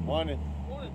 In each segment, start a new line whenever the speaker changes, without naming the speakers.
Morning.
Morning.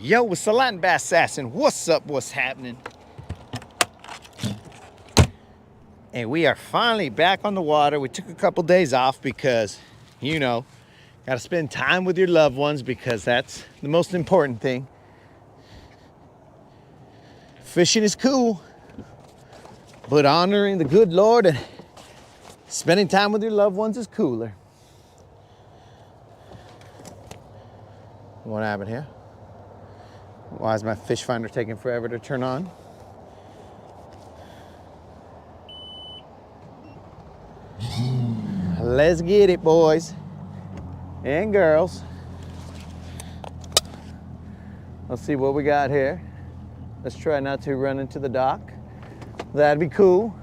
Yo, it's the Latin Bass Assassin. What's up? What's happening? And we are finally back on the water. We took a couple days off because, you know, got to spend time with your loved ones because that's the most important thing. Fishing is cool, but honoring the good Lord and spending time with your loved ones is cooler. What happened here? Why is my fish finder taking forever to turn on? Let's get it, boys and girls. Let's see what we got here. Let's try not to run into the dock. That'd be cool.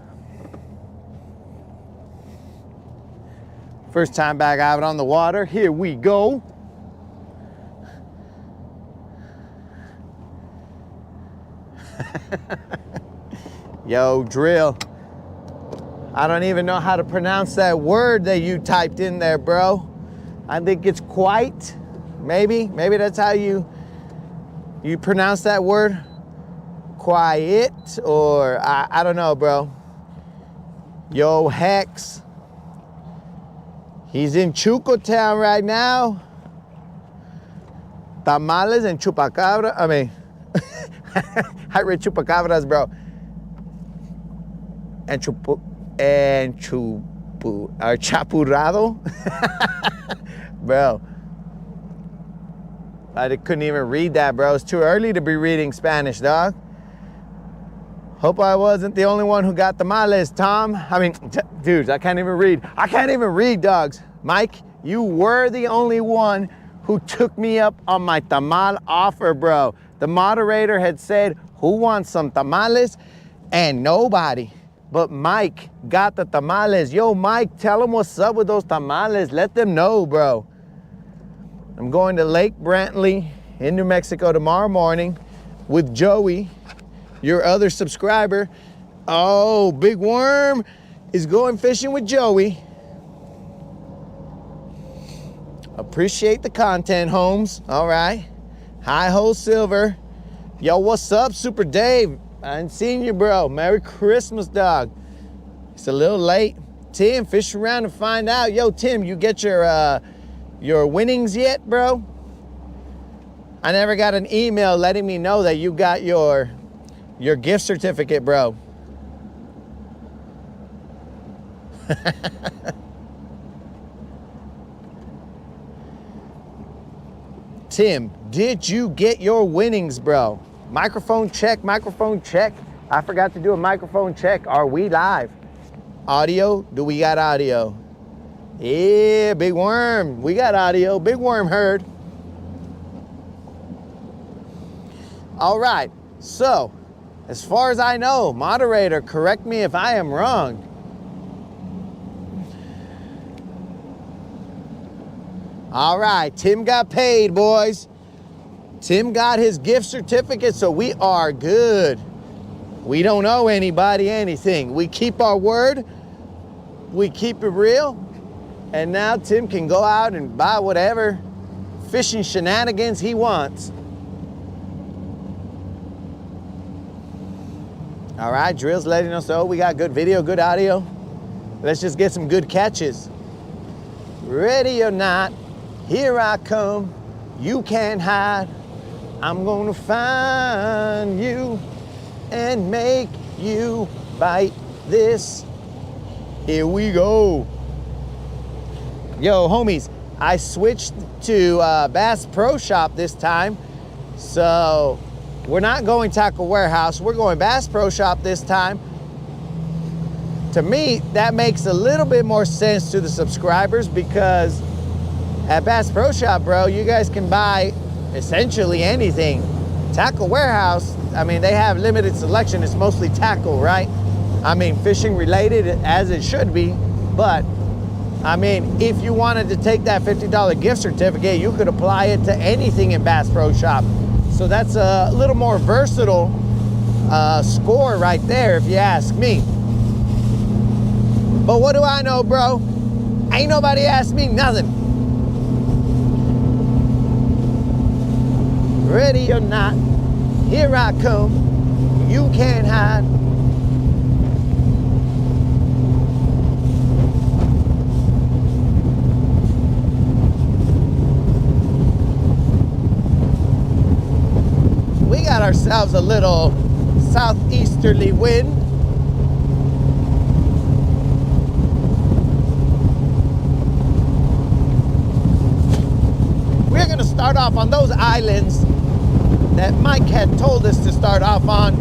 First time back out on the water. Here we go. Yo, Drill. I don't even know how to pronounce that word that you typed in there, bro. I think it's quite. Maybe that's how you pronounce that word. Quiet, or I don't know, bro. Yo, Hex. He's in Chuco Town right now. Tamales and chupacabra. I mean, I read chupacabras, bro. And chapurrado. Bro. I couldn't even read that, bro. It's too early to be reading Spanish, dog. Hope I wasn't the only one who got tamales, Tom. I mean, dudes, I can't even read. I can't even read, dogs. Mike, you were the only one who took me up on my tamal offer, bro. The moderator had said, who wants some tamales? And nobody but Mike got the tamales. Yo, Mike, tell them what's up with those tamales. Let them know, bro. I'm going to Lake Brantley in New Mexico tomorrow morning with Joey, your other subscriber. Oh, Big Worm is going fishing with Joey. Appreciate the content, Holmes. All right. Hi-ho, Silver. Yo, what's up, Super Dave? I ain't seen you, bro. Merry Christmas, dog. It's a little late. Tim, fish around and find out. Yo, Tim, you get your winnings yet, bro? I never got an email letting me know that you got your gift certificate, bro. Tim, did you get your winnings, bro? Microphone check, microphone check. I forgot to do a microphone check. Are we live? Audio? Do we got audio? Yeah, Big Worm. We got audio. Big Worm heard. All right. So, as far as I know, moderator, correct me if I am wrong. All right, Tim got paid, boys. Tim got his gift certificate, so we are good. We don't owe anybody anything. We keep our word. We keep it real. And now Tim can go out and buy whatever fishing shenanigans he wants. All right, Drill's letting us know we got good video, good audio. Let's just get some good catches. Ready or not, here I come. You can't hide. I'm gonna find you and make you bite this. Here we go. Yo, homies, I switched to Bass Pro Shop this time. So we're not going Tackle Warehouse. We're going Bass Pro Shop this time. To me, that makes a little bit more sense to the subscribers because at Bass Pro Shop, bro, you guys can buy essentially anything. Tackle Warehouse, I mean, they have limited selection. It's mostly tackle, right? I mean, fishing related as it should be. But, I mean, if you wanted to take that $50 gift certificate, you could apply it to anything in Bass Pro Shop. So that's a little more versatile score right there, if you ask me. But what do I know, bro? Ain't nobody asked me nothing. Ready or not, here I come. You can't hide. We got ourselves a little southeasterly wind. We're going to start off on those islands that Mike had told us to start off on,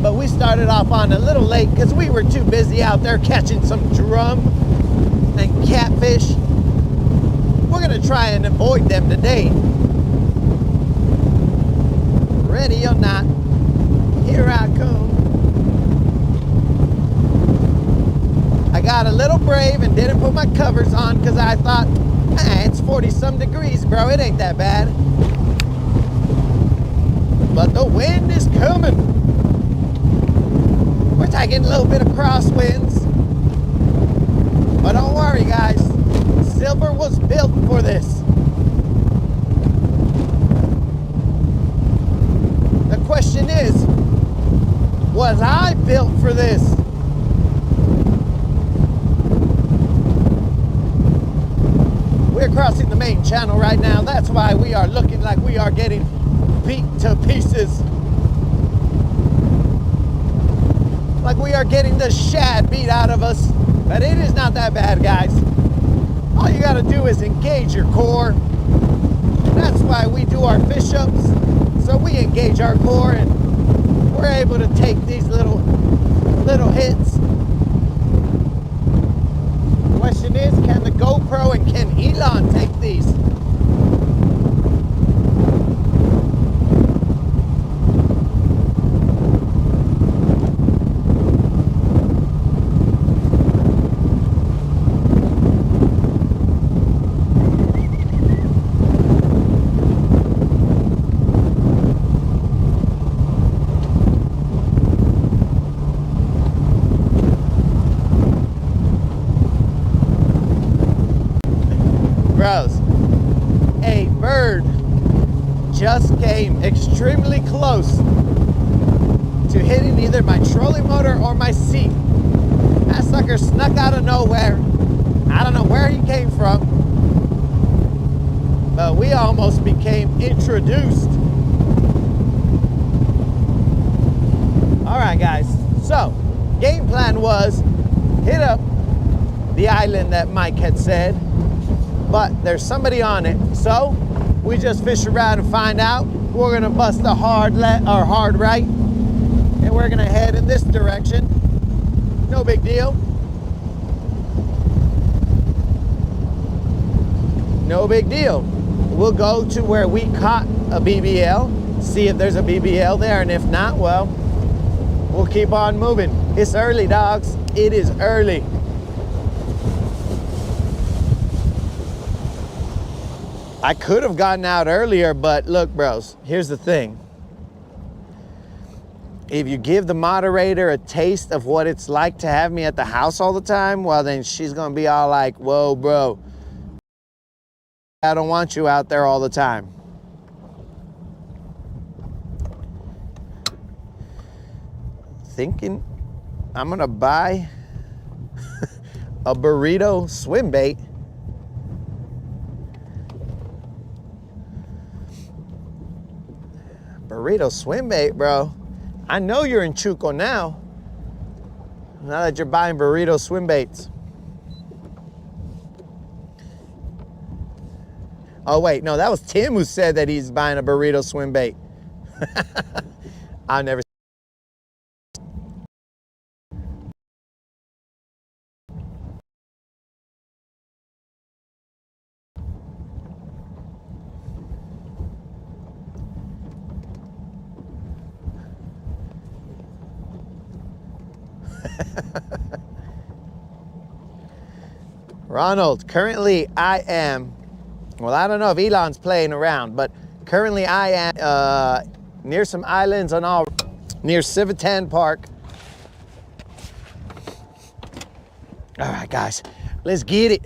but we started off on a little late because we were too busy out there catching some drum and catfish. We're going to try and avoid them today. Ready or not, here I come. I got a little brave and didn't put my covers on because I thought, it's 40-some degrees, bro. It ain't that bad. But the wind is coming. We're taking a little bit of crosswinds. But don't worry, guys. Silver was built for this. The question is, was I built for this? We're crossing the main channel right now. That's why we are looking like we are getting beat to pieces. Like we are getting the shad beat out of us. But it is not that bad, guys. All you gotta do is engage your core. That's why we do our fish ups. So we engage our core and we're able to take these little hits. Question is, can the GoPro and can Elon take these? Bros, a bird just came extremely close to hitting either my trolling motor or my seat. That sucker snuck out of nowhere. I don't know where he came from, but we almost became introduced. All right, guys. So, game plan was hit up the island that Mike had said, but there's somebody on it. So we just fish around and find out. We're gonna bust a hard left or hard right, and we're gonna head in this direction. No big deal. No big deal. We'll go to where we caught a BBL, see if there's a BBL there, and if not, well, we'll keep on moving. It's early, dogs. It is early. I could have gotten out earlier, but look, bros, here's the thing. If you give the moderator a taste of what it's like to have me at the house all the time, well, then she's gonna be all like, whoa, bro, I don't want you out there all the time. Thinking I'm gonna buy a burrito swim bait. Burrito swim bait, bro. I know you're in Chuco now that you're buying burrito swim baits. Oh wait, no, that was Tim who said that he's buying a burrito swim bait. I've never. Ronald, currently I am, well, I don't know if Elon's playing around, but currently I am near some islands near Civitan Park. All right, guys, let's get it.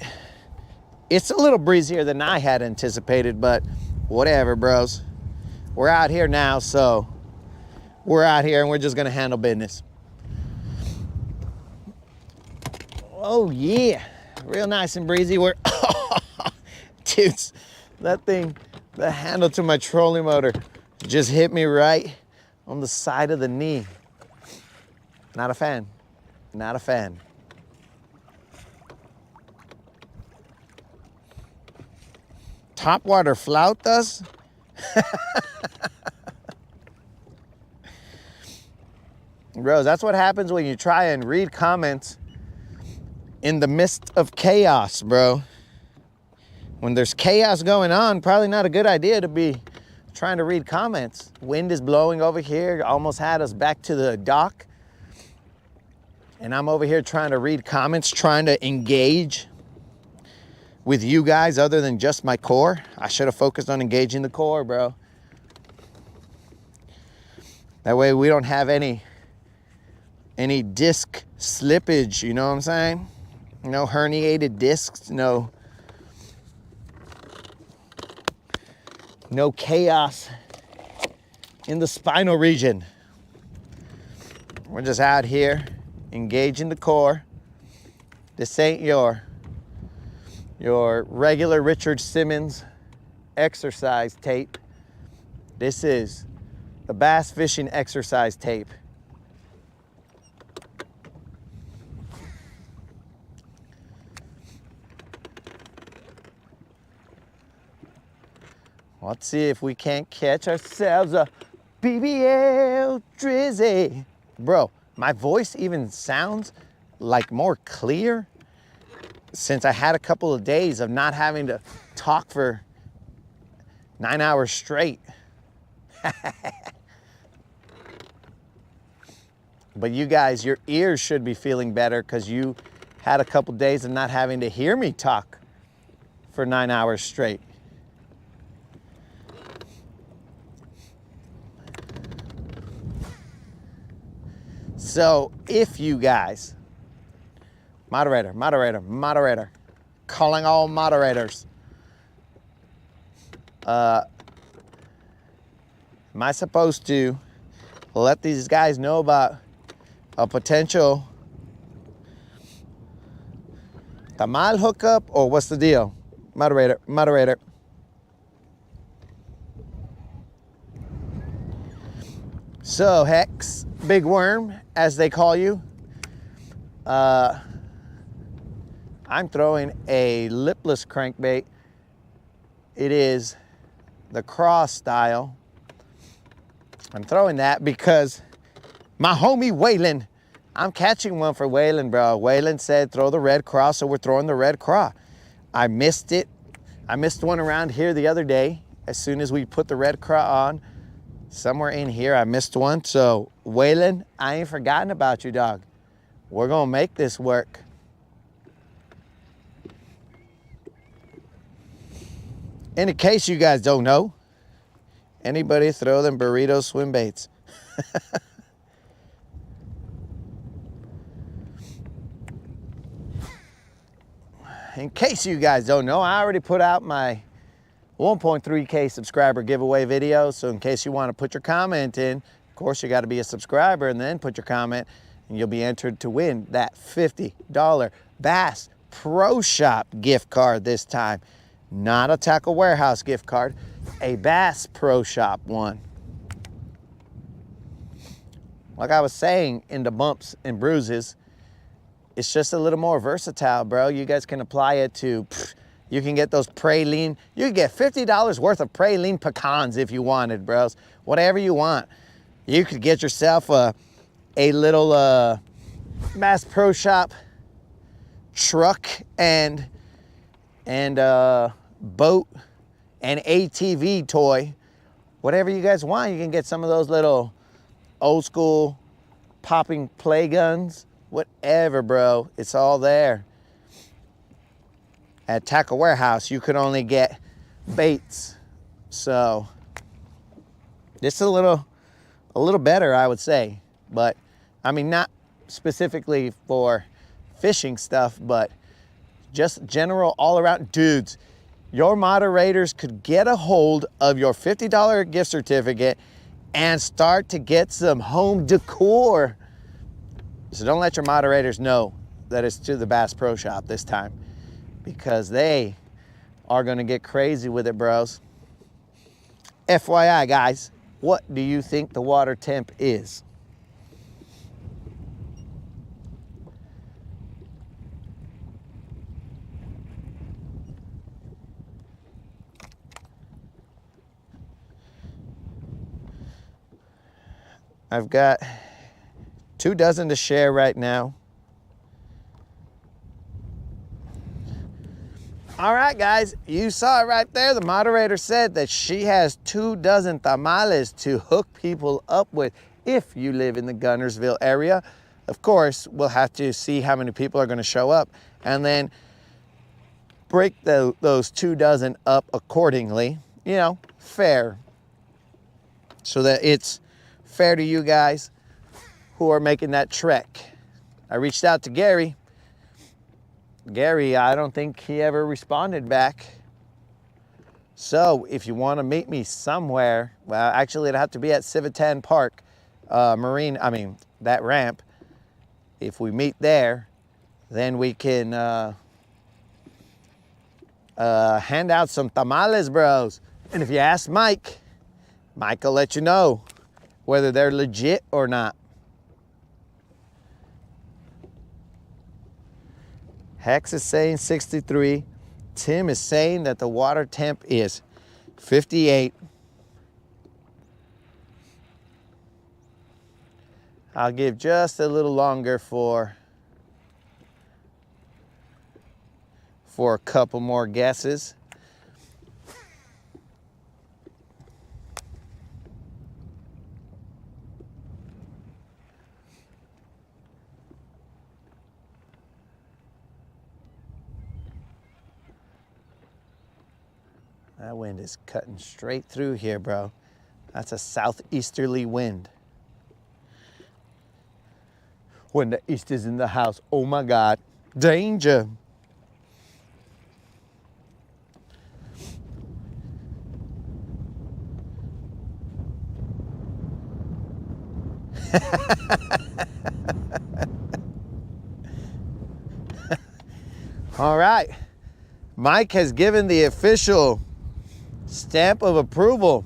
It's a little breezier than I had anticipated, but whatever, bros. we're out here now, so we're out here and we're just gonna handle business. Oh yeah, real nice and breezy. We're, dudes, that thing, the handle to my trolling motor just hit me right on the side of the knee. Not a fan, not a fan. Topwater flautas? Bros, that's what happens when you try and read comments in the midst of chaos, bro. When there's chaos going on, probably not a good idea to be trying to read comments. Wind is blowing over here, almost had us back to the dock. And I'm over here trying to read comments, trying to engage with you guys other than just my core. I should have focused on engaging the core, bro. That way we don't have any disc slippage, you know what I'm saying? No herniated discs, no chaos in the spinal region. We're just out here engaging the core. This ain't your regular Richard Simmons exercise tape. This is the bass fishing exercise tape. Let's see if we can't catch ourselves a BBL drizzy. Bro, my voice even sounds like more clear since I had a couple of days of not having to talk for 9 hours straight. But you guys, your ears should be feeling better because you had a couple days of not having to hear me talk for 9 hours straight. So if you guys, moderator, calling all moderators. Am I supposed to let these guys know about a potential tamal hookup, or what's the deal? Moderator. So Hex, Big Worm, as they call you, I'm throwing a lipless crankbait. It is the cross style. I'm throwing that because my homie Waylon, I'm catching one for Waylon, bro. Waylon said throw the red craw, so we're throwing the red craw. I missed it. I missed one around here the other day. As soon as we put the red craw on, somewhere in here, I missed one. So Waylon, I ain't forgotten about you, dog. We're gonna make this work. And in case you guys don't know, anybody throw them burrito swim baits? In case you guys don't know, I already put out my 1.3K subscriber giveaway video. So in case you want to put your comment in, of course you got to be a subscriber and then put your comment, and you'll be entered to win that $50 Bass Pro Shop gift card this time. Not a Tackle Warehouse gift card, a Bass Pro Shop one. Like I was saying in the bumps and bruises, it's just a little more versatile, bro. You guys can apply it to, you can get those praline. You can get $50 worth of praline pecans if you wanted, bros. Whatever you want. You could get yourself a little Bass Pro Shop truck and boat and ATV toy. Whatever you guys want. You can get some of those little old school popping play guns. Whatever, bro. It's all there. At Tackle Warehouse, you could only get baits. So this is a little better, I would say. But I mean, not specifically for fishing stuff, but just general all around. Dudes, your moderators could get a hold of your $50 gift certificate and start to get some home decor. So don't let your moderators know that it's to the Bass Pro Shop this time, because they are gonna get crazy with it, bros. FYI, guys, what do you think the water temp is? I've got 2 dozen to share right now. All right, guys, you saw it right there. The moderator said that she has 2 dozen tamales to hook people up with if you live in the Guntersville area. Of course, we'll have to see how many people are going to show up and then break those 2 dozen up accordingly. You know, fair. So that it's fair to you guys who are making that trek. I reached out to Gary. Gary, I don't think he ever responded back. So if you want to meet me somewhere, well, actually it'd have to be at Civitan Park, that ramp. If we meet there, then we can hand out some tamales, bros. And if you ask Mike, Mike will let you know whether they're legit or not. Hex is saying 63. Tim is saying that the water temp is 58. I'll give just a little longer for a couple more guesses. That wind is cutting straight through here, bro. That's a southeasterly wind. When the east is in the house, oh my God, danger. All right, Mike has given the official stamp of approval.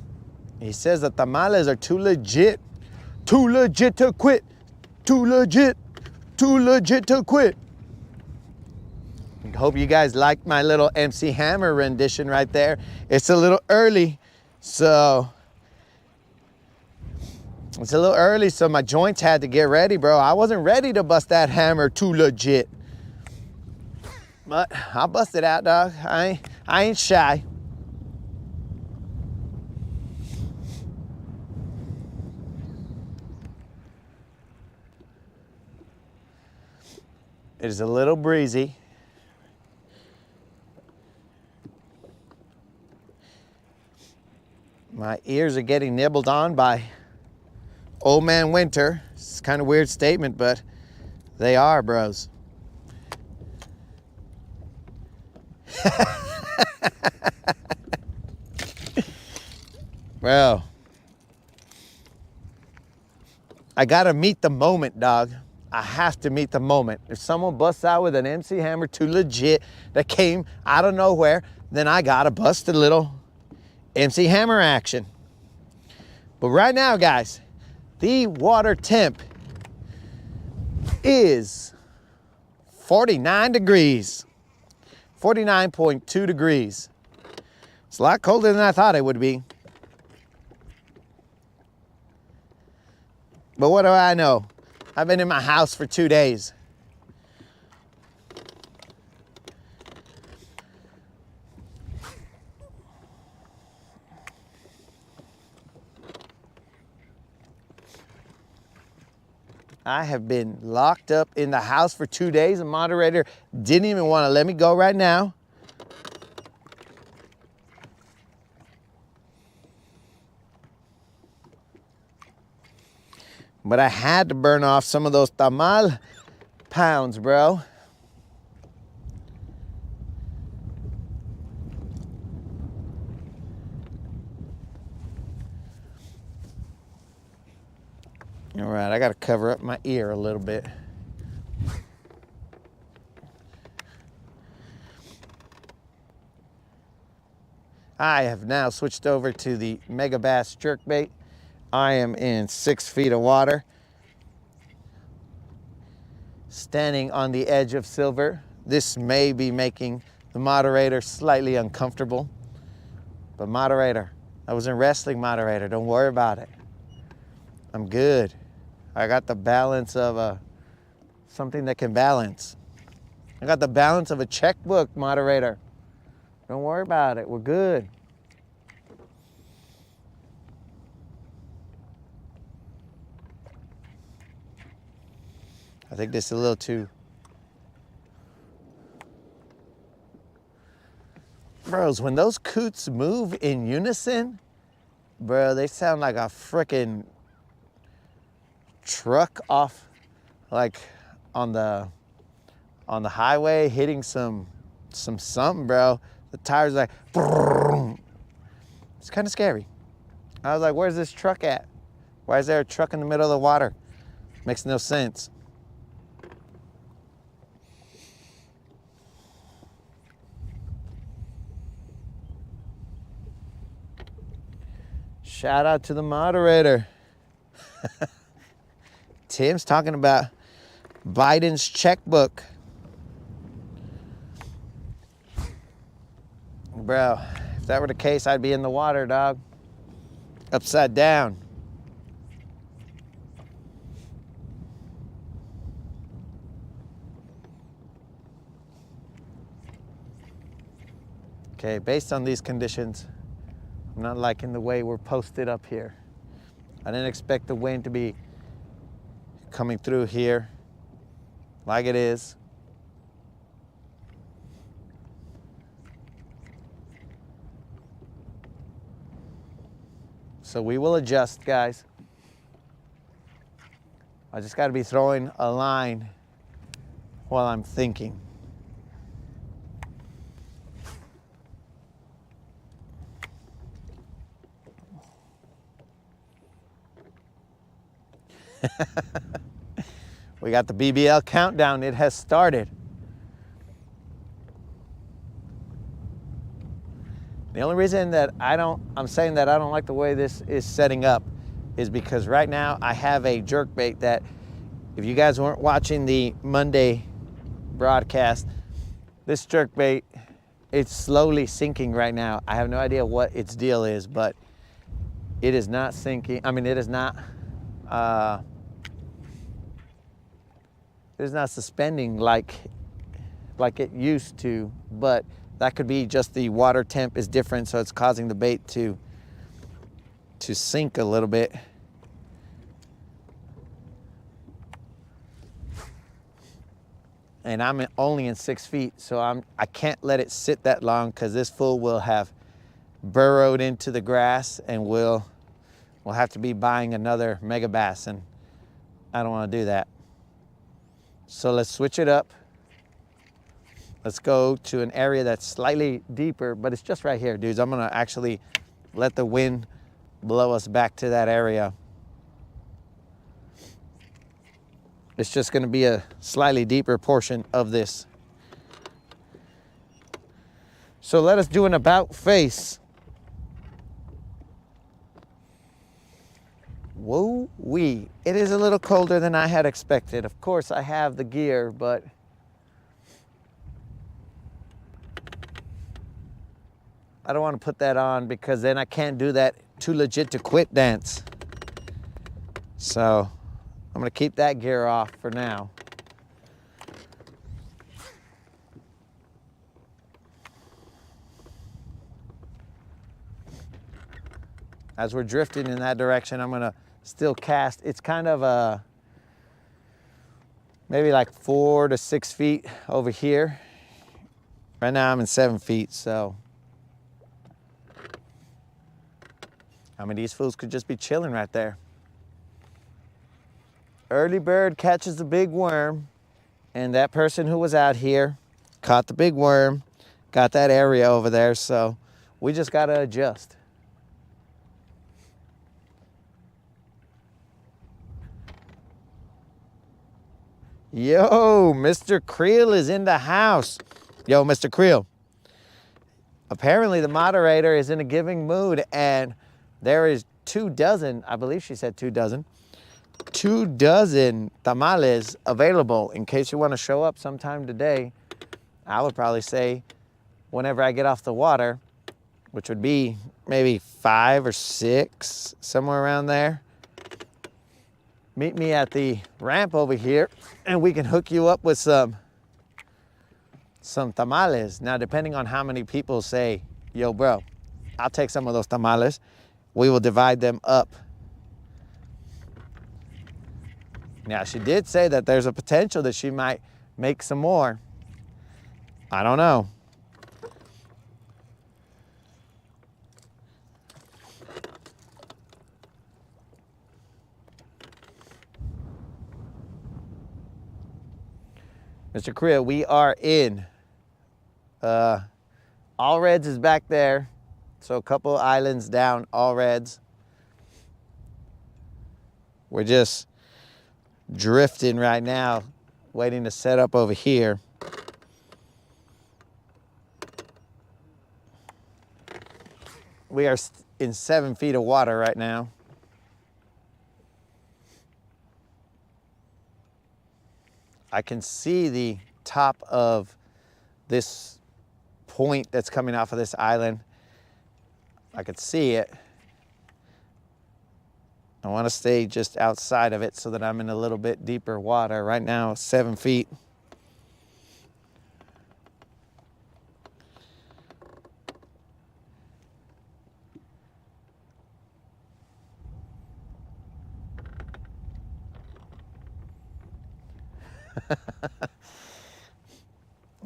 He says the tamales are too legit to quit, too legit to quit. Hope you guys liked my little MC Hammer rendition right there. It's a little early, so my joints had to get ready, bro. I wasn't ready to bust that hammer too legit, but I'll bust it out, dog. I ain't shy. It is a little breezy. My ears are getting nibbled on by old man winter. It's kind of a weird statement, but they are, bros. Bro, I gotta meet the moment, dog. I have to meet the moment. If someone busts out with an MC Hammer too legit that came out of nowhere, then I gotta bust a little MC Hammer action. But right now, guys, the water temp is 49 degrees, 49.2 degrees. It's a lot colder than I thought it would be. But what do I know? I've been in my house for 2 days. I have been locked up in the house for 2 days. The moderator didn't even want to let me go right now. But I had to burn off some of those tamal pounds, bro. All right, I gotta cover up my ear a little bit. I have now switched over to the Mega Bass jerkbait. I am in 6 feet of water, standing on the edge of silver. This may be making the moderator slightly uncomfortable, but moderator, I was in wrestling, moderator, don't worry about it. I'm good. I got the balance of something that can balance. I got the balance of a checkbook, moderator. Don't worry about it, we're good. I think this is a little too. Bros, when those coots move in unison, bro, they sound like a frickin' truck off, like on the highway hitting some something, bro. The tires like, brrr. It's kind of scary. I was like, where's this truck at? Why is there a truck in the middle of the water? Makes no sense. Shout out to the moderator. Tim's talking about Biden's checkbook. Bro, if that were the case, I'd be in the water, dog. Upside down. Okay, based on these conditions, I'm not liking the way we're posted up here. I didn't expect the wind to be coming through here like it is. So we will adjust, guys. I just got to be throwing a line while I'm thinking. We got the BBL countdown. It has started. The only reason that I'm saying that I don't like the way this is setting up is because right now I have a jerkbait that, if you guys weren't watching the Monday broadcast, this jerkbait, it's slowly sinking right now. I have no idea what its deal is, but it is not sinking. I mean, it is not suspending like it used to, but that could be just the water temp is different, so it's causing the bait to sink a little bit. And I'm only in 6 feet, so I can't let it sit that long, because this fool will have burrowed into the grass, and we'll have to be buying another Mega Bass, and I don't want to do that. So let's switch it up. Let's go to an area that's slightly deeper, but it's just right here, dudes. I'm gonna actually let the wind blow us back to that area. It's just gonna be a slightly deeper portion of this. So let us do an about face. Whoa-wee. It is a little colder than I had expected. Of course, I have the gear, but I don't want to put that on, because then I can't do that too legit to quit dance. So I'm going to keep that gear off for now. As we're drifting in that direction, I'm going to still cast. It's kind of maybe like 4 to 6 feet over here. Right now I'm in 7 feet, so I mean, these fools could just be chilling right there. Early bird catches the big worm, and that person who was out here caught the big worm, got that area over there, so we just got to adjust. Yo, Mr. Creel is in the house. Yo, Mr. Creel. Apparently the moderator is in a giving mood and there is 24, I believe she said 24, 24 tamales available in case you want to show up sometime today. I would probably say whenever I get off the water, which would be maybe 5 or 6, somewhere around there. Meet me at the ramp over here and we can hook you up with some tamales. Now, depending on how many people say, yo, bro, I'll take some of those tamales, we will divide them up. Now, she did say that there's a potential that she might make some more. I don't know. Mr. Creel, we are in. All Reds is back there. So a couple islands down, All Reds. We're just drifting right now, waiting to set up over here. We are in 7 feet of water right now. I can see the top of this point that's coming off of this island. I could see it. I want to stay just outside of it so that I'm in a little bit deeper water. Right now, 7 feet.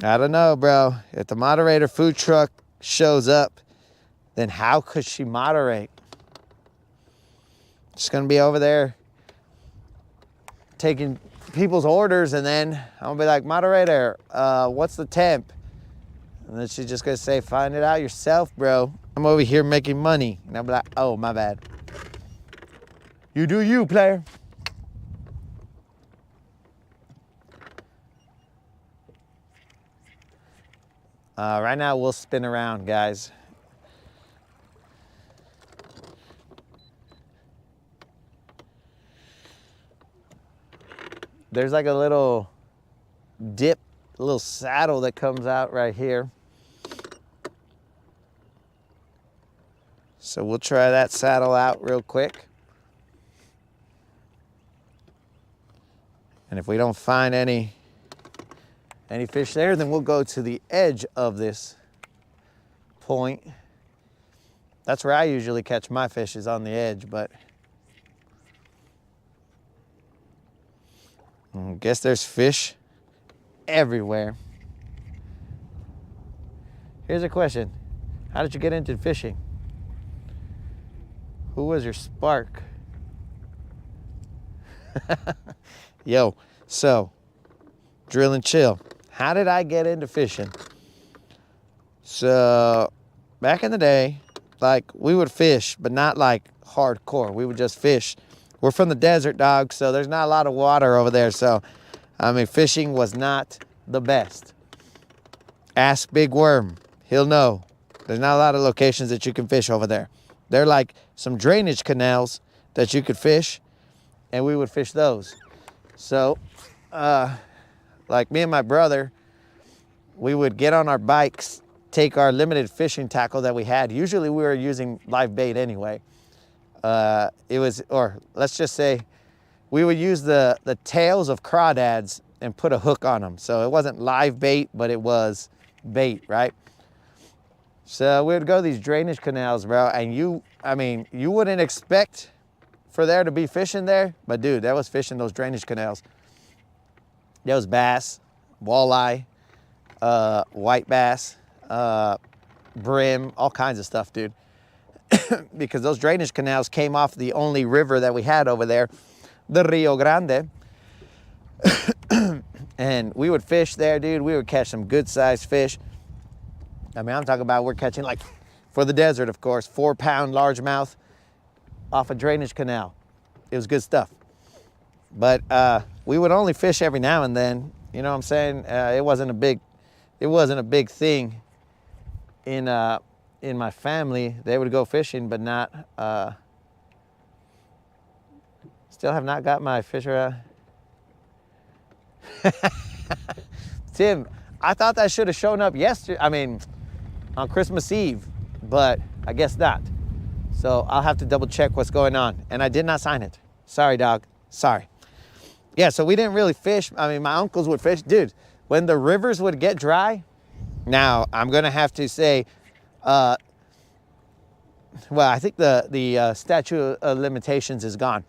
I don't know, bro. If the moderator food truck shows up, then how could she moderate? Just gonna be over there taking people's orders, and then I'm gonna be like, moderator, what's the temp? And then she's just gonna say, find it out yourself, bro. I'm over here making money. And I'll be like, oh, my bad. You do you, player. Right now, we'll spin around, guys. There's like a little dip, a little saddle that comes out right here. So we'll try that saddle out real quick. And if we don't find any fish there, then we'll go to the edge of this point. That's where I usually catch my fish, is on the edge, but I guess there's fish everywhere. Here's a question. How did you get into fishing? Who was your spark? Yo, so, drill and chill. How did I get into fishing? So, back in the day, like, we would fish, but not like hardcore. We would just fish. We're from the desert, dog, so there's not a lot of water over there. So, I mean, fishing was not the best. Ask Big Worm. He'll know. There's not a lot of locations that you can fish over there. They're like some drainage canals that you could fish, and we would fish those. So, like me and my brother, we would get on our bikes, take our limited fishing tackle that we had. Usually we were using live bait anyway. Or let's just say, we would use the tails of crawdads and put a hook on them. So it wasn't live bait, but it was bait, right? So we would go to these drainage canals, bro, and you wouldn't expect for there to be fish in there, but dude, there was fish in those drainage canals. There was bass, walleye, white bass, brim, all kinds of stuff, dude. Because those drainage canals came off the only river that we had over there, the Rio Grande. And we would fish there, dude. We would catch some good sized fish. I mean, I'm talking about we're catching, like, for the desert, of course, 4-pound largemouth off a drainage canal. It was good stuff. But we would only fish every now and then. You know what I'm saying? It wasn't a big thing in my family. They would go fishing, but not. Still have not got my fisher. Tim, I thought that should have shown up yesterday. I mean, on Christmas Eve, but I guess not. So I'll have to double check what's going on. And I did not sign it. Sorry, dog. Sorry. Yeah, so we didn't really fish. I mean, my uncles would fish. Dude, when the rivers would get dry, now I'm going to have to say, well, I think the statute of limitations is gone.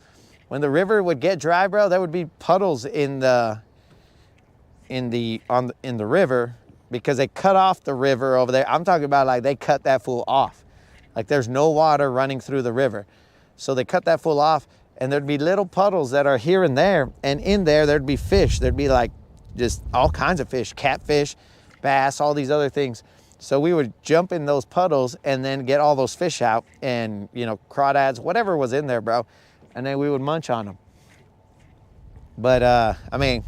When the river would get dry, bro, there would be puddles in the river because they cut off the river over there. I'm talking about like they cut that fool off. Like there's no water running through the river. So they cut that fool off and there'd be little puddles that are here and there. And in there, there'd be fish. There'd be like just all kinds of fish, catfish, bass, all these other things. So we would jump in those puddles and then get all those fish out and, you know, crawdads, whatever was in there, bro. And then we would munch on them. But, I mean,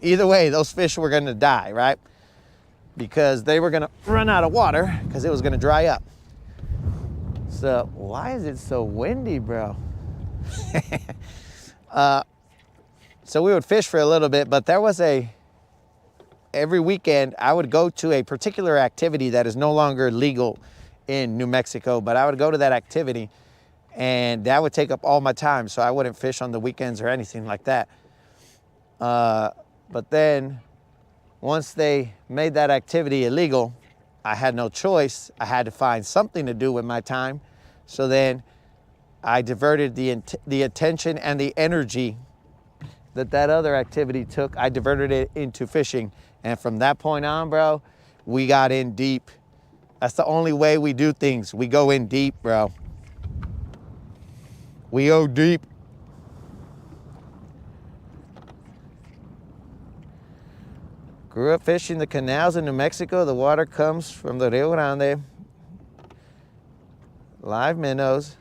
either way, those fish were going to die, right? Because they were going to run out of water because it was going to dry up. So why is it so windy, bro? So we would fish for a little bit, but there was every weekend I would go to a particular activity that is no longer legal in New Mexico, but I would go to that activity and that would take up all my time. So I wouldn't fish on the weekends or anything like that. But then once they made that activity illegal, I had no choice. I had to find something to do with my time. So then I diverted the attention and the energy that other activity took. I diverted it into fishing. And from that point on, bro, we got in deep. That's the only way we do things. We go in deep, bro. We go deep. Grew up fishing the canals in New Mexico. The water comes from the Rio Grande. Live minnows.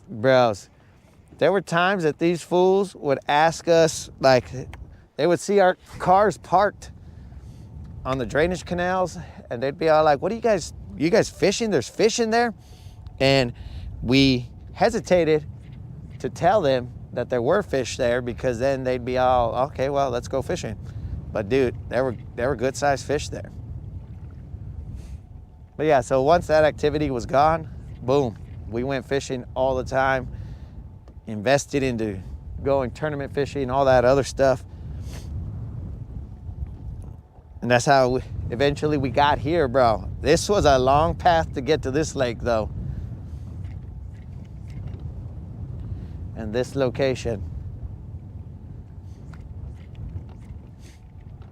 Bros, there were times that these fools would ask us, like, they would see our cars parked on the drainage canals, and they'd be all like, what are you guys fishing? There's fish in there? And we hesitated to tell them that there were fish there because then they'd be all, okay, well, let's go fishing. But dude, there were good sized fish there. But yeah, so once that activity was gone, boom, we went fishing all the time, invested into going tournament fishing, all that other stuff. And that's how eventually we got here, bro. This was a long path to get to this lake though. And this location.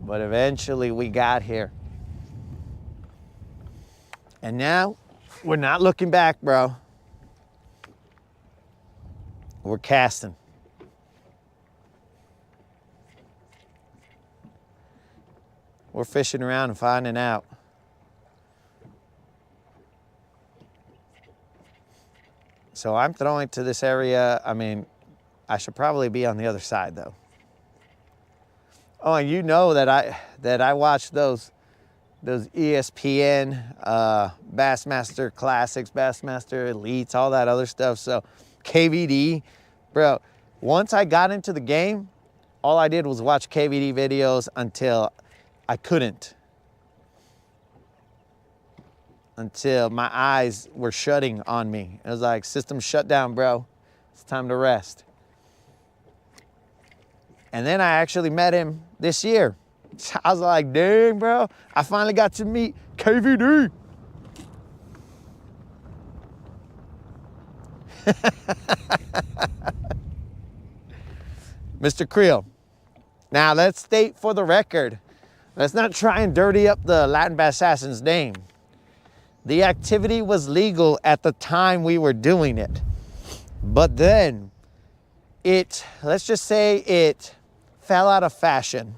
But eventually we got here. And now we're not looking back, bro. We're casting. We're fishing around and finding out. So I'm throwing to this area. I mean, I should probably be on the other side though. Oh, and you know that I watch those ESPN Bassmaster Classics, Bassmaster Elites, all that other stuff. So KVD, bro, once I got into the game, all I did was watch KVD videos until I couldn't. Until my eyes were shutting on me. It was like, system shut down, bro. It's time to rest. And then I actually met him this year. I was like, dang, bro, I finally got to meet KVD. Mr. Creel. Now let's state for the record, let's not try and dirty up the Latin Bass Assassin's name. The activity was legal at the time we were doing it. But then let's just say it fell out of fashion.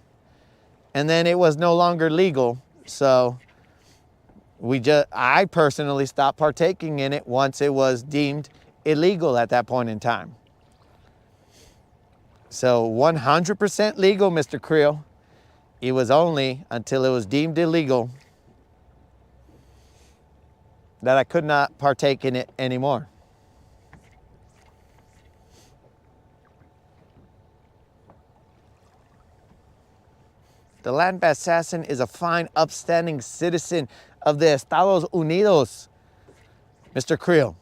And then it was no longer legal. So I personally stopped partaking in it once it was deemed illegal at that point in time. So 100% legal, Mr. Creel. It was only until it was deemed illegal that I could not partake in it anymore. The land assassin is a fine, upstanding citizen of the Estados Unidos, Mr. Creel.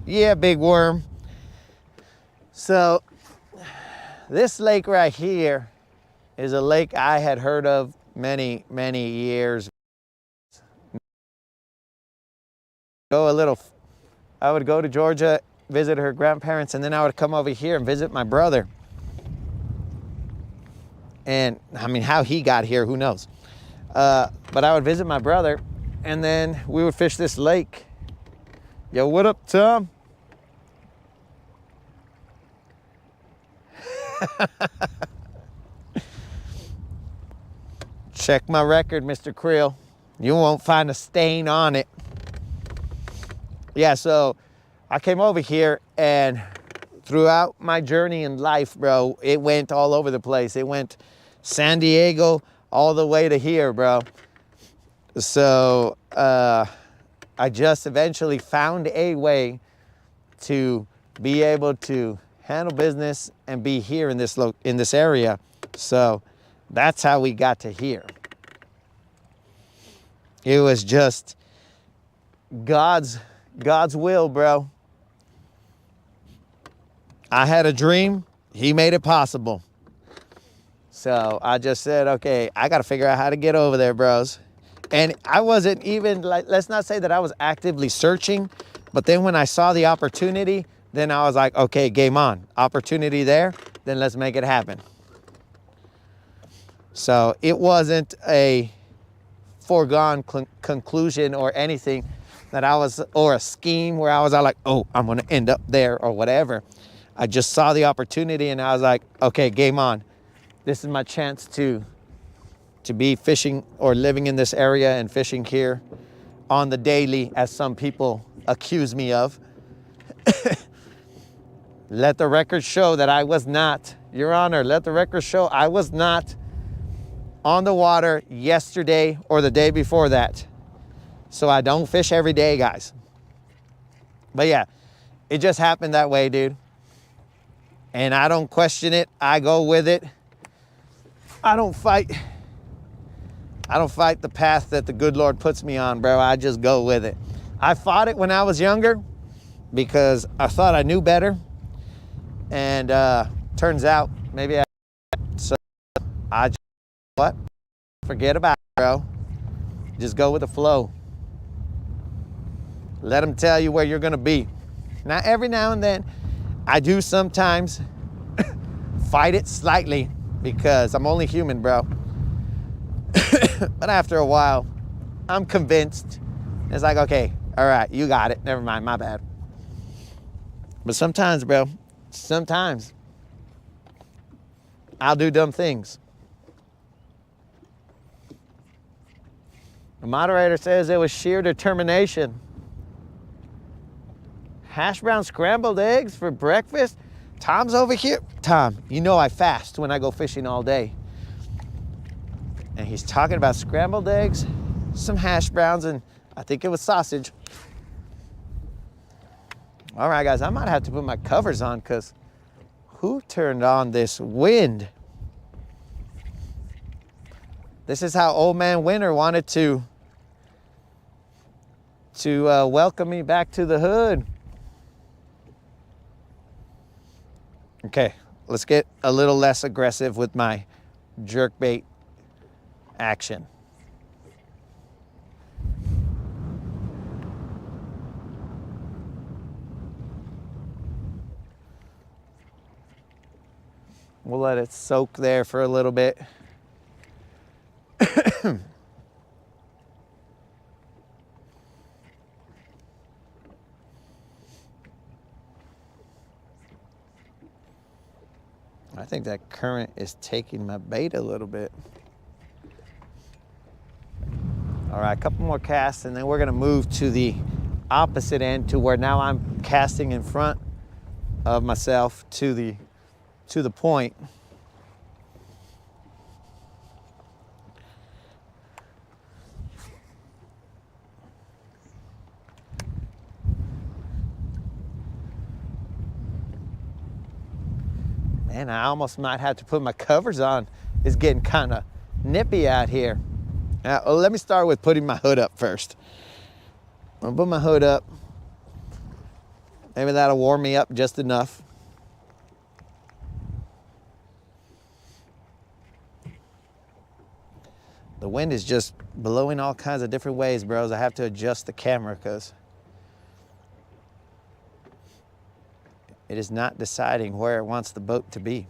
Yeah, big worm. So this lake right here is a lake I had heard of many years. I would go to Georgia, visit her grandparents, and then I would come over here and visit my brother. And I mean, how he got here, who knows? But I would visit my brother, and then we would fish this lake. Yo, what up, Tom? Check my record, Mr. Creel. You won't find a stain on it. Yeah, so I came over here, and throughout my journey in life, bro, it went all over the place. It went San Diego all the way to here, bro. So I just eventually found a way to be able to handle business and be here in this area. So that's how we got to here. It was just God's will, bro. I had a dream. He made it possible. So I just said, okay, I got to figure out how to get over there, bros. And I wasn't even, like, let's not say that I was actively searching, but then when I saw the opportunity, then I was like, okay, game on. Opportunity there, then let's make it happen. So it wasn't a foregone conclusion or anything that I was, or a scheme where I was like, oh, I'm going to end up there or whatever. I just saw the opportunity and I was like, okay, game on. This is my chance to be fishing or living in this area and fishing here on the daily, as some people accuse me of. Let the record show that I was not, Your Honor, let the record show I was not on the water yesterday or the day before that. So I don't fish every day, guys. But yeah, it just happened that way, dude. And I don't question it. I go with it. I don't fight the path that the good Lord puts me on, bro. I just go with it. I fought it when I was younger because I thought I knew better. And turns out maybe I didn't. So I just, what? Forget about it, bro. Just go with the flow. Let them tell you where you're going to be. Now, every now and then, I do sometimes fight it slightly because I'm only human, bro. But after a while, I'm convinced. It's like, okay, all right, you got it. Never mind, my bad. But sometimes, bro, sometimes I'll do dumb things. The moderator says it was sheer determination. Hash brown scrambled eggs for breakfast? Tom's over here. Tom, you know I fast when I go fishing all day. And he's talking about scrambled eggs, some hash browns, and I think it was sausage. All right, guys, I might have to put my covers on because who turned on this wind? This is how Old Man Winter wanted to welcome me back to the hood. Okay, let's get a little less aggressive with my jerkbait action. We'll let it soak there for a little bit. I think that current is taking my bait a little bit. All right, a couple more casts and then we're gonna move to the opposite end to where now I'm casting in front of myself to the point. Man, I almost might have to put my covers on. It's getting kind of nippy out here. Now, let me start with putting my hood up first. I'll put my hood up. Maybe that'll warm me up just enough. The wind is just blowing all kinds of different ways, bros. I have to adjust the camera because it is not deciding where it wants the boat to be.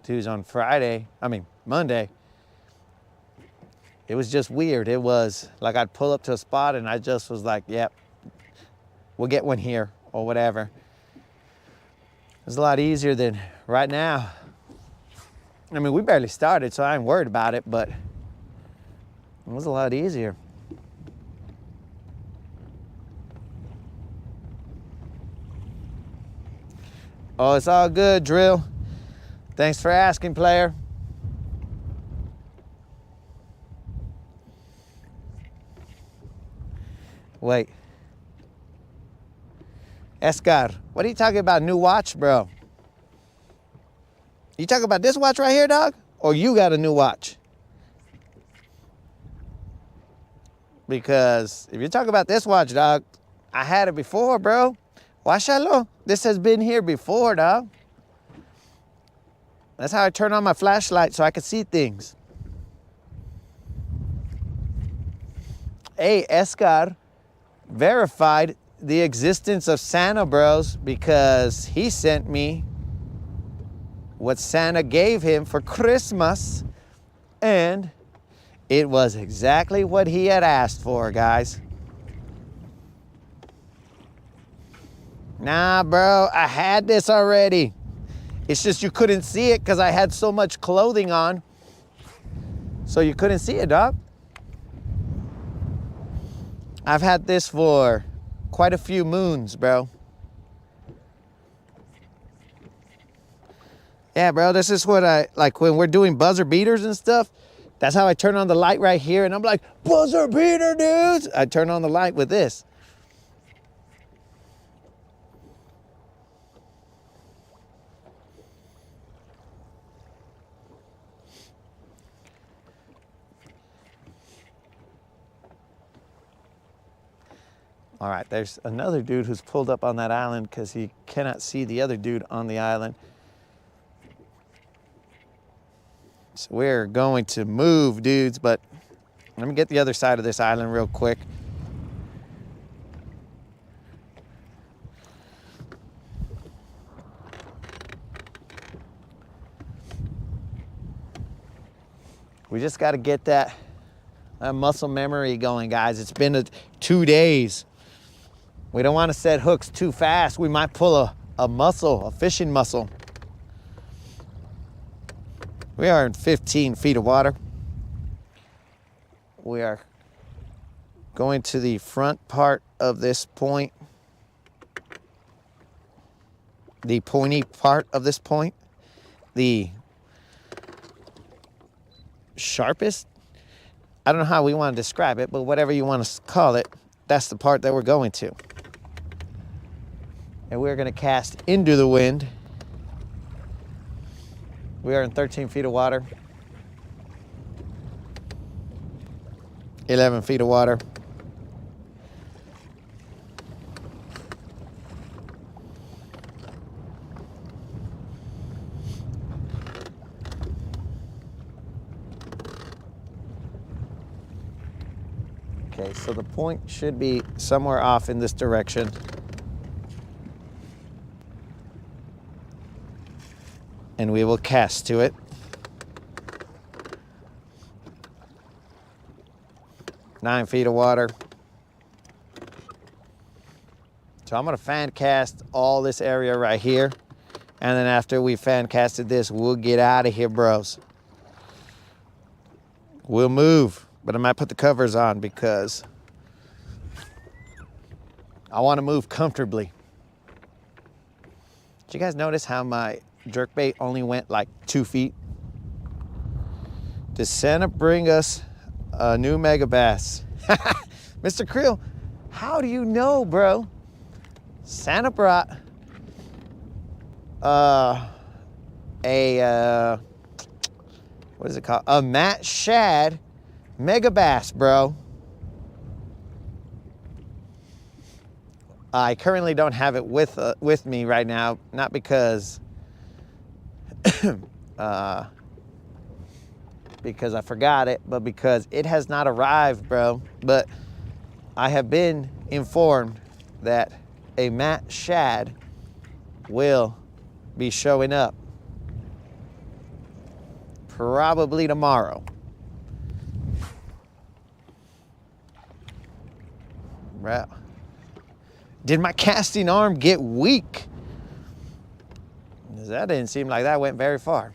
Dudes, on Monday, it was just weird. It was like I'd pull up to a spot and I just was like, yep, we'll get one here or whatever. It was a lot easier than right now. I mean, we barely started, so I ain't worried about it, but it was a lot easier. Oh, it's all good, Drill. Thanks for asking, player. Wait. Escar, what are you talking about, new watch, bro? You talking about this watch right here, dog? Or you got a new watch? Because if you talk about this watch, dog, I had it before, bro. Washalo. This has been here before, dog. That's how I turn on my flashlight so I can see things. Hey, Escar verified the existence of Santa, bros, because he sent me what Santa gave him for Christmas, and it was exactly what he had asked for, guys. Nah, bro, I had this already. It's just you couldn't see it because I had so much clothing on, so you couldn't see it, dog. I've had this for quite a few moons, bro. Yeah, bro, this is what I, like when we're doing buzzer beaters and stuff, that's how I turn on the light right here and I'm like, buzzer beater, dudes. I turn on the light with this. All right, there's another dude who's pulled up on that island because he cannot see the other dude on the island. So we're going to move, dudes, but let me get the other side of this island real quick. We just got to get that muscle memory going, guys. It's been 2 days. We don't want to set hooks too fast. We might pull a muscle, a fishing muscle. We are in 15 feet of water. We are going to the front part of this point. The pointy part of this point. The sharpest. I don't know how we want to describe it, but whatever you want to call it, that's the part that we're going to. And we're going to cast into the wind. We are in 13 feet of water. 11 feet of water. Okay, so the point should be somewhere off in this direction. And we will cast to it. 9 feet of water. So I'm gonna fan cast all this area right here. And then after we fan casted this, we'll get out of here, bros. We'll move, but I might put the covers on because I wanna move comfortably. Did you guys notice how my jerkbait only went like 2 feet? Does Santa bring us a new mega bass? Mr. Creel, how do you know, bro? Santa brought what is it called? A Matt Shad mega bass, bro. I currently don't have it with me right now, not because because I forgot it, but because it has not arrived, bro. But I have been informed that a Matt Shad will be showing up probably tomorrow. Right. Did my casting arm get weak? That didn't seem like that went very far.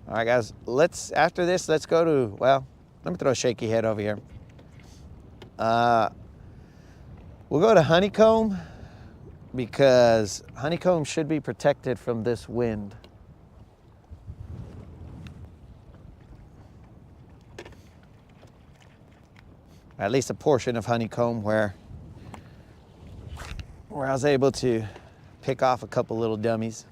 All right, guys, after this, let's go to, well, let me throw a shaky head over here. We'll go to Honeycomb because Honeycomb should be protected from this wind. At least a portion of Honeycomb where I was able to pick off a couple little dummies.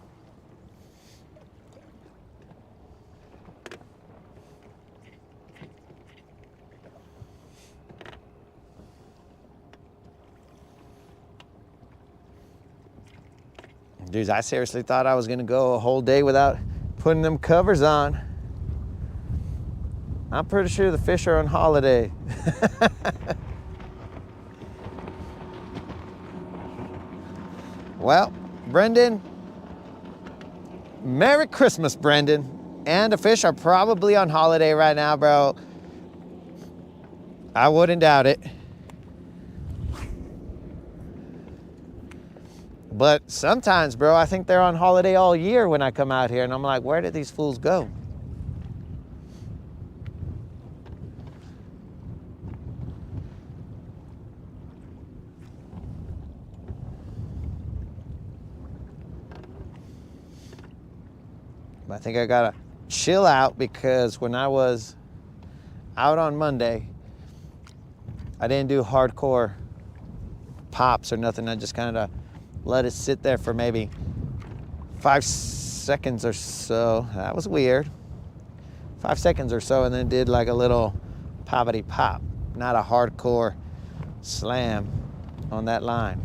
Dudes, I seriously thought I was gonna go a whole day without putting them covers on. I'm pretty sure the fish are on holiday. Well, Brendan, Merry Christmas, Brendan. And the fish are probably on holiday right now, bro. I wouldn't doubt it. But sometimes, bro, I think they're on holiday all year when I come out here, and I'm like, where did these fools go? I think I gotta chill out because when I was out on Monday, I didn't do hardcore pops or nothing. I just kind of let it sit there for maybe 5 seconds or so. That was weird. 5 seconds or so, and then did like a little poppity pop, not a hardcore slam on that line.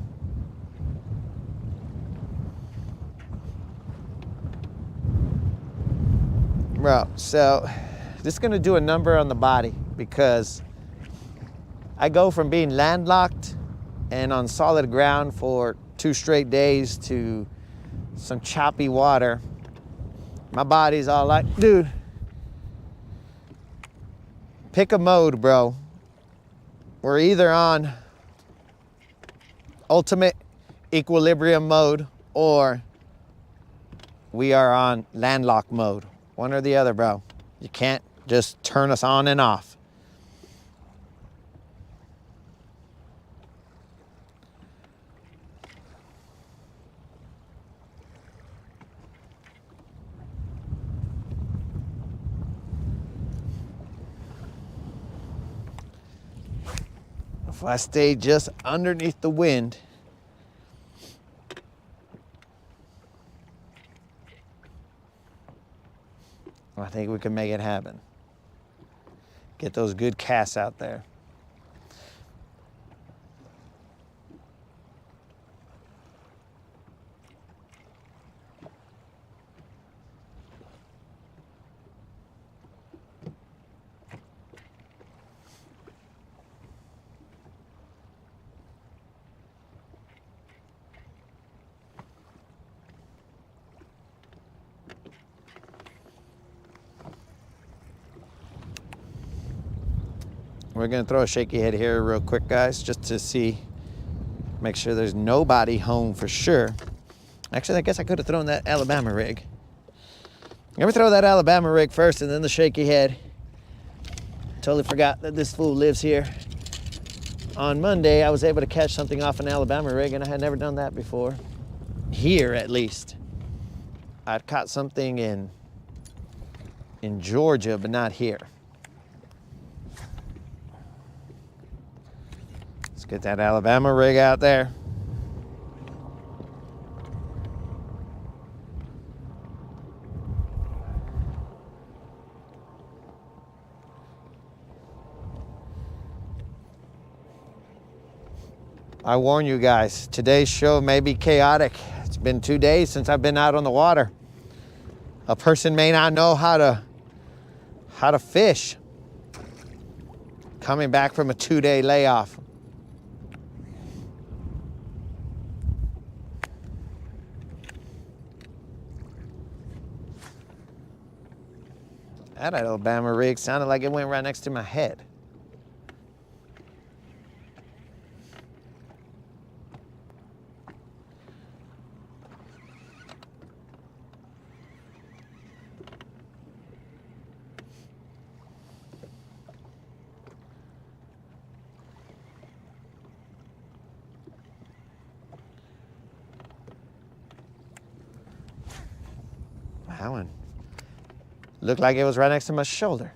Bro, so this is gonna do a number on the body because I go from being landlocked and on solid ground for 2 straight days to some choppy water. My body's all like, dude, pick a mode, bro. We're either on ultimate equilibrium mode or we are on landlocked mode. One or the other, bro. You can't just turn us on and off. If I stay just underneath the wind, I think we can make it happen. Get those good casts out there. We're gonna throw a shaky head here real quick, guys, just to see, make sure there's nobody home for sure. Actually, I guess I could have thrown that Alabama rig. Let me throw that Alabama rig first and then the shaky head. Totally forgot that this fool lives here. On Monday, I was able to catch something off an Alabama rig, and I had never done that before. Here, at least. I'd caught something in Georgia, but not here. Let's get that Alabama rig out there. I warn you guys, today's show may be chaotic. It's been 2 days since I've been out on the water. A person may not know how to fish coming back from a 2-day layoff. That Alabama rig sounded like it went right next to my head. That one looked like it was right next to my shoulder.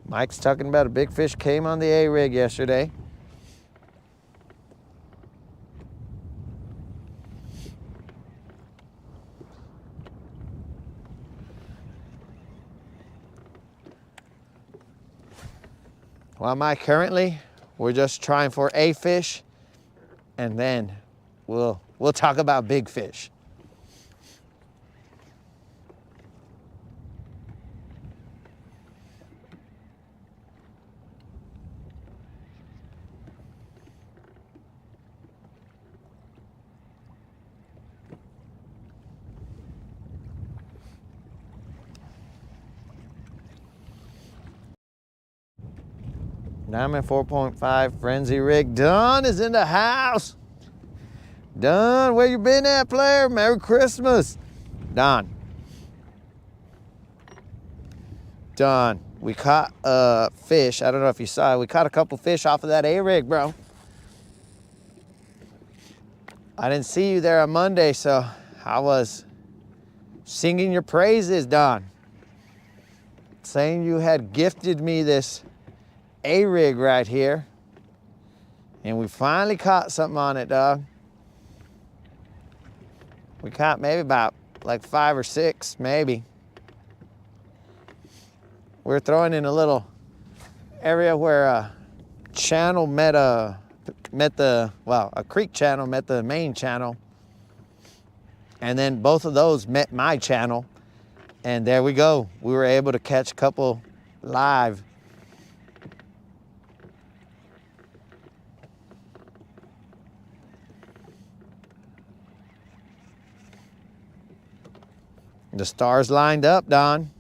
Mike's talking about a big fish came on the A-rig yesterday. Well, Mike, currently we're just trying for a fish, and then we'll talk about big fish. Diamond 4.5 frenzy rig. Don is in the house. Don, where you been at, player? Merry Christmas. Don. Don, we caught a fish. I don't know if you saw it. We caught a couple fish off of that A-rig, bro. I didn't see you there on Monday, so I was singing your praises, Don. Saying you had gifted me this A-rig right here, and we finally caught something on it, dog. We caught maybe about like 5 or 6, maybe. We're throwing in a little area where a channel a creek channel met the main channel, and then both of those met my channel, and there we go. We were able to catch a couple live. The stars lined up, Don.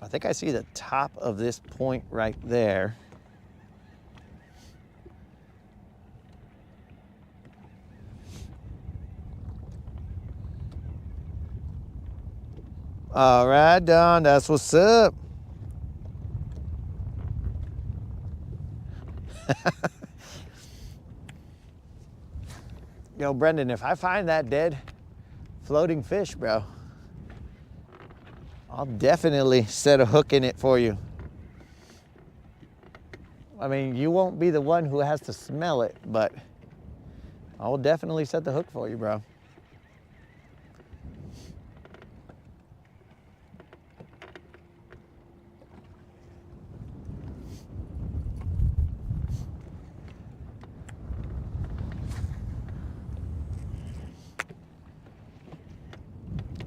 I think I see the top of this point right there. All right, Don, that's what's up. Yo, Brendan, if I find that dead floating fish, bro, I'll definitely set a hook in it for you. I mean, you won't be the one who has to smell it, but I'll definitely set the hook for you, bro.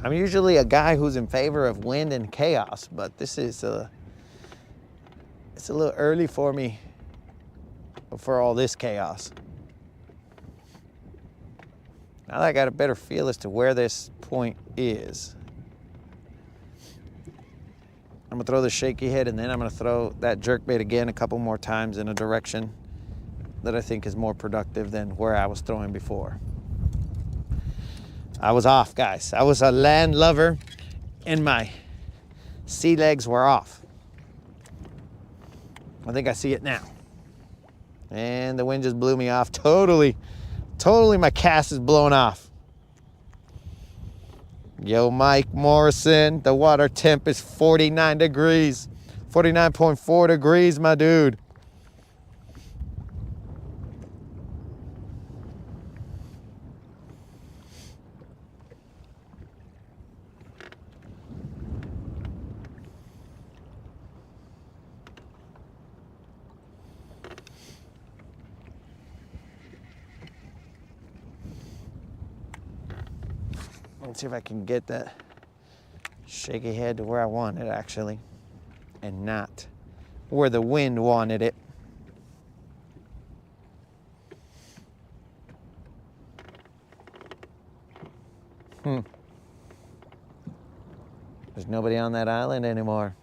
I'm usually a guy who's in favor of wind and chaos, but this is it's a little early for me for all this chaos. Now that I got a better feel as to where this point is, I'm gonna throw the shaky head, and then I'm gonna throw that jerkbait again a couple more times in a direction that I think is more productive than where I was throwing before. I was off, guys. I was a land lover and my sea legs were off. I think I see it now. And the wind just blew me off. Totally my cast is blown off. Yo, Mike Morrison, the water temp is 49 degrees. 49.4 degrees, my dude. Let's see if I can get that shaky head to where I want it, actually, and not where the wind wanted it. There's nobody on that island anymore.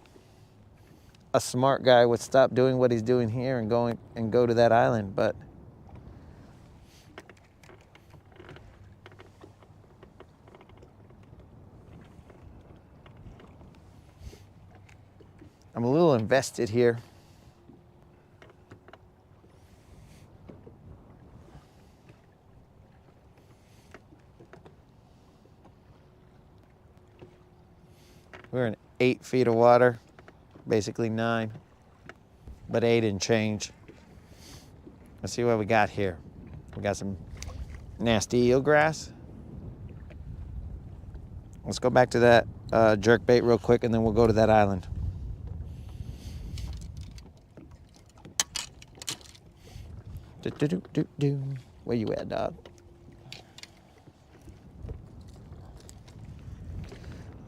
A smart guy would stop doing what he's doing here and go to that island, but I'm a little invested here. We're in 8 feet of water, basically 9, but 8 and change. Let's see what we got here. We got some nasty eelgrass. Let's go back to that jerkbait real quick, and then we'll go to that island. Where you at, dog?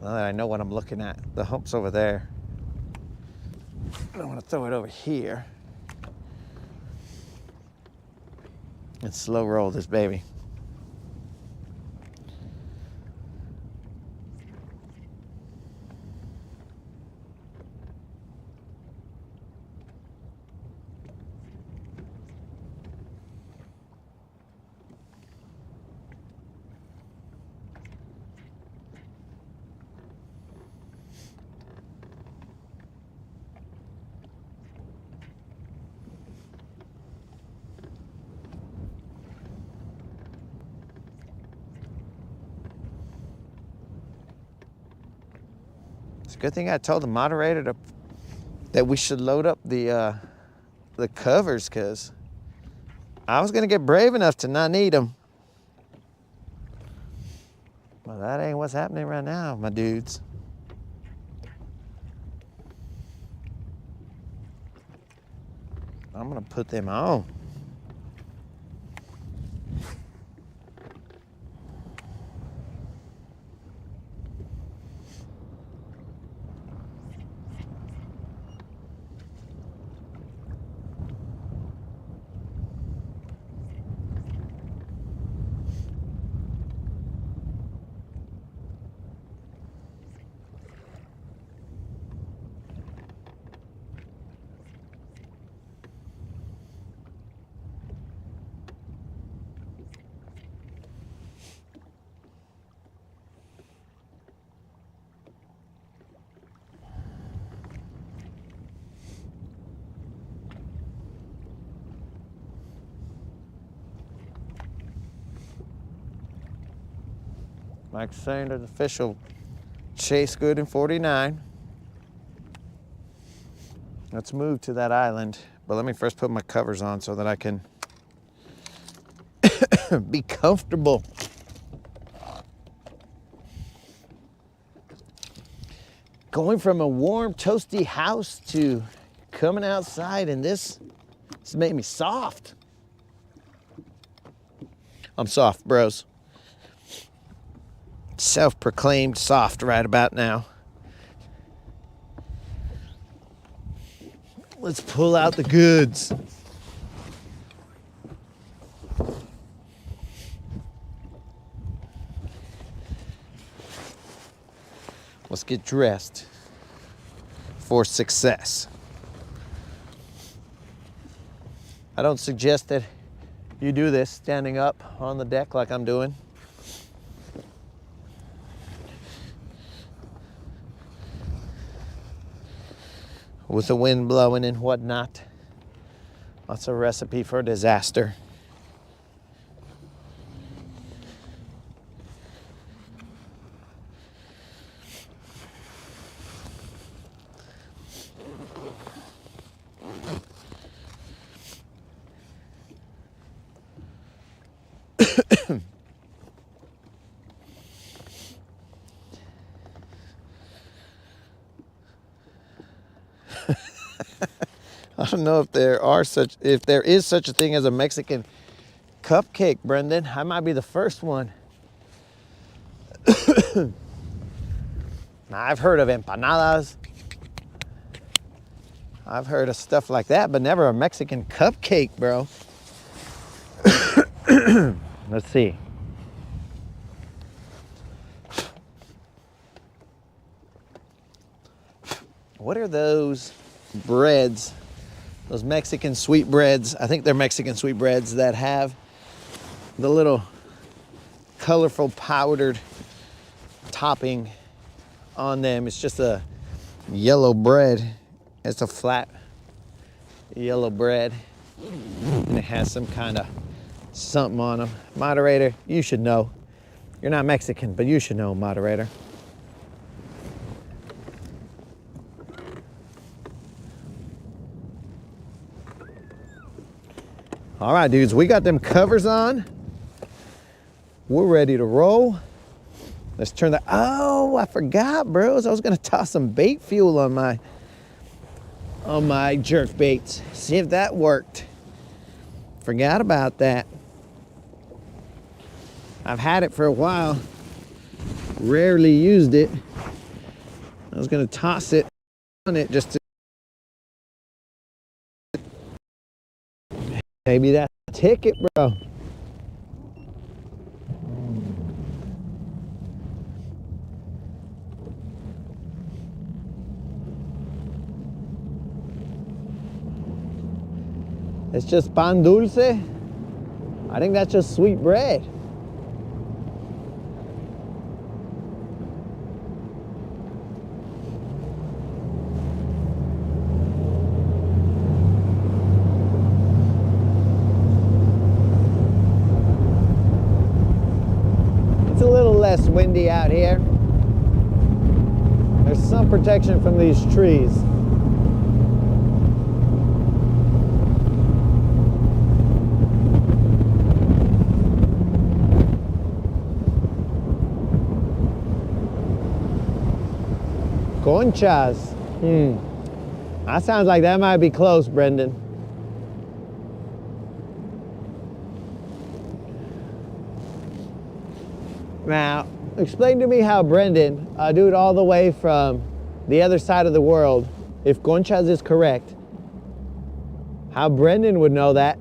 Now that I know what I'm looking at, the hump's over there. I want to throw it over here and slow roll this baby. It's a good thing I told the moderator that we should load up the covers, because I was gonna get brave enough to not need them. Well, that ain't what's happening right now, my dudes. I'm gonna put them on. Mike Sanders official, Chase good in 49. Let's move to that island, but let me first put my covers on so that I can be comfortable. Going from a warm, toasty house to coming outside, and this made me soft. I'm soft, bros. self-proclaimed soft right about now. Let's pull out the goods. Let's get dressed for success. I don't suggest that you do this standing up on the deck like I'm doing. With the wind blowing and whatnot. That's a recipe for disaster. I don't know if there is such a thing as a Mexican cupcake, Brendan. I might be the first one. Now, I've heard of empanadas. I've heard of stuff like that, but never a Mexican cupcake, bro. Let's see. What are those breads? Those Mexican sweetbreads. I think they're Mexican sweetbreads that have the little colorful powdered topping on them. It's just a yellow bread. It's a flat yellow bread. And it has some kind of something on them. Moderator, you should know. You're not Mexican, but you should know, moderator. All right, dudes, we got them covers on. We're ready to roll. Let's turn the, oh, I forgot, bros. I was gonna toss some bait fuel on my jerk baits. See if that worked. Forgot about that. I've had it for a while. Rarely used it. I was gonna toss it on it just to, maybe that's a ticket, bro. It's just pan dulce. I think that's just sweet bread. It's a little less windy out here. There's some protection from these trees. Conchas. That sounds like that might be close, Brendan. Now, explain to me how Brendan, a dude all the way from the other side of the world, if Conchas is correct, how Brendan would know that,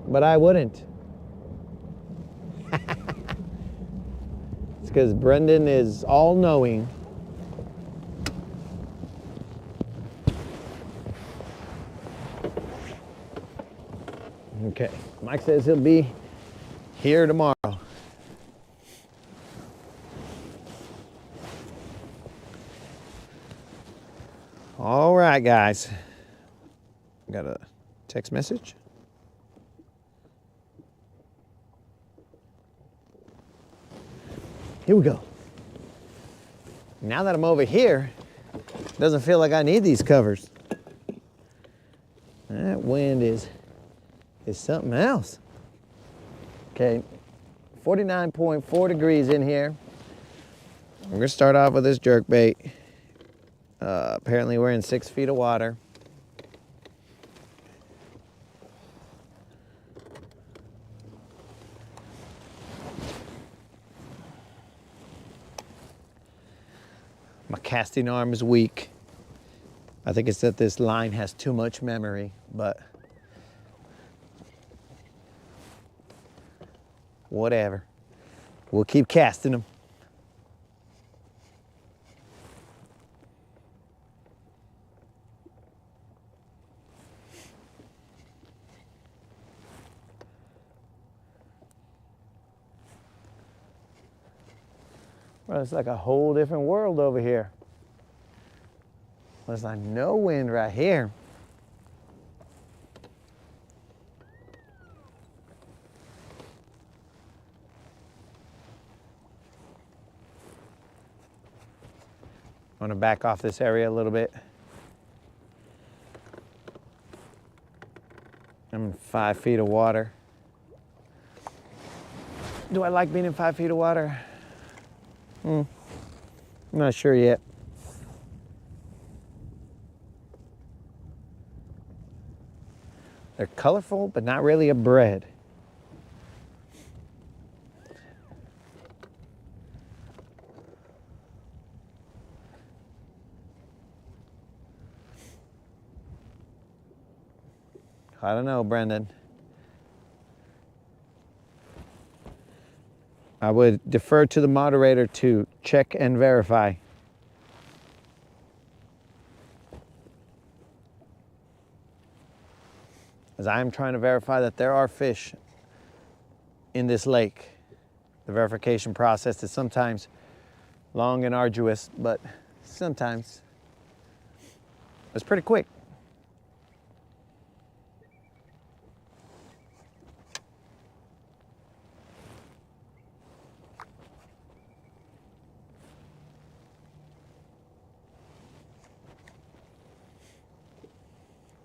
but I wouldn't. Because Brendan is all-knowing. Okay, Mike says he'll be here tomorrow. All right, guys. Got a text message. Here we go. Now that I'm over here, it doesn't feel like I need these covers. That wind is something else. Okay, 49.4 degrees in here. We're gonna start off with this jerk bait. Apparently we're in 6 feet of water. casting arm is weak. I think it's that this line has too much memory, but whatever. We'll keep casting them. Well, it's like a whole different world over here. There's like no wind right here. I want to back off this area a little bit. I'm in 5 feet of water. Do I like being in 5 feet of water? I'm not sure yet. They're colorful, but not really a bread. I don't know, Brendan. I would defer to the moderator to check and verify. As I am trying to verify that there are fish in this lake. The verification process is sometimes long and arduous, but sometimes it's pretty quick.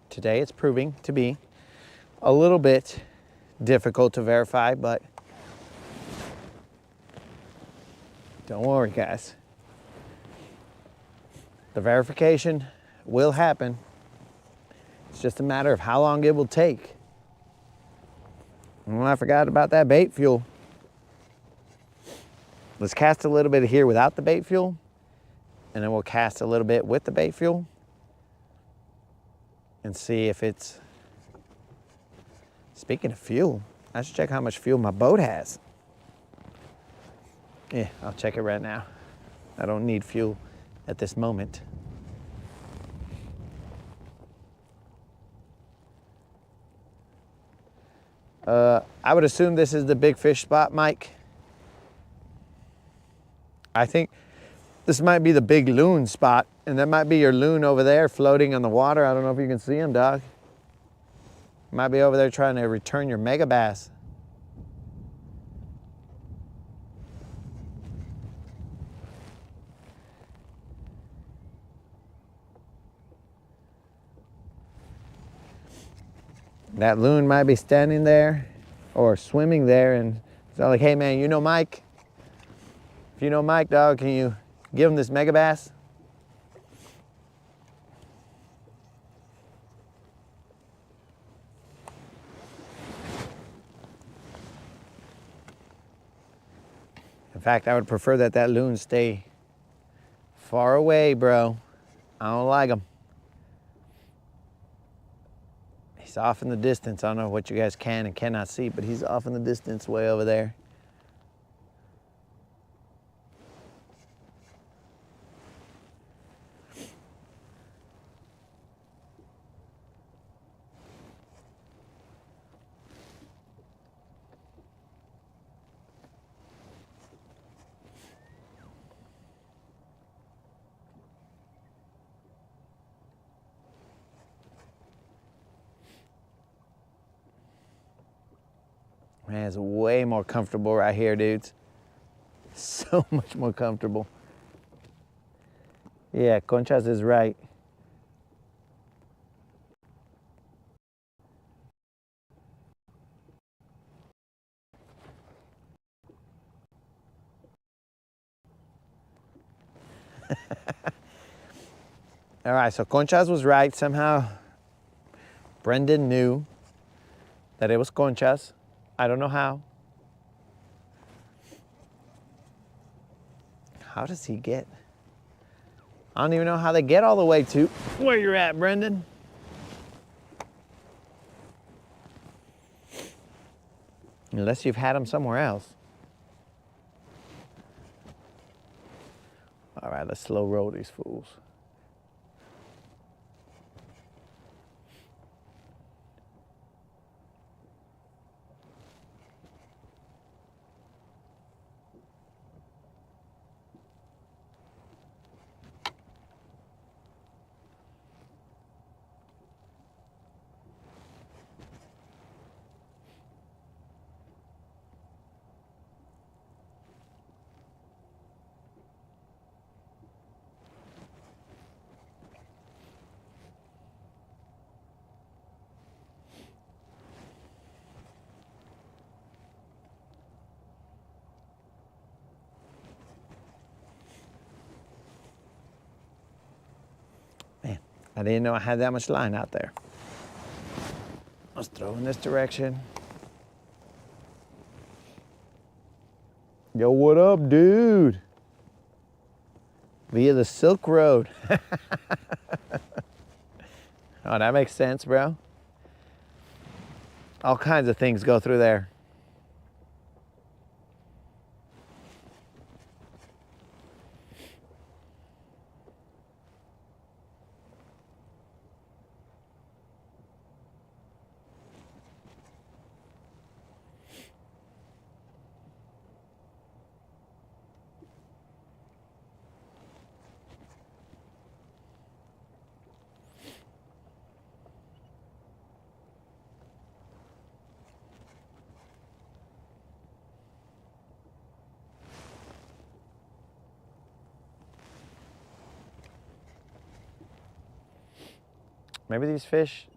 Today it's proving to be a little bit difficult to verify, but don't worry, guys. The verification will happen. It's just a matter of how long it will take. Oh, I forgot about that bait fuel. Let's cast a little bit here without the bait fuel, and then we'll cast a little bit with the bait fuel and see if it's... Speaking of fuel, I should check how much fuel my boat has. Yeah, I'll check it right now. I don't need fuel at this moment. I would assume this is the big fish spot, Mike. I think this might be the big loon spot, and that might be your loon over there floating on the water. I don't know if you can see him, dog. Might be over there trying to return your mega bass. That loon might be standing there or swimming there, and it's like, hey man, you know Mike? If you know Mike, dog, can you give him this mega bass? In fact, I would prefer that that loon stay far away, bro. I don't like him. He's off in the distance. I don't know what you guys can and cannot see, but he's off in the distance way over there. Man, it's way more comfortable right here, dudes. So much more comfortable. Yeah, Conchas is right. All right, so Conchas was right. Somehow Brendan knew that it was Conchas. I don't know how. How does he get I don't even know how they get all the way to where you're at, Brendan. Unless you've had them somewhere else. All right, let's slow roll these fools. I didn't know I had that much line out there. Let's throw in this direction. Yo, what up, dude? Via the Silk Road. Oh, that makes sense, bro. All kinds of things go through there. Maybe these fish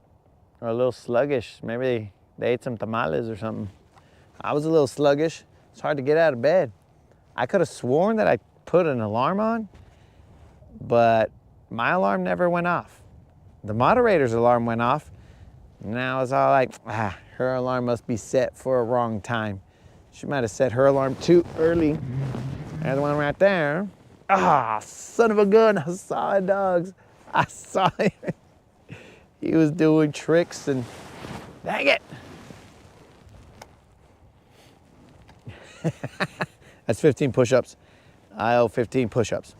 are a little sluggish. Maybe they ate some tamales or something. I was a little sluggish. It's hard to get out of bed. I could have sworn that I put an alarm on, but my alarm never went off. The moderator's alarm went off. Now it's all like, her alarm must be set for a wrong time. She might have set her alarm too early. There's one right there. Ah, son of a gun, I saw it, dogs. I saw it. He was doing tricks and dang it. That's 15 push-ups. I owe 15 push-ups.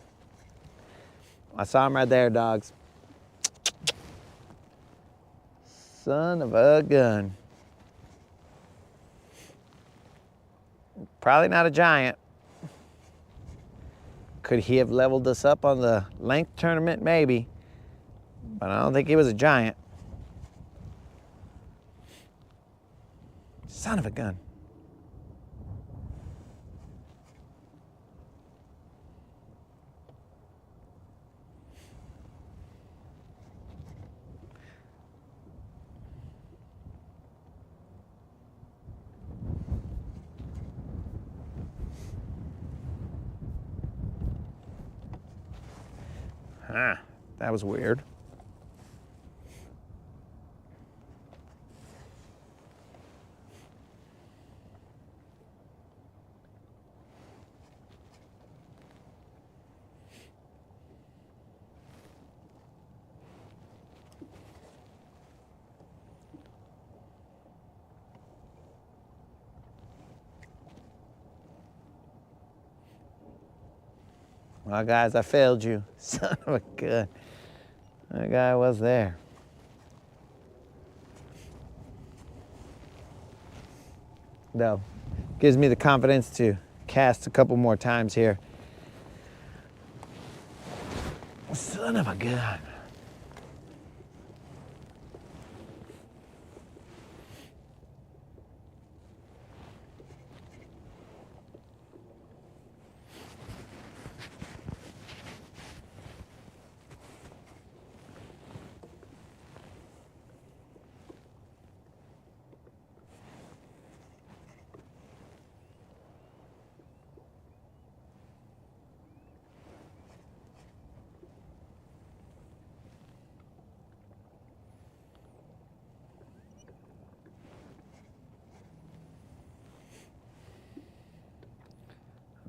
I saw him right there, dogs. Son of a gun. Probably not a giant. Could he have leveled us up on the length tournament? Maybe. But I don't think he was a giant. Son of a gun. That was weird. Well, guys, I failed you. Son of a gun. That guy was there. Though, gives me the confidence to cast a couple more times here. Son of a gun.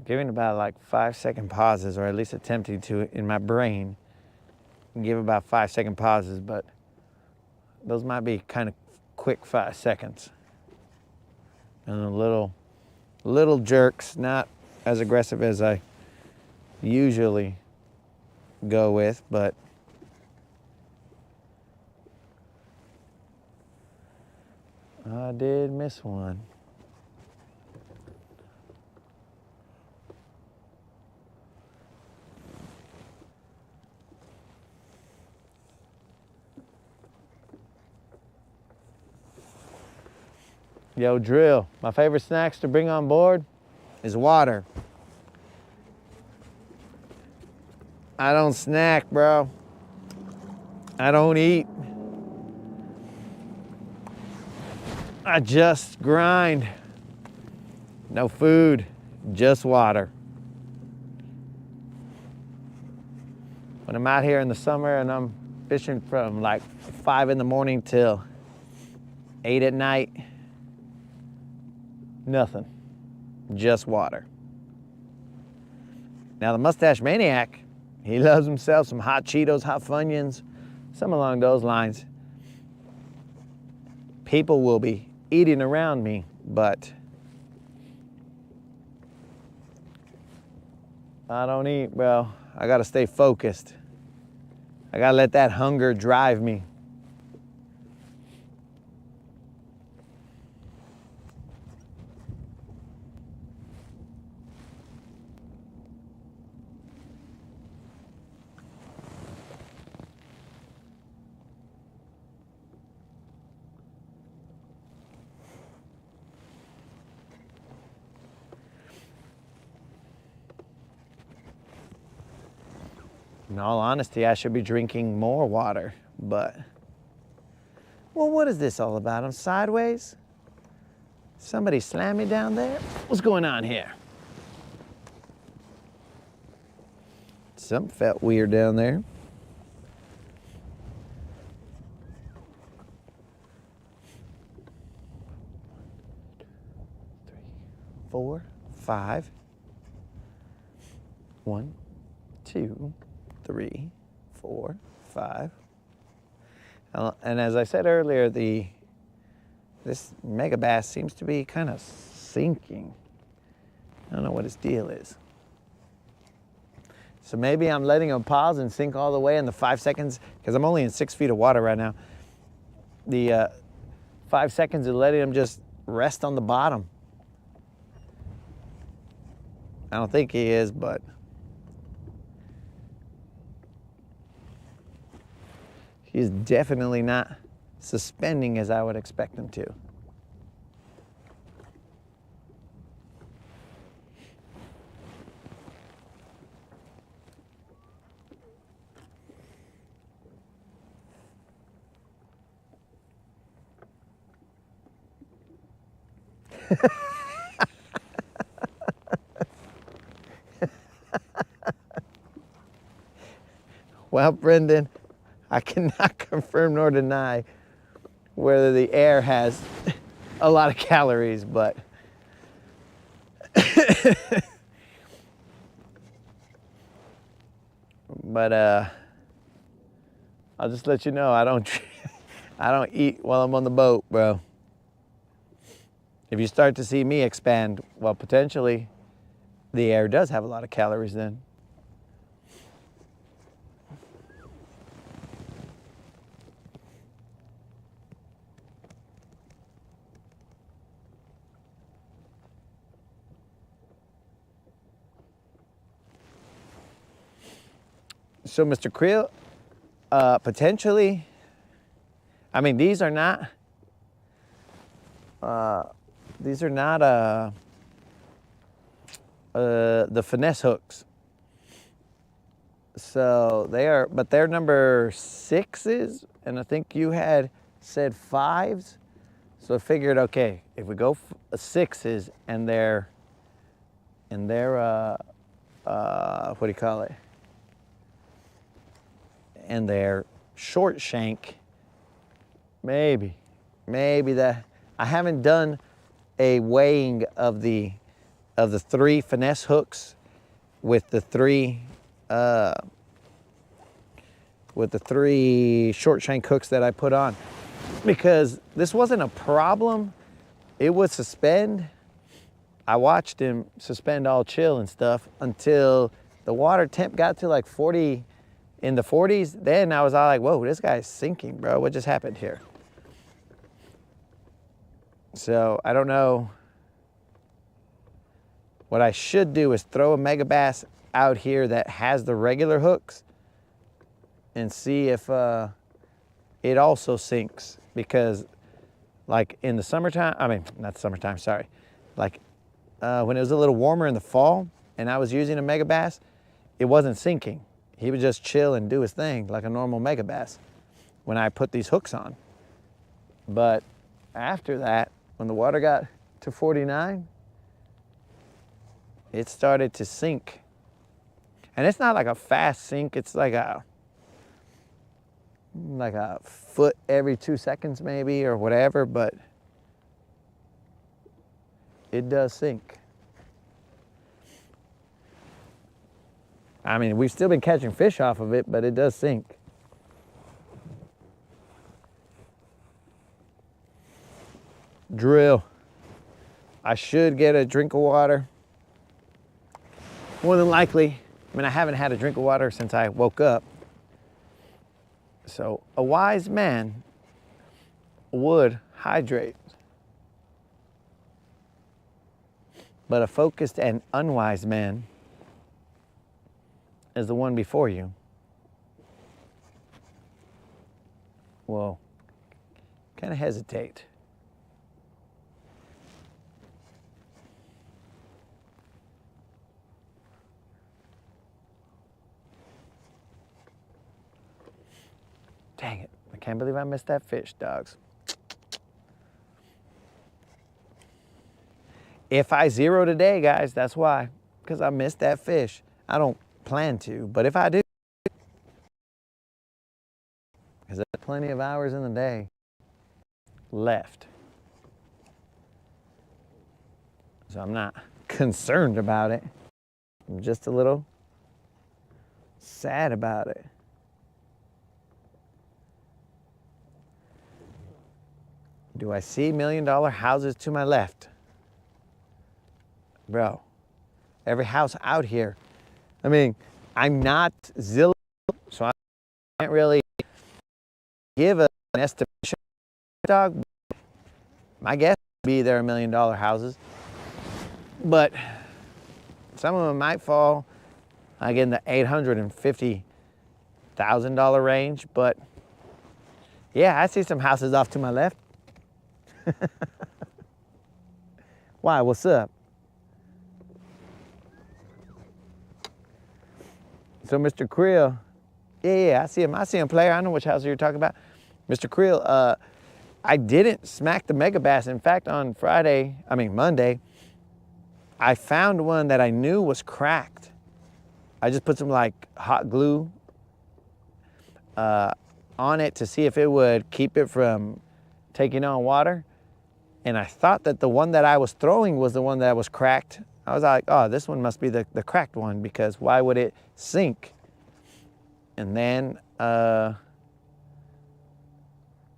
giving about like 5-second pauses, or at least attempting to in my brain give about 5-second pauses, but those might be kind of quick 5 seconds. And little jerks, not as aggressive as I usually go with, but I did miss one. Yo, Drill, my favorite snacks to bring on board is water. I don't snack, bro. I don't eat. I just grind. No food, just water. When I'm out here in the summer and I'm fishing from like 5 in the morning till 8 at night, nothing, just water. Now the Mustache Maniac, he loves himself some hot Cheetos, hot Funyuns, something along those lines. People will be eating around me, but I don't eat, bro. I gotta stay focused. I gotta let that hunger drive me. In all honesty, I should be drinking more water, but, well, what is this all about? I'm sideways? Somebody slammed me down there? What's going on here? Something felt weird down there. 3, 4, 5. 1, 2, 3, 4, 5. And as I said earlier, this mega bass seems to be kind of sinking. I don't know what his deal is. So maybe I'm letting him pause and sink all the way in the 5 seconds, because I'm only in 6 feet of water right now. The 5 seconds of letting him just rest on the bottom. I don't think he is, but he's definitely not suspending as I would expect him to. Well, Brendan, I cannot confirm nor deny whether the air has a lot of calories, but I'll just let you know I don't eat while I'm on the boat, bro. If you start to see me expand, well, potentially the air does have a lot of calories then. So, Mr. Creel, potentially, I mean, these are not the finesse hooks. So they are, but they're number 6s, and I think you had said 5s. So I figured, okay, if we go 6s and they're what do you call it? And their short shank, maybe that. I haven't done a weighing of the of the 3 finesse hooks with the 3 short shank hooks that I put on, because this wasn't a problem. It would suspend. I watched him suspend all chill and stuff until the water temp got to like 40, in the 40s. Then I was all like, whoa, this guy's sinking, bro. What just happened here? So I don't know. What I should do is throw a mega bass out here that has the regular hooks and see if it also sinks, because like in the summertime, I mean, not summertime, sorry. Like when it was a little warmer in the fall and I was using a mega bass, it wasn't sinking. He would just chill and do his thing like a normal mega bass when I put these hooks on. But after that, when the water got to 49, it started to sink. And it's not like a fast sink, it's like a foot every 2 seconds maybe, or whatever, but it does sink. I mean, we've still been catching fish off of it, but it does sink. Drill. I should get a drink of water. More than likely. I mean, I haven't had a drink of water since I woke up. So a wise man would hydrate. But a focused and unwise man is the one before you. Well, kind of hesitate. Dang it, I can't believe I missed that fish, dogs. If I zero today, guys, that's why, because I missed that fish. I don't plan to, but if I do, because there's plenty of hours in the day left. So I'm not concerned about it. I'm just a little sad about it. Do I see $1 million houses to my left? Bro, every house out here. I mean, I'm not Zillow, so I can't really give an estimation, dog. My guess would be they're $1 million houses, but some of them might fall like in the $850,000 range. But yeah, I see some houses off to my left. Why? What's up? So Mr. Creel, yeah, I see him. I see him, player. I know which house you're talking about. Mr. Creel, I didn't smack the mega bass. In fact, on Monday, I found one that I knew was cracked. I just put some like hot glue on it to see if it would keep it from taking on water. And I thought that the one that I was throwing was the one that was cracked. I was like, oh, this one must be the cracked one, because why would it sink? And then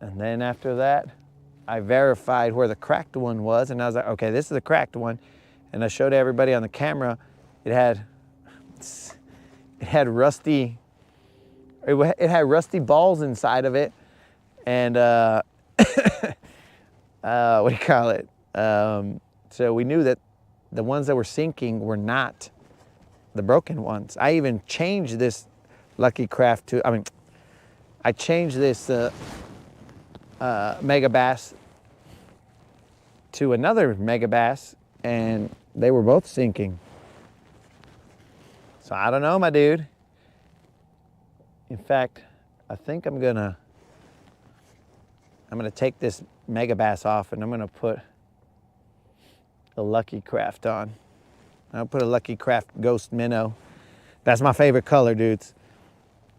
after that, I verified where the cracked one was, and I was like, okay, this is the cracked one. And I showed everybody on the camera, it had rusty balls inside of it, and what do you call it? So we knew that the ones that were sinking were not the broken ones. I even changed this Lucky Craft I changed this mega bass to another mega bass, and they were both sinking. So I don't know, my dude. In fact, I think I'm gonna take this mega bass off, and I'm gonna put a Lucky Craft on. I'll put a Lucky Craft Ghost Minnow. That's my favorite color, dudes.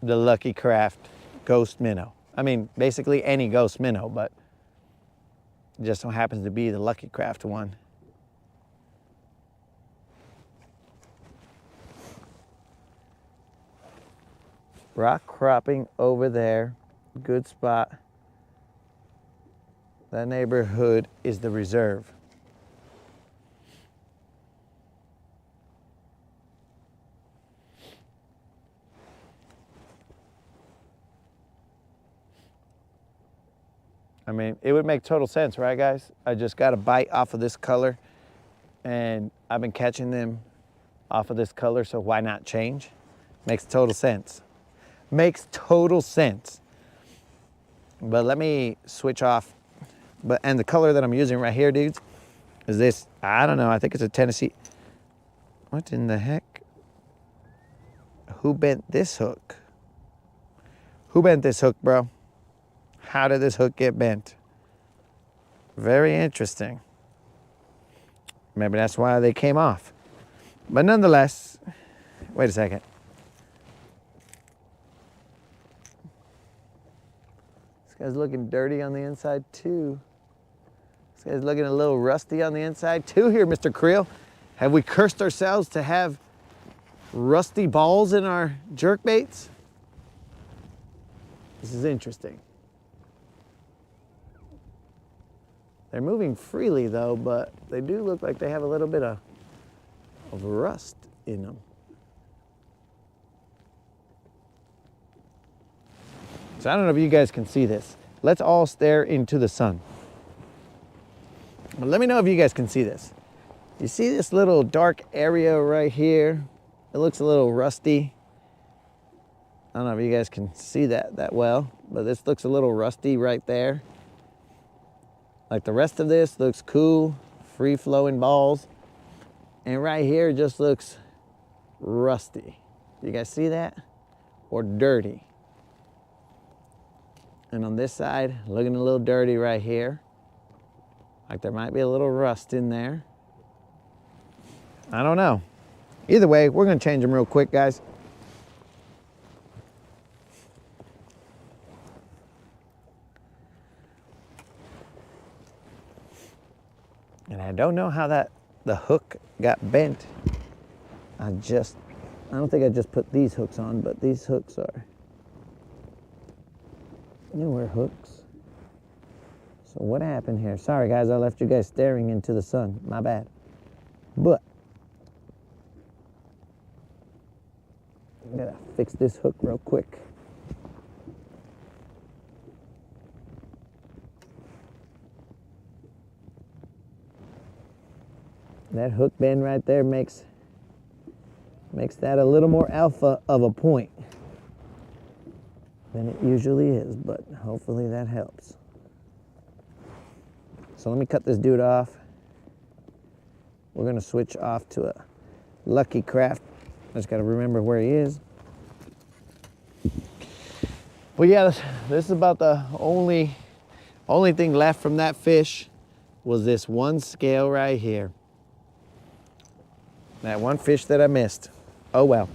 The Lucky Craft Ghost Minnow. I mean, basically any Ghost Minnow, but it just so happens to be the Lucky Craft one. Rock cropping over there. Good spot. That neighborhood is the reserve. I mean, it would make total sense, right, guys? I just got a bite off of this color, and I've been catching them off of this color, so why not change? Makes total sense. Makes total sense. But let me switch off. And the color that I'm using right here, dudes, is this, I don't know, I think it's a Tennessee. What in the heck? Who bent this hook? Who bent this hook, bro? How did this hook get bent? Very interesting. Maybe that's why they came off. But nonetheless, wait a second. This guy's looking dirty on the inside too. This guy's looking a little rusty on the inside too here, Mr. Creel. Have we cursed ourselves to have rusty balls in our jerk baits? This is interesting. They're moving freely though, but they do look like they have a little bit of rust in them. So I don't know if you guys can see this. Let's all stare into the sun. But let me know if you guys can see this. You see this little dark area right here? It looks a little rusty. I don't know if you guys can see that well, but this looks a little rusty right there. Like the rest of this looks cool, free flowing balls. And right here just looks rusty. You guys see that? Or dirty. And on this side, looking a little dirty right here. Like there might be a little rust in there. I don't know. Either way, we're gonna change them real quick, guys. And I don't know how the hook got bent. I don't think I just put these hooks on, but these hooks are newer hooks. So what happened here? Sorry guys, I left you guys staring into the sun. My bad. But I gotta fix this hook real quick. That hook bend right there makes that a little more alpha of a point than it usually is, but hopefully that helps. So let me cut this dude off. We're gonna switch off to a Lucky Craft. I just gotta remember where he is. But yeah, this is about the only thing left from that fish was this one scale right here. That one fish that I missed. Oh well.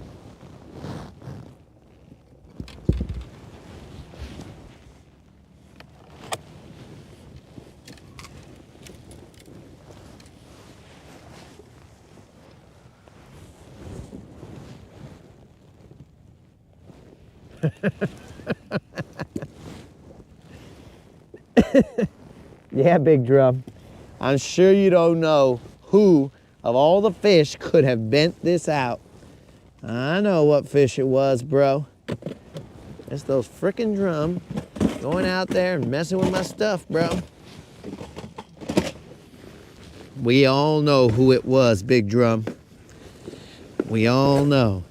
Yeah, Big Drum. I'm sure you don't know who of all the fish could have bent this out. I know what fish it was, bro. It's those frickin' drum going out there and messing with my stuff, bro. We all know who it was, Big Drum. We all know.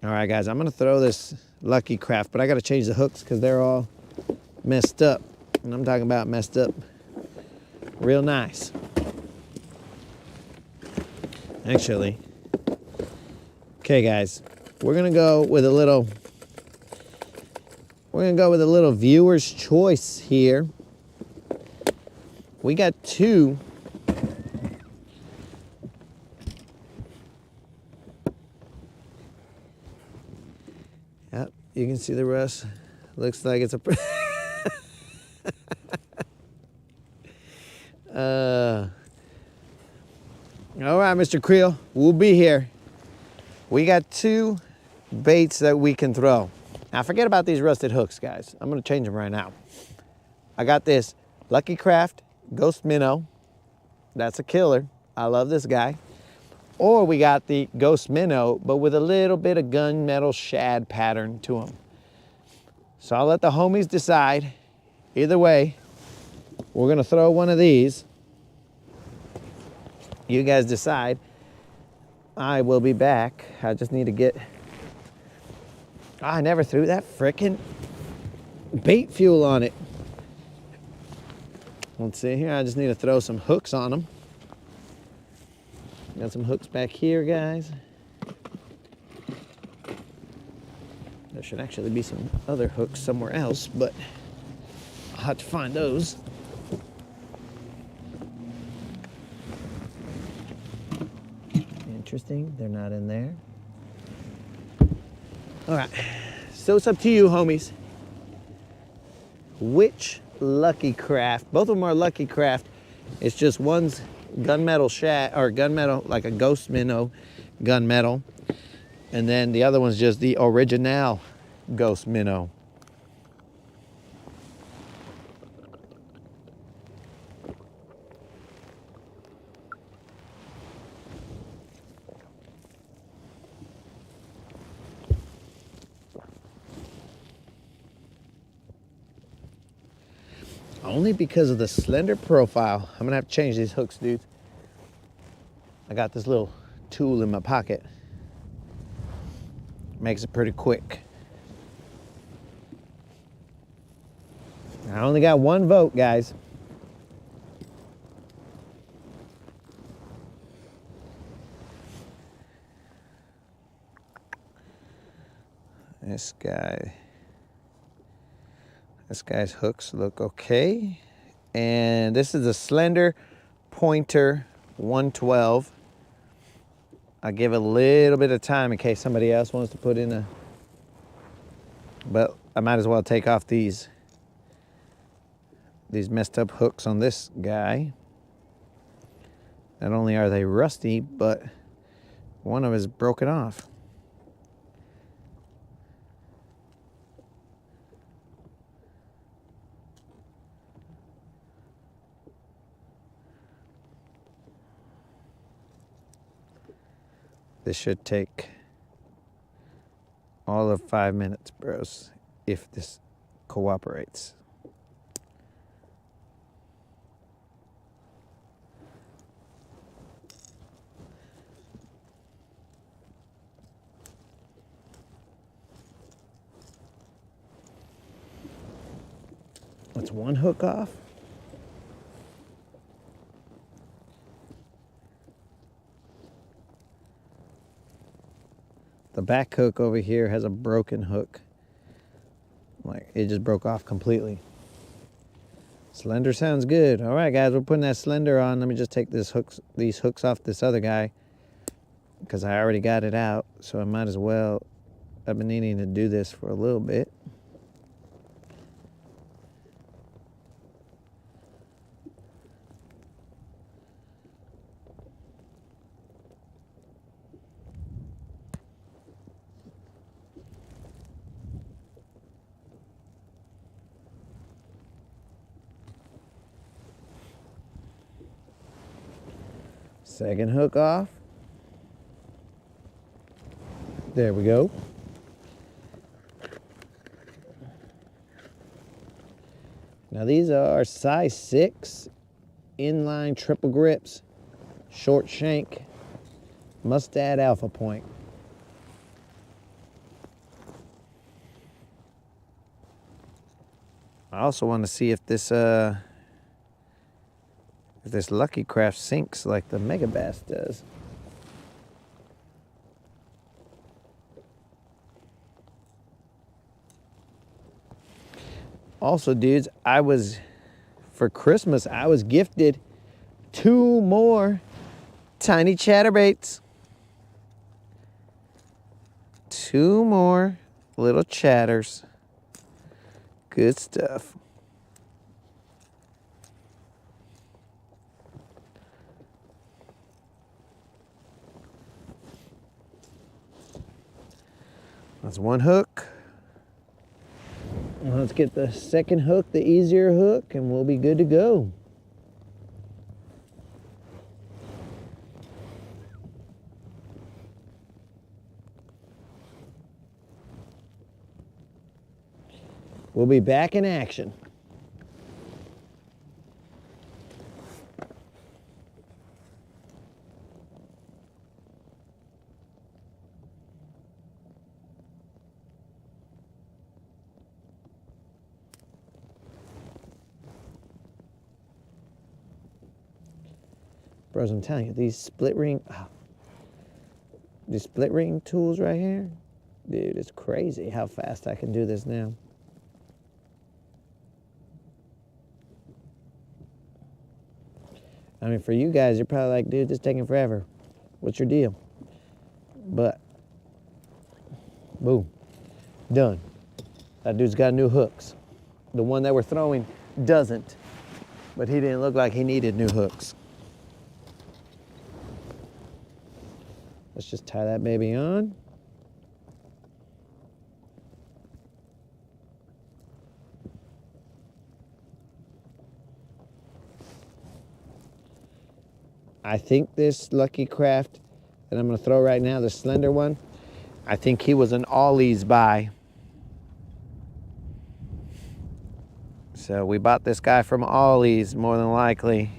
All right, guys, I'm gonna throw this Lucky Craft, but I gotta change the hooks because they're all messed up. And I'm talking about messed up real nice. Actually, okay, guys, we're gonna go with a little viewer's choice here. We got two. Yep, you can see the rust. Looks like it's a all right, Mr. Creel, we'll be here. We got 2 baits that we can throw. Now forget about these rusted hooks, guys. I'm gonna change them right now. I got this Lucky Craft Ghost Minnow. That's a killer. I love this guy. Or we got the Ghost Minnow, but with a little bit of gunmetal shad pattern to them. So I'll let the homies decide. Either way, we're gonna throw one of these. You guys decide. I will be back. I just need to get... I never threw that frickin' bait fuel on it. Let's see here. I just need to throw some hooks on them. Got some hooks back here, guys. There should actually be some other hooks somewhere else, but I'll have to find those. Interesting, they're not in there. All right, so it's up to you, homies. Which Lucky Craft? Both of them are Lucky Craft. It's just one's gunmetal shad, or gunmetal, like a Ghost Minnow gunmetal. And then the other one's just the original Ghost Minnow. Only because of the slender profile. I'm gonna have to change these hooks, dudes. I got this little tool in my pocket. Makes it pretty quick. I only got 1 vote, guys. This guy's hooks look okay. And this is a slender pointer 112. I'll give it a little bit of time in case somebody else wants to put in a, but I might as well take off these messed up hooks on this guy. Not only are they rusty, but one of them is broken off. This should take all of 5 minutes, bros, if this cooperates. That's 1 hook off. The back hook over here has a broken hook. Like, it just broke off completely. Slender sounds good. All right, guys, we're putting that slender on. Let me just take these hooks off this other guy because I already got it out, so I might as well. I've been needing to do this for a little bit. Second hook off. There we go. Now these are size 6 inline triple grips, short shank, Mustad Alpha Point. I also want to see if this Lucky Craft sinks like the Mega Bass does. Also, dudes, for Christmas, I was gifted 2 more tiny chatterbaits. 2 more little chatters. Good stuff. That's one hook. Let's get the second hook, the easier hook, and we'll be good to go. We'll be back in action. Bros, I'm telling you, these split ring tools right here, dude, it's crazy how fast I can do this now. I mean, for you guys, you're probably like, dude, this is taking forever. What's your deal? But, boom, done. That dude's got new hooks. The one that we're throwing doesn't, but he didn't look like he needed new hooks. Let's just tie that baby on. I think this Lucky Craft that I'm gonna throw right now, the slender one, I think he was an Ollie's buy. So we bought this guy from Ollie's more than likely.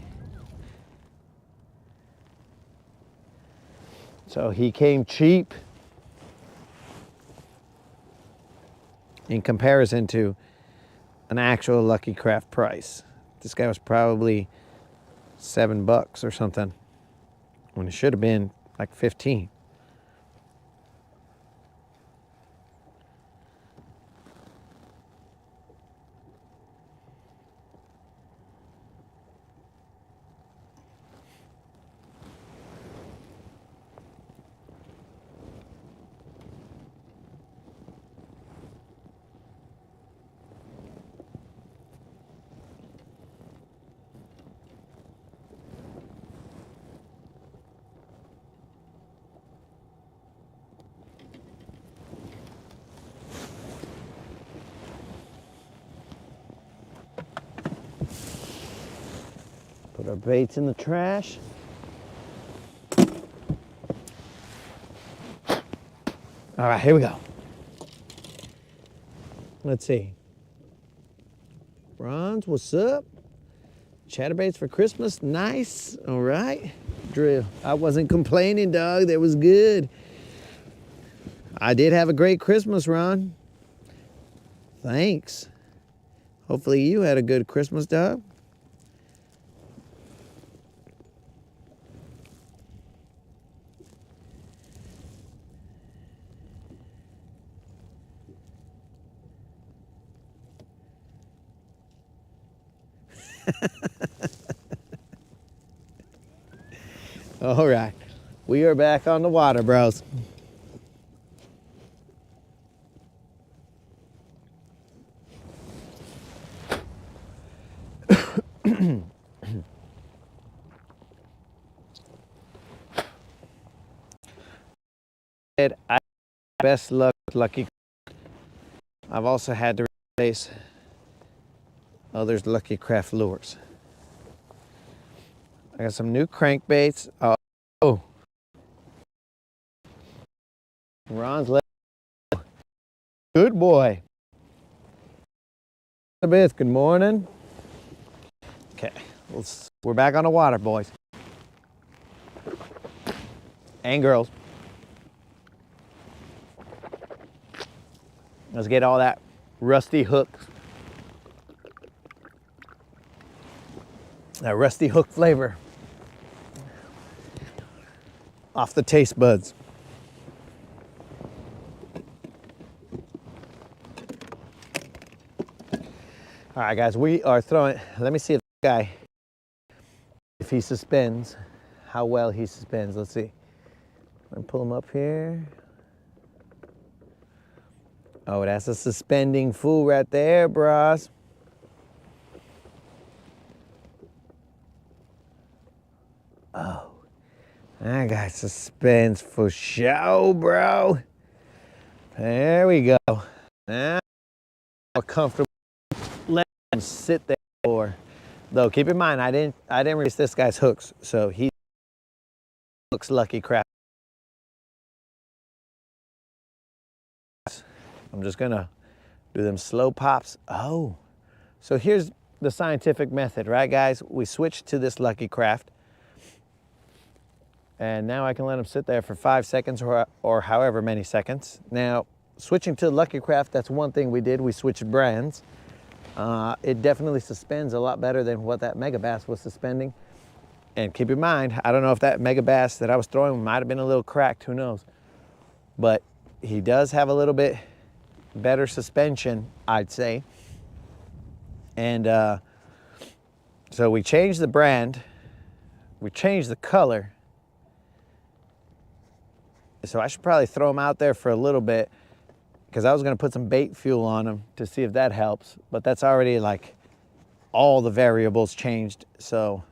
So he came cheap in comparison to an actual Lucky Craft price. This guy was probably $7 or something, when it should have been like 15. Put our baits in the trash. All right, here we go. Let's see. Ron's, what's up? Chatterbaits for Christmas, nice. All right. Drill. I wasn't complaining, dog. That was good. I did have a great Christmas, Ron. Thanks. Hopefully you had a good Christmas, dog. All right, we are back on the water, bros. I best luck with Lucky. I've also had to replace others' Lucky Craft lures. I got some new crankbaits. Oh, Ron's left. Good boy. Elizabeth, good morning. Okay, we're back on the water, boys and girls. Let's get all that rusty hook. That rusty hook flavor off the taste buds. All right, guys, we are throwing. Let me see if this guy, if he suspends, how well he suspends. Let's see. I'm gonna pull him up here. Oh, that's a suspending fool right there, bros. Oh, that guy suspends for show, bro. There we go. Now more comfortable. Let him sit there. Or, though, keep in mind, I didn't release this guy's hooks, so he looks lucky crap. I'm just gonna do them slow pops. Oh, so here's the scientific method, right, guys? We switch to this Lucky Craft, and now I can let them sit there for 5 seconds or however many seconds. Now, switching to Lucky Craft, that's one thing we did. We switched brands. It definitely suspends a lot better than what that Mega Bass was suspending. And keep in mind, I don't know if that Mega Bass that I was throwing might have been a little cracked, who knows? But he does have a little bit better suspension, I'd say. And so we changed the brand, we changed the color. So I should probably throw them out there for a little bit, because I was gonna put some bait fuel on them to see if that helps, but that's already like all the variables changed, so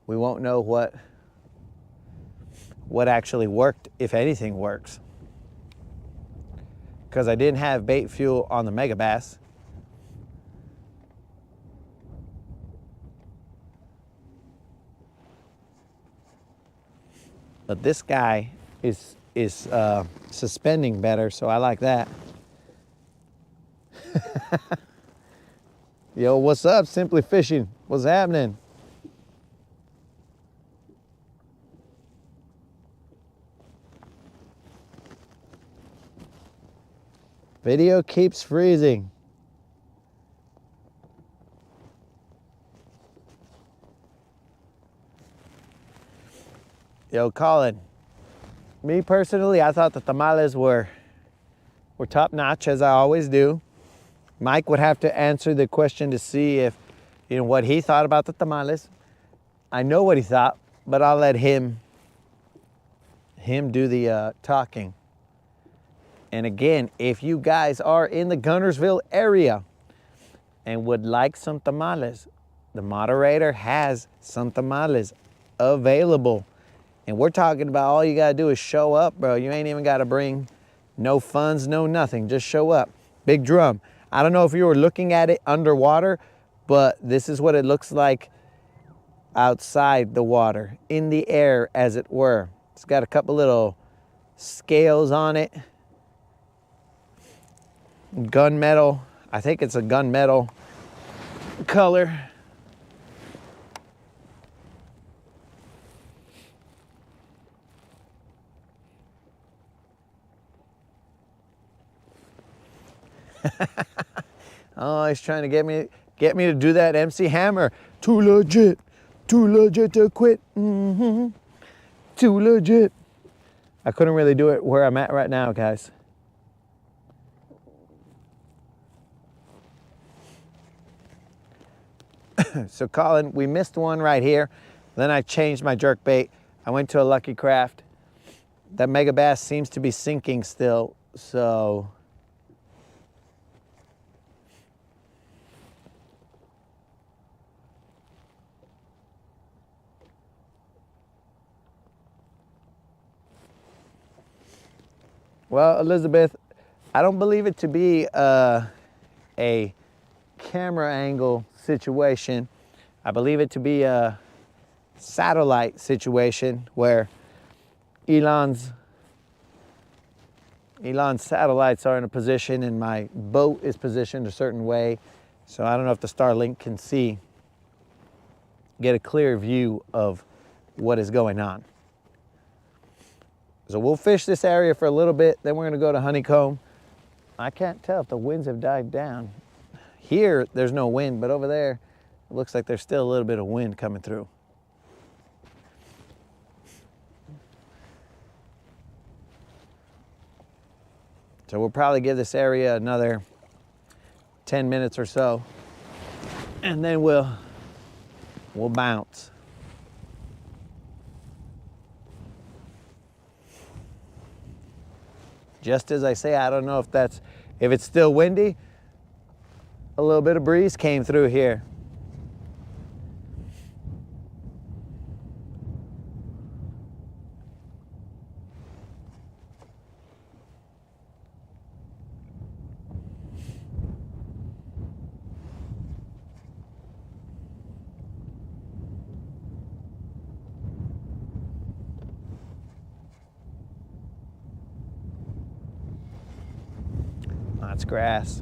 we won't know what actually worked, if anything works. Because I didn't have bait fuel on the Mega Bass. But this guy is suspending better, so I like that. Yo, what's up, Simply Fishing? What's happening? Video keeps freezing. Yo, Colin, me personally, I thought the tamales were top notch, as I always do. Mike would have to answer the question to see if, you know, what he thought about the tamales. I know what he thought, but I'll let him do the talking. And again, if you guys are in the Guntersville area and would like some tamales, the moderator has some tamales available. And we're talking about all you gotta do is show up, bro. You ain't even gotta bring no funds, no nothing. Just show up. Big drum. I don't know if you were looking at it underwater, but this is what it looks like outside the water, in the air, as it were. It's got a couple little scales on it. Gunmetal. I think it's a gunmetal color. Oh, he's trying to get me to do that MC Hammer. Too legit to quit. Too legit. I couldn't really do it where I'm at right now, guys. So Colin, we missed one right here. Then I changed my jerk bait. I went to a Lucky Craft. That Mega Bass seems to be sinking still, so. Well, Elizabeth, I don't believe it to be a camera angle situation. I believe it to be a satellite situation where Elon's satellites are in a position and my boat is positioned a certain way. So I don't know if the Starlink can get a clear view of what is going on. So we'll fish this area for a little bit, then we're gonna go to Honeycomb. I can't tell if the winds have died down. Here, there's no wind, but over there, it looks like there's still a little bit of wind coming through. So we'll probably give this area another 10 minutes or so, and then we'll bounce. Just as I say, I don't know if it's still windy. A little bit of breeze came through here. That's grass.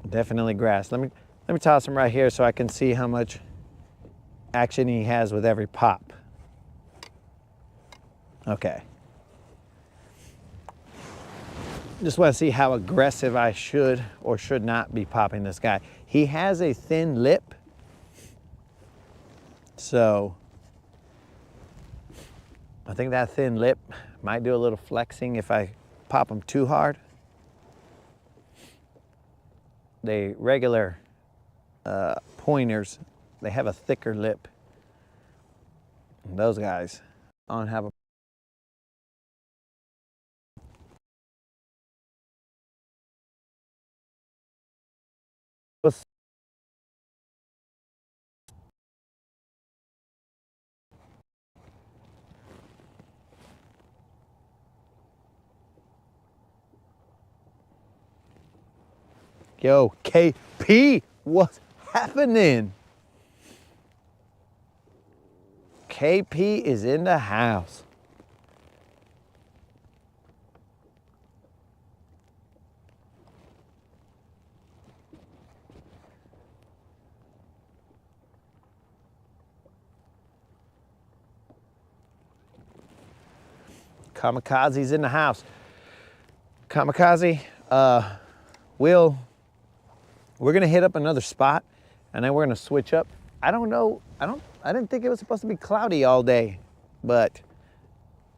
Definitely grass. Let me toss him right here so I can see how much action he has with every pop. Okay. Just want to see how aggressive I should or should not be popping this guy. He has a thin lip, so I think that thin lip might do a little flexing if I pop him too hard. The regular pointers, they have a thicker lip. And those guys don't have a Yo, KP, what's happening? KP is in the house. Kamikaze's in the house. Kamikaze, we're gonna hit up another spot and then we're gonna switch up. I don't know, I didn't think it was supposed to be cloudy all day, but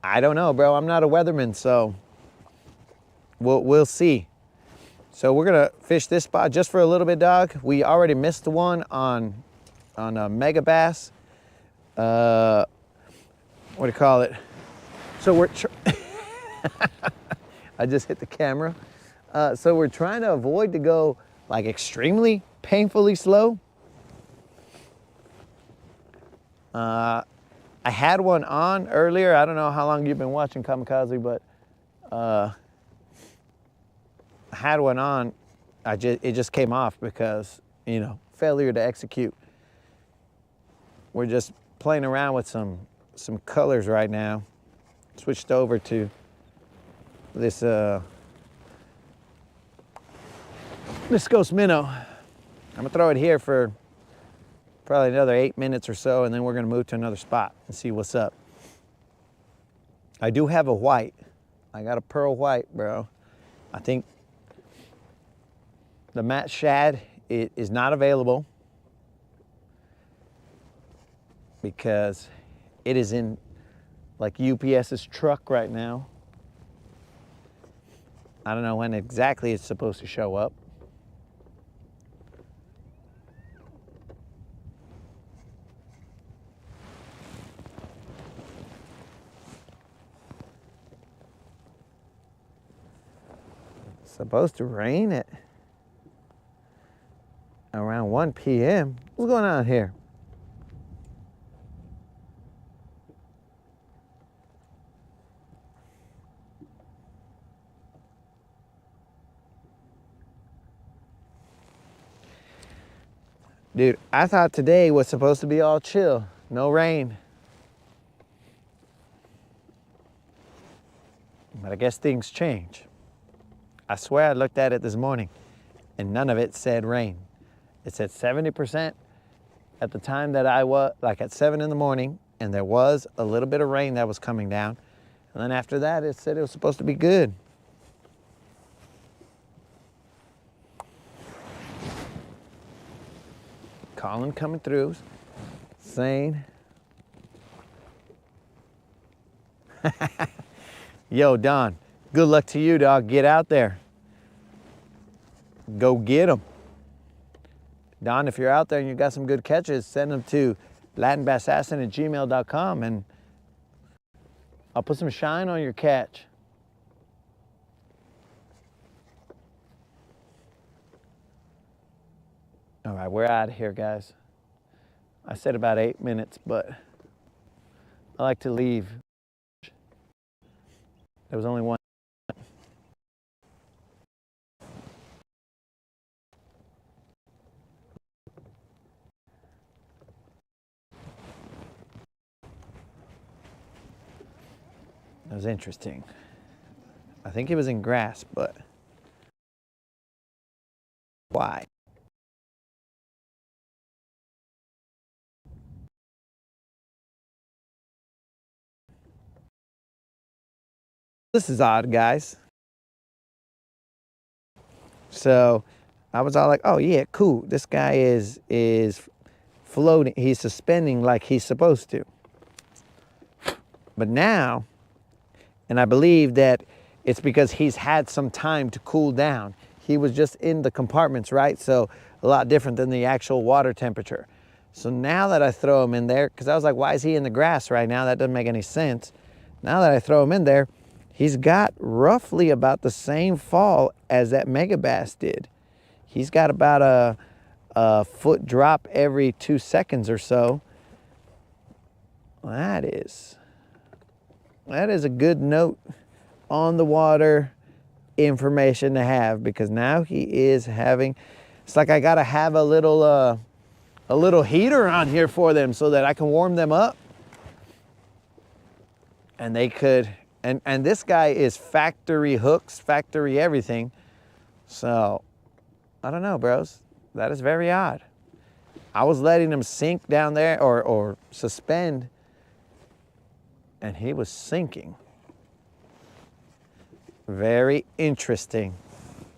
I don't know, bro. I'm not a weatherman, so we'll see. So we're gonna fish this spot just for a little bit, dog. We already missed the one on a mega bass. What do you call it? So we're, I just hit the camera. So we're trying to avoid to go like extremely painfully slow. I had one on earlier. I don't know how long you've been watching Kamikaze, but I had one on. It just came off because, you know, failure to execute. We're just playing around with some colors right now. Switched over to this Ghost Minnow. I'm gonna throw it here for probably another 8 minutes or so, and then we're gonna move to another spot and see what's up. I do have a white. I got a pearl white, bro. I think the matte shad is not available because it is in like UPS's truck right now. I don't know when exactly it's supposed to show up. It's supposed to rain at around 1 p.m. What's going on here? Dude, I thought today was supposed to be all chill, no rain. But I guess things change. I swear I looked at it this morning and none of it said rain. It said 70% at the time that I was, like at 7 in the morning, and there was a little bit of rain that was coming down. And then after that, it said it was supposed to be good. Colin coming through, saying, yo, Don, good luck to you, dog. Get out there. Go get them. Don, if you're out there and you got some good catches, send them to latinbassassin@gmail.com and I'll put some shine on your catch. All right, we're out of here, guys. I said about 8 minutes, but I like to leave. There was only one. It was interesting. I think he was in grass, but why? This is odd, guys. So I was all like, oh yeah, cool. This guy is floating. He's suspending like he's supposed to. But now, and I believe that it's because he's had some time to cool down. He was just in the compartments, right? So a lot different than the actual water temperature. So now that I throw him in there, because I was like, why is he in the grass right now? That doesn't make any sense. Now that I throw him in there, he's got roughly about the same fall as that megabass did. He's got about a foot drop every 2 seconds or so. That is a good note on the water information to have, because now he is having, it's like I gotta have a little heater on here for them so that I can warm them up. And they could, and this guy is factory hooks, factory everything. So, I don't know, bros. That is very odd. I was letting him sink down there or suspend, and he was sinking. Very interesting.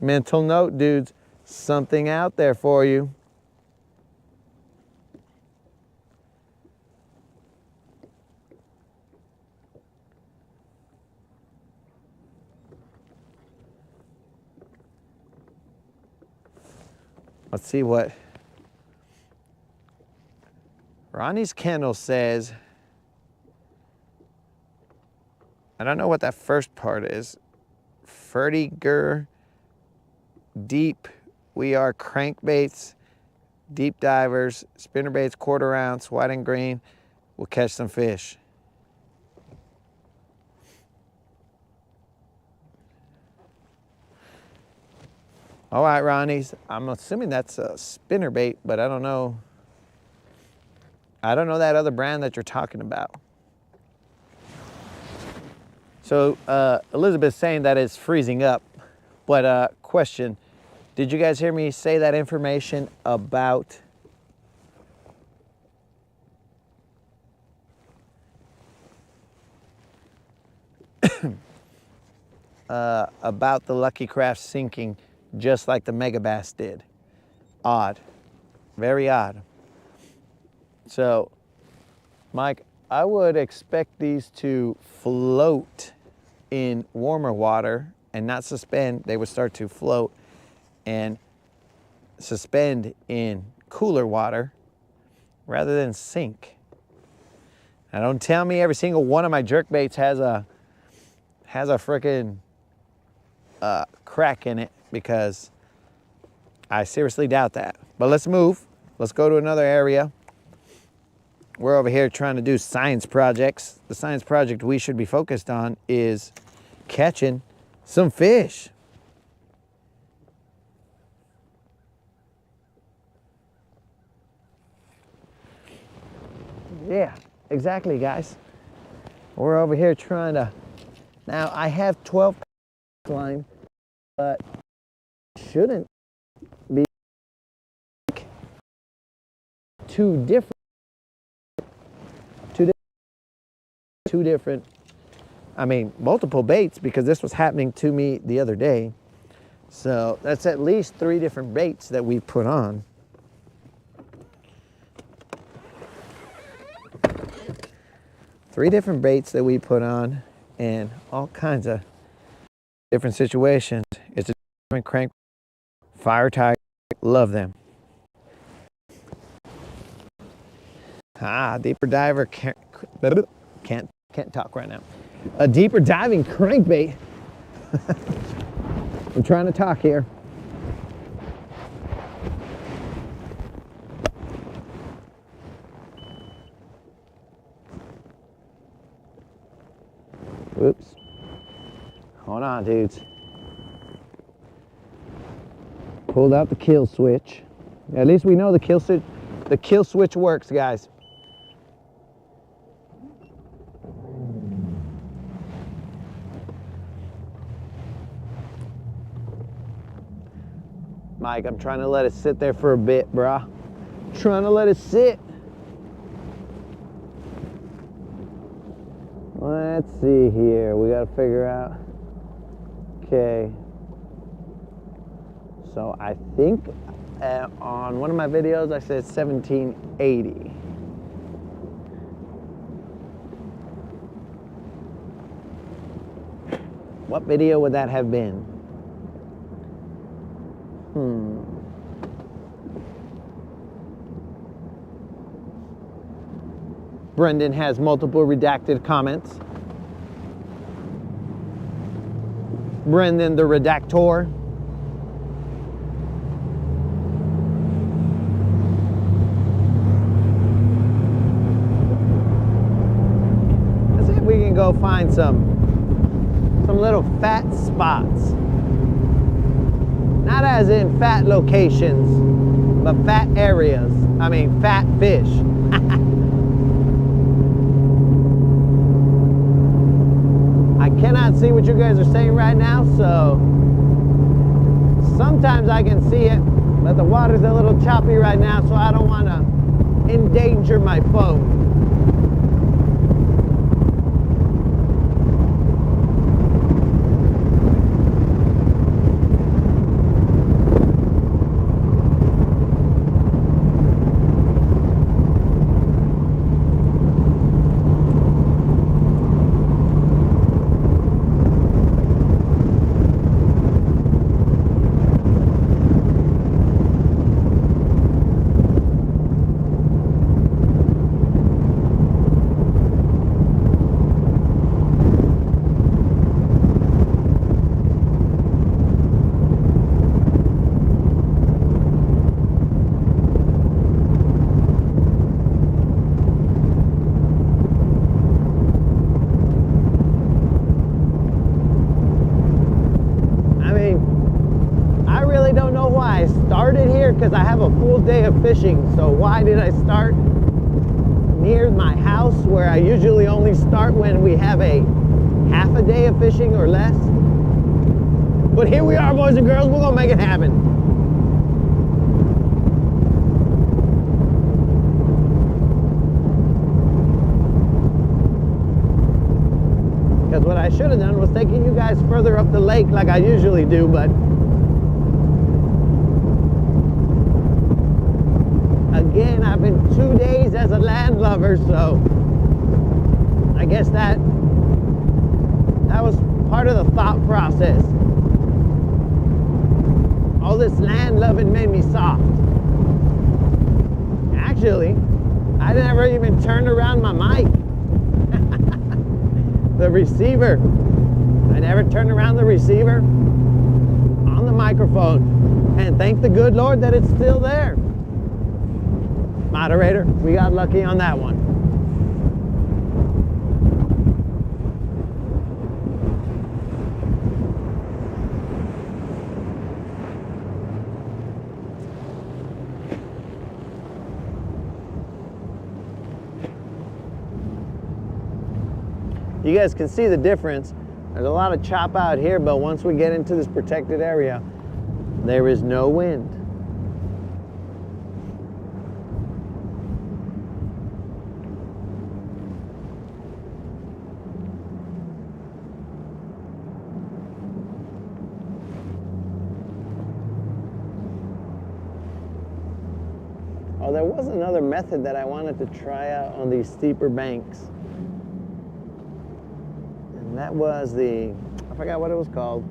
Mental note, dudes. Something out there for you. Let's see what Ronnie's Kennel says. I don't know what that first part is. Fertiger, deep, we are crankbaits, deep divers, spinnerbaits, quarter ounce, white and green. We'll catch some fish. All right, Ronnie's. I'm assuming that's a spinnerbait, but I don't know. I don't know that other brand that you're talking about. So Elizabeth's saying that it's freezing up, but question, did you guys hear me say that information about about the Lucky Craft sinking just like the megabass did? Odd, very odd. So, Mike, I would expect these to float in warmer water and not suspend. They would start to float and suspend in cooler water rather than sink. Now don't tell me every single one of my jerkbaits has a frickin' crack in it, because I seriously doubt that. But let's move. Let's go to another area. We're over here trying to do science projects. The science project we should be focused on is catching some fish. Yeah, exactly, guys. We're over here trying to, now I have 12 line, but shouldn't be two different, I mean, multiple baits, because this was happening to me the other day. So that's at least 3 different baits that we put on. Three different baits that we put on, and all kinds of different situations. It's a different crank, fire tiger, love them. Deeper diver, can't talk right now. A deeper diving crankbait. I'm trying to talk here. Whoops. Hold on, dudes. Pulled out the kill switch. At least we know the kill switch works, guys. Mike, I'm trying to let it sit there for a bit, brah. Trying to let it sit. Let's see here. We gotta figure out. Okay. So I think on one of my videos I said 1780. What video would that have been? Brendan has multiple redacted comments. Brendan the redactor. Let's see if we can go find some little fat spots. Not as in fat locations, but fat areas. I mean, fat fish. I cannot see what you guys are saying right now, so sometimes I can see it, but the water's a little choppy right now, so I don't want to endanger my phone. Because I have a full day of fishing, so why did I start near my house where I usually only start when we have a half a day of fishing or less? But here we are, boys and girls, we're gonna make it happen. Because what I should have done was taking you guys further up the lake like I usually do, but again, I've been 2 days as a landlubber, so I guess that was part of the thought process. All this land loving made me soft. Actually, I never even turned around my mic. The receiver. I never turned around the receiver on the microphone. And thank the good Lord that it's still there. Moderator, we got lucky on that one. You guys can see the difference. There's a lot of chop out here, but once we get into this protected area, there is no wind. Oh, there was another method that I wanted to try out on these steeper banks. And that was I forgot what it was called.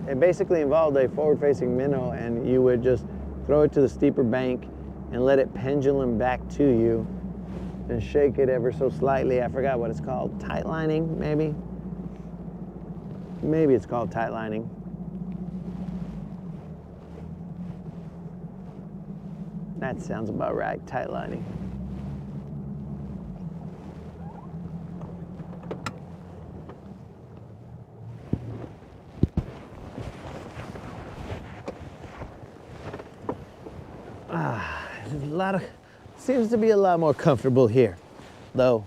It basically involved a forward-facing minnow, and you would just throw it to the steeper bank and let it pendulum back to you and shake it ever so slightly. I forgot what it's called. Tight lining, maybe? Maybe it's called tight lining. That sounds about right, tight lining. Seems to be a lot more comfortable here, though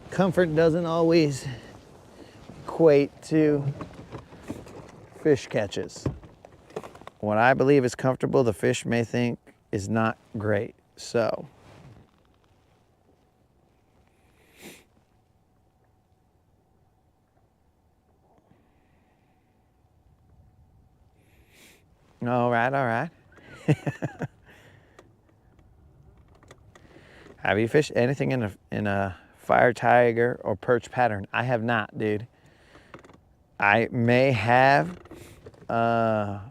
comfort doesn't always equate to fish catches. What I believe is comfortable, the fish may think is not great. So all right, all right. Have you fished anything in a fire tiger or perch pattern? I have not, dude. I may have a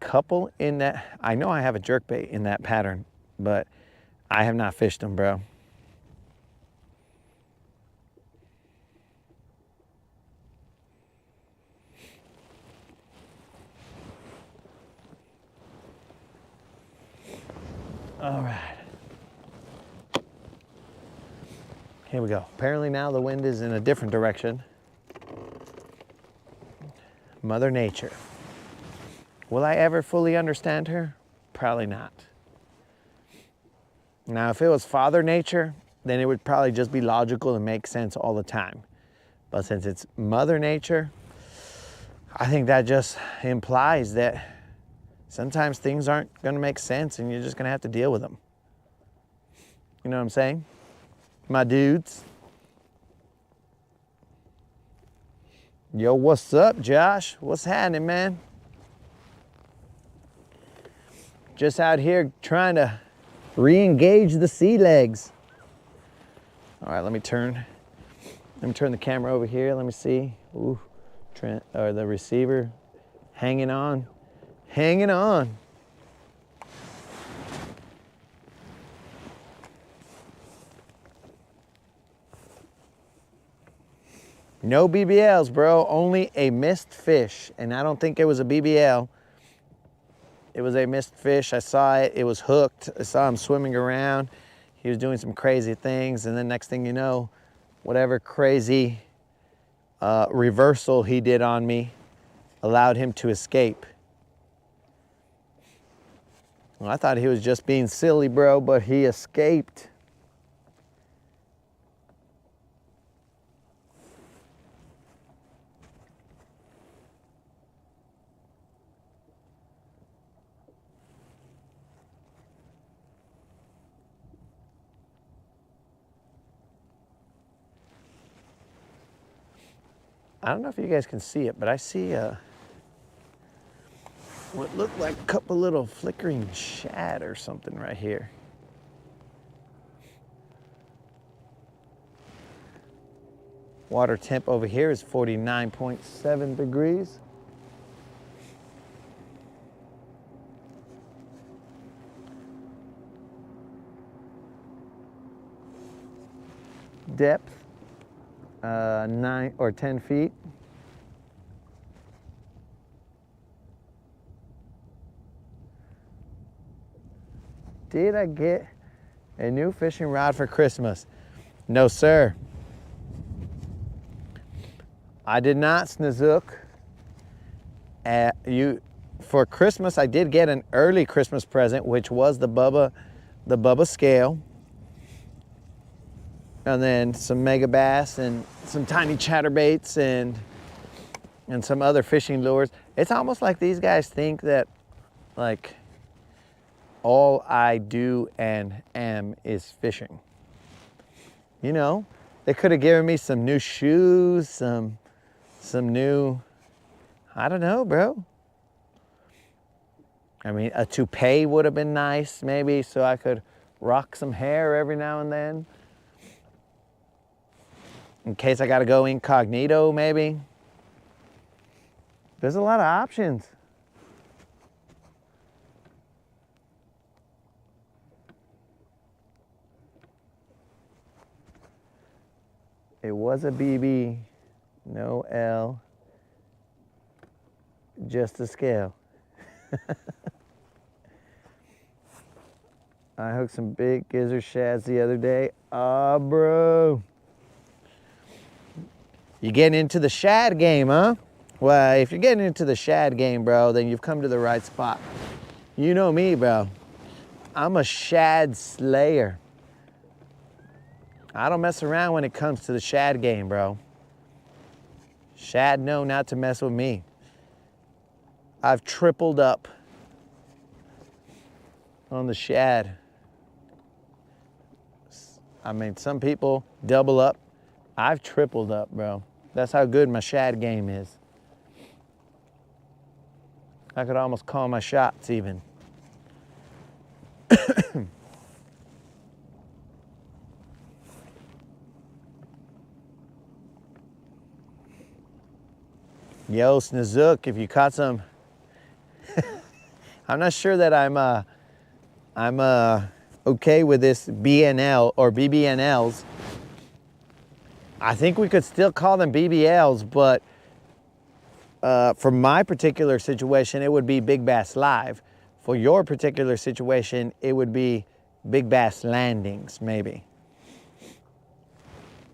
couple in that. I know I have a jerkbait in that pattern, but I have not fished them, bro. All right. Here we go. Apparently now the wind is in a different direction. Mother Nature. Will I ever fully understand her? Probably not. Now, if it was Father Nature, then it would probably just be logical and make sense all the time. But since it's Mother Nature, I think that just implies that sometimes things aren't going to make sense and you're just going to have to deal with them. You know what I'm saying? My dudes. Yo, what's up, Josh? What's happening, man? Just out here trying to re-engage the sea legs. All right, let me turn the camera over here. Let me see. Ooh, the receiver hanging on. Hanging on. No BBLs, bro. Only a missed fish. And I don't think it was a BBL. It was a missed fish. I saw it. It was hooked. I saw him swimming around. He was doing some crazy things. And then next thing you know, whatever crazy reversal he did on me allowed him to escape. Well, I thought he was just being silly, bro, but he escaped. I don't know if you guys can see it, but I see what looked like a couple little flickering shad or something right here. Water temp over here is 49.7 degrees. Depth, 9 or 10 feet. Did I get a new fishing rod for Christmas? No, sir. I did not, Snizook. For Christmas, I did get an early Christmas present, which was the Bubba scale. And then some mega bass and some tiny chatterbaits and some other fishing lures. It's almost like these guys think that like all I do and am is fishing. You know, they could have given me some new shoes, some new, I don't know, bro. I mean, a toupee would have been nice, maybe, so I could rock some hair every now and then. In case I gotta go incognito, maybe. There's a lot of options. It was a BB, no L, just a scale. I hooked some big gizzard shads the other day. Ah, bro. You getting into the shad game, huh? Well, if you're getting into the shad game, bro, then you've come to the right spot. You know me, bro. I'm a shad slayer. I don't mess around when it comes to the shad game, bro. Shad know not to mess with me. I've tripled up on the shad. I mean, some people double up. I've tripled up, bro. That's how good my shad game is. I could almost call my shots even. Yo, Snazook, if you caught some, I'm not sure that I'm okay with this BNL or BBNLs. I think we could still call them BBLs, but for my particular situation, it would be Big Bass Live. For your particular situation, it would be Big Bass Landings, maybe.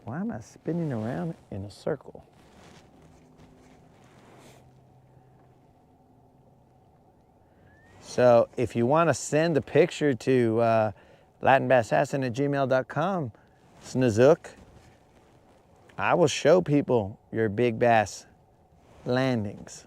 Why am I spinning around in a circle? So if you want to send the picture to latinbassassin@gmail.com, Snazook, I will show people your big bass landings.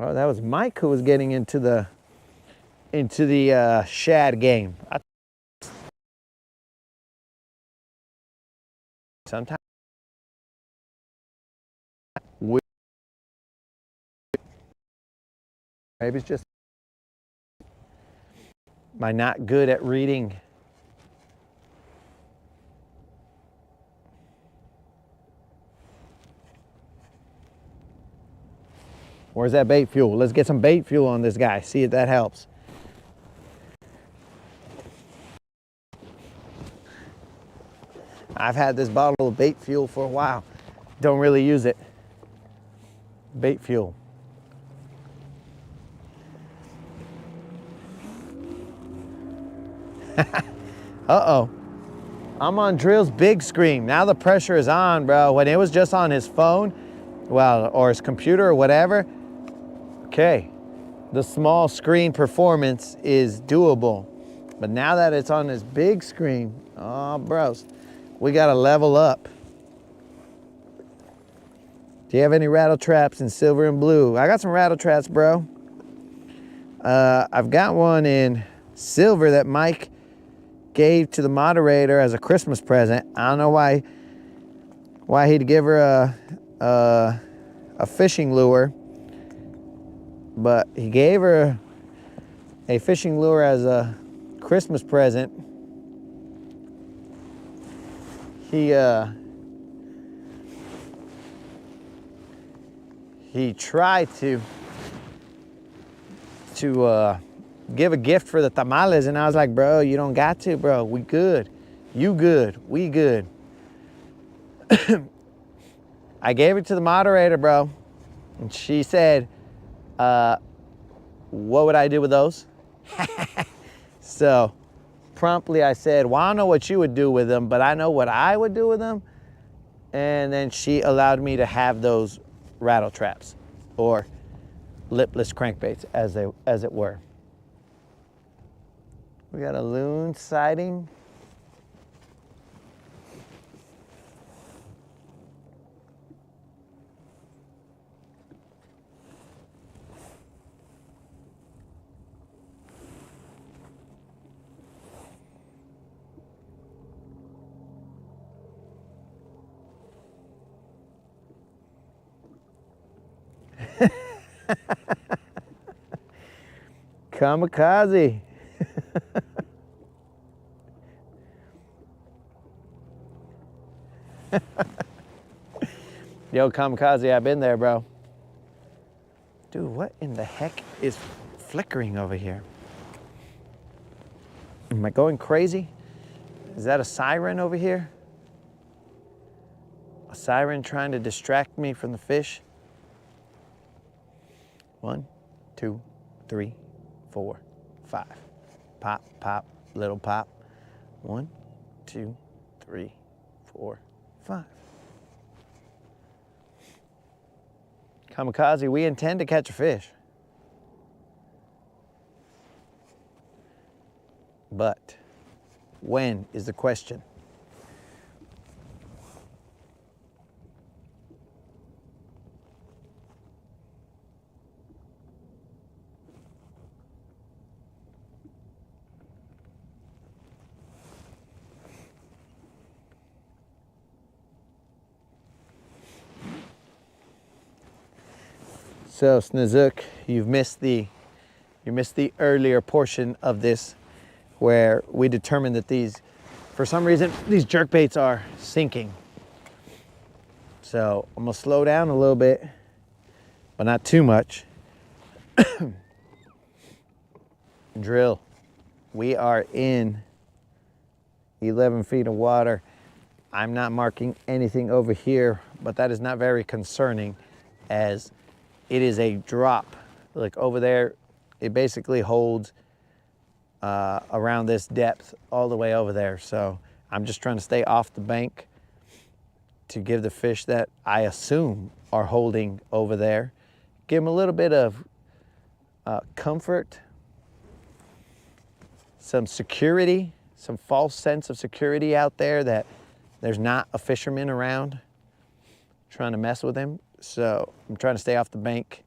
Oh, that was Mike who was getting into the shad game. Sometimes maybe it's just am I not good at reading. Where's that bait fuel? Let's get some bait fuel on this guy. See if that helps. I've had this bottle of bait fuel for a while. Don't really use it. Bait fuel. Uh-oh. I'm on Drill's big screen. Now the pressure is on, bro. When it was just on his phone, well, or his computer or whatever, okay, the small screen performance is doable. But now that it's on this big screen, oh, bros, we gotta level up. Do you have any rattle traps in silver and blue? I got some rattle traps, bro. I've got one in silver that Mike gave to the moderator as a Christmas present. I don't know why he'd give her a fishing lure, but he gave her a fishing lure as a Christmas present. He tried to give a gift for the tamales, and I was like, bro, you don't got to, bro. We good. You good. We good. I gave it to the moderator, bro, and she said, what would I do with those? So promptly I said, well, I don't know what you would do with them, but I know what I would do with them. And then she allowed me to have those rattle traps, or lipless crankbaits as it were. We got a loon sighting. Kamikaze. Yo, Kamikaze, I've been there, bro. Dude, what in the heck is flickering over here? Am I going crazy? Is that a siren over here? A siren trying to distract me from the fish. 1, 2, 3, 4, 5. Pop, pop, little pop. 1, 2, 3, 4, 5. Kamikaze, we intend to catch a fish. But when is the question? So Snizook, you missed the earlier portion of this where we determined that these, for some reason, these jerkbaits are sinking. So I'm gonna slow down a little bit, but not too much. Drill. We are in 11 feet of water. I'm not marking anything over here, but that is not very concerning as it is a drop. Like over there, it basically holds around this depth all the way over there. So I'm just trying to stay off the bank to give the fish that I assume are holding over there, give them a little bit of comfort, some security, some false sense of security out there that there's not a fisherman around trying to mess with him. So I'm trying to stay off the bank.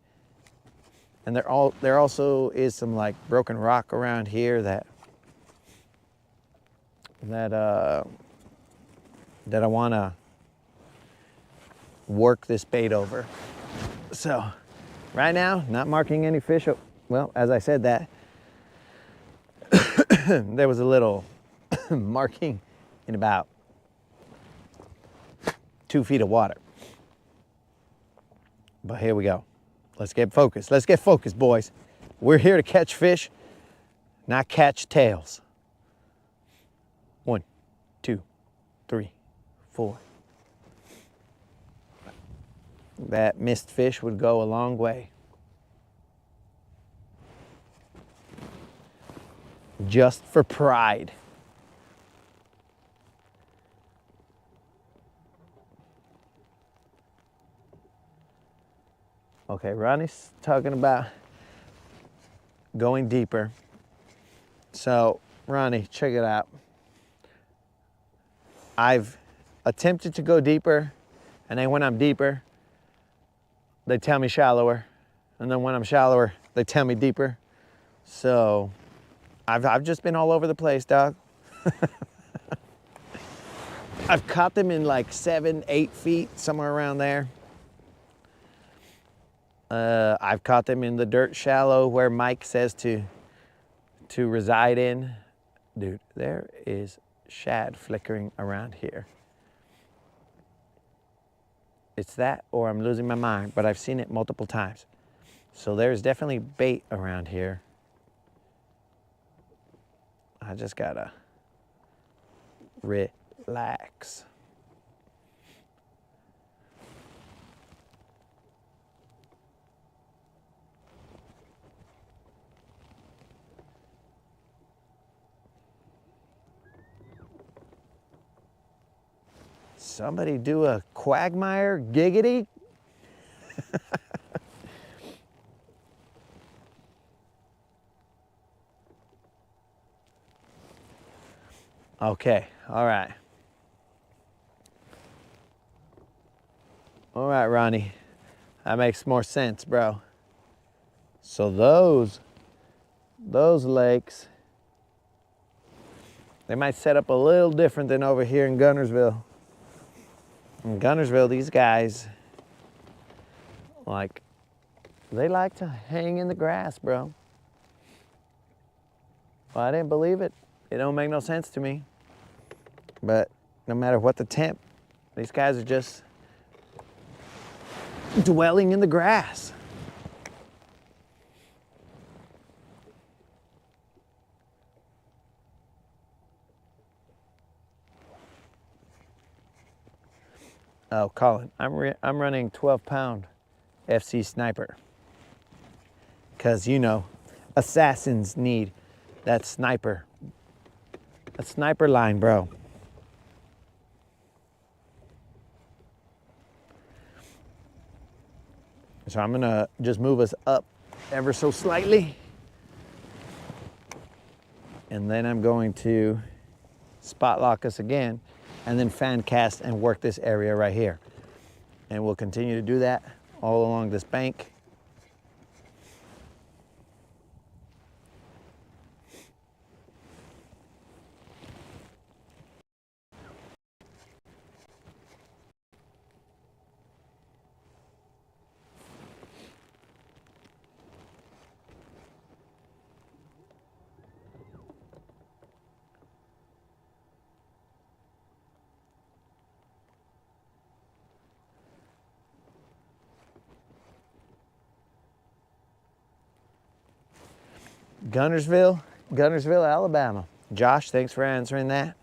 And there also is some like broken rock around here that I want to work this bait over. So right now, not marking any fish. Well, as I said that, there was a little marking in about 2 feet of water. But here we go. Let's get focused. Let's get focused, boys. We're here to catch fish, not catch tails. 1, 2, 3, 4. That missed fish would go a long way. Just for pride. Okay, Ronnie's talking about going deeper. So, Ronnie, check it out. I've attempted to go deeper, and then when I'm deeper, they tell me shallower. And then when I'm shallower, they tell me deeper. So, I've just been all over the place, dog. I've caught them in like 7, 8 feet, somewhere around there. I've caught them in the dirt shallow where Mike says to reside in. Dude, there is shad flickering around here. It's that or I'm losing my mind, but I've seen it multiple times. So there's definitely bait around here. I just gotta relax. Somebody do a quagmire giggity. Okay, all right. All right, Ronnie. That makes more sense, bro. So those lakes, they might set up a little different than over here in Guntersville. In Guntersville, these guys, like, they like to hang in the grass, bro. Well, I didn't believe it. It don't make no sense to me. But no matter what the temp, these guys are just dwelling in the grass. Oh, Colin, I'm running 12-pound FC sniper. Because, you know, assassins need that sniper. A sniper line, bro. So I'm gonna just move us up ever so slightly. And then I'm going to spot lock us again and then fan cast and work this area right here. And we'll continue to do that all along this bank. Guntersville, Alabama. Josh, thanks for answering that.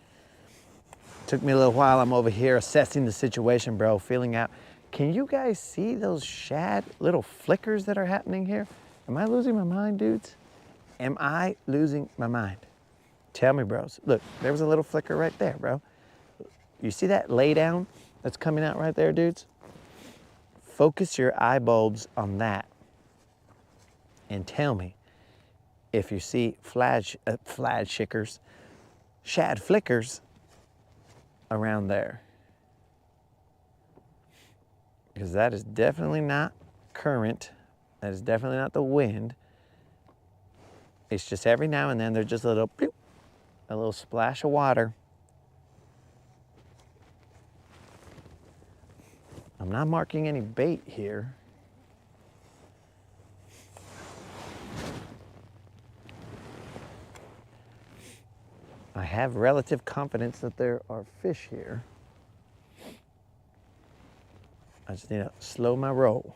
Took me a little while. I'm over here assessing the situation, bro, feeling out. Can you guys see those shad little flickers that are happening here? Am I losing my mind, dudes? Am I losing my mind? Tell me, bros. Look, there was a little flicker right there, bro. You see that lay down that's coming out right there, dudes? Focus your eye bulbs on that and tell me if you see shad flickers around there. Because that is definitely not current. That is definitely not the wind. It's just every now and then there's just a little bloop, a little splash of water. I'm not marking any bait here. I have relative confidence that there are fish here. I just need to slow my roll.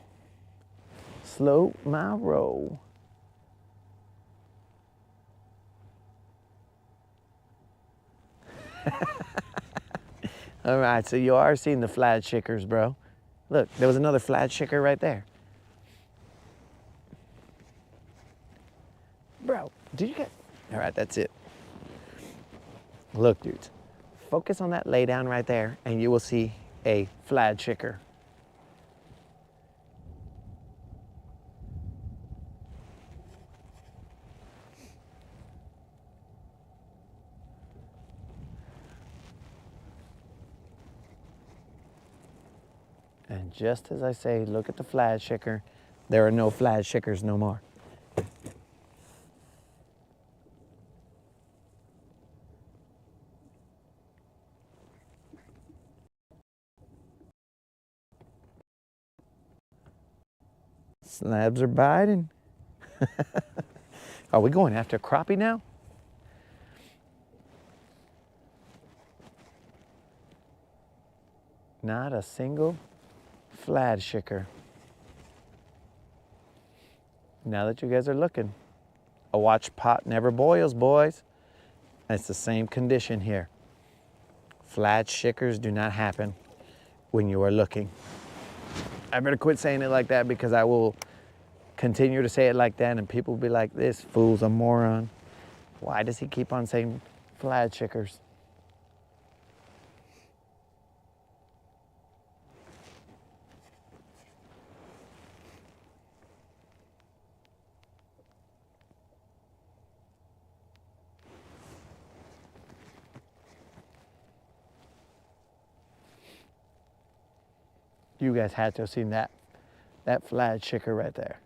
Slow my roll. All right, so you are seeing the flat shickers, bro. Look, there was another flat shicker right there. Bro, did you get... All right, that's it. Look, dudes, focus on that lay down right there and you will see a flat shicker. And just as I say, look at the flat shicker, there are no flat shickers no more. Slabs are biting. Are we going after crappie now? Not a single flat shicker. Now that you guys are looking, a watch pot never boils, boys. It's the same condition here. Flat shickers do not happen when you are looking. I better quit saying it like that because I will continue to say it like that and people will be like, this fool's a moron. Why does he keep on saying flat shickers? You guys had to have seen that flat shicker right there.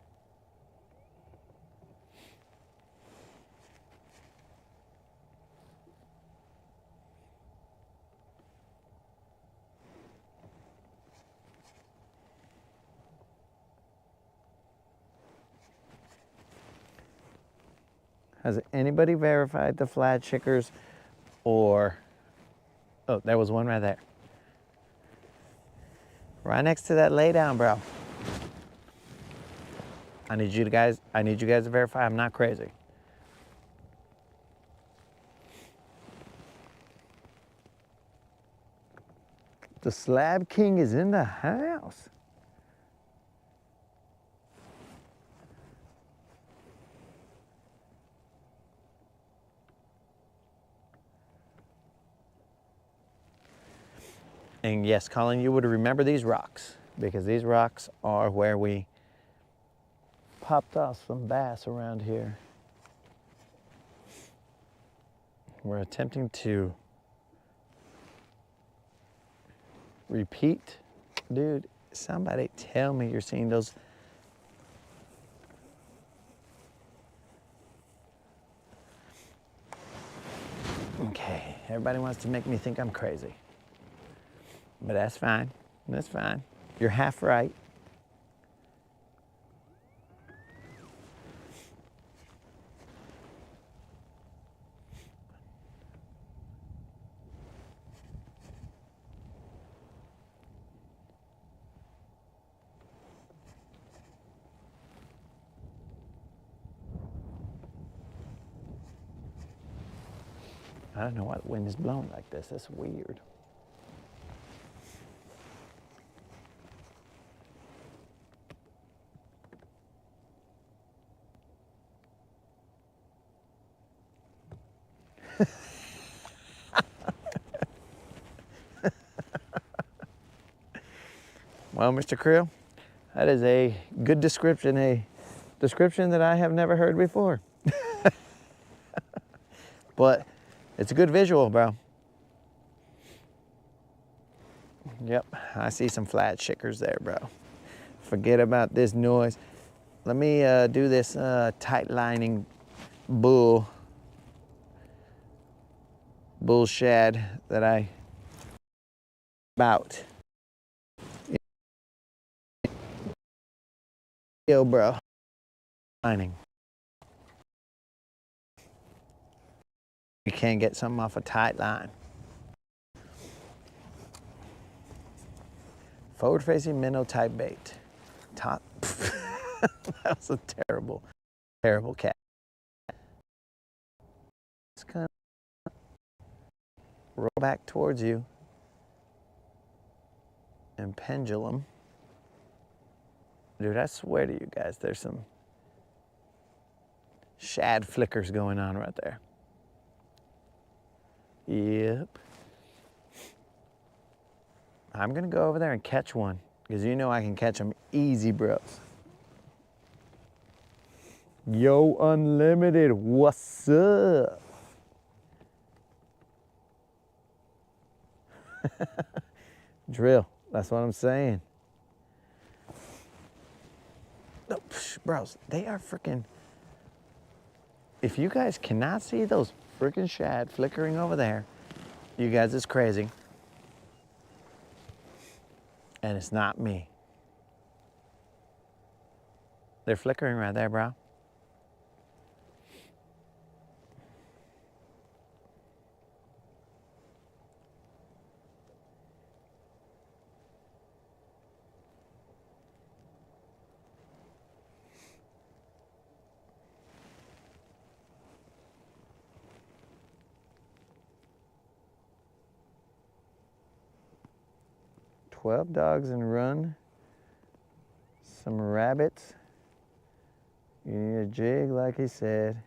Has anybody verified the flat shickers or, oh, there was one right there. Right next to that lay down, bro. I need you guys to verify I'm not crazy. The Slab King is in the house. And yes, Colin, you would remember these rocks because these rocks are where we popped off some bass around here. We're attempting to repeat. Dude, somebody tell me you're seeing those. Okay, everybody wants to make me think I'm crazy. But that's fine, that's fine. You're half right. I don't know why the wind is blowing like this. That's weird. Well, Mr. Creel, that is a good description, a description that I have never heard before. But it's a good visual, bro. Yep, I see some flat shickers there, bro. Forget about this noise. Let me do this tight lining bull shad that I about. Yo, bro. Lining. You can't get something off a tight line. Forward-facing minnow type bait. Top. That was a terrible, terrible cat. It's gonna roll back towards you and pendulum. Dude, I swear to you guys, there's some shad flickers going on right there. Yep. I'm gonna go over there and catch one because you know I can catch them easy, bros. Yo, Unlimited, what's up? Drill, that's what I'm saying. No, bros, they are freaking. If you guys cannot see those freaking shad flickering over there, you guys is crazy. And it's not me. They're flickering right there, bro. "12 dogs and run, some rabbits. You need a jig," like he said.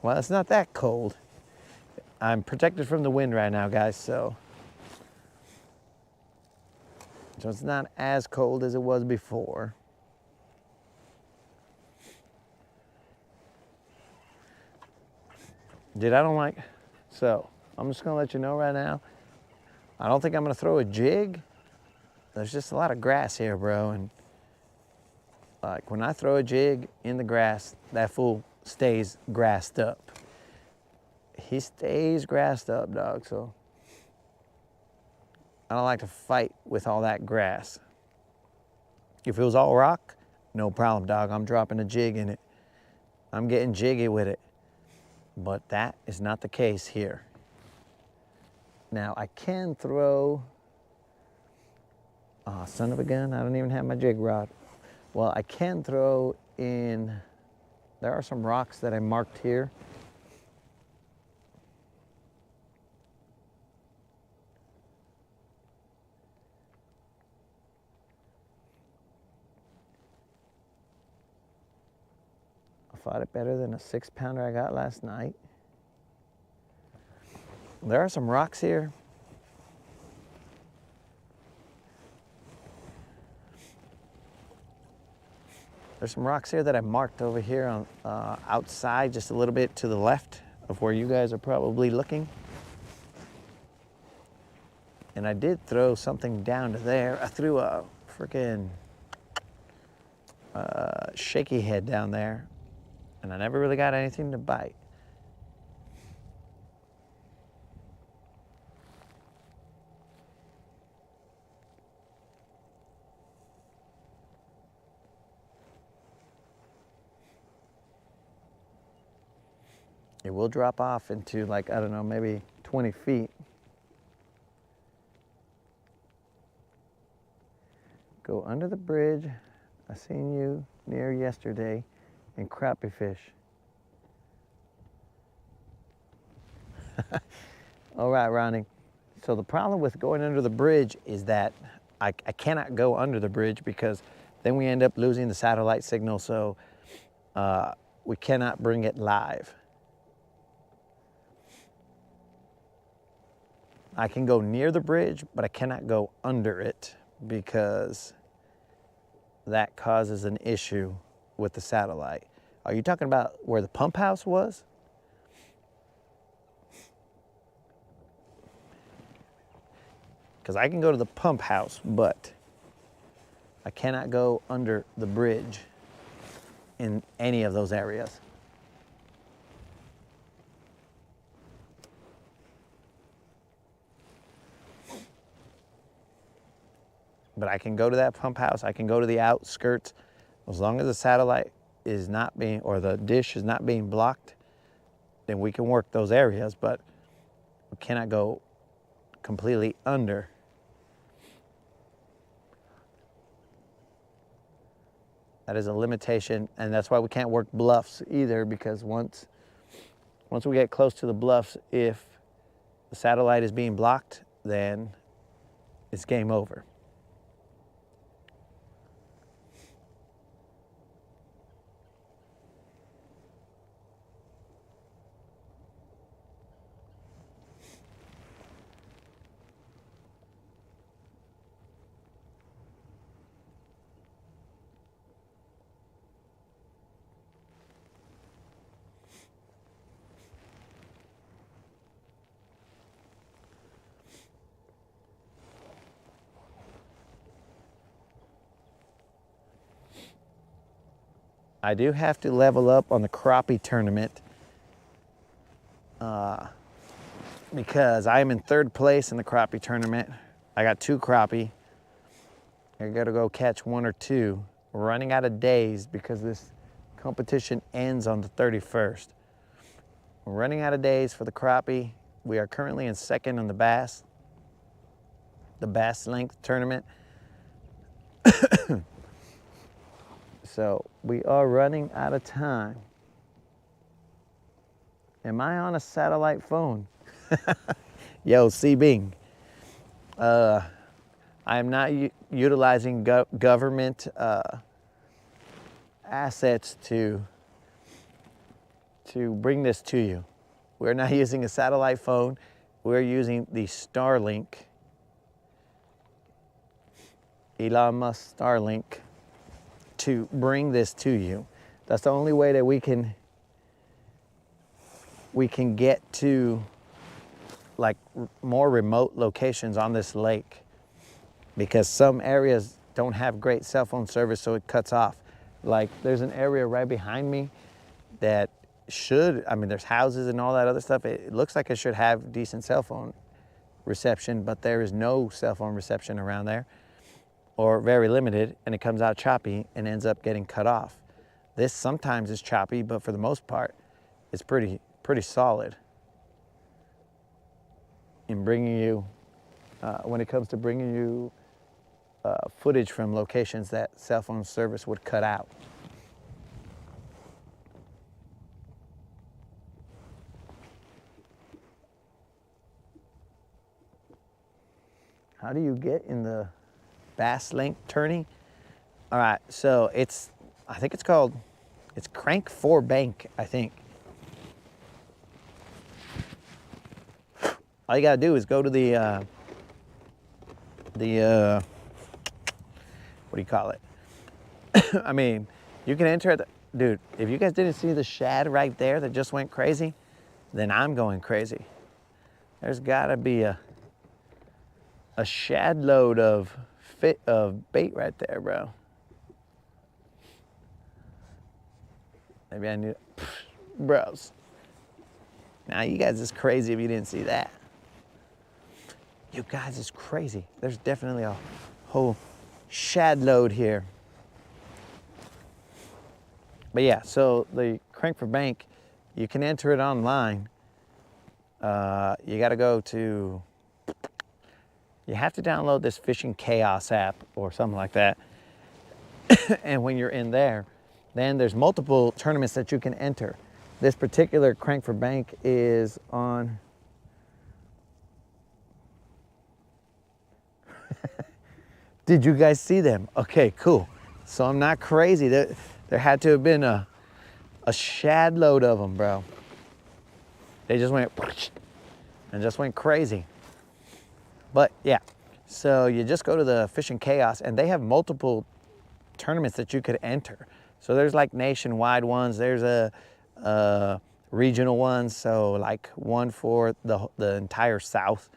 Well, it's not that cold. I'm protected from the wind right now, guys, so it's not as cold as it was before. Dude, I don't like, so I'm just gonna let you know right now, I don't think I'm gonna throw a jig. There's just a lot of grass here, bro, and like when I throw a jig in the grass, that fool stays grassed up. He stays grassed up, dog, so I don't like to fight with all that grass. If it was all rock, no problem, dog. I'm dropping a jig in it. I'm getting jiggy with it. But that is not the case here. Now I can throw, oh, son of a gun, I don't even have my jig rod. Well, I can throw in, there are some rocks that I marked here. I fought it better than a 6-pounder I got last night. There are some rocks here. There's some rocks here that I marked over here on outside, just a little bit to the left of where you guys are probably looking. And I did throw something down to there. I threw a freaking shaky head down there, and I never really got anything to bite. It will drop off into, like, I don't know, maybe 20 feet. Go under the bridge. I seen you near yesterday in crappie fish. All right, Ronnie. So the problem with going under the bridge is that I cannot go under the bridge because then we end up losing the satellite signal, so we cannot bring it live. I can go near the bridge, but I cannot go under it because that causes an issue with the satellite. Are you talking about where the pump house was? Because I can go to the pump house, but I cannot go under the bridge in any of those areas. But I can go to that pump house, I can go to the outskirts, as long as the satellite is not being, or the dish is not being blocked, then we can work those areas, but we cannot go completely under. That is a limitation, and that's why we can't work bluffs either, because once we get close to the bluffs, if the satellite is being blocked, then it's game over. I do have to level up on the crappie tournament because I am in 3rd place in the crappie tournament. I got 2 crappie. I gotta go catch 1 or 2. We're running out of days because this competition ends on the 31st. We're running out of days for the crappie. We are currently in 2nd on the bass length tournament. So we are running out of time. Am I on a satellite phone? Yo, C-Bing. I am not utilizing government assets to bring this to you. We're not using a satellite phone. We're using the Starlink, Elon Musk Starlink, to bring this to you. That's the only way that we can get to like more remote locations on this lake, because some areas don't have great cell phone service, so it cuts off. Like there's an area right behind me that should, I mean, there's houses and all that other stuff. It looks like it should have decent cell phone reception, but there is no cell phone reception around there, or very limited, and it comes out choppy and ends up getting cut off. This sometimes is choppy, but for the most part, it's pretty pretty solid in bringing you, when it comes to bringing you footage from locations that cell phone service would cut out. How do you get in the bass length turning? All right, so I think it's crank 4 bank, I think. All you gotta do is go to the what do you call it? I mean, you can enter it. Dude, if you guys didn't see the shad right there that just went crazy, then I'm going crazy. There's gotta be a shad load of bait right there, bro. Maybe I need, bros. Now you guys is crazy if you didn't see that. You guys is crazy. There's definitely a whole shad load here. But yeah, so the crank for bank, you can enter it online. You gotta go to, you have to download this Fishing Chaos app or something like that. And when you're in there, then there's multiple tournaments that you can enter. This particular crank for bank is on, did you guys see them? Okay, cool. So I'm not crazy. There had to have been a shad load of them, bro. They just went and just went crazy. But yeah, so you just go to the Fishing Chaos and they have multiple tournaments that you could enter. So there's like nationwide ones, there's a regional ones, so like one for the entire South.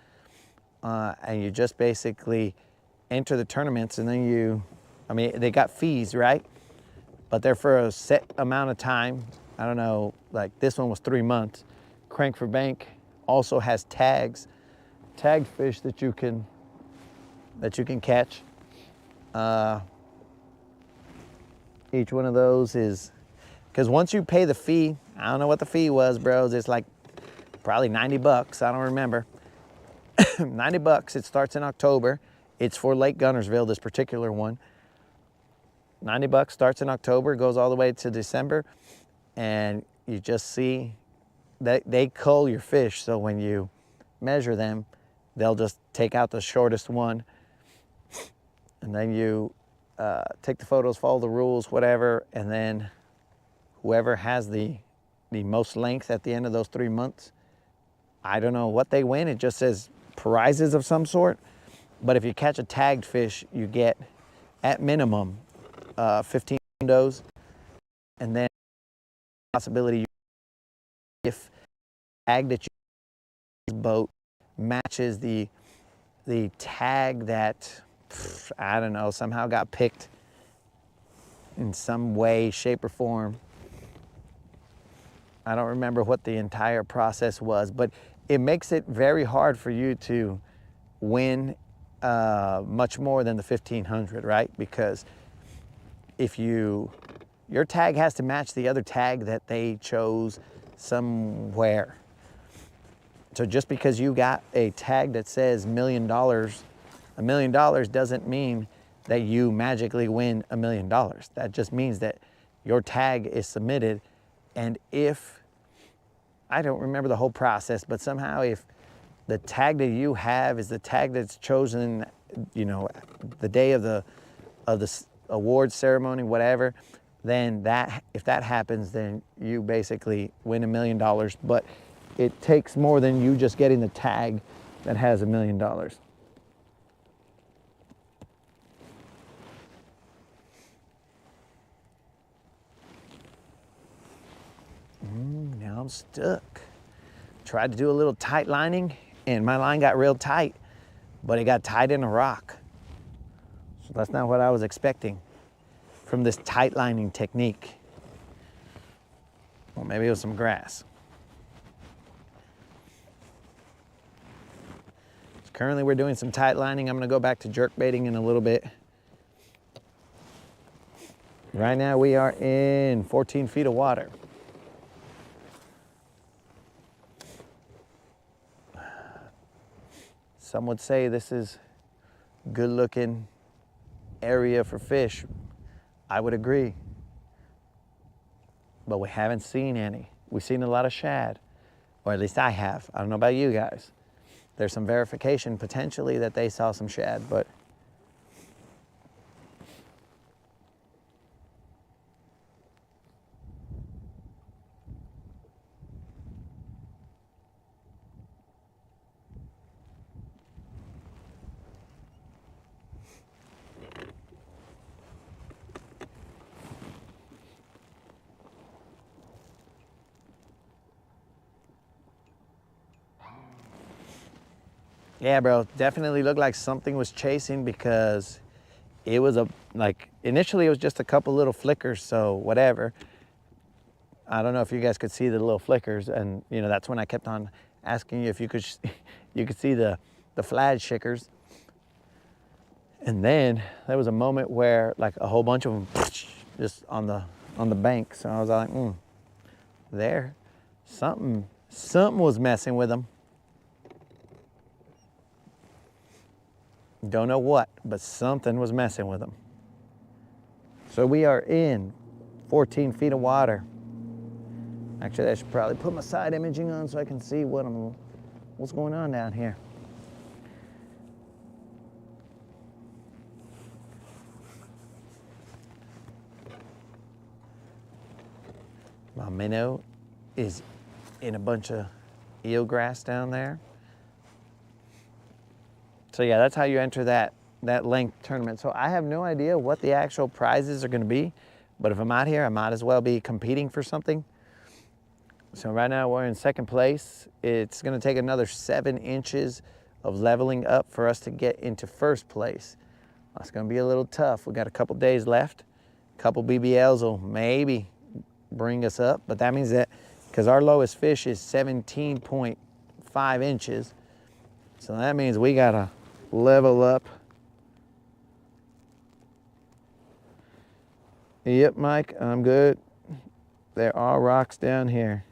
And you just basically enter the tournaments and then I mean, they got fees, right? But they're for a set amount of time. I don't know, like this one was 3 months. Crank for bank also has tagged fish that you can catch. Each one of those is, because once you pay the fee, I don't know what the fee was, bros. It's like probably 90 bucks. I don't remember. 90 bucks. It starts in October. It's for Lake Guntersville, this particular one. 90 bucks starts in October, goes all the way to December. And you just see that they cull your fish. So when you measure them, they'll just take out the shortest one. And then you take the photos, follow the rules, whatever, and then whoever has the most length at the end of those 3 months, I don't know what they win. It just says prizes of some sort. But if you catch a tagged fish, you get, at minimum, 15 windows, and then possibility if the tag that you boat matches the tag that, I don't know, somehow got picked in some way, shape, or form. I don't remember what the entire process was, but it makes it very hard for you to win much more than the 1,500, right? Because if your tag has to match the other tag that they chose somewhere. So just because you got a tag that says $1 million, $1 million doesn't mean that you magically win $1 million. That just means that your tag is submitted, and if, I don't remember the whole process, but somehow if the tag that you have is the tag that's chosen, you know, the day of the award ceremony, whatever, then if that happens, then you basically win $1 million. But it takes more than you just getting the tag that has $1 million. Now I'm stuck. Tried to do a little tight lining and my line got real tight, but it got tied in a rock. So that's not what I was expecting from this tight lining technique. Well, maybe it was some grass. So currently we're doing some tight lining. I'm gonna go back to jerk baiting in a little bit. Right now we are in 14 feet of water. Some would say this is good looking area for fish. I would agree. But we haven't seen any. We've seen a lot of shad, or at least I have. I don't know about you guys. There's some verification potentially that they saw some shad, but yeah, bro, definitely looked like something was chasing because it was initially it was just a couple little flickers, so whatever. I don't know if you guys could see the little flickers, and you know, that's when I kept on asking you if you could see the flag shakers. And then there was a moment where like a whole bunch of them just on the bank. So I was like, there, something was messing with them. Don't know what, but something was messing with them. So we are in 14 feet of water. Actually, I should probably put my side imaging on so I can see what's going on down here. My minnow is in a bunch of eelgrass down there. So yeah, that's how you enter that length tournament. So I have no idea what the actual prizes are going to be, but if I'm out here, I might as well be competing for something. So right now we're in second place. It's going to take another 7 inches of leveling up for us to get into first place. That's going to be a little tough. We got a couple days left. A couple BBLs will maybe bring us up, but that means that because our lowest fish is 17.5 inches, so that means we got to level up. Yep, Mike, I'm good. There are rocks down here.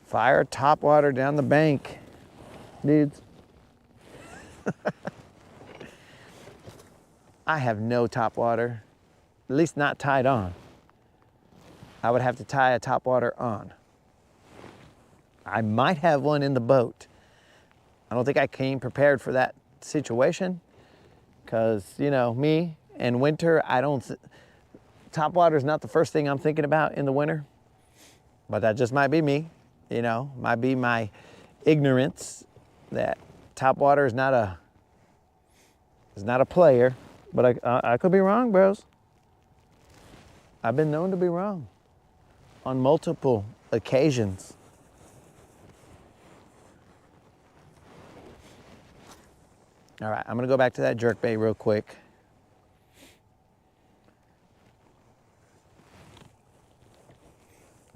Fire topwater down the bank, dudes. I have no topwater, at least not tied on. I would have to tie a topwater on. I might have one in the boat. I don't think I came prepared for that situation because, you know, me and winter, topwater is not the first thing I'm thinking about in the winter, but that just might be me, you know, might be my ignorance that topwater is not a player, but I could be wrong, bros. I've been known to be wrong on multiple occasions. All right, I'm gonna go back to that jerkbait real quick.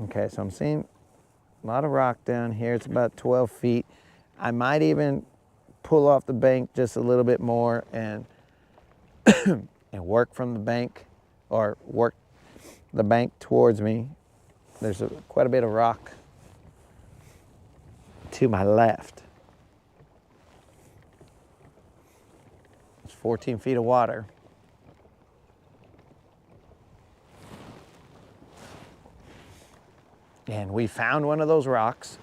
Okay, so I'm seeing a lot of rock down here. It's about 12 feet. I might even pull off the bank just a little bit more and and work from the bank, or work the bank towards me. There's quite a bit of rock to my left. It's 14 feet of water. And we found one of those rocks.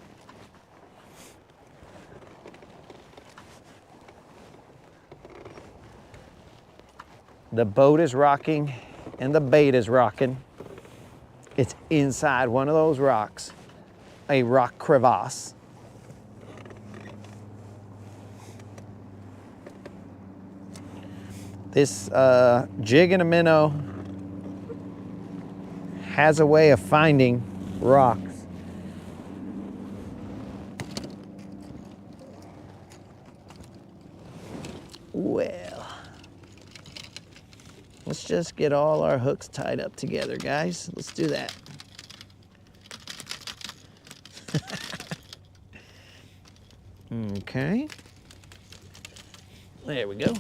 The boat is rocking and the bait is rocking. It's inside one of those rocks, a rock crevasse. This jig and a minnow has a way of finding rocks. Well, let's just get all our hooks tied up together, guys. Let's do that. Okay. There we go.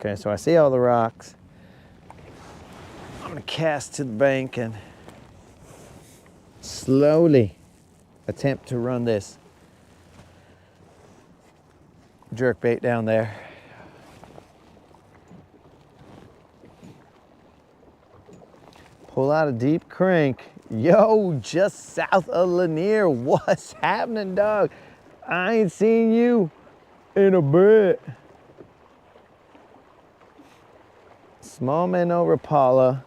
Okay, so I see all the rocks. I'm gonna cast to the bank and slowly attempt to run this jerk bait down there. Pull out a deep crank. Yo, just south of Lanier. What's happening, dog? I ain't seen you in a bit. Small minnow Rapala.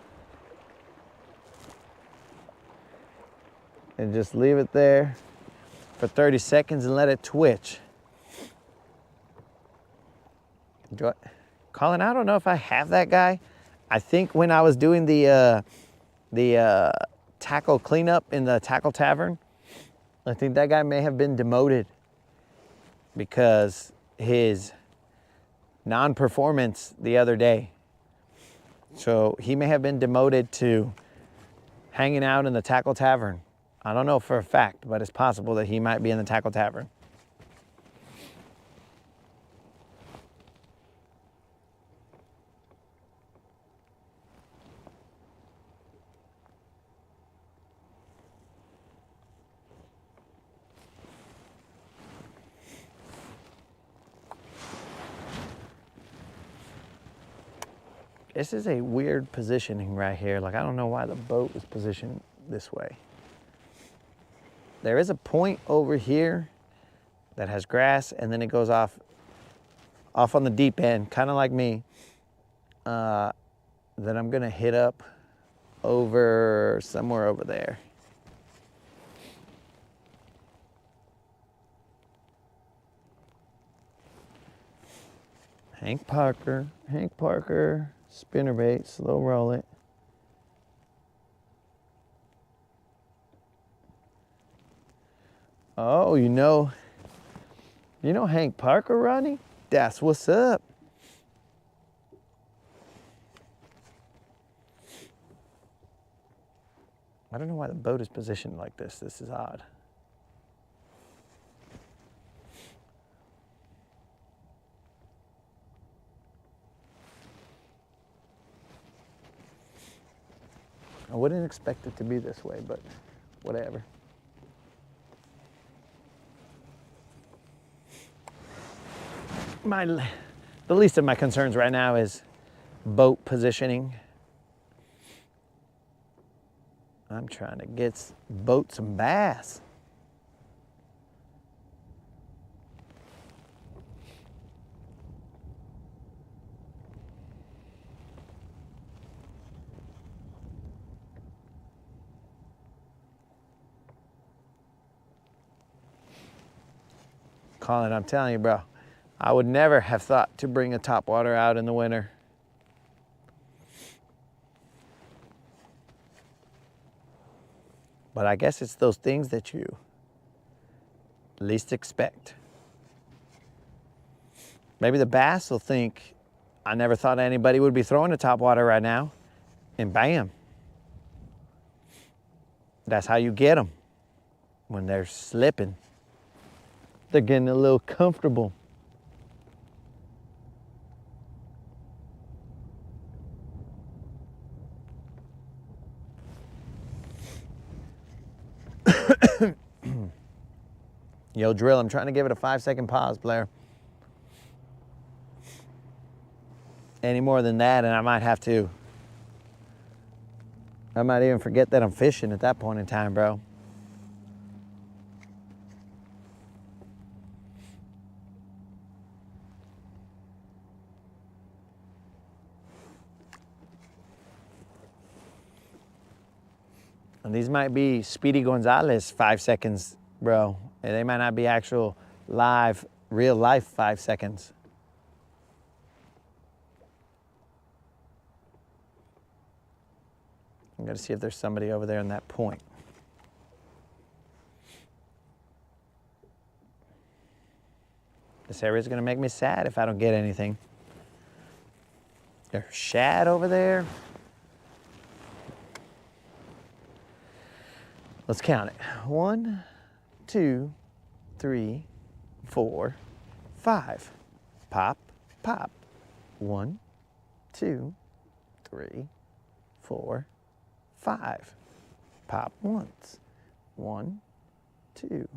And just leave it there for 30 seconds and let it twitch. Colin, I don't know if I have that guy. I think when I was doing the tackle cleanup in the tackle tavern, I think that guy may have been demoted because his non-performance the other day. So he may have been demoted to hanging out in the tackle tavern. I don't know for a fact, but it's possible that he might be in the tackle tavern. This is a weird positioning right here. Like, I don't know why the boat is positioned this way. There is a point over here that has grass, and then it goes off on the deep end, kind of like me, that I'm gonna hit up over somewhere over there. Hank Parker, spinnerbait, slow roll it. Oh, you know Hank Parker, Ronnie? That's what's up. I don't know why the boat is positioned like this. This is odd. I wouldn't expect it to be this way, but whatever. The least of my concerns right now is boat positioning. I'm trying to get boat some bass. Colin, I'm telling you, bro, I would never have thought to bring a topwater out in the winter. But I guess it's those things that you least expect. Maybe the bass will think, I never thought anybody would be throwing a topwater right now. And bam. That's how you get them when they're slipping. They're getting a little comfortable. Yo, Drill, I'm trying to give it a 5-second pause, player. Any more than that, and I might even forget that I'm fishing at that point in time, bro. And these might be Speedy Gonzalez 5 seconds, bro. And they might not be actual live, real life 5 seconds. I'm gonna see if there's somebody over there in that point. This area is gonna make me sad if I don't get anything. There's shad over there. Let's count it. 1, 2, 3, 4, 5. Pop, pop. 1, 2, 3, 4, 5. Pop once. 1, 2,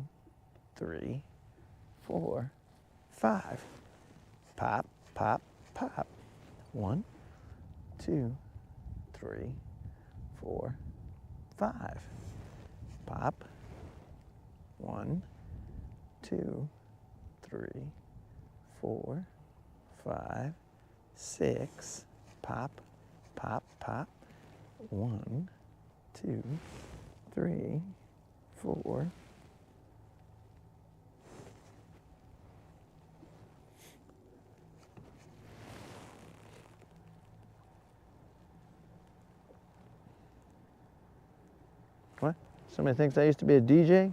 3, 4, 5. Pop, pop, pop. 1, 2, 3, 4, 5. Pop. 1, 2, 3, 4, 5, 6. Pop, pop, pop. 1, 2, 3, 4. What? Somebody thinks I used to be a DJ?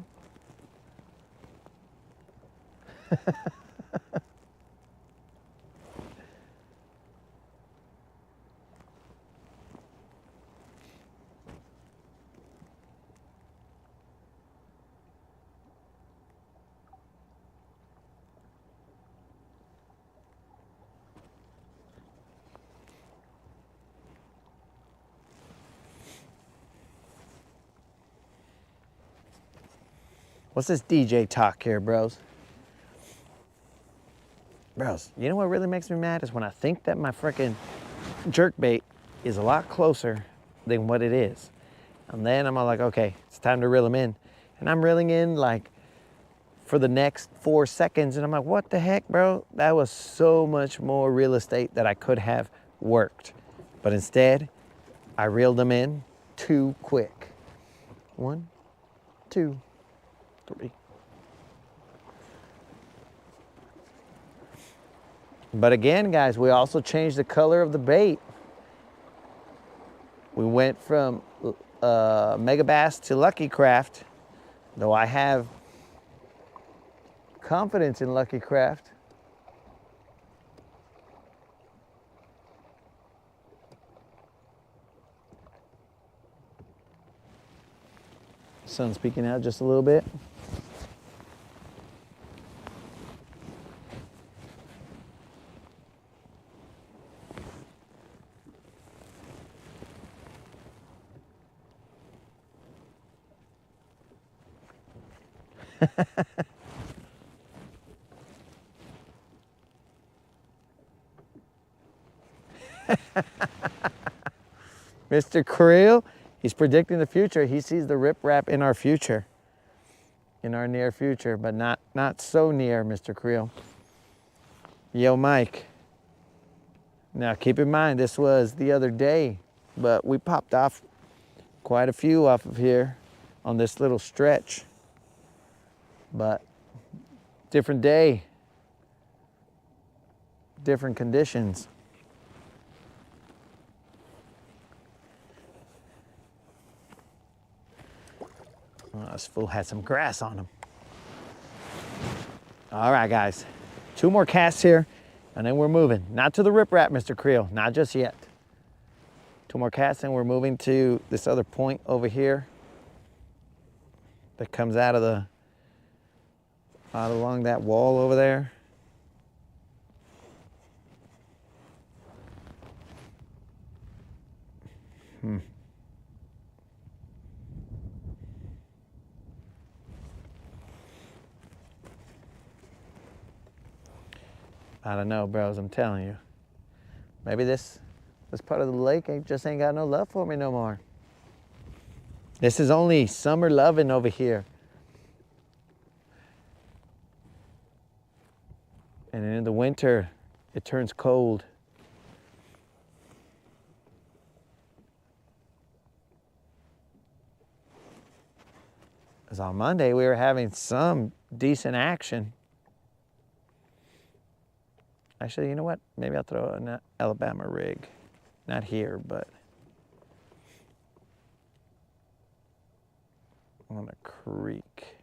What's this DJ talk here, bros? Bros, you know what really makes me mad is when I think that my frickin' jerkbait is a lot closer than what it is. And then I'm all like, okay, it's time to reel him in. And I'm reeling in like for the next 4 seconds. And I'm like, what the heck, bro? That was so much more real estate that I could have worked. But instead, I reeled him in too quick. 1, 2, 3. But again, guys, we also changed the color of the bait. We went from Mega Bass to Lucky Craft, though I have confidence in Lucky Craft. Sun's peeking out just a little bit. Mr. Creel, he's predicting the future. He sees the riprap in our future, in our near future, but not so near, Mr. Creel. Yo, Mike. Now, keep in mind, this was the other day, but we popped off quite a few off of here on this little stretch. But different day, different conditions. Oh, this fool had some grass on him. All right, guys. 2 more casts here, and then we're moving. Not to the riprap, Mr. Creel. Not just yet. 2 more casts, and we're moving to this other point over here that comes out along that wall over there. I don't know, bros, I'm telling you. Maybe this part of the lake just ain't got no love for me no more. This is only summer loving over here. And in the winter, it turns cold. Because on Monday, we were having some decent action. Actually, you know what? Maybe I'll throw an Alabama rig. Not here, but on a creek.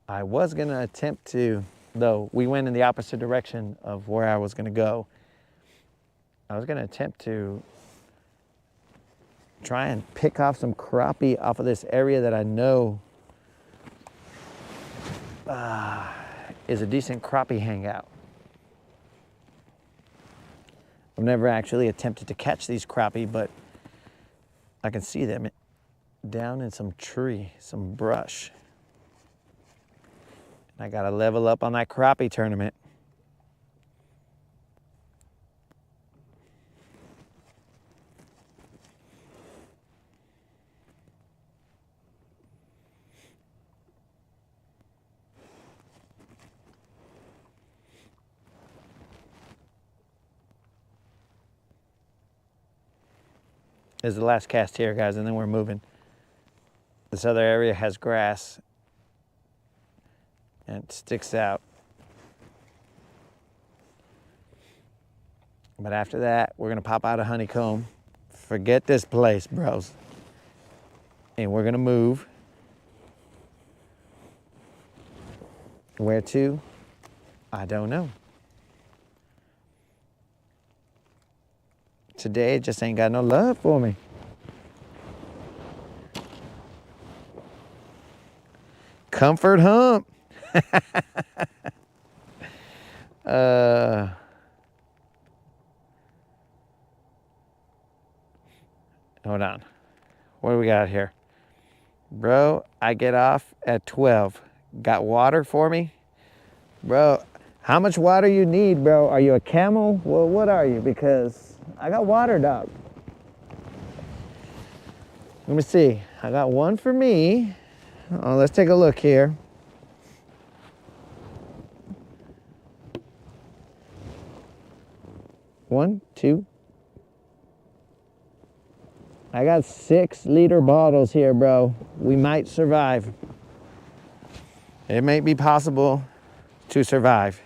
I was going to attempt to, though we went in the opposite direction of where I was going to go. I was going to attempt to try and pick off some crappie off of this area that I know is a decent crappie hangout. I've never actually attempted to catch these crappie, but I can see them down in some tree, some brush. And I gotta level up on that crappie tournament. This is the last cast here, guys, and then we're moving. This other area has grass and it sticks out. But after that, we're gonna pop out of Honeycomb. Forget this place, bros. And we're gonna move. Where to? I don't know. Today it just ain't got no love for me. Comfort hump. Hold on. What do we got here? Bro, I get off at 12. Got water for me? Bro, how much water you need, bro? Are you a camel? Well, what are you? Because I got water, dog. Let me see. I got one for me. Oh, let's take a look here. One, two. I got 6-liter bottles here, bro. We might survive. It may be possible to survive.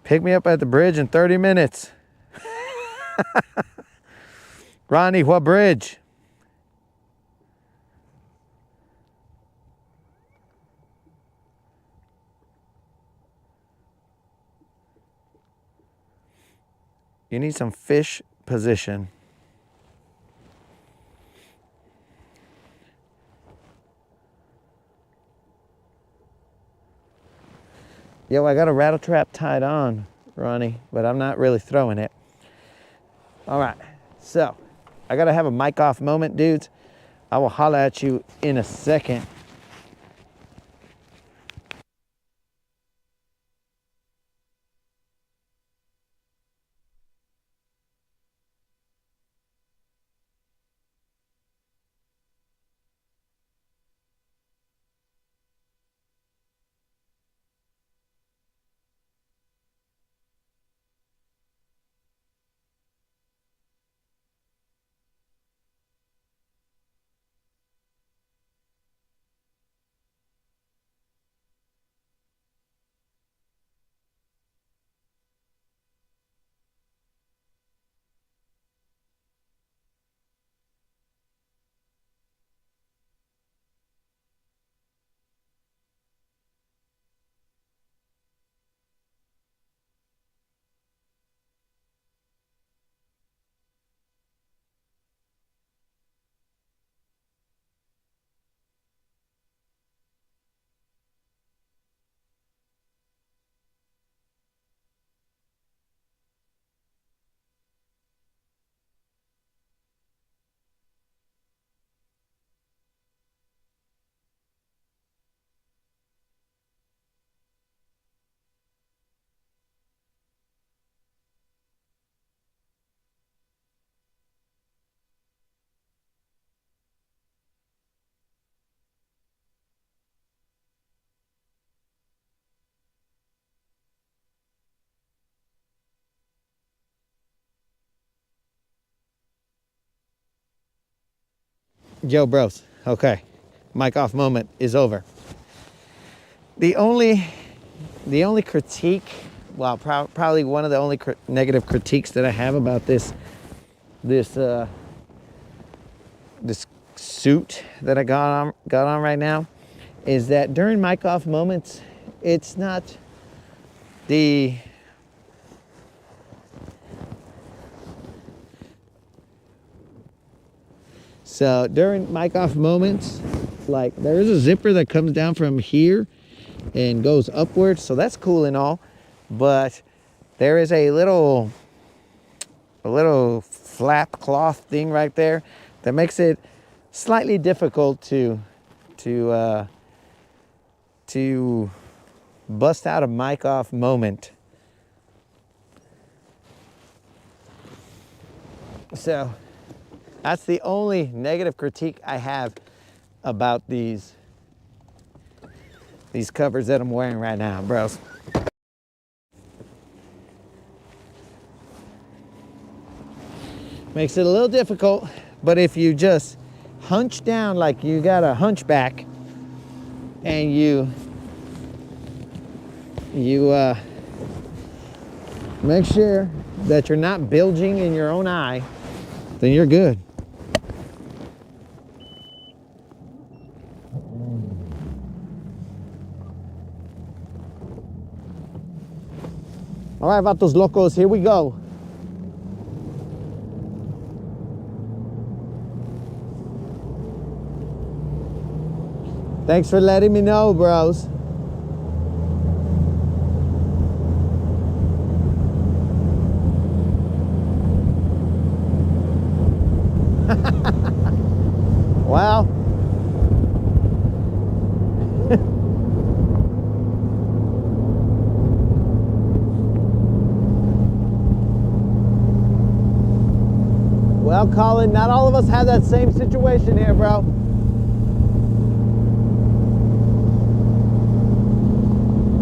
Pick me up at the bridge in 30 minutes. Ronnie, what bridge? You need some fish position. Yo, I got a rattle trap tied on, Ronnie, but I'm not really throwing it. All right, so I gotta have a mic off moment, dudes. I will holler at you in a second. Yo, bros, okay. Mic off moment is over. The only critique, well, probably one of the only negative critiques that I have about this suit that I got on right now is that during mic off moments, it's not the so during mic off moments, like there is a zipper that comes down from here and goes upwards, so that's cool and all, but there is a little flap cloth thing right there that makes it slightly difficult to bust out a mic off moment. So that's the only negative critique I have about these covers that I'm wearing right now, bros. Makes it a little difficult, but if you just hunch down like you got a hunchback and you make sure that you're not bilging in your own eye, then you're good. All right, vatos locos, here we go. Thanks for letting me know, bros. Well, well, Colin, not all of us have that same situation here, bro.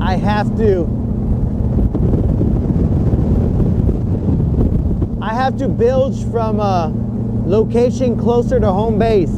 I have to bilge from a location closer to home base.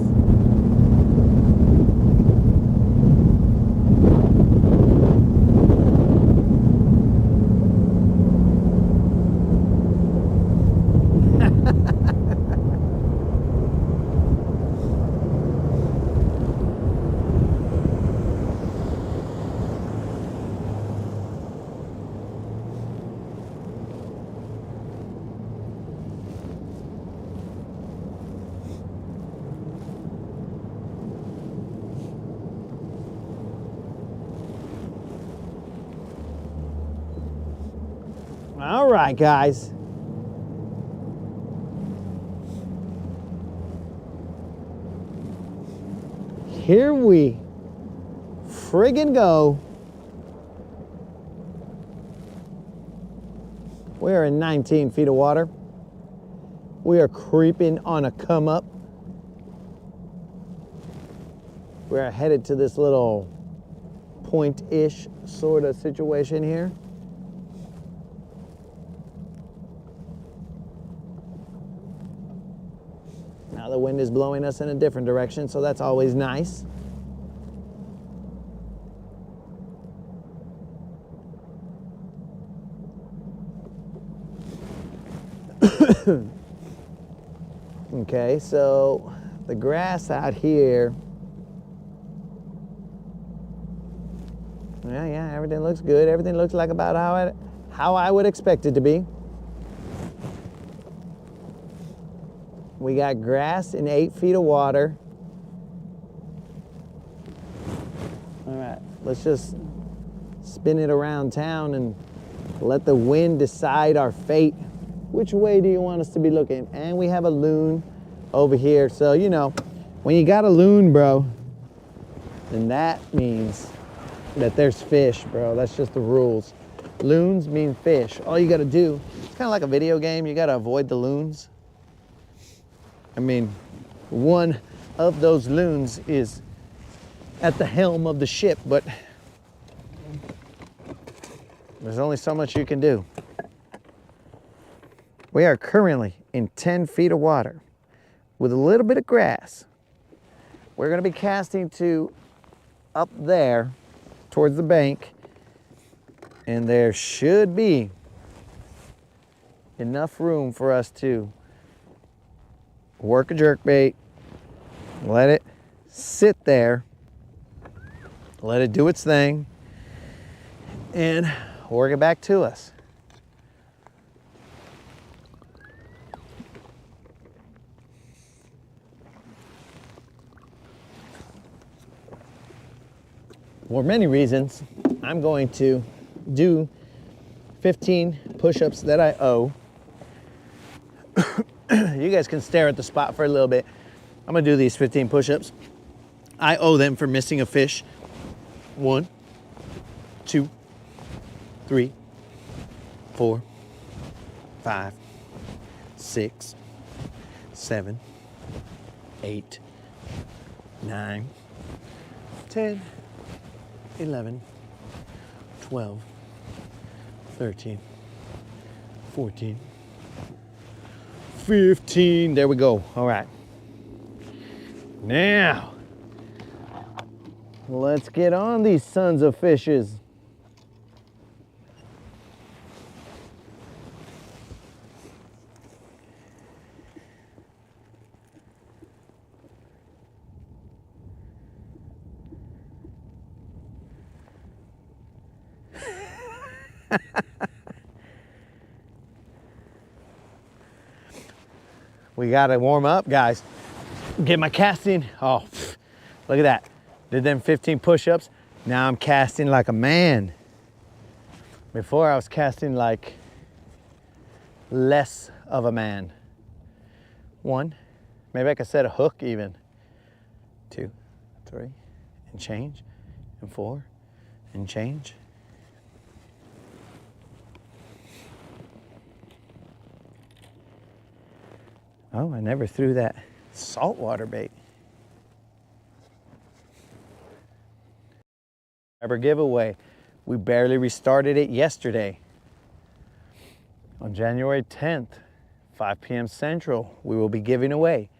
All right, guys. Here we friggin' go. We are in 19 feet of water. We are creeping on a come up. We're headed to this little point-ish sort of situation here. Now the wind is blowing us in a different direction, so that's always nice. Okay, so the grass out here, yeah, everything looks good. Everything looks like about how I would expect it to be. We got grass in 8 feet of water. All right, let's just spin it around town and let the wind decide our fate. Which way do you want us to be looking? And we have a loon over here. So, you know, when you got a loon, bro, then that means that there's fish, bro. That's just the rules. Loons mean fish. All you gotta do, it's kind of like a video game. You gotta avoid the loons. I mean, one of those loons is at the helm of the ship, but there's only so much you can do. We are currently in 10 feet of water with a little bit of grass. We're gonna be casting to up there towards the bank, and there should be enough room for us to work a jerkbait, let it sit there, let it do its thing, and work it back to us. for many reasons, I'm going to do 15 push-ups that I owe. You guys can stare at the spot for a little bit. I'm gonna do these 15 push-ups. I owe them for missing a fish. 1, 2, 3, 4, 5, 6, 7, 8, 9, 10, 11, 12, 13, 14, 15. There we go. All right. Now, let's get on these sons of fishes. We gotta warm up, guys. Get my casting. Oh, look at that. Did them 15 push-ups. Now I'm casting like a man. Before I was casting like less of a man. 1, maybe I could set a hook even. 2, 3, and change, and 4, and change. Oh, I never threw that saltwater bait. Subscriber giveaway. We barely restarted it yesterday. On January 10th, 5 p.m. Central, we will be giving away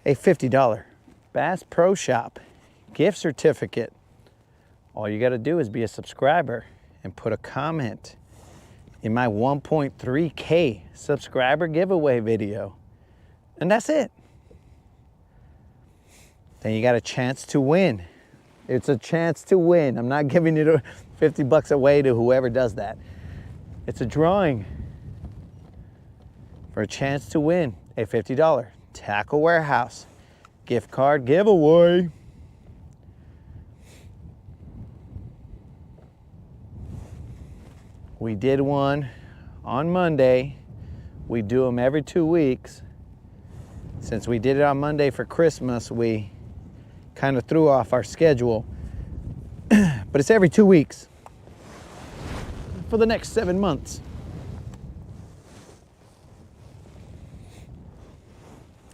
a $50 Bass Pro Shop gift certificate. All you got to do is be a subscriber and put a comment in my 1.3K subscriber giveaway video. And that's it. Then you got a chance to win. It's a chance to win. I'm not giving you 50 bucks away to whoever does that. It's a drawing for a chance to win a $50 Tackle Warehouse gift card giveaway. We did one on Monday. We do them every 2 weeks. Since we did it on Monday for Christmas, we kind of threw off our schedule. But it's every 2 weeks for the next 7 months.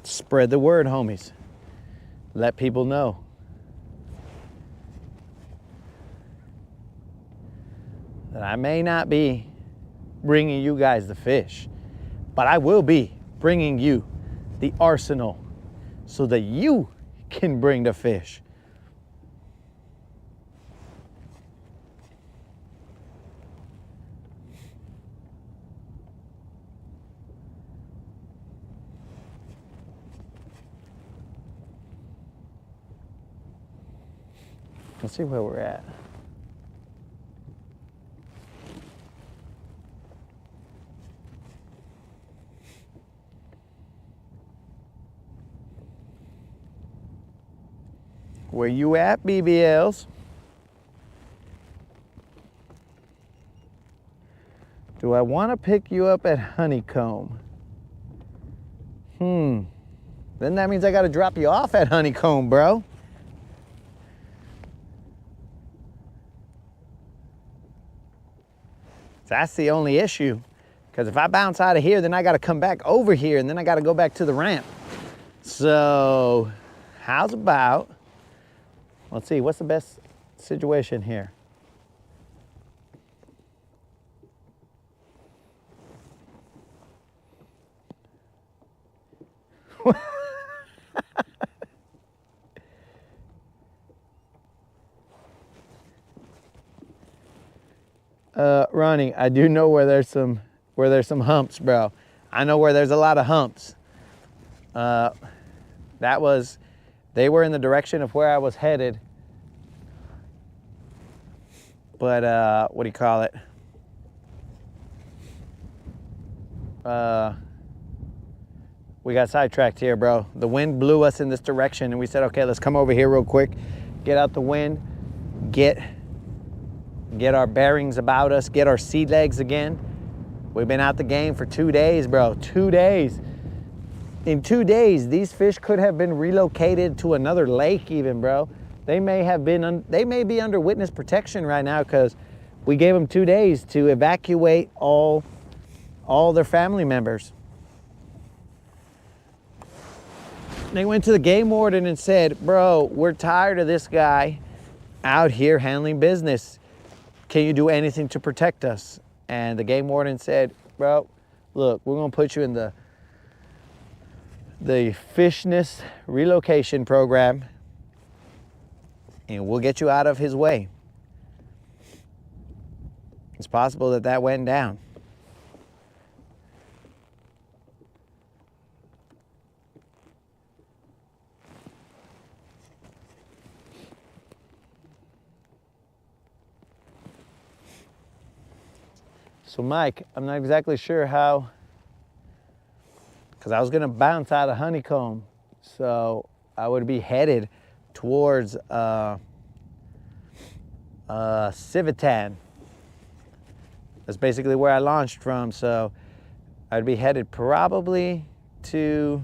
Spread the word, homies. Let people know. That I may not be bringing you guys the fish, but I will be bringing you the arsenal so that you can bring the fish. Let's see where we're at. Where you at, BBLs? Do I want to pick you up at Honeycomb? Then that means I got to drop you off at Honeycomb, bro. That's the only issue. Because if I bounce out of here, then I got to come back over here, and then I got to go back to the ramp. So, how's about... Let's see, what's the best situation here? Ronnie, I do know where there's some humps, bro. I know where there's a lot of humps. They were in the direction of where I was headed. But what do you call it? We got sidetracked here, bro. The wind blew us in this direction and we said, okay, let's come over here real quick, get out the wind, get our bearings about us, get our sea legs again. We've been out the game for 2 days, bro. 2 days. In 2 days, these fish could have been relocated to another lake even, bro. They may be under witness protection right now because we gave them 2 days to evacuate all their family members. They went to the game warden and said, bro, we're tired of this guy out here handling business. Can you do anything to protect us? And the game warden said, bro, look, we're gonna put you in the fishness relocation program and we'll get you out of his way. It's possible that that went down. So Mike, I'm not exactly sure how, because I was gonna bounce out of Honeycomb, so I would be headed towards Civitan. That's basically where I launched from, so I'd be headed probably to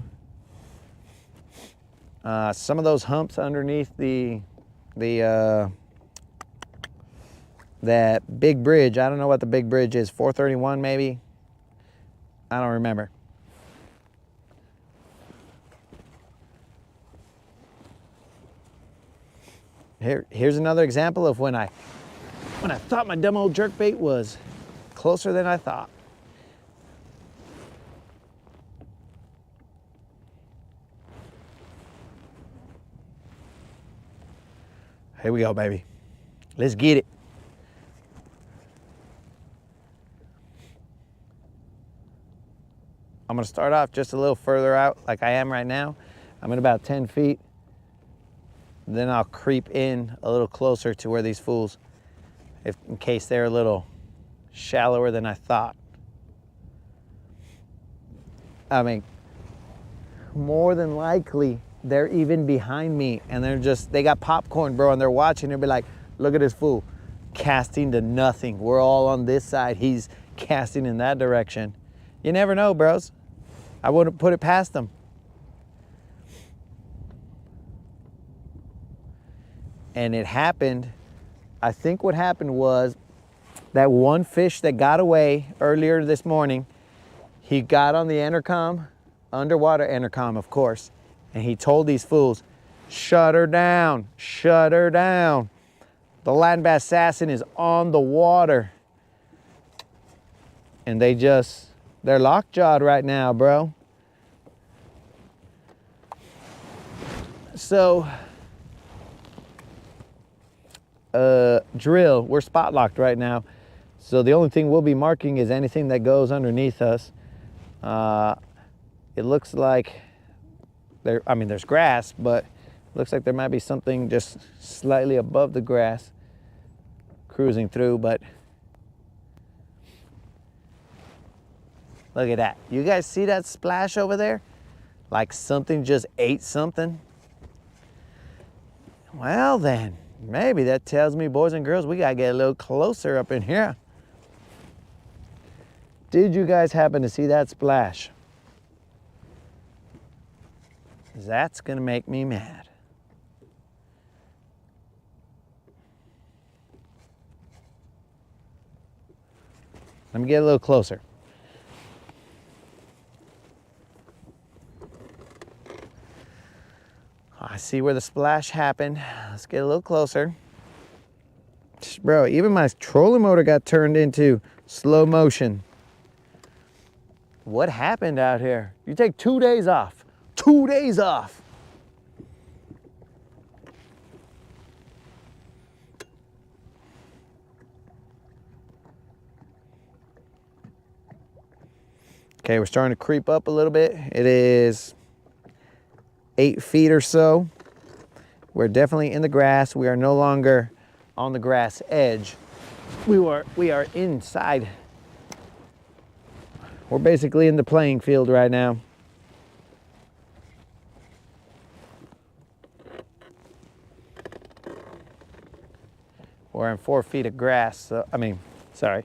some of those humps underneath that big bridge. I don't know what the big bridge is, 431 maybe? I don't remember. Here's another example of when I thought my dumb old jerkbait was closer than I thought. Here we go, baby. Let's get it. I'm gonna start off just a little further out like I am right now. I'm at about 10 feet. Then I'll creep in a little closer to where these fools, in case they're a little shallower than I thought. I mean, more than likely, they're even behind me and they got popcorn, bro, and they're watching. They'll be like, look at this fool, casting to nothing. We're all on this side. He's casting in that direction. You never know, bros. I wouldn't put it past them. And it happened, I think what happened was that one fish that got away earlier this morning, he got on the intercom, underwater intercom, of course, and he told these fools, shut her down, shut her down. The land bass assassin is on the water. And they're lockjawed right now, bro. So, drill, we're spot locked right now. So the only thing we'll be marking is anything that goes underneath us. It looks like there's grass, but it looks like there might be something just slightly above the grass cruising through, but look at that. You guys see that splash over there? Like something just ate something? Well then, maybe that tells me, boys and girls, we gotta get a little closer up in here. Did you guys happen to see that splash? That's gonna make me mad. Let me get a little closer. I see where the splash happened. Let's get a little closer. Bro, even my trolling motor got turned into slow motion. What happened out here? You take 2 days off. 2 days off. Okay, we're starting to creep up a little bit. It is 8 feet or so. We're definitely in the grass. We are no longer on the grass edge. We are inside. We're basically in the playing field right now. We're in 4 feet of grass. So, I mean, sorry.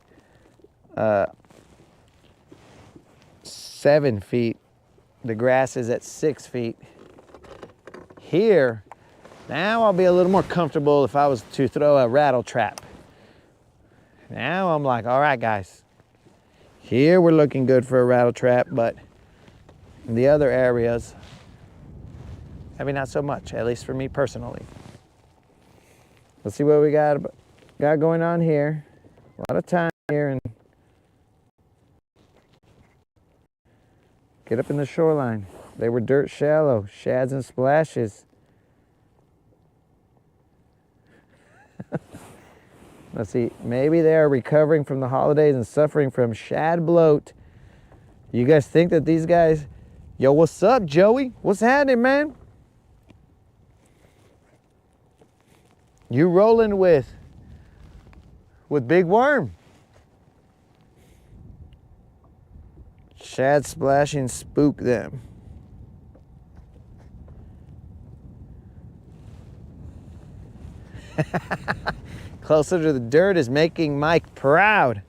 7 feet. The grass is at 6 feet. Here, now I'll be a little more comfortable if I was to throw a rattle trap. Now I'm like, all right, guys. Here we're looking good for a rattle trap, but in the other areas, maybe not so much, at least for me personally. Let's see what we got going on here. A lot of time here, and get up in the shoreline. They were dirt shallow, shads and splashes. Let's see, maybe they are recovering from the holidays and suffering from shad bloat. You guys think that these guys, yo, what's up, Joey? What's happening, man? You rolling with Big Worm. Shad splashing spook them. Closer to the dirt is making Mike proud.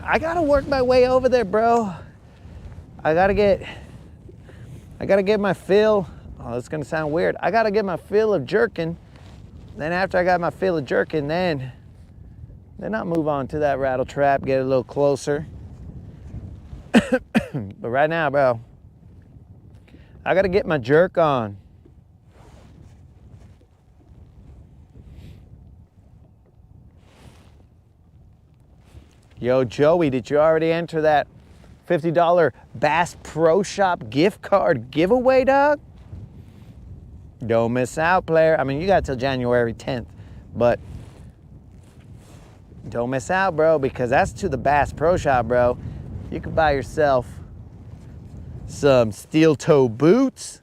I gotta work my way over there, bro. I gotta get my fill. Oh, it's gonna sound weird. I gotta get my fill of jerking. Then after I got my fill of jerking, then I'll move on to that rattle trap, get a little closer. But right now, bro, I gotta get my jerk on. Yo, Joey, did you already enter that $50 Bass Pro Shop gift card giveaway, dog? Don't miss out, player. I mean, you got till January 10th, but don't miss out, bro, because that's to the Bass Pro Shop, bro. You can buy yourself some steel toe boots.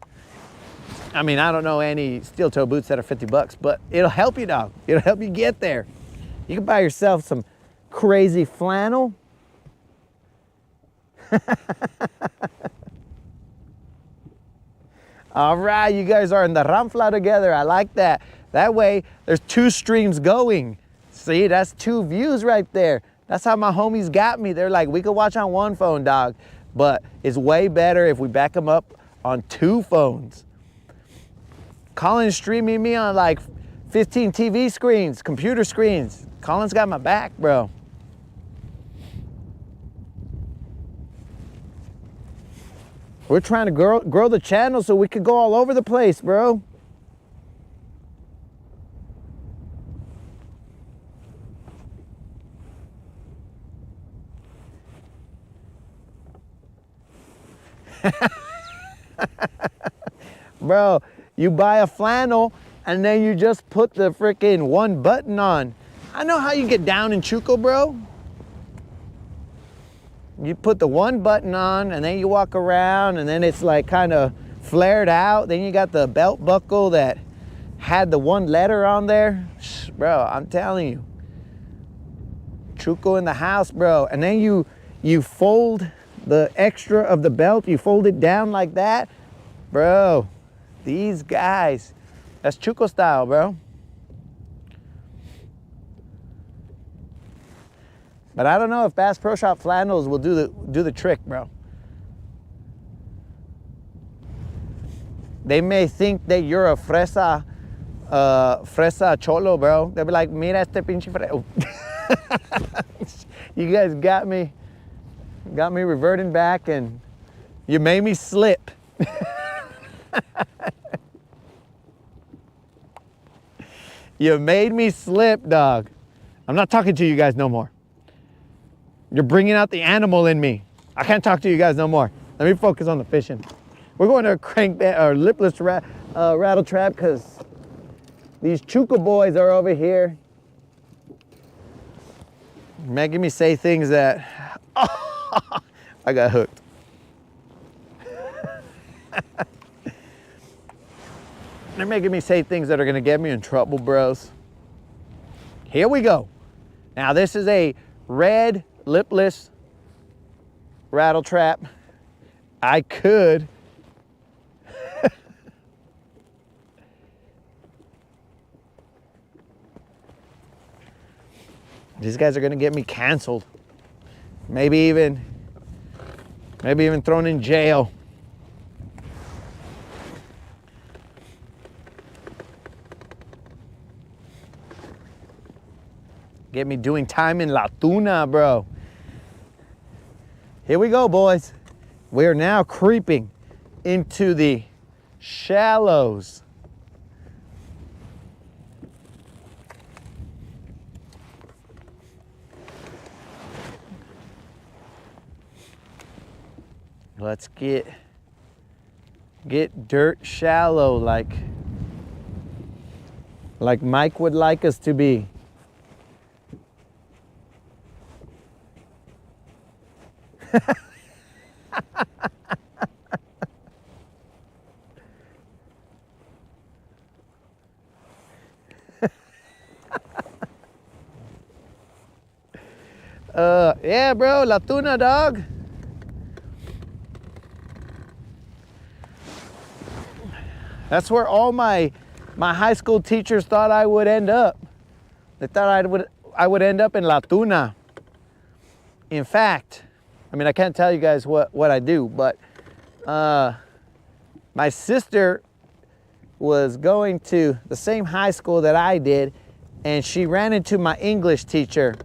I mean, I don't know any steel toe boots that are 50 bucks, but it'll help you, dog. It'll help you get there. You can buy yourself some crazy flannel. All right, you guys are in the ramfla together. I like that. That way, there's 2 streams going. See, that's 2 views right there. That's how my homies got me. They're like, we could watch on 1 phone, dog, but it's way better if we back them up on 2 phones. Colin's streaming me on like 15 TV screens, computer screens. Colin's got my back, bro. We're trying to grow the channel so we could go all over the place, bro. Bro, you buy a flannel and then you just put the freaking 1 button on. I know how you get down in Chuco, bro. You put the 1 button on and then you walk around and then it's like kind of flared out. Then you got the belt buckle that had the 1 letter on there. Bro, I'm telling you. Chuco in the house, bro. And then you fold the extra of the belt, you fold it down like that. Bro, these guys, that's Chuco style, bro. But I don't know if Bass Pro Shop flannels will do the trick, bro. They may think that you're a fresa cholo, bro. They'll be like, mira este pinche fresa. You guys got me reverting back and you made me slip. You made me slip, dog. I'm not talking to you guys no more. You're bringing out the animal in me. I can't talk to you guys no more. Let me focus on the fishing. We're going to crank that or lipless rattle trap because these Chuco boys are over here making me say things that I got hooked. They're making me say things that are gonna get me in trouble, bros. Here we go. Now this is a red lipless rattle trap. I could These guys are gonna get me canceled. Maybe even thrown in jail. Get me doing time in La Tuna, bro. Here we go, boys. We are now creeping into the shallows. Let's get dirt shallow like Mike would like us to be. Yeah, bro, La Tuna, dog. That's where all my high school teachers thought I would end up. They thought I would end up in La Tuna. In fact, I mean, I can't tell you guys what I do, but my sister was going to the same high school that I did, and she ran into my English teacher.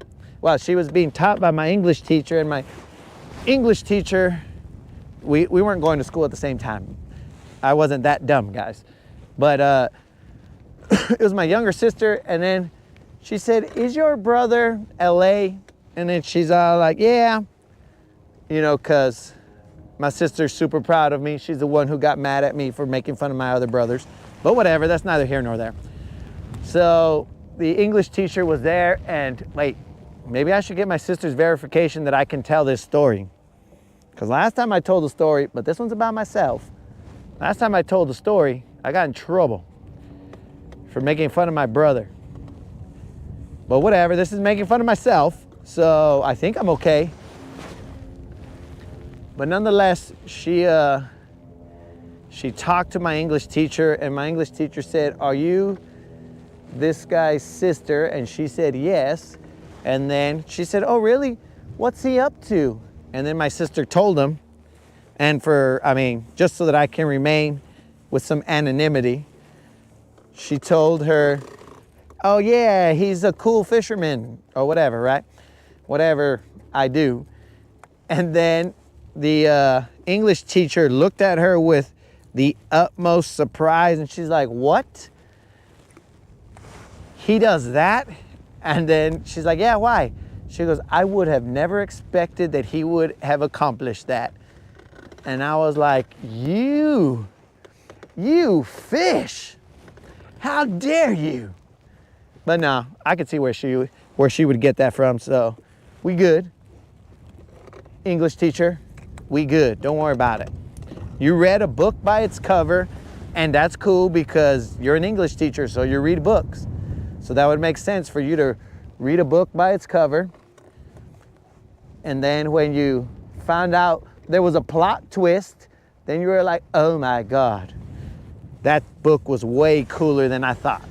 Well, she was being taught by my English teacher, and my English teacher, we weren't going to school at the same time. I wasn't that dumb, guys. But it was my younger sister, and then she said, "Is your brother LA?" And then she's all like, "Yeah." You know, because my sister's super proud of me. She's the one who got mad at me for making fun of my other brothers. But whatever, that's neither here nor there. So the English teacher was there, and wait, maybe I should get my sister's verification that I can tell this story. Because last time I told the story, but this one's about myself. Last time I told the story, I got in trouble for making fun of my brother. But whatever, this is making fun of myself, so I think I'm okay. But nonetheless, she talked to my English teacher, and my English teacher said, "Are you this guy's sister?" And she said, "Yes." And then she said, "Oh, really? What's he up to?" And then my sister told him, and just so that I can remain with some anonymity, she told her, "Oh yeah, he's a cool fisherman," or whatever, right? Whatever I do. And then the English teacher looked at her with the utmost surprise, and she's like, "What? He does that?" And then she's like, "Yeah, why?" She goes, "I would have never expected that he would have accomplished that." And I was like, you fish, how dare you? But no, I could see where she would get that from, so we good. English teacher, we good, don't worry about it. You read a book by its cover, and that's cool because you're an English teacher, so you read books. So that would make sense for you to read a book by its cover. And then when you found out there was a plot twist, then you were like, "Oh my God, that book was way cooler than I thought."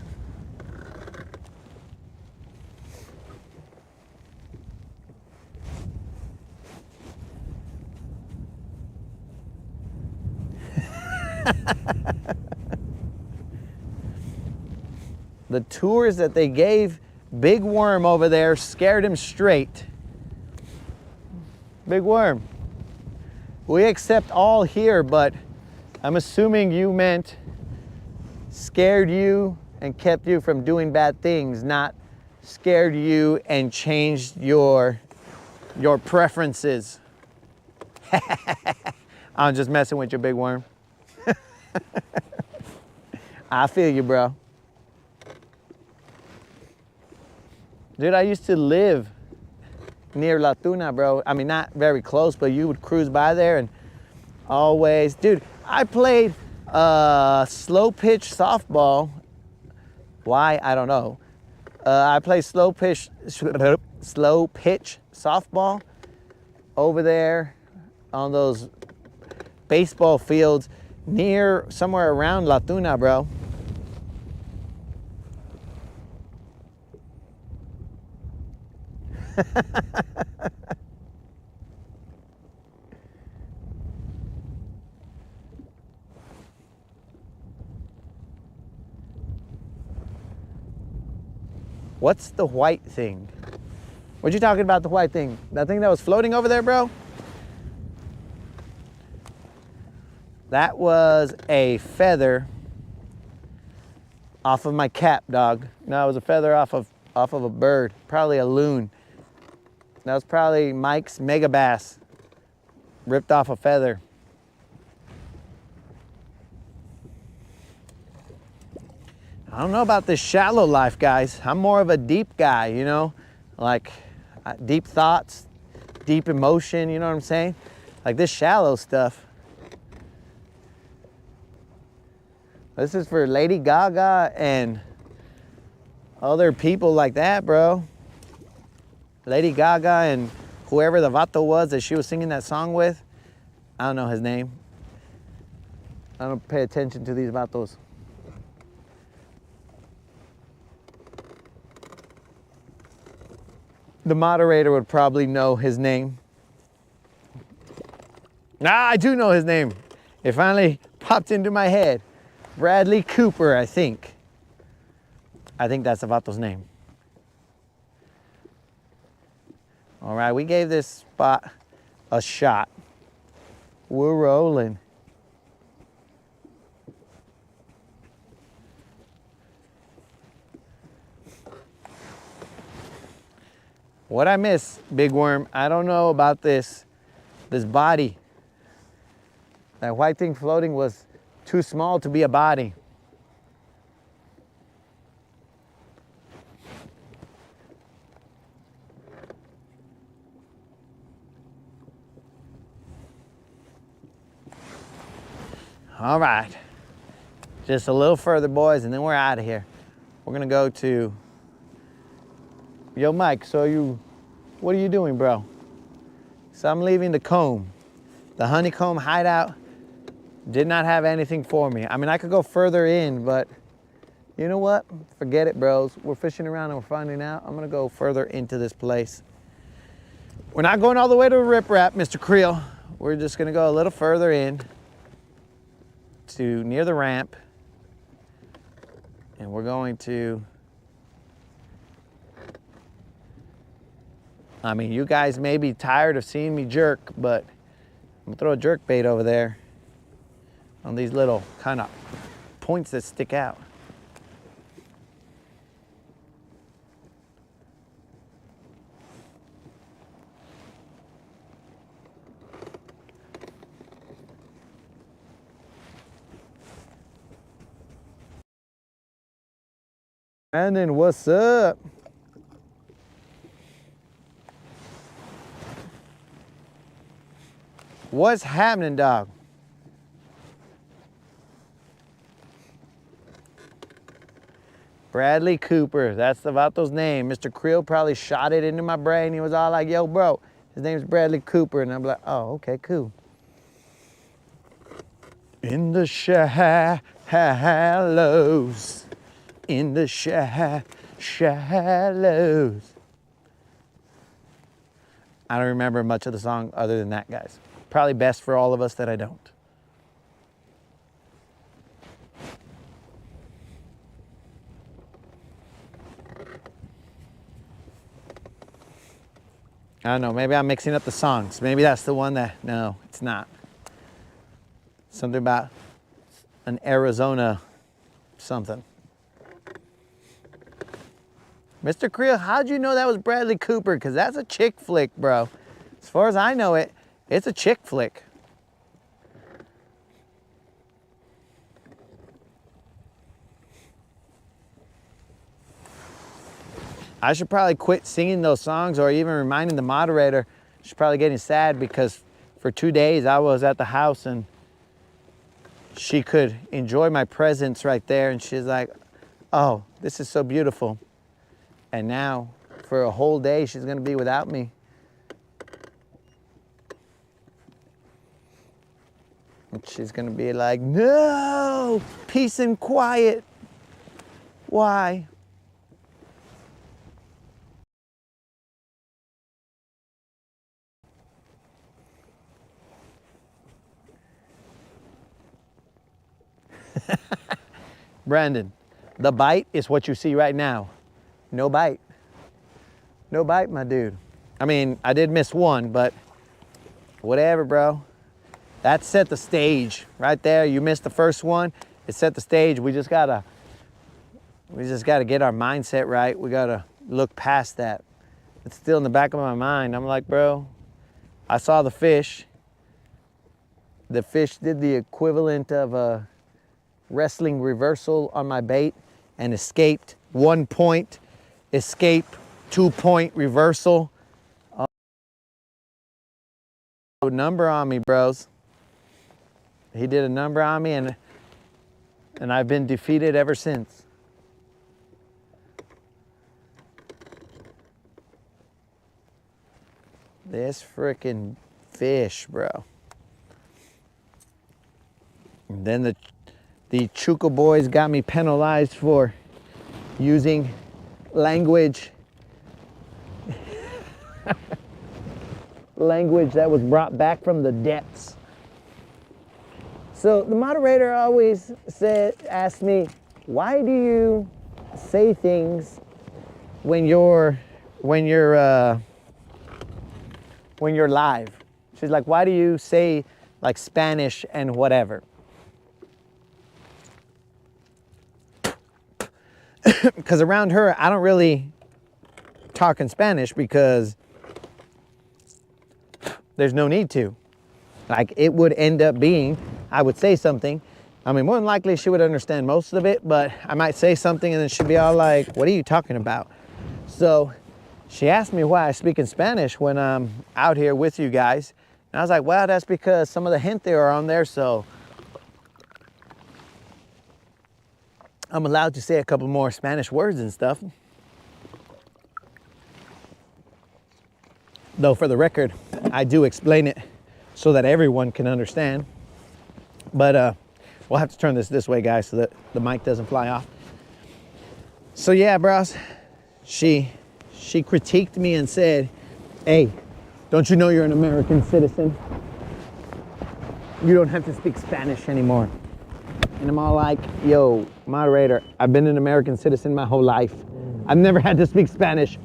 The tours that they gave Big Worm over there scared him straight. Big Worm, we accept all here, but I'm assuming you meant scared you and kept you from doing bad things, not scared you and changed your preferences. I'm just messing with you, Big Worm. I feel you, bro. Dude, I used to live near La Tuna, bro. I mean, not very close, but you would cruise by there and always, dude, I played slow pitch softball. Why? I don't know. I played slow pitch softball over there on those baseball fields near somewhere around La Tuna, bro. What's the white thing? What you talking about, the white thing? That thing that was floating over there, bro? That was a feather off of my cap, dog. No, it was a feather off of a bird, probably a loon. That was probably Mike's mega bass, ripped off a feather. I don't know about this shallow life, guys. I'm more of a deep guy, you know? Like deep thoughts, deep emotion, you know what I'm saying? Like this shallow stuff. This is for Lady Gaga and other people like that, bro. Lady Gaga and whoever the vato was that she was singing that song with. I don't know his name. I don't pay attention to these vatos. The moderator would probably know his name. I do know his name. It finally popped into my head. Bradley Cooper, I think. I think that's the vato's name. All right, we gave this spot a shot. We're rolling. What I miss, Big Worm, I don't know about this body. That white thing floating was too small to be a body. All right, just a little further, boys, and then we're out of here. We're gonna go to, yo, Mike, what are you doing, bro? So I'm leaving the comb. The honeycomb hideout did not have anything for me. I mean, I could go further in, but you know what? Forget it, bros. We're fishing around and we're finding out. I'm gonna go further into this place. We're not going all the way to Rip Rap, Mr. Creel. We're just gonna go a little further in to near the ramp, and we're going to, I mean, you guys may be tired of seeing me jerk, but I'm gonna throw a jerk bait over there on these little kind of points that stick out. Brandon, what's up? What's happening, dog? Bradley Cooper, that's the vato's name. Mr. Creel probably shot it into my brain. He was all like, yo, bro, his name's Bradley Cooper. And I'm like, oh, okay, cool. In the shallows, in the shallows. I don't remember much of the song other than that, guys. Probably best for all of us that I don't. I don't know, maybe I'm mixing up the songs. Maybe that's the one that, no, it's not. Something about an Arizona something. Mr. Creel, how'd you know that was Bradley Cooper? Because that's a chick flick, bro. As far as I know it, it's a chick flick. I should probably quit singing those songs or even reminding the moderator. She's probably getting sad because for 2 days I was at the house and she could enjoy my presence right there. And she's like, oh, this is so beautiful. And now for a whole day, she's gonna be without me. And she's gonna be like, no, peace and quiet. Why? Brandon, the bite is what you see right now. No bite. No bite, my dude. I mean, I did miss one, but whatever, bro. That set the stage right there. You missed the first one. It set the stage. We just gotta get our mindset right. We gotta look past that. It's still in the back of my mind. I'm like, bro, I saw the fish. The fish did the equivalent of a wrestling reversal on my bait and escaped 1 point, escape 2 point reversal. A number on me, bros. He did a number on me, and I've been defeated ever since. This freaking fish, bro. And then the Chuka boys got me penalized for using language language that was brought back from the depths. So the moderator always asked me, why do you say things when you're live? She's like, why do you say like Spanish and whatever? Because around her, I don't really talk in Spanish because there's no need to. Like, it would end up being, I would say something. I mean, more than likely she would understand most of it, but I might say something and then she'd be all like, what are you talking about? So she asked me why I speak in Spanish when I'm out here with you guys. And I was like, well, that's because some of the gente are on there, so I'm allowed to say a couple more Spanish words and stuff. Though for the record, I do explain it so that everyone can understand. But we'll have to turn this way, guys, so that the mic doesn't fly off. So yeah, bros, she critiqued me and said, hey, don't you know you're an American citizen? You don't have to speak Spanish anymore. And I'm all like, yo, moderator, I've been an American citizen my whole life. I've never had to speak Spanish.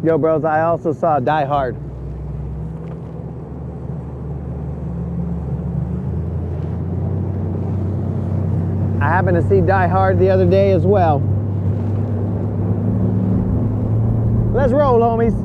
Yo, bros, I also saw Die Hard. I happened to see Die Hard the other day as well. Let's roll, homies.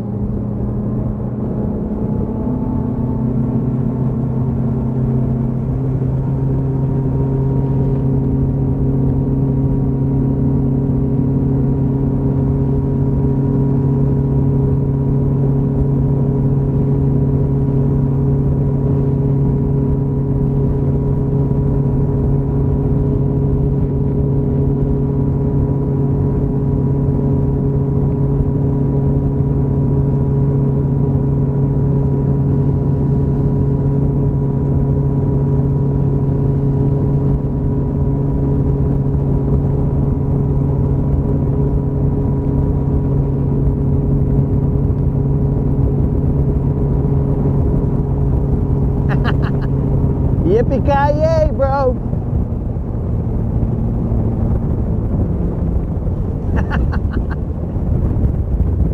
Yippee-ki-yay, bro.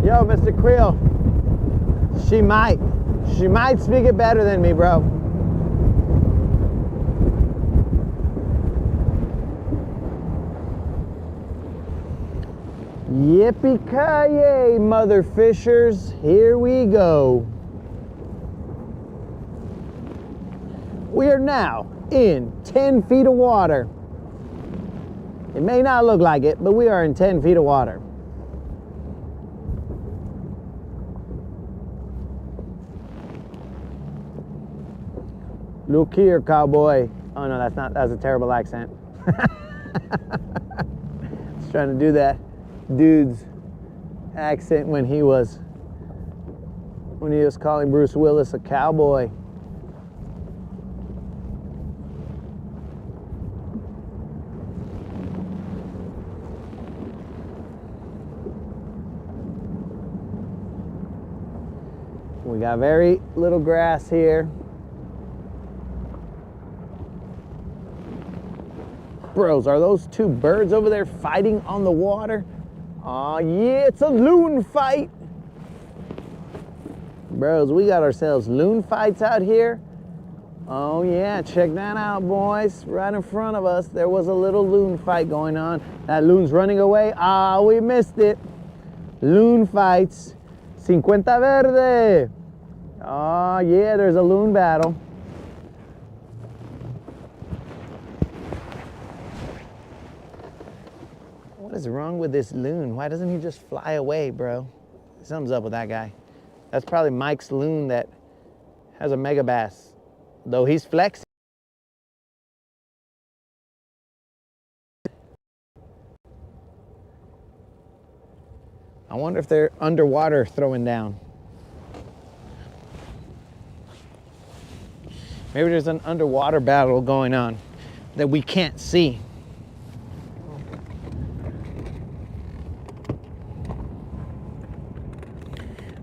Yo, Mr. Creel, she might speak it better than me, bro. Yippee-ki-yay, mother fishers, here we go. We are now in 10 feet of water. It may not look like it, but we are in 10 feet of water. Look here, cowboy. Oh no, that's a terrible accent. I was trying to do that dude's accent when he was calling Bruce Willis a cowboy. We got very little grass here. Bros, are those two birds over there fighting on the water? Oh yeah, it's a loon fight. Bros, we got ourselves loon fights out here. Oh yeah, check that out, boys. Right in front of us, there was a little loon fight going on. That loon's running away. Ah, we missed it. Loon fights. 50 verde. Oh yeah, there's a loon battle. What is wrong with this loon? Why doesn't he just fly away, bro? Something's up with that guy. That's probably Mike's loon that has a mega bass. Though he's flexing. I wonder if they're underwater throwing down. Maybe there's an underwater battle going on that we can't see.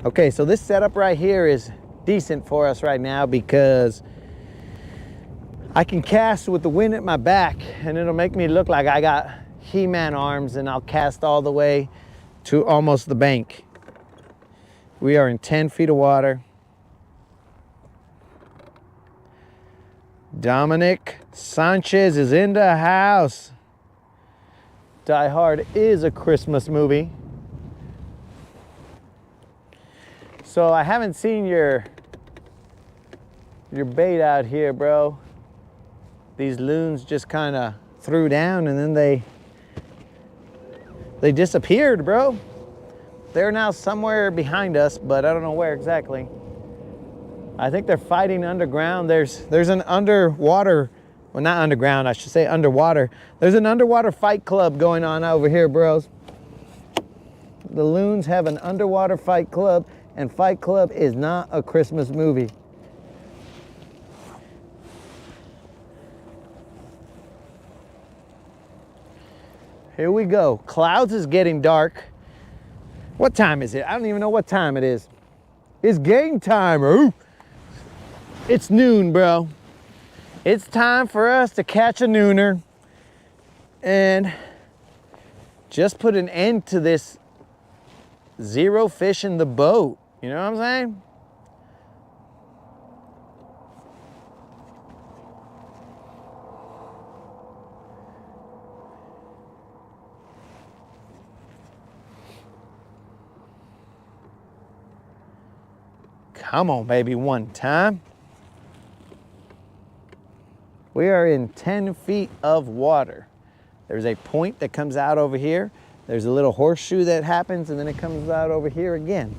Okay, so this setup right here is decent for us right now because I can cast with the wind at my back and it'll make me look like I got He-Man arms, and I'll cast all the way to almost the bank. We are in 10 feet of water. Dominic Sanchez is in the house. Die Hard is a Christmas movie. So I haven't seen your bait out here, bro. These loons just kind of threw down and then they disappeared, bro. They're now somewhere behind us, but I don't know where exactly. I think they're fighting underground. There's an underwater, well, not underground, I should say underwater. There's an underwater fight club going on over here, bros. The loons have an underwater fight club, and Fight Club is not a Christmas movie. Here we go. Clouds is getting dark. What time is it? I don't even know what time it is. It's game time. Ooh. It's noon, bro. It's time for us to catch a nooner and just put an end to this zero fish in the boat. You know what I'm saying? Come on, baby, one time. We are in 10 feet of water. There's a point that comes out over here. There's a little horseshoe that happens, and then it comes out over here again.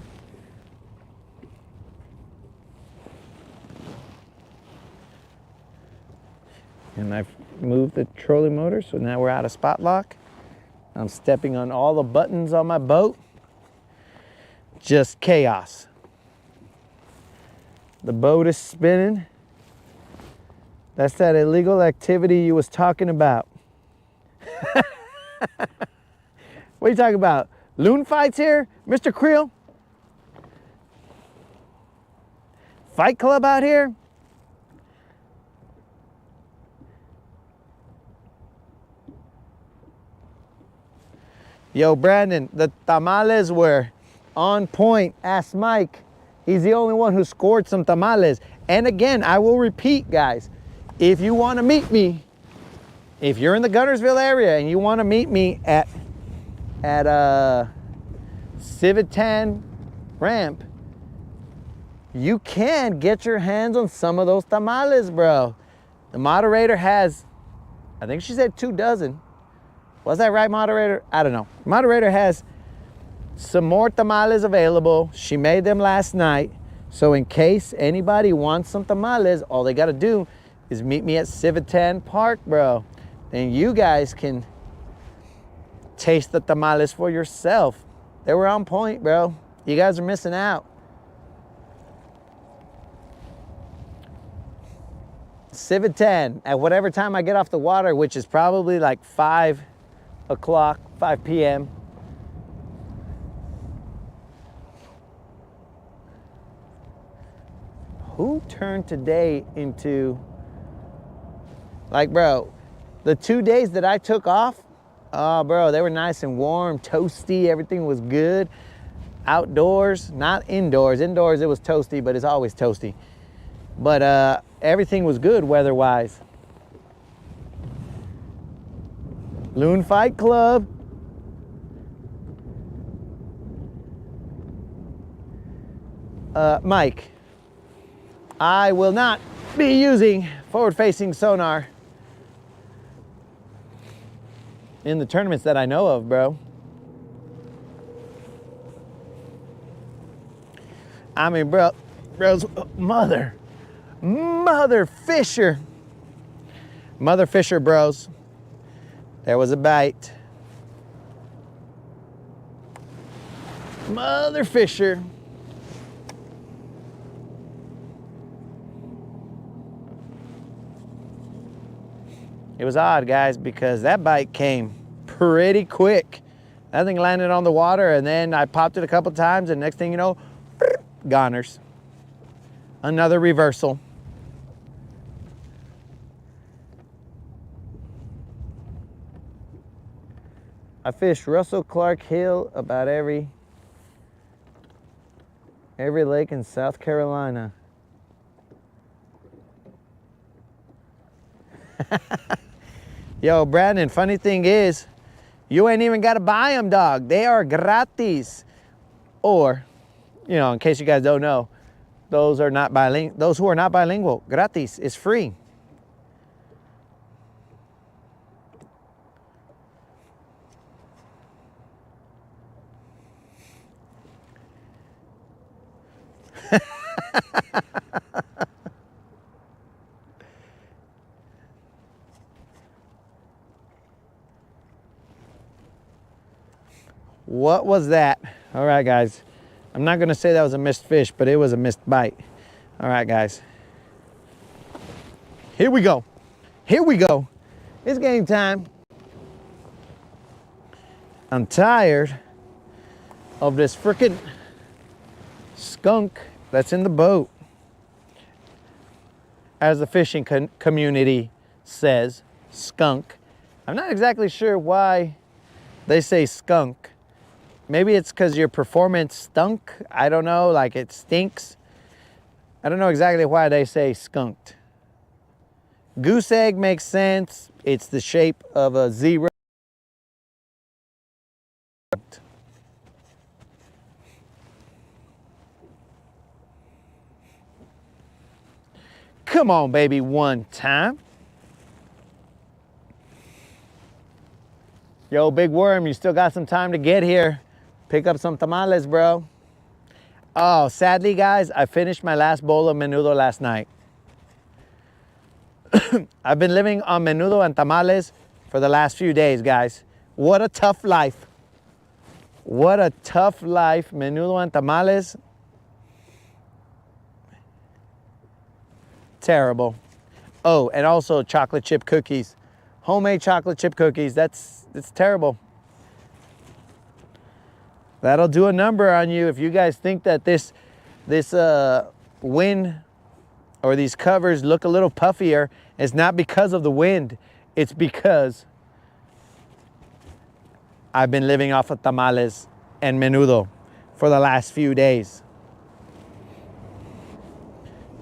And I've moved the trolling motor, so now we're out of spot lock. I'm stepping on all the buttons on my boat. Just chaos. The boat is spinning. That's that illegal activity you was talking about. What are you talking about? Loon fights here, Mr. Creel? Fight club out here? Yo, Brandon, the tamales were on point. Ask Mike. He's the only one who scored some tamales. And again, I will repeat, guys, if you want to meet me, if you're in the Guntersville area and you want to meet me at Civitan ramp, you can get your hands on some of those tamales, bro. The moderator has, I think she said 2 dozen. Was that right, moderator? I don't know. Moderator has some more tamales available. She made them last night. So in case anybody wants some tamales, all they got to do is meet me at Civitan Park, bro. Then you guys can taste the tamales for yourself. They were on point, bro. You guys are missing out. Civitan, at whatever time I get off the water, which is probably like 5 o'clock, 5 p.m. Who turned today into, like, bro, the 2 days that I took off, oh, bro, they were nice and warm, toasty, everything was good. Outdoors, not indoors. Indoors, it was toasty, but it's always toasty. But everything was good weather-wise. Loon Fight Club. Mike, I will not be using forward-facing sonar in the tournaments that I know of, bro. I mean, bro's mother fisher, bros. There was a bite. Mother fisher. It was odd, guys, because that bite came pretty quick. That thing landed on the water, and then I popped it a couple times, and next thing you know, goners. Another reversal. I fish Russell Clark Hill about every lake in South Carolina. Yo, Brandon, funny thing is, you ain't even got to buy them, dog. They are gratis. Or, you know, in case you guys don't know, those who are not bilingual, gratis is free. What was that? All right, guys. I'm not gonna say that was a missed fish, but it was a missed bite. All right, guys. Here we go. Here we go. It's game time. I'm tired of this frickin' skunk that's in the boat. As the fishing community says, skunk. I'm not exactly sure why they say skunk. Maybe it's because your performance stunk. I don't know, like it stinks. I don't know exactly why they say skunked. Goose egg makes sense. It's the shape of a zero. Come on, baby, one time. Yo, Big Worm, you still got some time to get here. Pick up some tamales, bro. Oh, sadly, guys, I finished my last bowl of menudo last night. I've been living on menudo and tamales for the last few days, guys. What a tough life. What a tough life, menudo and tamales. Terrible. Oh, and also chocolate chip cookies. Homemade chocolate chip cookies, it's terrible. That'll do a number on you. If you guys think that this wind or these covers look a little puffier, it's not because of the wind. It's because I've been living off of tamales and menudo for the last few days.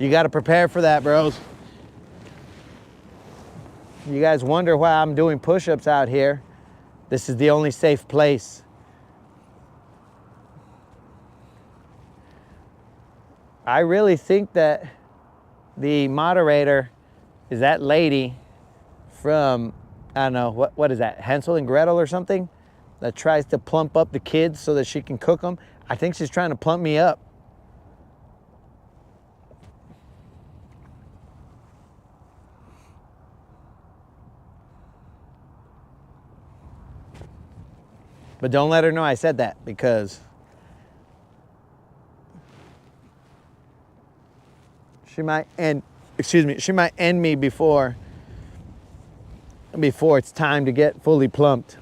You got to prepare for that, bros. You guys wonder why I'm doing push-ups out here. This is the only safe place. I really think that the moderator is that lady from, I don't know, what is that, Hansel and Gretel or something? That tries to plump up the kids so that she can cook them. I think she's trying to plump me up. But don't let her know I said that, because she might end, she might end me before it's time to get fully plumped.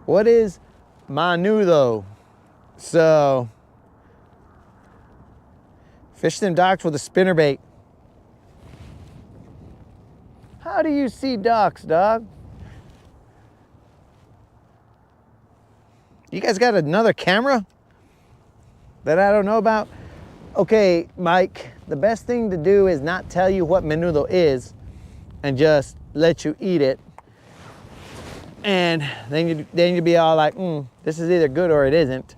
What is menudo? So, fish them docks with a spinnerbait. How do you see docks, dog? You guys got another camera that I don't know about? Okay, Mike, the best thing to do is not tell you what menudo is and just let you eat it. And then you'd be all like, this is either good or it isn't.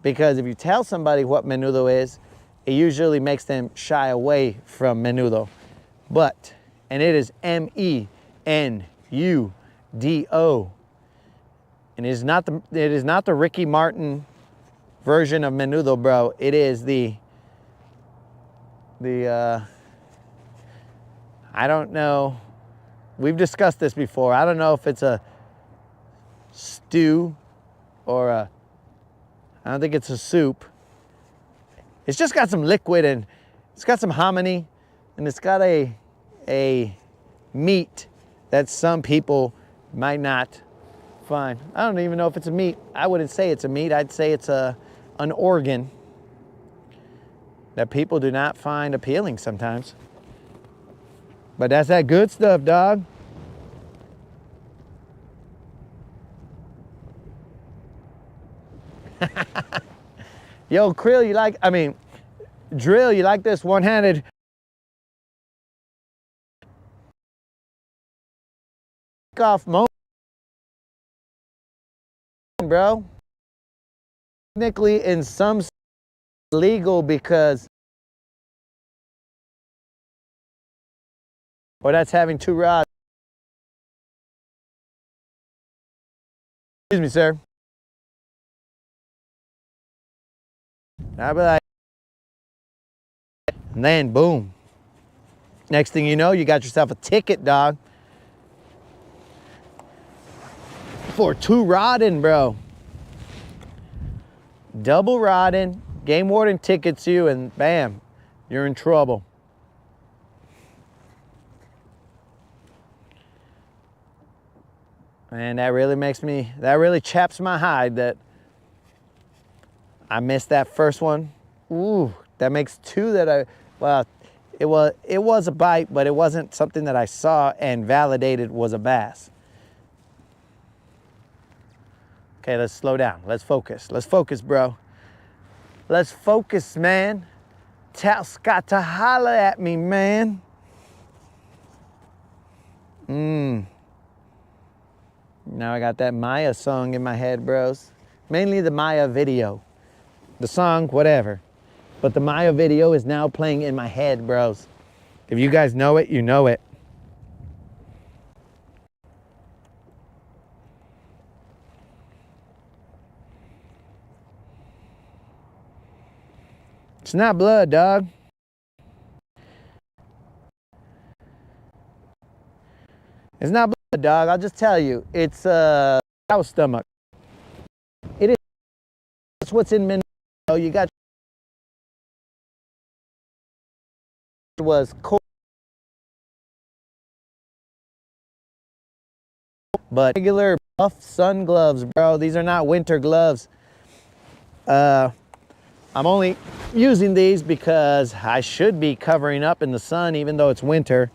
Because if you tell somebody what menudo is, it usually makes them shy away from menudo. But, and it is menudo. And it is not the Ricky Martin version of menudo, bro. It is the I don't know. We've discussed this before. I don't know if it's a stew or I don't think it's a soup. It's just got some liquid and it's got some hominy and it's got a meat that some people might not find. I don't even know if it's a meat. I wouldn't say it's a meat. I'd say it's an organ that people do not find appealing sometimes. But that's that good stuff, dog. Yo, Drill, you like this one-handed off moment, bro? Technically, in some legal because, or that's having two rods. Excuse me, sir. I'll be like, and then boom. Next thing you know, you got yourself a ticket, dog. For two rodding, bro. Double rodding, game warden tickets you, and bam, you're in trouble. And that really chaps my hide that I missed that first one. Ooh, that makes two that it was a bite, but it wasn't something that I saw and validated was a bass. Okay, let's slow down. Let's focus. Let's focus, bro. Let's focus, man. Tal's got to holler at me, man. Now I got that Maya song in my head, bros. Mainly the Maya video. The song, whatever. But the Maya video is now playing in my head, bros. If you guys know it, you know it. It's not blood, dog. It's not blood, dog. I'll just tell you. It's cow stomach. It is. That's what's in Minnesota. You got was cold, but regular buff sun gloves, bro. These are not winter gloves. I'm only using these because I should be covering up in the sun, even though it's winter.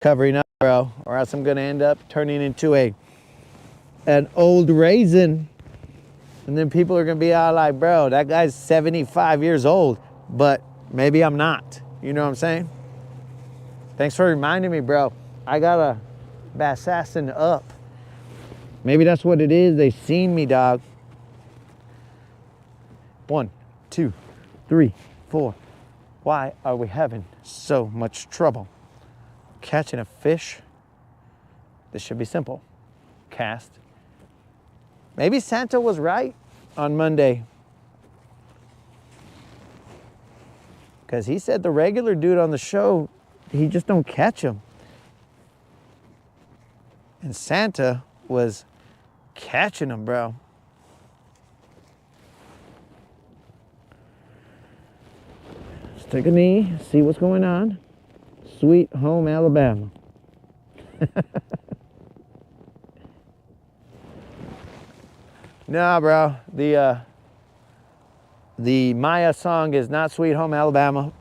Covering up, bro, or else I'm gonna end up turning into an old raisin. And then people are gonna be all like, bro, that guy's 75 years old, but maybe I'm not. You know what I'm saying? Thanks for reminding me, bro. I gotta bassassin up. Maybe that's what it is. They seen me, dog. 1, 2, 3, 4. Why are we having so much trouble catching a fish? This should be simple. Cast. Maybe Santa was right on Monday. Because he said the regular dude on the show, he just don't catch them. And Santa was catching them, bro. Let's take a knee, see what's going on. Sweet home Alabama. Nah, bro. The Maya song is not Sweet Home Alabama.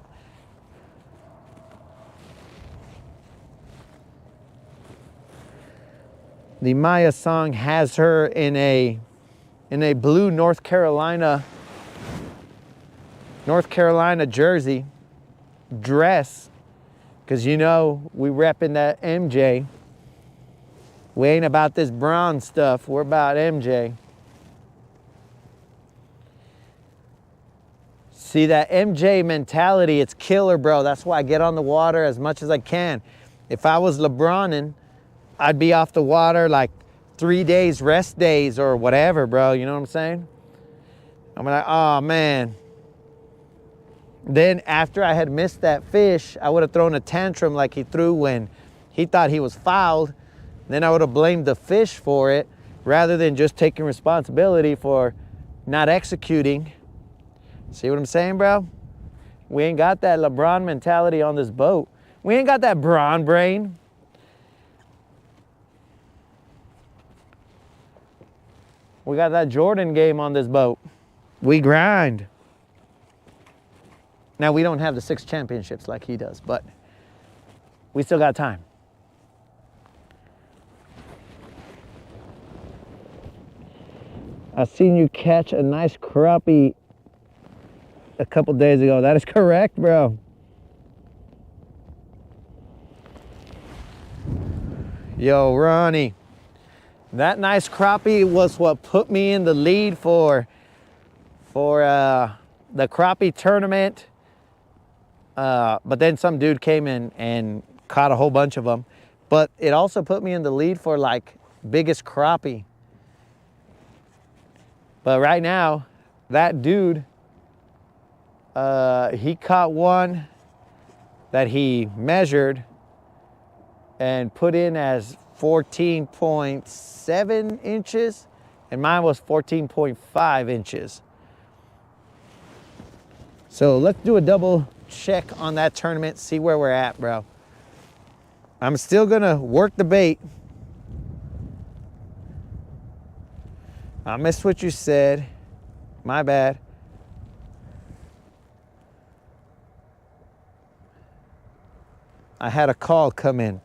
The Maya song has her in a blue North Carolina jersey dress, because you know we repping that MJ. We ain't about this brown stuff. We're about MJ. See, that MJ mentality, it's killer, bro. That's why I get on the water as much as I can. If I was LeBronin, I'd be off the water like 3 days, rest days or whatever, bro. You know what I'm saying? I'm like, oh, man. Then after I had missed that fish, I would have thrown a tantrum like he threw when he thought he was fouled. Then I would have blamed the fish for it rather than just taking responsibility for not executing. See what I'm saying, bro? We ain't got that LeBron mentality on this boat. We ain't got that Bron brain. We got that Jordan game on this boat. We grind. Now, we don't have the 6 championships like he does, but we still got time. I seen you catch a nice crappie a couple days ago. That is correct, bro. Yo, Ronnie. That nice crappie was what put me in the lead for the crappie tournament. But then some dude came in and caught a whole bunch of them. But it also put me in the lead for like biggest crappie. But right now, that dude, he caught one that he measured and put in as 14.7 inches, and mine was 14.5 inches. So let's do a double check on that tournament, see where we're at, bro. I'm still gonna work the bait. I missed what you said. My bad. I had a call come in.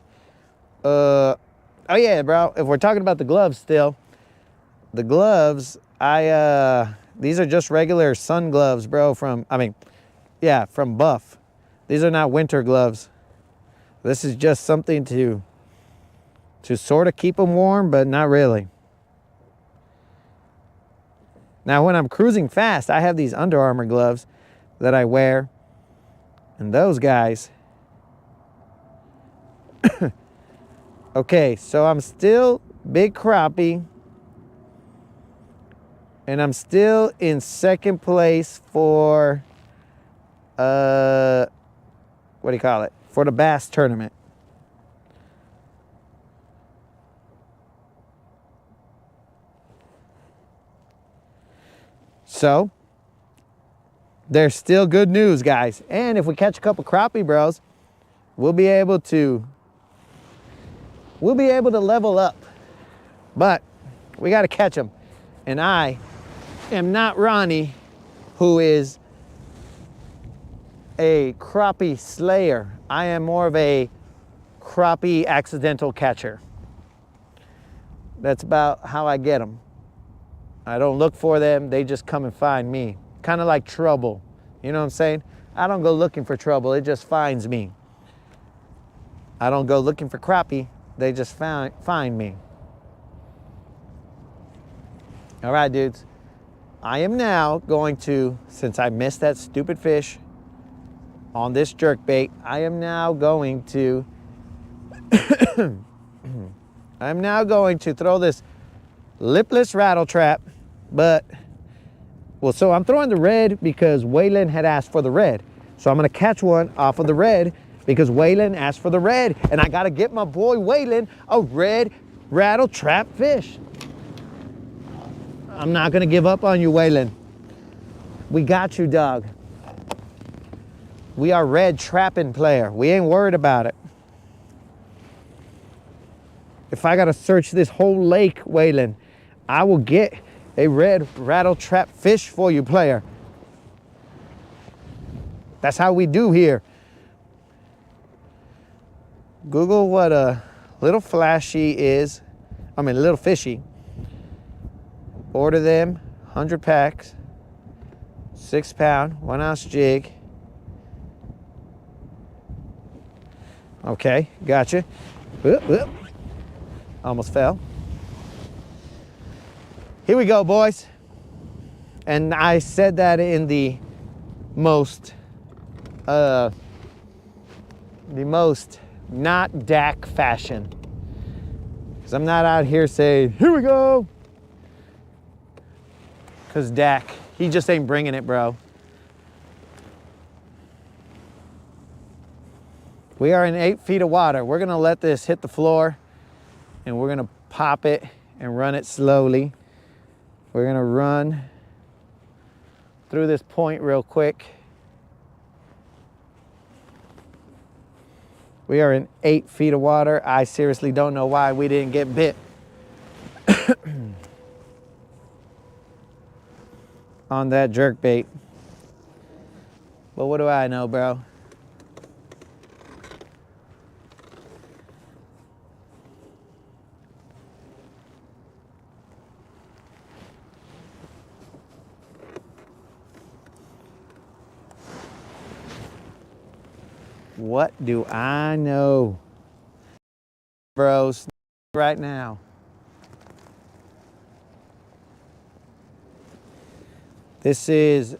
Oh yeah, bro. If we're talking about the gloves still, the gloves, these are just regular sun gloves, bro, from Buff. These are not winter gloves. This is just something to sort of keep them warm, but not really. Now, when I'm cruising fast, I have these Under Armour gloves that I wear, and those guys. Okay, so I'm still big crappie, and I'm still in second place for, what do you call it? For the bass tournament. So, there's still good news, guys. And if we catch a couple crappie bros, we'll be able to level up. But we got to catch them. And I am not Ronnie, who is a crappie slayer. I am more of a crappie accidental catcher. That's about how I get them. I don't look for them, they just come and find me. Kind of like trouble, you know what I'm saying? I don't go looking for trouble, it just finds me. I don't go looking for crappie, they just find me. All right, dudes. I am now going to, since I missed that stupid fish on this jerkbait, I am now going to throw this lipless rattle trap, but, well, so I'm throwing the red because Waylon had asked for the red. So I'm gonna catch one off of the red because Waylon asked for the red, and I gotta get my boy Waylon a red rattle trap fish. I'm not gonna give up on you, Waylon. We got you, dog. We are red trapping player. We ain't worried about it. if I gotta search this whole lake, Waylon, I will get a red rattle trap fish for you, player. That's how we do here. Google what a little flashy is. I mean, a little fishy. Order them, 100 packs, 6 pound, 1 ounce jig. Okay, gotcha. Whoop, whoop. Almost fell. Here we go, boys. And I said that in the most not Dak fashion. Because I'm not out here saying, here we go. Because Dak, he just ain't bringing it, bro. We are in 8 feet of water. We're gonna let this hit the floor and we're gonna pop it and run it slowly. We're gonna run through this point real quick. We are in 8 feet of water. I seriously don't know why we didn't get bit. On that jerk bait. But what do I know, bro? What do I know? Bros, right now. This is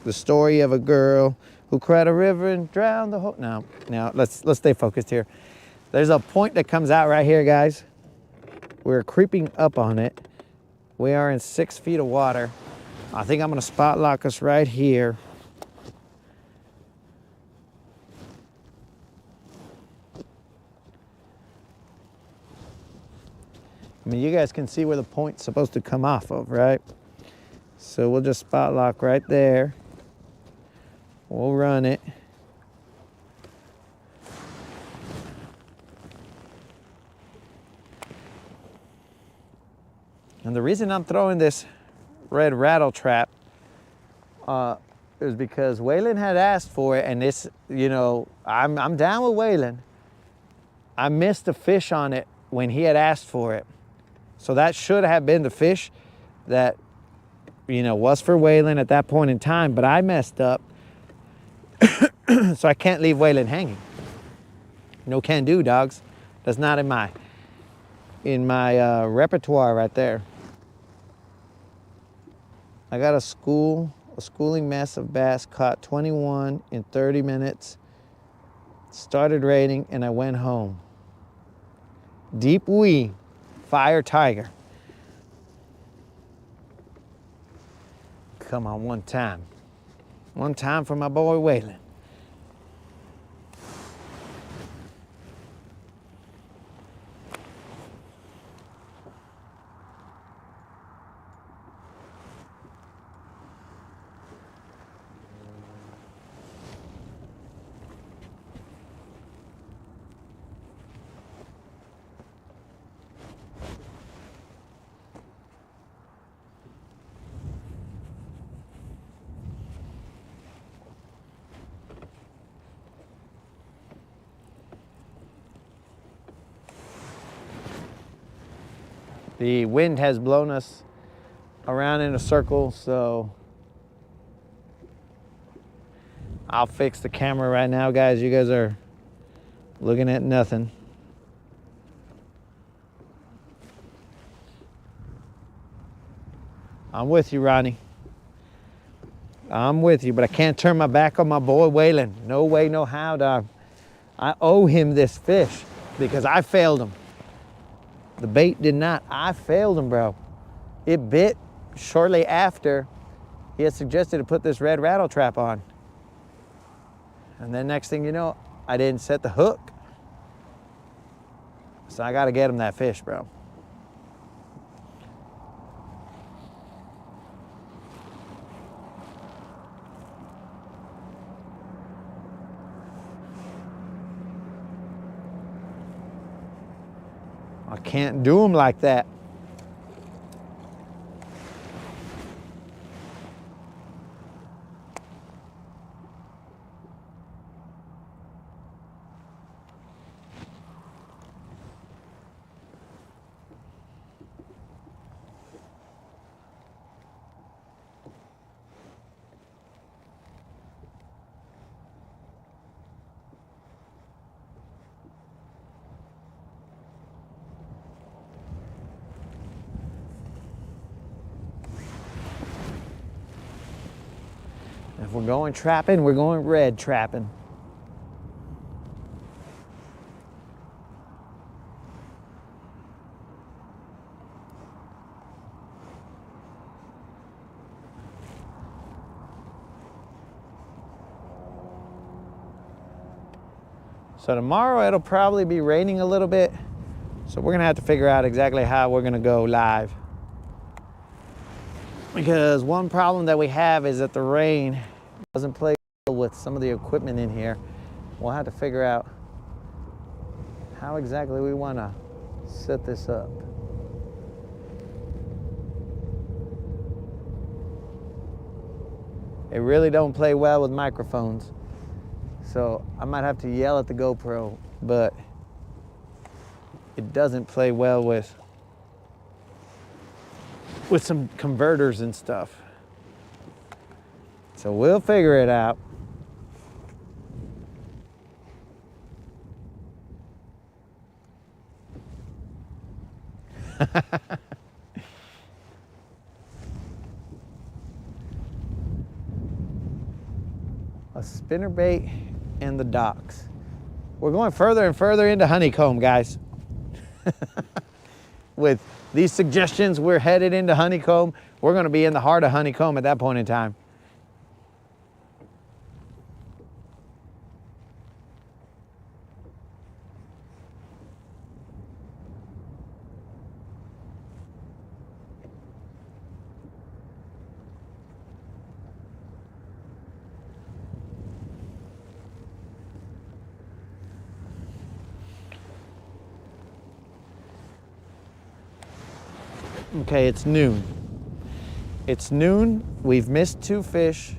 the story of a girl who cried a river and drowned the whole... No, let's stay focused here. There's a point that comes out right here, guys. We're creeping up on it. We are in 6 feet of water. I think I'm gonna spot lock us right here. I mean, you guys can see where the point's supposed to come off of, right? So we'll just spot lock right there. We'll run it. And the reason I'm throwing this red rattle trap is because Waylon had asked for it, and this, you know, I'm down with Waylon. I missed a fish on it when he had asked for it. So that should have been the fish that, you know, was for Waylon at that point in time, but I messed up. So I can't leave Waylon hanging. No can do, dogs. That's not in my repertoire right there. I got a schooling mess of bass, caught 21 in 30 minutes. Started raining and I went home. Deep wee, fire tiger. Come on, one time. One time for my boy Waylon. The wind has blown us around in a circle, so I'll fix the camera right now, guys. You guys are looking at nothing. I'm with you, Ronnie. I'm with you, but I can't turn my back on my boy Waylon. No way, no how, dog. I owe him this fish because I failed him. The bait did not. I failed him, bro. It bit shortly after he had suggested to put this red rattle trap on. And then next thing you know, I didn't set the hook. So I gotta get him that fish, bro. I can't do them like that. If we're going trapping, we're going red trapping. So tomorrow it'll probably be raining a little bit. So we're gonna have to figure out exactly how we're gonna go live. Because one problem that we have is that the rain doesn't play well with some of the equipment in here. We'll have to figure out how exactly we want to set this up. It really don't play well with microphones. So I might have to yell at the GoPro, but it doesn't play well with some converters and stuff. So we'll figure it out. A spinnerbait and the docks. We're going further and further into honeycomb, guys. With these suggestions, we're headed into honeycomb. We're going to be in the heart of honeycomb at that point in time. Okay, it's noon. It's noon, we've missed 2 fish,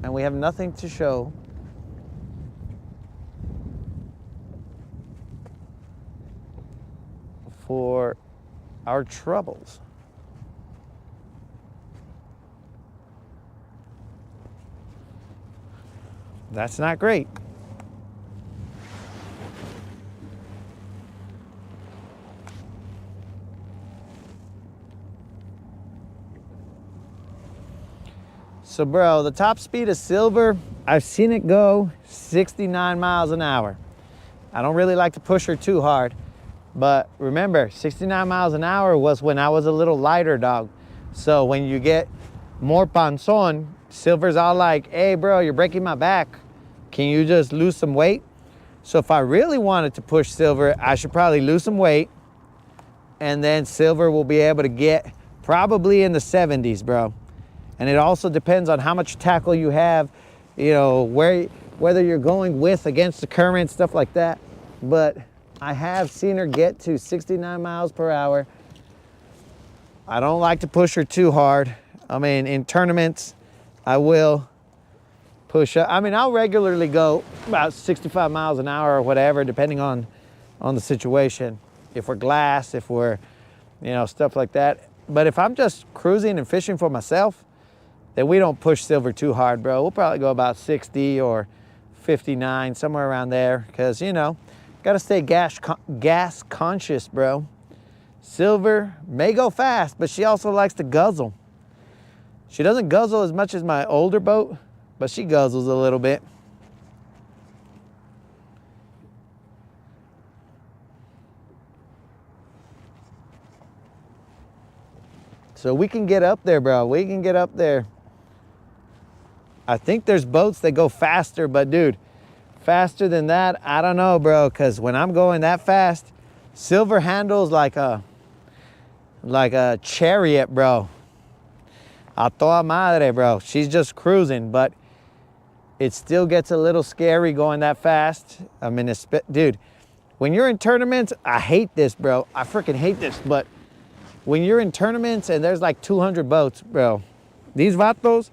and we have nothing to show. For our troubles. That's not great. So bro, the top speed of silver, I've seen it go 69 miles an hour. I don't really like to push her too hard, but remember, 69 miles an hour was when I was a little lighter dog. So when you get more panzón, silver's all like, hey bro, you're breaking my back. Can you just lose some weight? So if I really wanted to push silver, I should probably lose some weight, and then silver will be able to get probably in the 70s, bro. And it also depends on how much tackle you have, you know, whether you're going with, against the current, stuff like that. But I have seen her get to 69 miles per hour. I don't like to push her too hard. I mean, in tournaments, I will push up. I mean, I'll regularly go about 65 miles an hour or whatever, depending on the situation. If we're glass, if we're, you know, stuff like that. But if I'm just cruising and fishing for myself, then we don't push silver too hard, bro. We'll probably go about 60 or 59, somewhere around there. Because, you know, got to stay gas conscious, bro. Silver may go fast, but she also likes to guzzle. She doesn't guzzle as much as my older boat, but she guzzles a little bit. So we can get up there, bro. We can get up there. I think there's boats that go faster, but dude, faster than that, I don't know, bro. Because when I'm going that fast, silver handles like a chariot, bro. A toda madre, bro. She's just cruising, but it still gets a little scary going that fast. I mean, dude, When you're in tournaments, I hate this, bro. I freaking hate this, but when you're in tournaments and there's like 200 boats, bro, these vatos,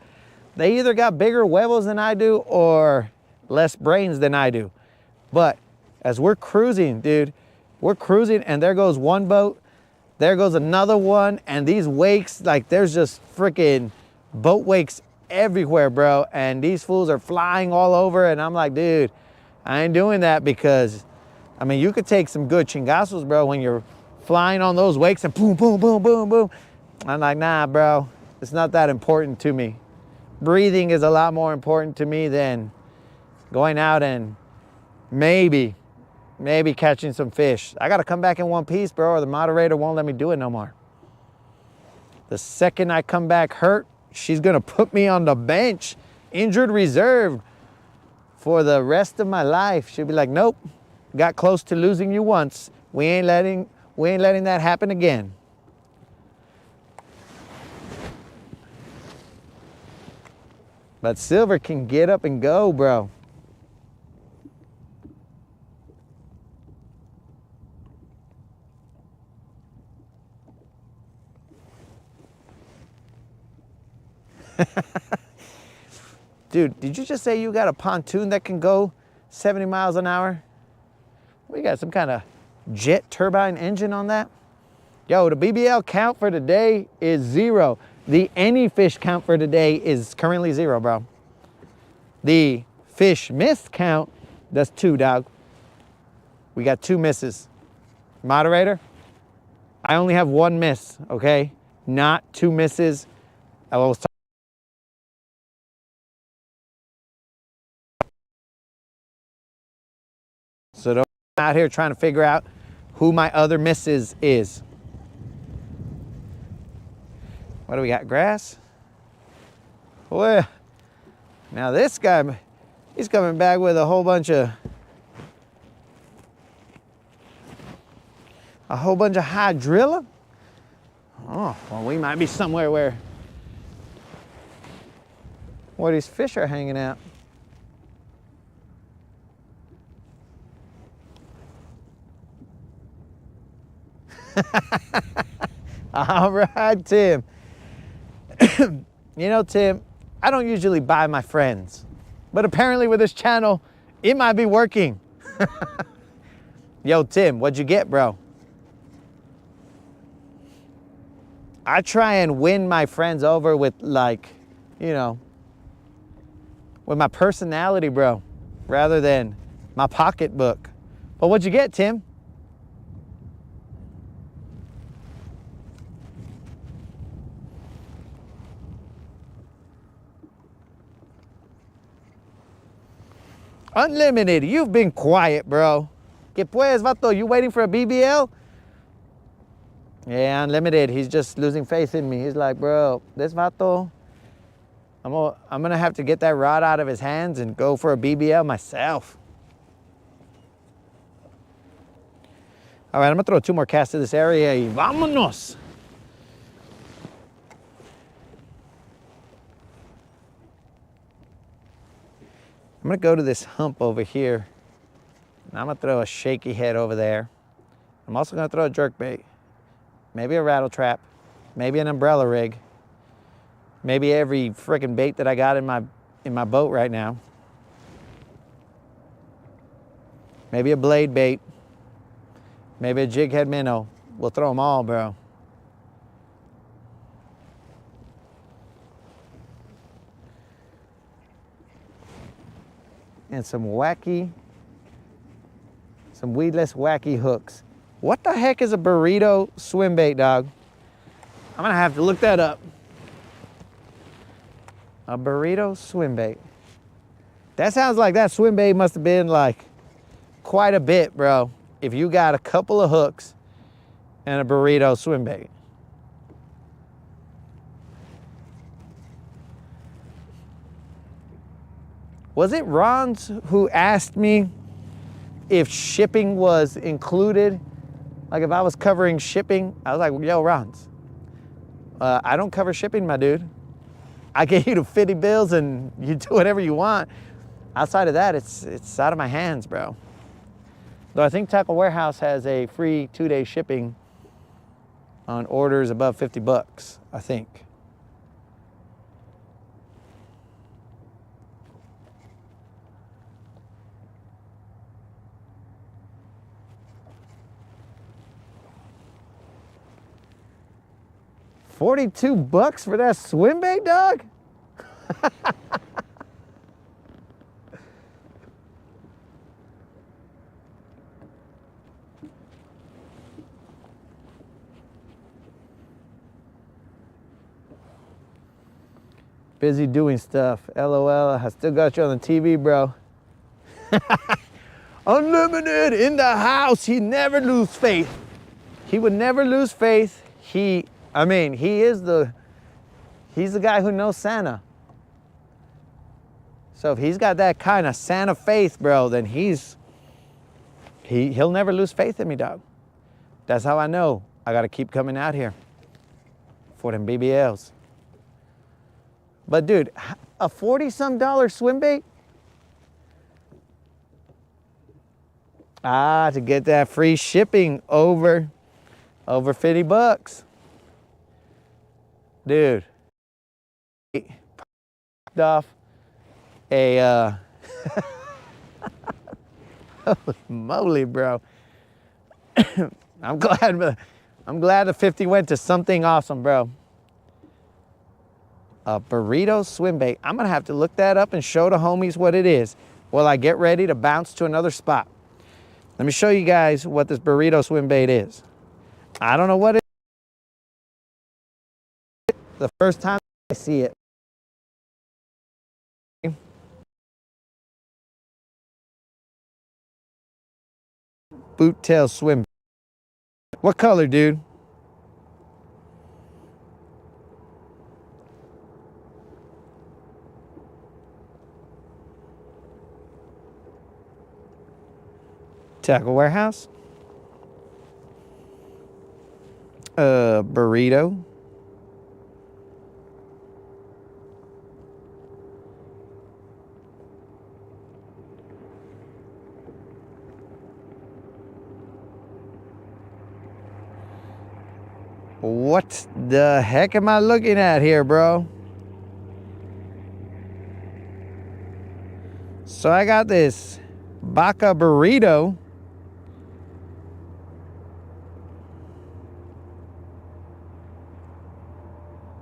they either got bigger huevos than I do or less brains than I do. But as we're cruising, dude, we're cruising and there goes one boat, there goes another one, and these wakes, like there's just freaking boat wakes everywhere, bro. And these fools are flying all over, and I'm like, dude, I ain't doing that because, I mean, you could take some good chingazos, bro, when you're flying on those wakes and boom, boom, boom, boom, boom. I'm like, nah, bro, it's not that important to me. Breathing is a lot more important to me than going out and maybe catching some fish. I gotta come back in one piece, bro, or the moderator won't let me do it no more. The second I come back hurt, she's gonna put me on the bench, injured reserve, for the rest of my life. She'll be like, nope, got close to losing you once. We ain't letting that happen again. But Silver can get up and go, bro. Dude, did you just say you got a pontoon that can go 70 miles an hour? We got some kind of jet turbine engine on that? Yo, the BBL count for today is 0. The any fish count for today is currently 0, bro. The fish miss count, that's 2, dog. We got 2 misses. Moderator, I only have 1 miss, okay? Not 2 misses. I was So don't come out here trying to figure out who my other misses is. What do we got? Grass? Well, now this guy, he's coming back with a whole bunch of hydrilla. Oh, well, we might be somewhere where these fish are hanging out. All right, Tim. You know, Tim, I don't usually buy my friends, but apparently with this channel, it might be working. Yo, Tim, what'd you get, bro? I try and win my friends over with, like, you know, with my personality, bro, rather than my pocketbook. But what'd you get, Tim? Unlimited, you've been quiet, bro. ¿Qué pues, vato? You waiting for a BBL? Yeah, Unlimited, he's just losing faith in me. He's like, bro, this vato, I'm gonna have to get that rod out of his hands and go for a BBL myself. All right, I'm gonna throw 2 more casts to this area y vámonos. I'm gonna go to this hump over here, and I'm gonna throw a shaky head over there. I'm also gonna throw a jerkbait, maybe a rattle trap, maybe an umbrella rig, maybe every freaking bait that I got in my boat right now. Maybe a blade bait, maybe a jig head minnow. We'll throw them all, bro. And some weedless wacky hooks. What the heck is a burrito swim bait, dog? I'm gonna have to look that up. A burrito swim bait. That sounds like that swim bait must have been like quite a bit, bro, if you got a couple of hooks and a burrito swim bait. Was it Ron's who asked me if shipping was included? Like if I was covering shipping? I was like, yo, Ron's, I don't cover shipping, my dude. I get you the 50 bills and you do whatever you want. Outside of that, it's out of my hands, bro. Though I think Tackle Warehouse has a free 2-day shipping on orders above 50 bucks, I think. $42 for that swim bait, dog? Busy doing stuff. LOL, I still got you on the TV, bro. Unlimited in the house. He never lose faith. He would never lose faith. He's the guy who knows Santa. So if he's got that kind of Santa faith, bro, then he'll never lose faith in me, dog. That's how I know I gotta keep coming out here for them BBLs. But dude, a $40-some swim bait? To get that free shipping over 50 bucks. Dude. Off a holy moly, bro. I'm glad the 50 went to something awesome, bro. A burrito swim bait. I'm gonna have to look that up and show the homies what it is while I get ready to bounce to another spot. Let me show you guys what this burrito swim bait is. I don't know what it is. The first time I see it. Boot tail swim. What color, dude? Tackle Warehouse. Burrito. What the heck am I looking at here, bro? So I got this Baca burrito.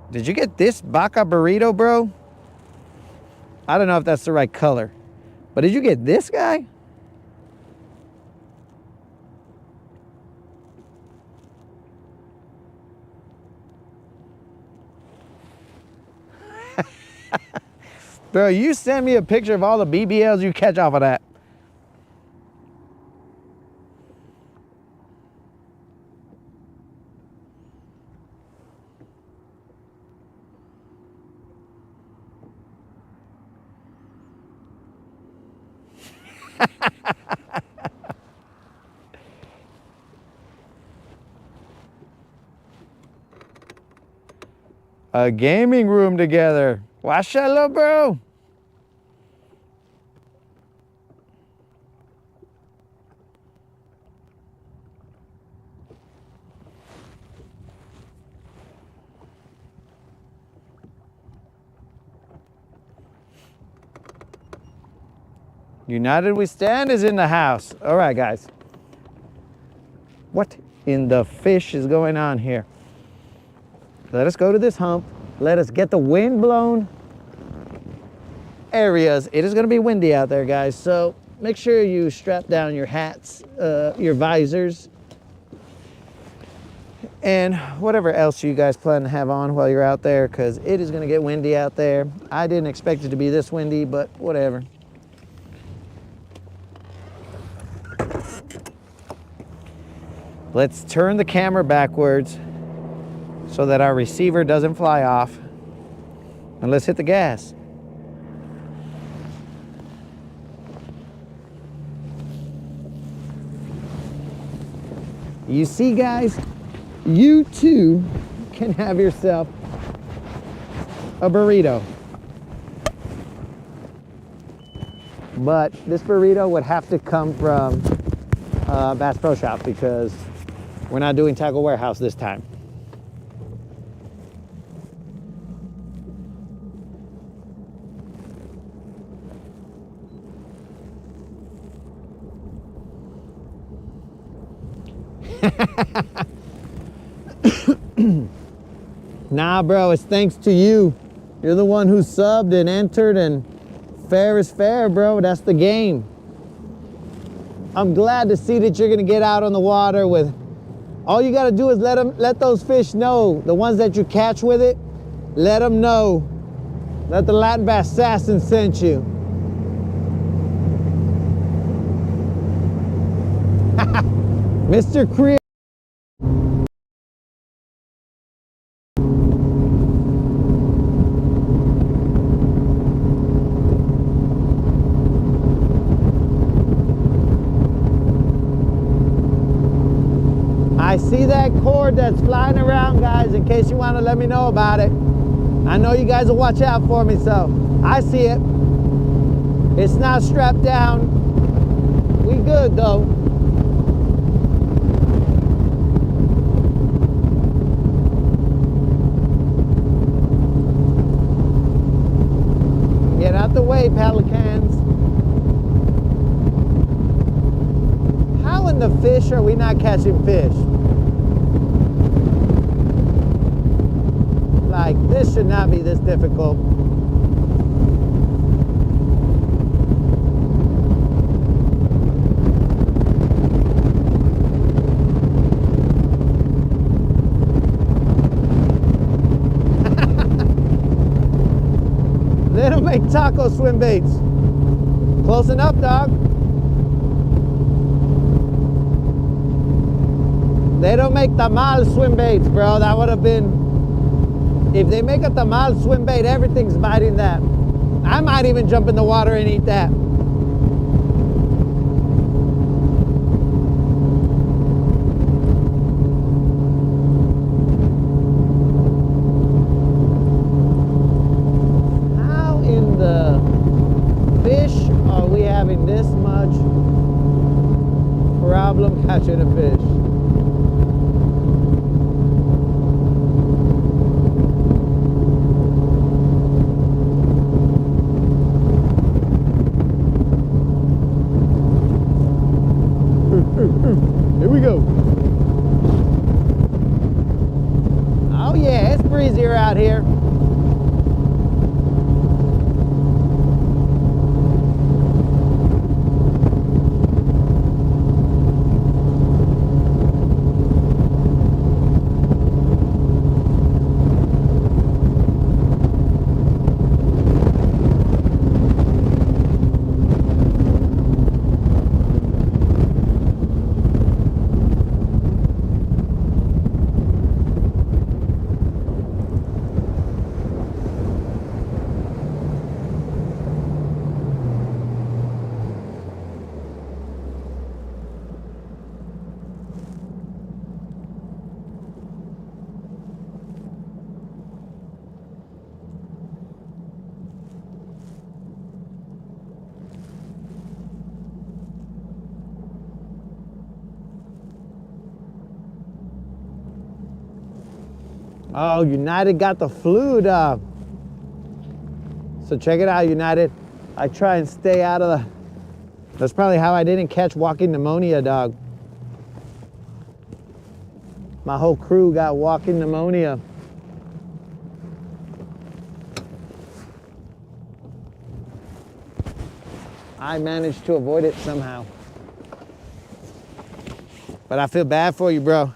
Did you get this Baca burrito, bro? I don't know if that's the right color. But did you get this guy? Bro, you send me a picture of all the BBLs you catch off of that. A gaming room together. Watch that, little bro. United we stand is in the house. All right, guys. What in the fish is going on here? Let us go to this hump. Let us get the wind blown areas. It is going to be windy out there, guys. So make sure you strap down your hats, your visors, and whatever else you guys plan to have on while you're out there, because it is going to get windy out there. I didn't expect it to be this windy, but whatever. Let's turn the camera backwards so that our receiver doesn't fly off. And let's hit the gas. You see, guys, you too can have yourself a burrito. But this burrito would have to come from Bass Pro Shop, because we're not doing Tackle Warehouse this time. Nah, bro, it's thanks to you. You're the one who subbed and entered, and fair is fair, bro. That's the game. I'm glad to see that you're gonna get out on the water with, all you gotta do is let those fish know, the ones that you catch with it, let them know that the Latin Bass Assassin sent you. Mr. Creel. I see that cord that's flying around, guys, in case you want to let me know about it. I know you guys will watch out for me, so I see it. It's not strapped down. We good, though. Get out the way, pelicans. How in the fish are we not catching fish? Like, this should not be this difficult. They don't make taco swim baits. Close enough, dog. They don't make tamal swim baits, bro. That would have been... If they make a tamal swim bait, everything's biting that. I might even jump in the water and eat that. How in the fish are we having this much problem catching a fish? Here we go. Oh yeah, it's breezier out here. Oh, United got the flu, dog. So check it out, United. I try and stay out of the... That's probably how I didn't catch walking pneumonia, dog. My whole crew got walking pneumonia. I managed to avoid it somehow. But I feel bad for you, bro.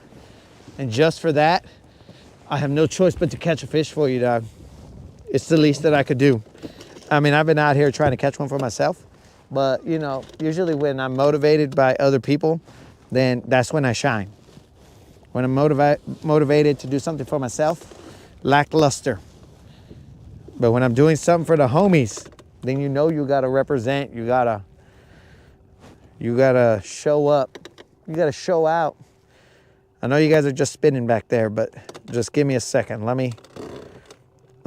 And just for that, I have no choice but to catch a fish for you, dog. It's the least that I could do. I mean, I've been out here trying to catch one for myself, but you know, usually when I'm motivated by other people, then that's when I shine. When I'm motivated to do something for myself, lackluster. But when I'm doing something for the homies, then you know you gotta represent, you gotta show up, you gotta show out. I know you guys are just spinning back there, but just give me a second. Let me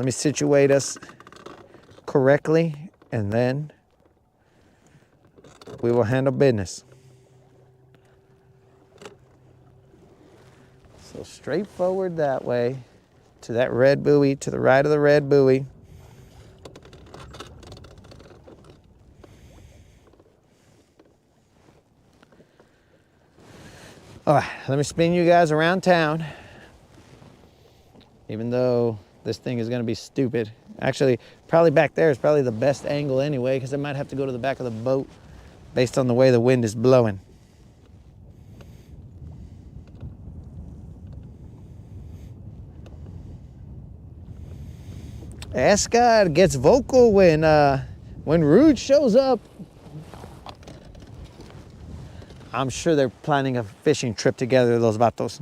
situate us correctly, and then we will handle business. straight forward that way to that red buoy, to the right of the red buoy. All right, let me spin you guys around town. Even though this thing is gonna be stupid. Actually, probably back there is probably the best angle anyway, because I might have to go to the back of the boat based on the way the wind is blowing. Ascot gets vocal when Rude shows up. I'm sure they're planning a fishing trip together, those vatos.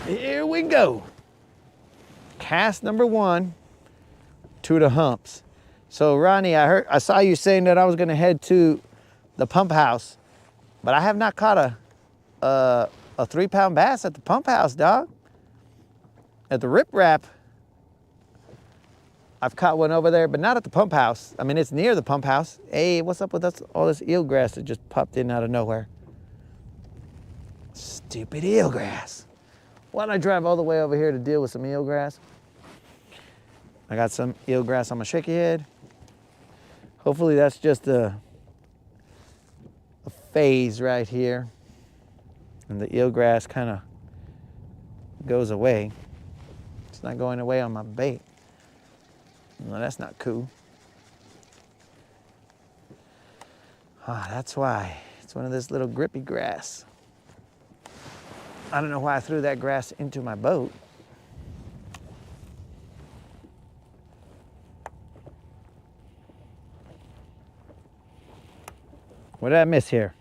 Here we go. Cast number 1 to the humps. So Ronnie, I saw you saying that I was gonna head to the pump house, but I have not caught a 3-pound bass at the pump house, dog. At the Rip Rap, I've caught one over there, but not at the pump house. I mean, it's near the pump house. Hey, what's up with all this eelgrass that just popped in out of nowhere? Stupid eelgrass. Why don't I drive all the way over here to deal with some eelgrass? I got some eelgrass on my shaky head. Hopefully that's just a phase right here. And the eelgrass kind of goes away. It's not going away on my bait. No, that's not cool. Ah, that's why. It's one of this little grippy grass. I don't know why I threw that grass into my boat. What did I miss here?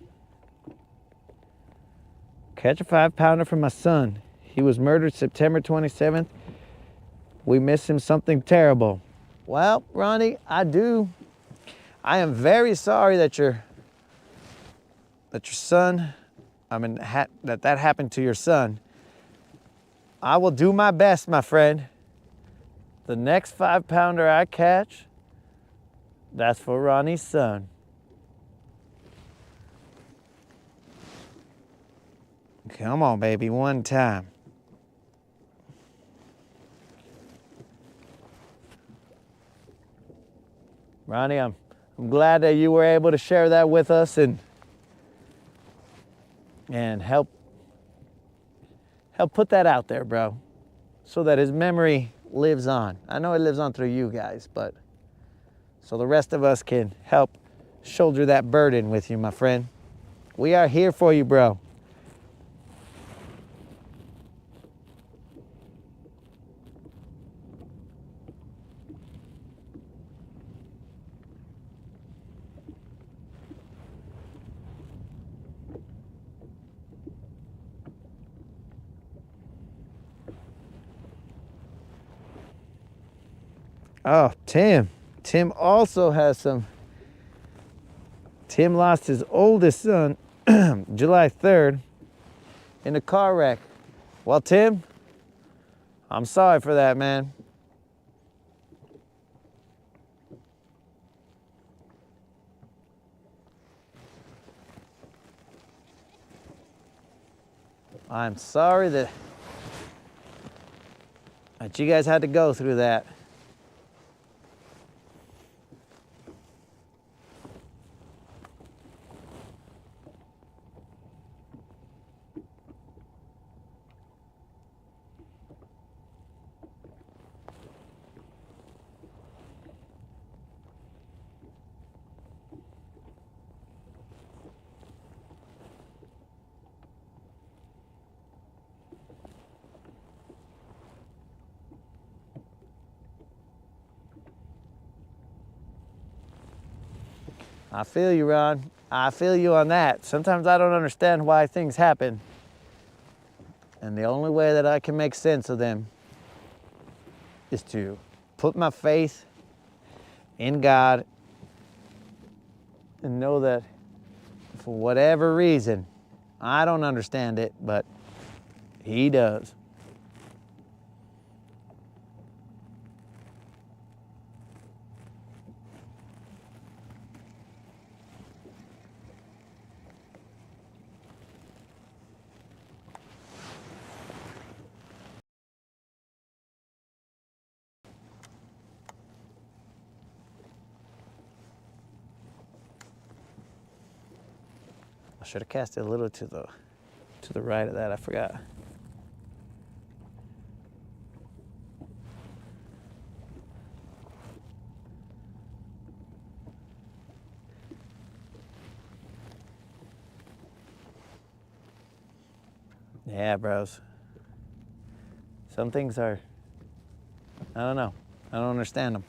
Catch a 5-pounder for my son. He was murdered September 27th. We miss him something terrible. Well, Ronnie, I am very sorry that your son, that happened to your son. I will do my best, my friend. The next 5-pounder I catch, that's for Ronnie's son. Come on, baby, one time. Ronnie, I'm glad that you were able to share that with us and help put that out there, bro, so that his memory lives on. I know it lives on through you guys, but so the rest of us can help shoulder that burden with you, my friend. We are here for you, bro. Oh, Tim also has some. Tim lost his oldest son July 3rd in a car wreck. Well, Tim, I'm sorry for that, man. I'm sorry that you guys had to go through that. I feel you, Ron. I feel you on that. Sometimes I don't understand why things happen. And the only way that I can make sense of them is to put my faith in God and know that for whatever reason, I don't understand it, but He does. I should have cast it a little to the right of that. I forgot. Yeah, bros. Some things are, I don't know. I don't understand them.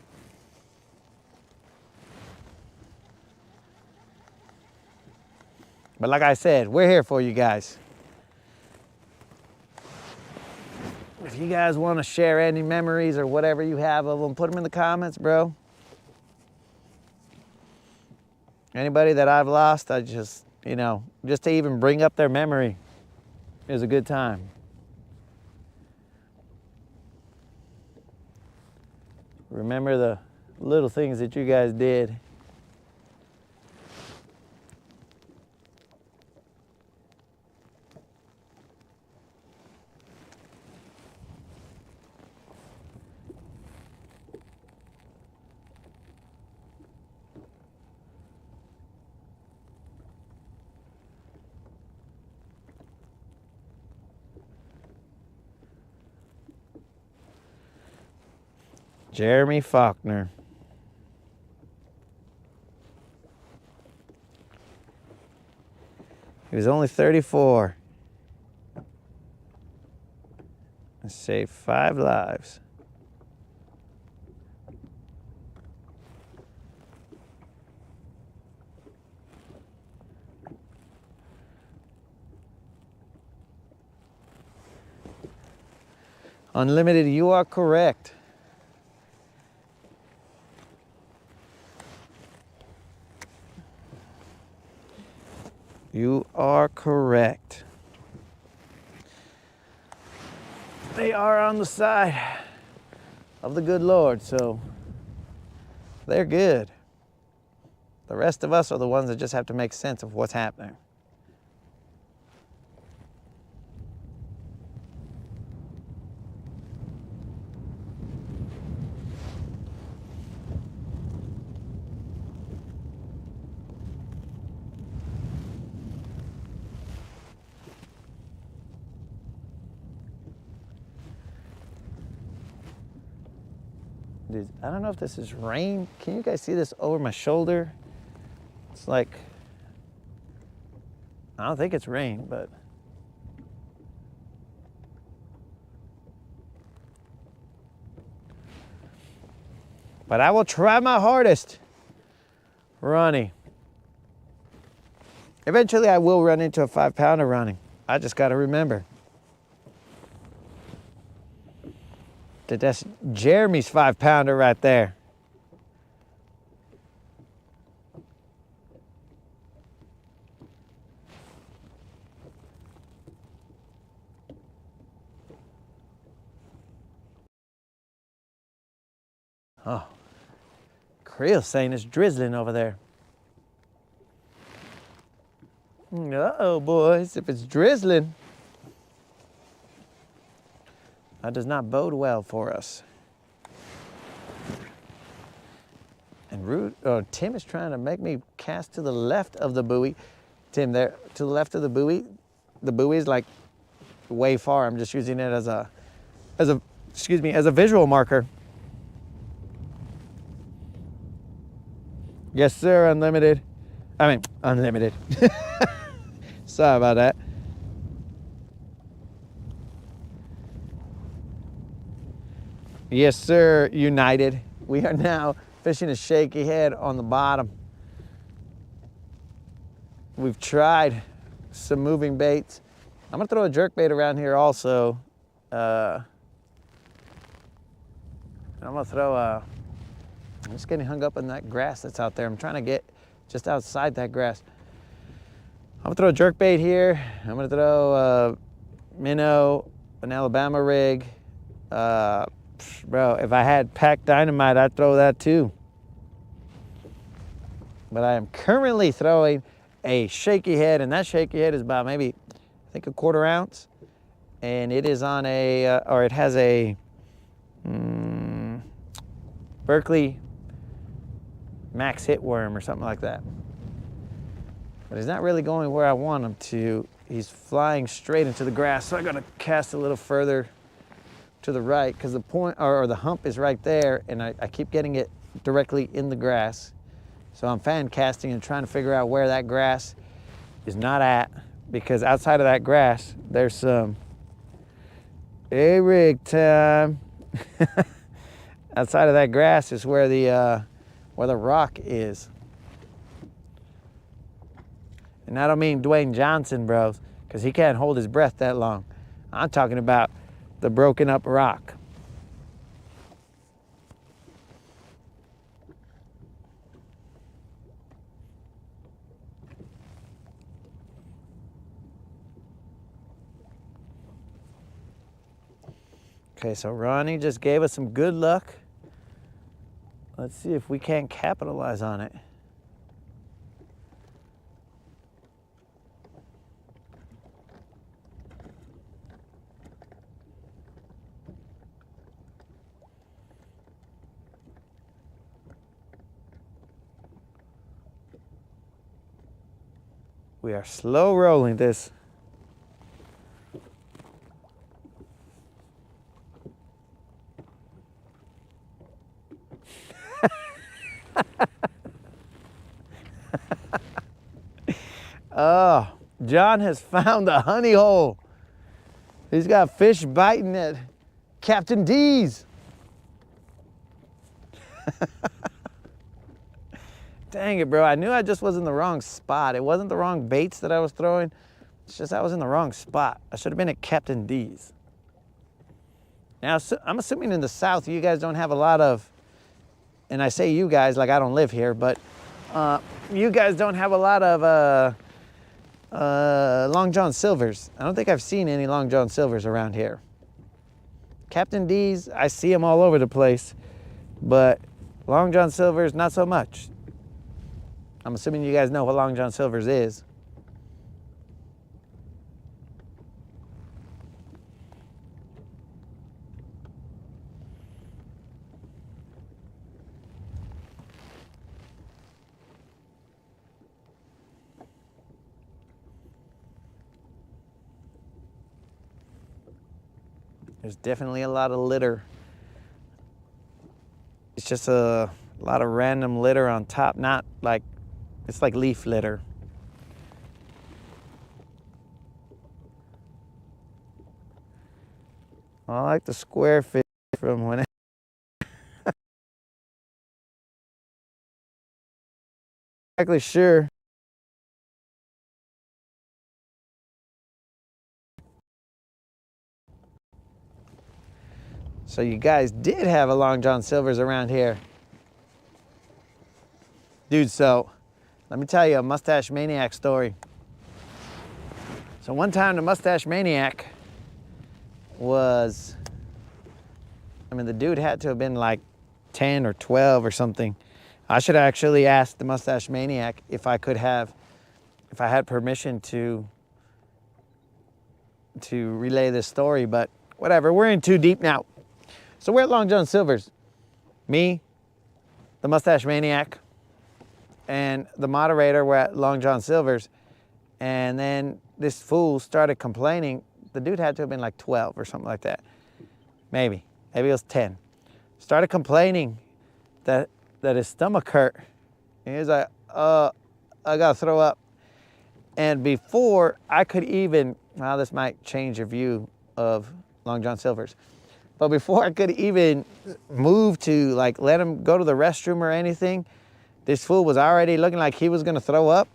But like I said, we're here for you guys. If you guys want to share any memories or whatever you have of them, put them in the comments, bro. Anybody that I've lost, I just, you know, just to even bring up their memory is a good time. Remember the little things that you guys did. Jeremy Faulkner. He was only 34 and saved 5 lives. Unlimited, you are correct. You are correct. They are on the side of the good Lord, so they're good. The rest of us are the ones that just have to make sense of what's happening. I don't know if this is rain. Can you guys see this over my shoulder? It's like, I don't think it's rain, but. But I will try my hardest, Ronnie. Eventually I will run into a 5-pounder running. I just got to remember that that's Jeremy's 5-pounder right there. Oh, Creel's saying it's drizzling over there. Uh-oh, boys, if it's drizzling, that does not bode well for us. And Tim is trying to make me cast to the left of the buoy. Tim, there to the left of the buoy is like way far. I'm just using it as a visual marker. Yes, sir, unlimited. Sorry about that. Yes, sir, United. We are now fishing a shaky head on the bottom. We've tried some moving baits. I'm gonna throw a jerk bait around here also. I'm just getting hung up in that grass that's out there. I'm trying to get just outside that grass. I'm gonna throw a jerk bait here. I'm gonna throw a minnow, an Alabama rig. Bro, if I had packed dynamite, I'd throw that too. But I am currently throwing a shaky head, and that shaky head is about maybe, I think, 1/4 ounce. And it is on it has a Berkeley Max Hit worm or something like that. but he's not really going where I want him to. He's flying straight into the grass, so I gotta cast a little further to the right because the point or the hump is right there, and I keep getting it directly in the grass. So I'm fan casting and trying to figure out where that grass is not at, because outside of that grass, there's some rig time. Outside of that grass is where the rock is. And I don't mean Dwayne Johnson, bros, because he can't hold his breath that long. I'm talking about the broken up rock. Okay, so Ronnie just gave us some good luck. Let's see if we can't capitalize on it. We are slow rolling this. Oh, John has found a honey hole. He's got fish biting at Captain D's. Dang it, bro. I knew I just was in the wrong spot. It wasn't the wrong baits that I was throwing. It's just I was in the wrong spot. I should have been at Captain D's. Now, I'm assuming in the South you guys don't have a lot of, and I say you guys like I don't live here, but you guys don't have a lot of Long John Silvers. I don't think I've seen any Long John Silvers around here. Captain D's, I see them all over the place, but Long John Silvers, not so much. I'm assuming you guys know what Long John Silvers is. There's definitely a lot of litter. It's just a lot of random litter on top, not like, it's like leaf litter. I like the square fish from when exactly sure. So you guys did have a Long John Silvers around here. Dude, so let me tell you a Mustache Maniac story. So one time the Mustache Maniac was, I mean, the dude had to have been like 10 or 12 or something. I should actually ask the Mustache Maniac if I had permission to relay this story, but whatever, we're in too deep now. So we're at Long John Silvers. Me, the Mustache Maniac, and the moderator were at Long John Silvers. And then this fool started complaining. The dude had to have been like 12 or something like that. Maybe it was 10. Started complaining that his stomach hurt. And he was like, I gotta throw up. And before I could even, well, this might change your view of Long John Silvers. But before I could even move to like let him go to the restroom or anything, this fool was already looking like he was gonna throw up.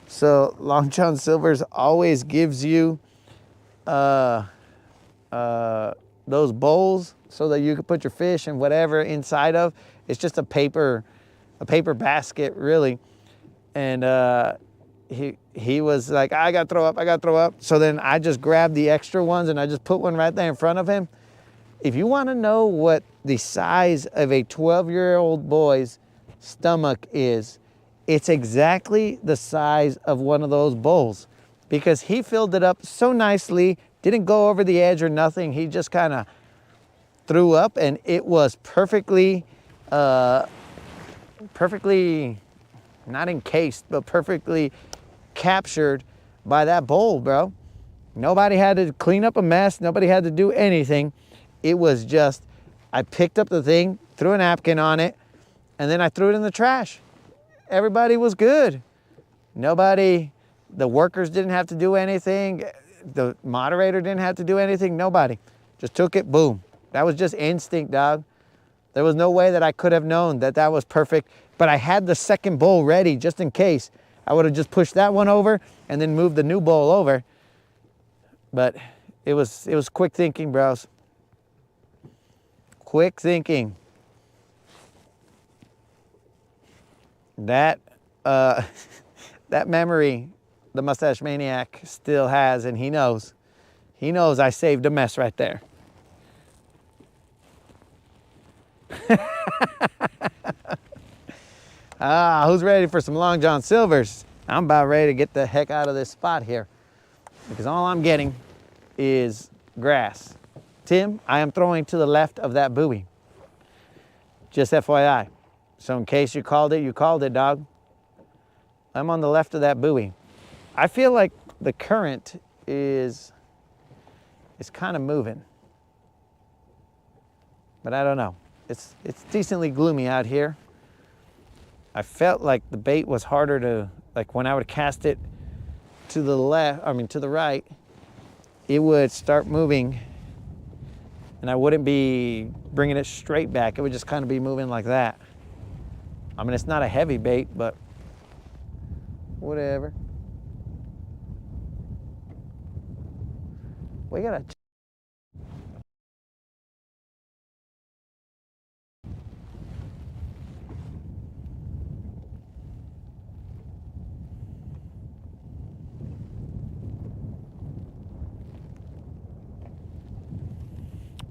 So Long John Silvers always gives you those bowls so that you can put your fish and whatever inside of. It's just a paper basket, really. And he was like, I gotta throw up. So then I just grabbed the extra ones and I just put one right there in front of him. If you want to know what the size of a 12-year-old boy's stomach is, it's exactly the size of one of those bowls, because he filled it up so nicely, didn't go over the edge or nothing. He just kind of threw up, and it was perfectly not encased, but perfectly captured by that bowl, bro. Nobody had to clean up a mess. Nobody had to do anything. It was just, I picked up the thing, threw a napkin on it, and then I threw it in the trash. Everybody was good. Nobody, the workers didn't have to do anything. The moderator didn't have to do anything. Nobody. Just took it, boom. That was just instinct, dog. There was no way that I could have known that that was perfect, but I had the second bowl ready just in case. I would have just pushed that one over and then moved the new bowl over. But it was quick thinking, bros. Quick thinking. That that memory the Mustache Maniac still has, and he knows. He knows I saved a mess right there. Who's ready for some Long John Silvers? I'm about ready to get the heck out of this spot here, because all I'm getting is grass. Tim, I am throwing to the left of that buoy. Just FYI. So in case you called it, dog. I'm on the left of that buoy. I feel like the current is kind of moving, but I don't know. It's decently gloomy out here. I felt like the bait was harder to, like when I would cast it to the left, to the right, it would start moving and I wouldn't be bringing it straight back. It would just kind of be moving like that. I mean, it's not a heavy bait, but whatever. We gotta.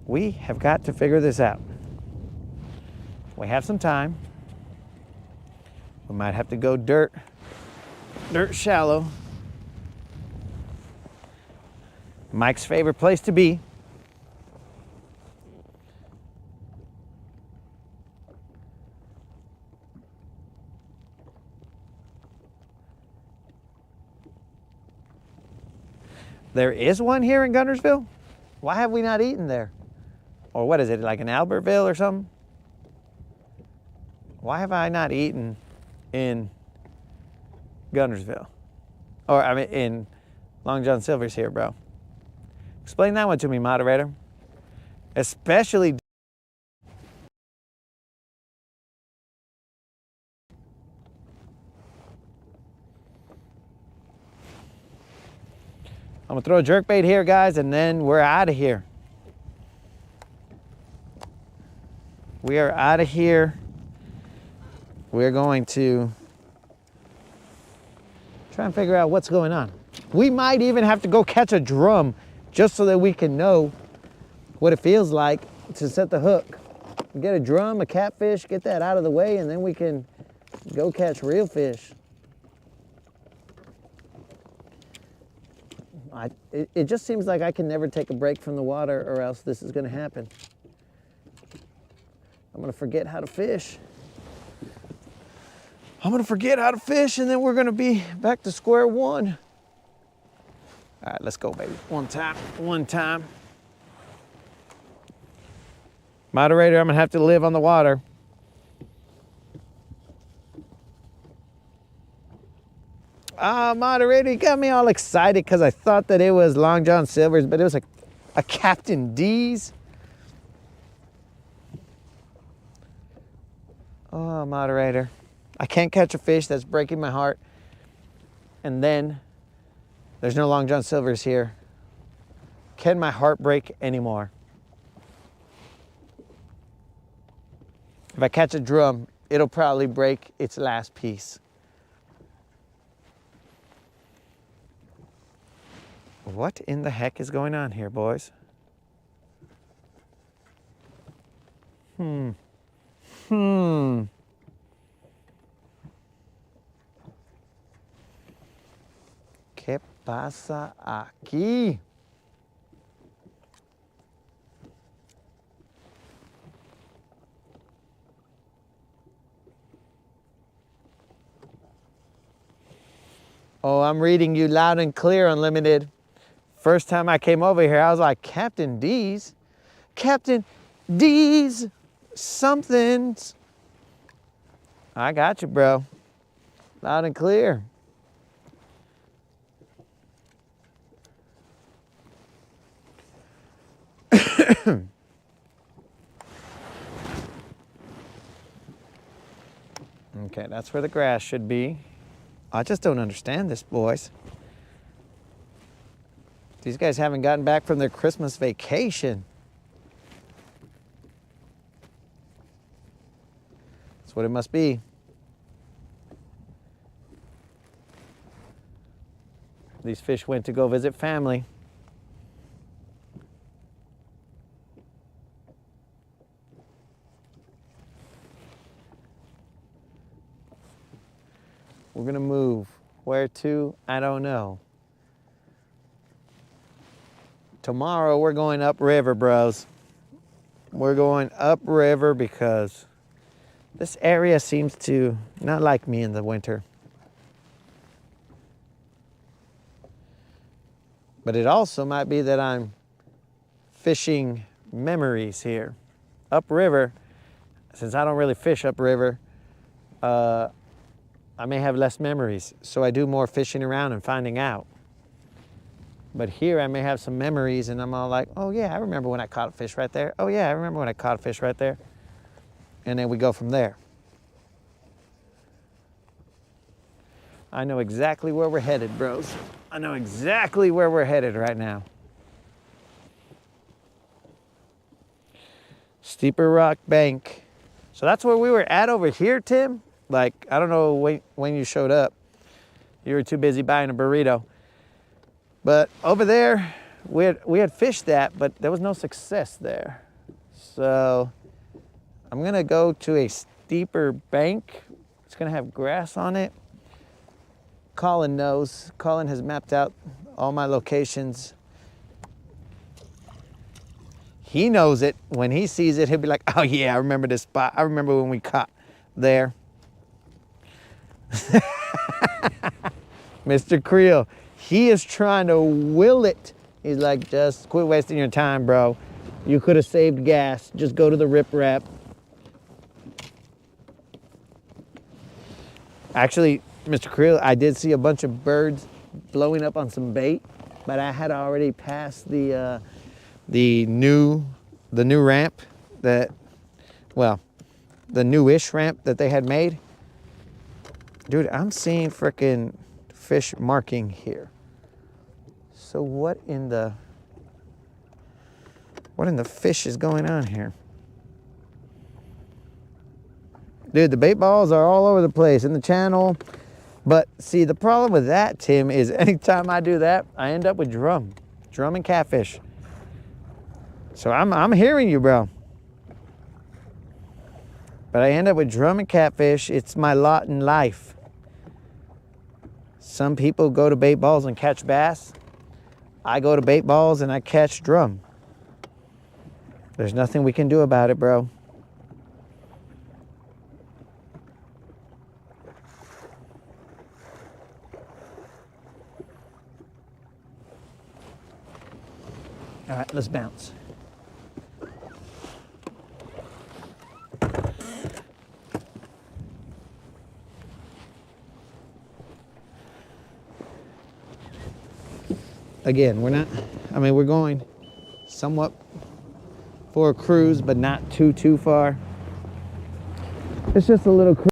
We have got to figure this out. We have some time. We might have to go dirt shallow. Mike's favorite place to be. There is one here in Guntersville? Why have we not eaten there? Or what is it, like in Albertville or something? Why have I not eaten in Guntersville? Or I mean in Long John Silver's here, bro. Explain that one to me, moderator. Especially I'm gonna throw a jerkbait here, guys, and then we're out of here. We are out of here. We're going to try and figure out what's going on. We might even have to go catch a drum just so that we can know what it feels like to set the hook. Get a drum, a catfish, get that out of the way, and then we can go catch real fish. It just seems like I can never take a break from the water or else this is gonna happen. I'm gonna forget how to fish. I'm gonna forget how to fish and then we're gonna be back to square one. All right, let's go, baby. One time. Moderator, I'm gonna have to live on the water. Moderator, you got me all excited because I thought that it was Long John Silver's, but it was a Captain D's. Oh, moderator. I can't catch a fish. That's breaking my heart. And then there's no Long John Silver's here. Can my heart break anymore? If I catch a drum, it'll probably break its last piece. What in the heck is going on here, boys? ¿Qué pasa aquí? Oh, I'm reading you loud and clear, Unlimited. First time I came over here, I was like, Captain D's? Captain D's somethings. I got you, bro. Loud and clear. Okay, that's where the grass should be. I just don't understand this, boys. These guys haven't gotten back from their Christmas vacation. That's what it must be. These fish went to go visit family. We're gonna move. Where to? I don't know. Tomorrow we're going upriver, bros. We're going upriver because this area seems to not like me in the winter. But it also might be that I'm fishing memories here. Upriver, since I don't really fish upriver, I may have less memories, so I do more fishing around and finding out. But here I may have some memories and I'm all like, oh yeah, I remember when I caught a fish right there. Oh yeah, I remember when I caught a fish right there. And then we go from there. I know exactly where we're headed, bros. I know exactly where we're headed right now. Steeper rock bank. So that's where we were at over here, Tim. Like, I don't know when you showed up. You were too busy buying a burrito. But over there, we had fished that, but there was no success there. So I'm gonna go to a steeper bank. It's gonna have grass on it. Colin knows. Colin has mapped out all my locations. He knows it. When he sees it, he'll be like, oh yeah, I remember this spot. I remember when we caught there. Mr. Creel, he is trying to will it. He's like, just quit wasting your time, bro. You could have saved gas. Just go to the riprap. Actually, Mr. Creel, I did see a bunch of birds blowing up on some bait, but I had already passed the new ramp that, well, the newish ramp that they had made. Dude, I'm seeing frickin' fish marking here. So what in the fish is going on here? Dude, the bait balls are all over the place in the channel. But see, the problem with that, Tim, is anytime I do that, I end up with drum and catfish. So I'm hearing you, bro. But I end up with drum and catfish. It's my lot in life. Some people go to bait balls and catch bass. I go to bait balls and I catch drum. There's nothing we can do about it, bro. All right, let's bounce. Again, we're going somewhat for a cruise, but not too far. It's just a little cruise.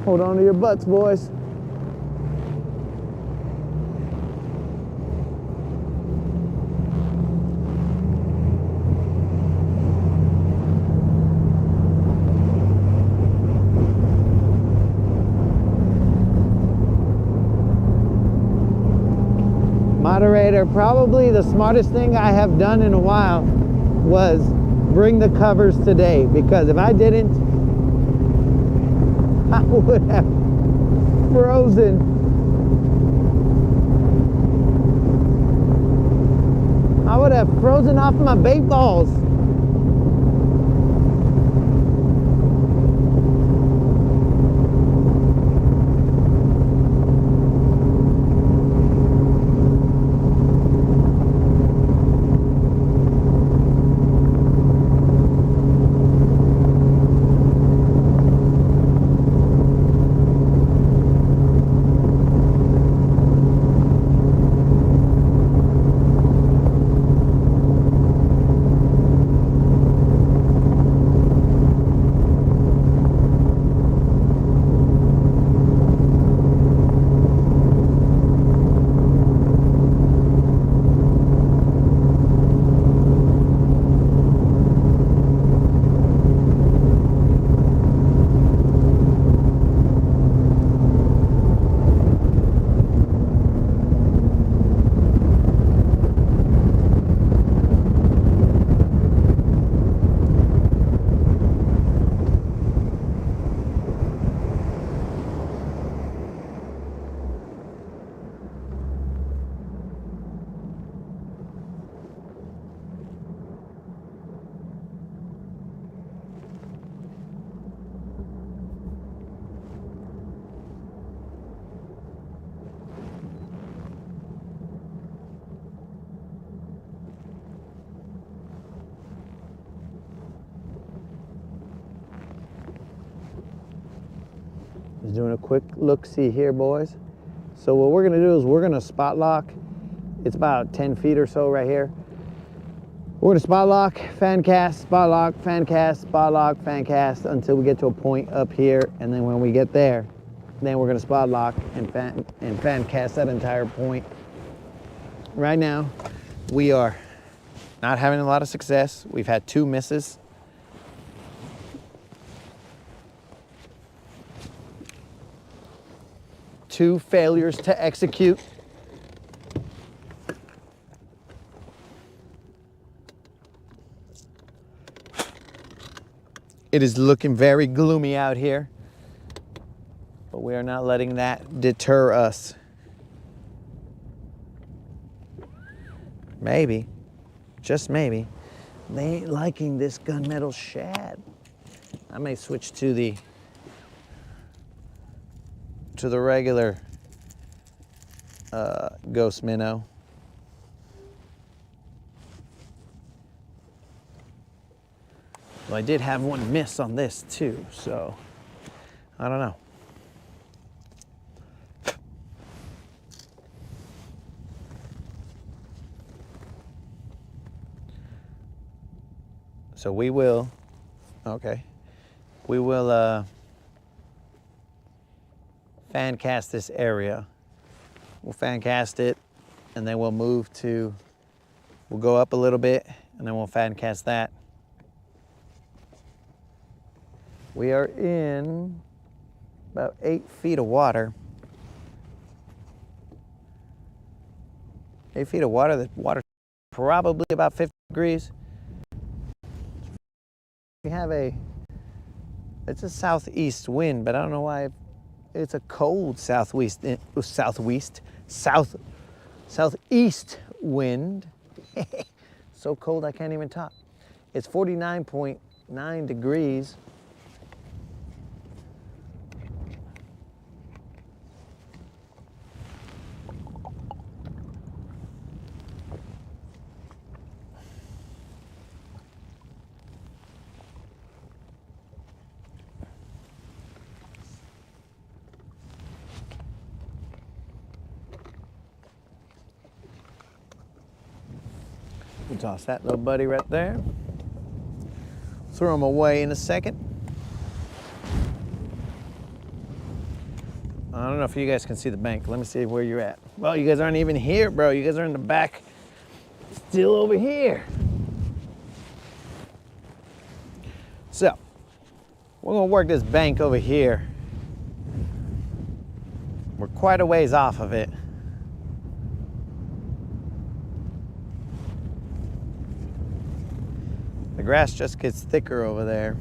Hold on to your butts, boys. Moderator, probably the smartest thing I have done in a while was bring the covers today, because if I didn't, I would have frozen. have frozen off my bait balls. Just doing a quick look-see here, boys. So what we're gonna do is we're gonna spot lock. It's about 10 feet or so right here. We're gonna spot lock, fan cast, spot lock, fan cast, spot lock, fan cast until we get to a point up here. And then when we get there, then we're gonna spot lock and fan cast that entire point. Right now, we are not having a lot of success. We've had 2 misses. Two failures to execute. It is looking very gloomy out here, but we are not letting that deter us. Maybe, just maybe, they ain't liking this gunmetal shad. I may switch to the regular ghost minnow. Well, I did have one miss on this too, so I don't know. So we will, okay, we will fan cast this area. We'll fan cast it, and then we'll move to, we'll go up a little bit, and then we'll fan cast that. We are in about 8 feet of water. 8 feet of water, the water probably about 50 degrees. We have it's a southeast wind, but I don't know why it's a cold southeast wind. So cold I can't even talk. It's 49.9 degrees. We'll toss that little buddy right there. Throw him away in a second. I don't know if you guys can see the bank. Let me see where you're at. Well, you guys aren't even here, bro. You guys are in the back. Still over here. So, we're gonna work this bank over here. We're quite a ways off of it. The grass just gets thicker over there.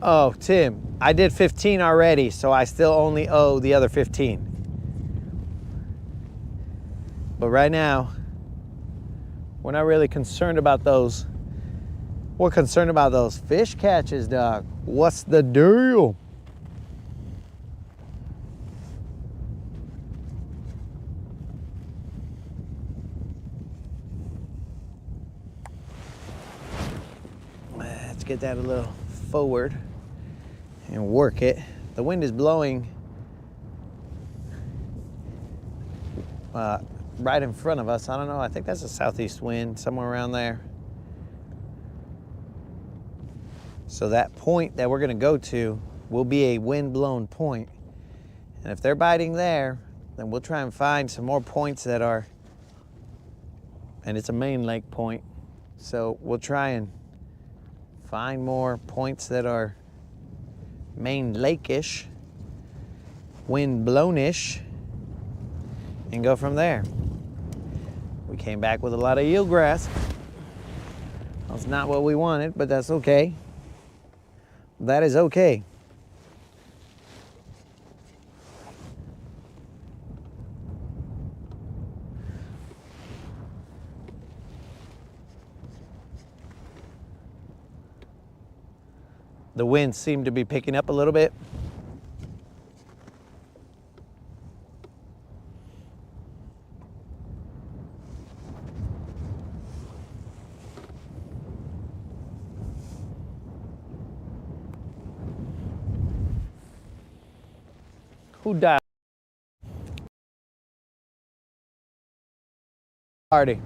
Oh, Tim, I did 15 already, so I still only owe the other 15. But right now, we're not really concerned about those. We're concerned about those fish catches, dog. What's the deal? Let's get that a little forward and work it. The wind is blowing right in front of us. I don't know, I think that's a southeast wind, somewhere around there. So that point that we're gonna go to will be a wind-blown point. And if they're biting there, then we'll try and find some more points that are, and it's a main lake point, so we'll try and find more points that are main lake-ish, wind-blown-ish, and go from there. We came back with a lot of eelgrass. That's not what we wanted, but that's okay. That is okay. The winds seem to be picking up a little bit. Who died? Party.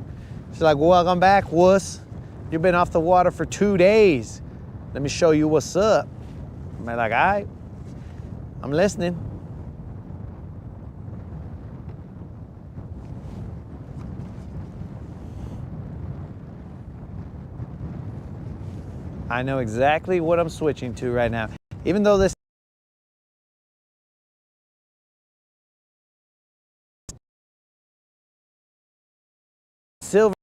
She's like, welcome back, wuss. You've been off the water for 2 days. Let me show you what's up. I'm like, all right, I'm listening. I know exactly what I'm switching to right now. Even though this silver,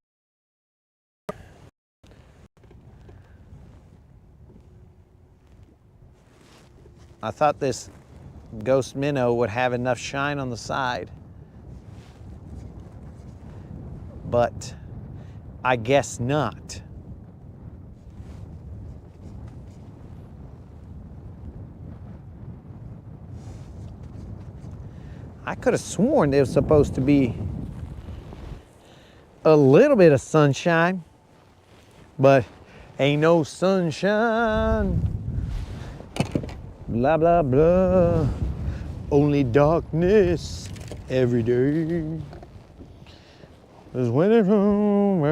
I thought this ghost minnow would have enough shine on the side, but I guess not. I could have sworn there was supposed to be a little bit of sunshine, but ain't no sunshine. Blah, blah, blah. Only darkness every day. Is when it's home,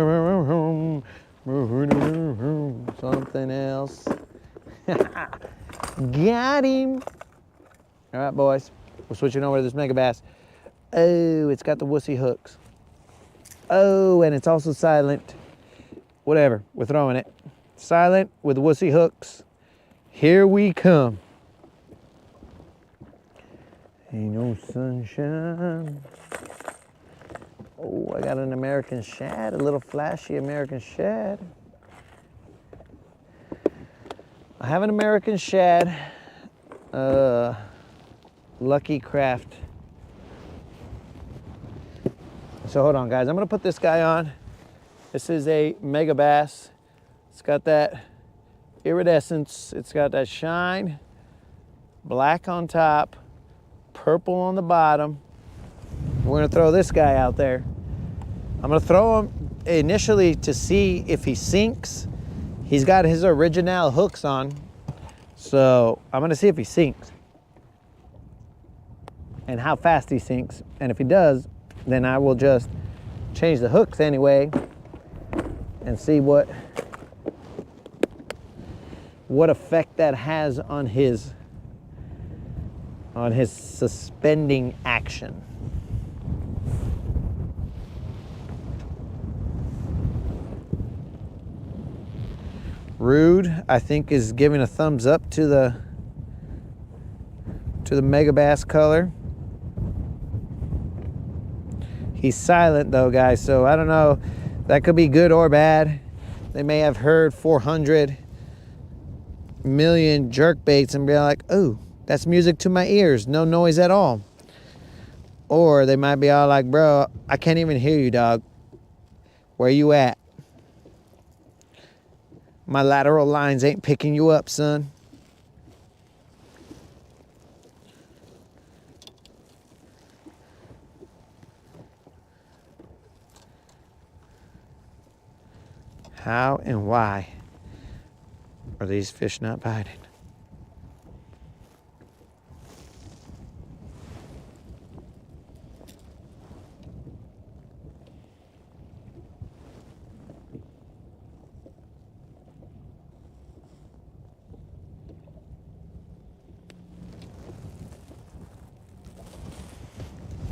something else. Got him. All right, boys. We're switching over to this mega bass. Oh, it's got the wussy hooks. Oh, and it's also silent. Whatever, we're throwing it. Silent with wussy hooks. Here we come. Ain't no sunshine. Oh, I got an American shad, a little flashy American shad. I have an American shad, Lucky Craft. So hold on, guys. I'm gonna put this guy on. This is a mega bass. It's got that iridescence. It's got that shine. Black on top, purple on the bottom. We're gonna throw this guy out there. I'm gonna throw him initially to see if he sinks. He's got his original hooks on, so I'm gonna see if he sinks and how fast he sinks. And if he does, then I will just change the hooks anyway and see what effect that has on his suspending action. Rude, I think, is giving a thumbs up to the mega bass color. He's silent though, guys, so I don't know. That could be good or bad. They may have heard 400 million jerk baits and be like, oh, that's music to my ears, no noise at all. Or they might be all like, bro, I can't even hear you, dog. Where you at? My lateral lines ain't picking you up, son. How and why are these fish not biting?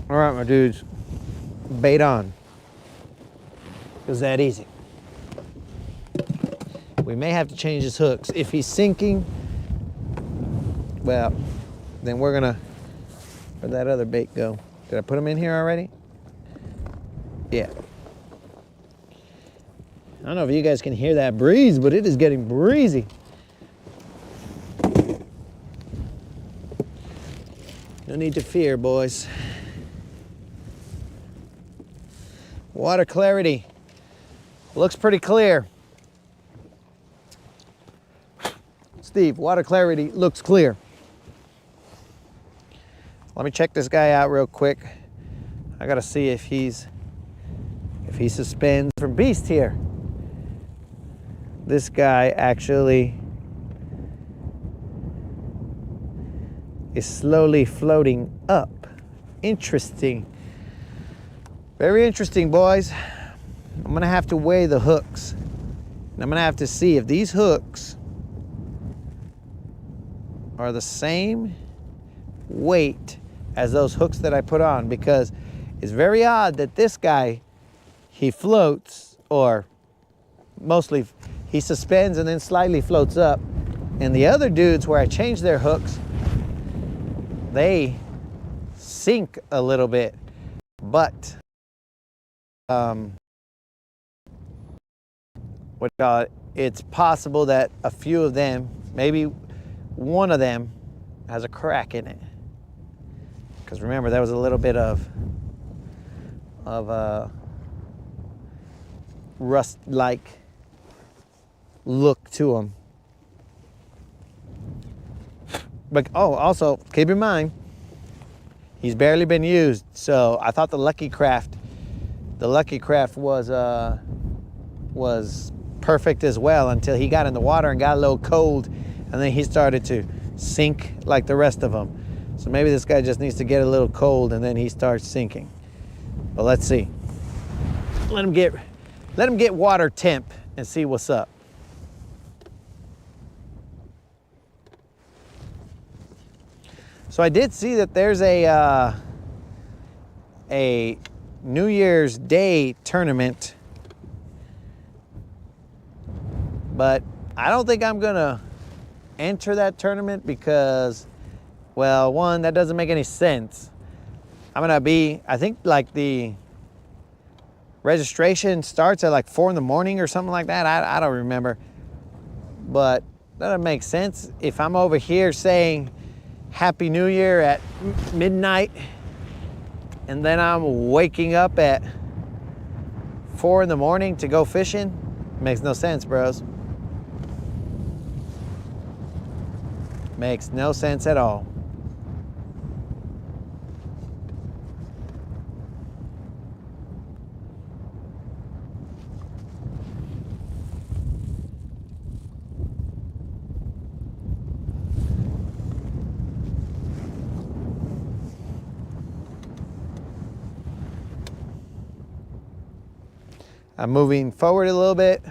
All right, my dudes, bait on. It was that easy. We may have to change his hooks. If he's sinking, well, then we're gonna, where'd that other bait go? Did I put him in here already? Yeah. I don't know if you guys can hear that breeze, but it is getting breezy. No need to fear, boys. Water clarity looks pretty clear. Steve, water clarity looks clear. Let me check this guy out real quick. I gotta see if he suspends from beast here. This guy actually is slowly floating up. Interesting. Very interesting, boys. I'm gonna have to weigh the hooks. And I'm gonna have to see if these hooks are the same weight as those hooks that I put on, because it's very odd that this guy, he floats, or mostly he suspends and then slightly floats up. And the other dudes where I changed their hooks, they sink a little bit. But it's possible that a few of them, maybe one of them, has a crack in it. Because remember, there was a little bit of rust-like look to them. But oh, also keep in mind, he's barely been used. So I thought the Lucky Craft was perfect as well, until he got in the water and got a little cold, and then he started to sink like the rest of them. So maybe this guy just needs to get a little cold and then he starts sinking. But let's see. Let him get water temp and see what's up. So I did see that there's a New Year's Day tournament, but I don't think I'm gonna enter that tournament because, well, one, that doesn't make any sense. I think like the registration starts at like 4 in the morning or something like that. I don't remember, but that doesn't make sense. If I'm over here saying Happy New Year at midnight, and then I'm waking up at 4 in the morning to go fishing, makes no sense, bros. Makes no sense at all. I'm moving forward a little bit.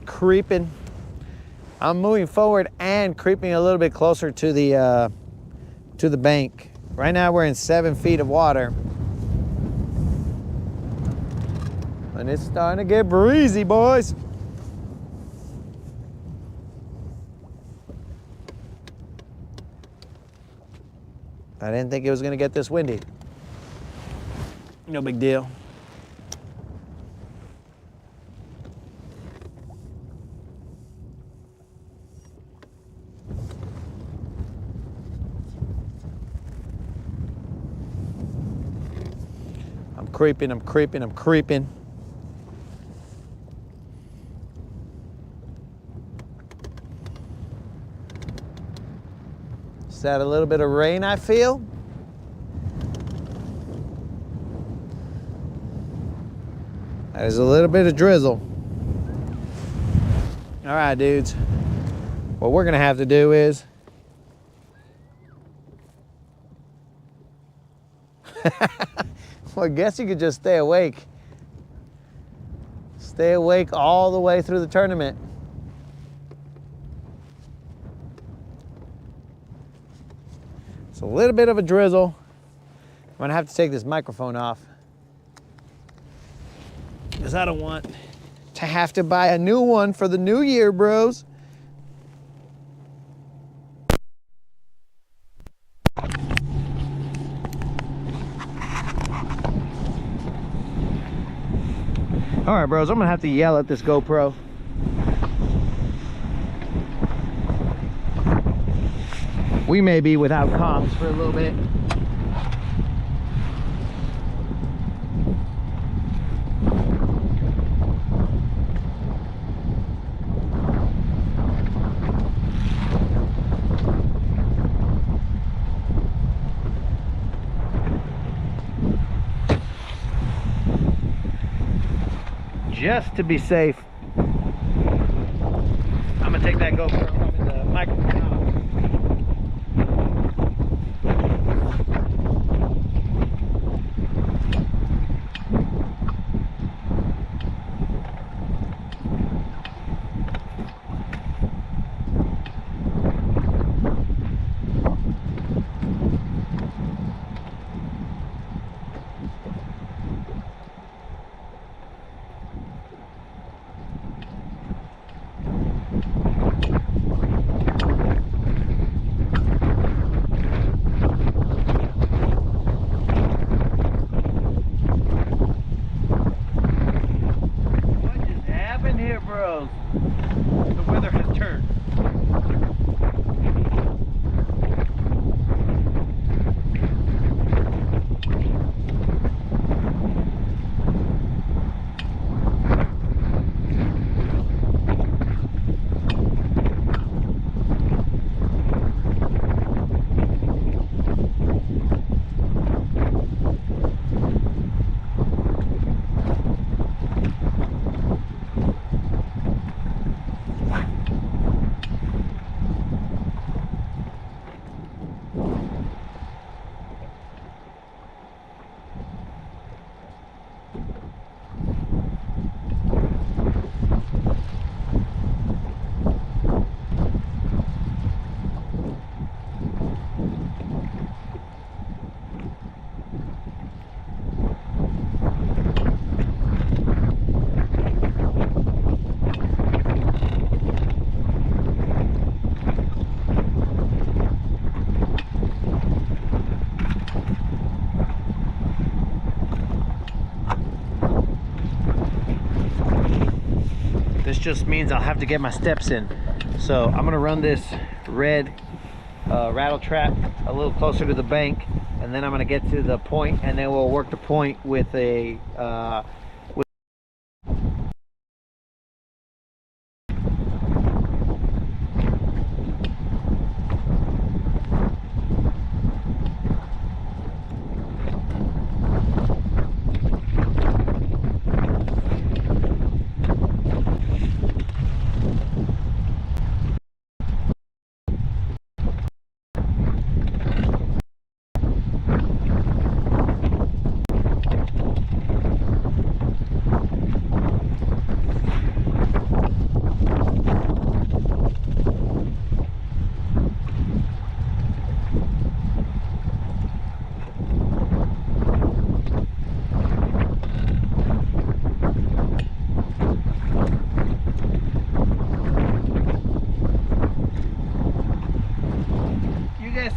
Creeping. I'm moving forward and creeping a little bit closer to the bank. Right now we're in 7 feet of water. And it's starting to get breezy, boys. I didn't think it was gonna get this windy. No big deal. I'm creeping, I'm creeping, I'm creeping. Is that a little bit of rain I feel? That is a little bit of drizzle. All right, dudes. What we're gonna have to do is well, I guess you could just stay awake. Stay awake all the way through the tournament. It's a little bit of a drizzle. I'm gonna have to take this microphone off because I don't want to have to buy a new one for the new year, bros. All right, bros, I'm gonna have to yell at this GoPro. We may be without comms for a little bit. Just to be safe, I'm gonna take that GoPro from the microphone off. Bros, the weather has turned. This just means I'll have to get my steps in. So I'm gonna run this red rattle trap a little closer to the bank, and then I'm gonna get to the point, and then we'll work the point with a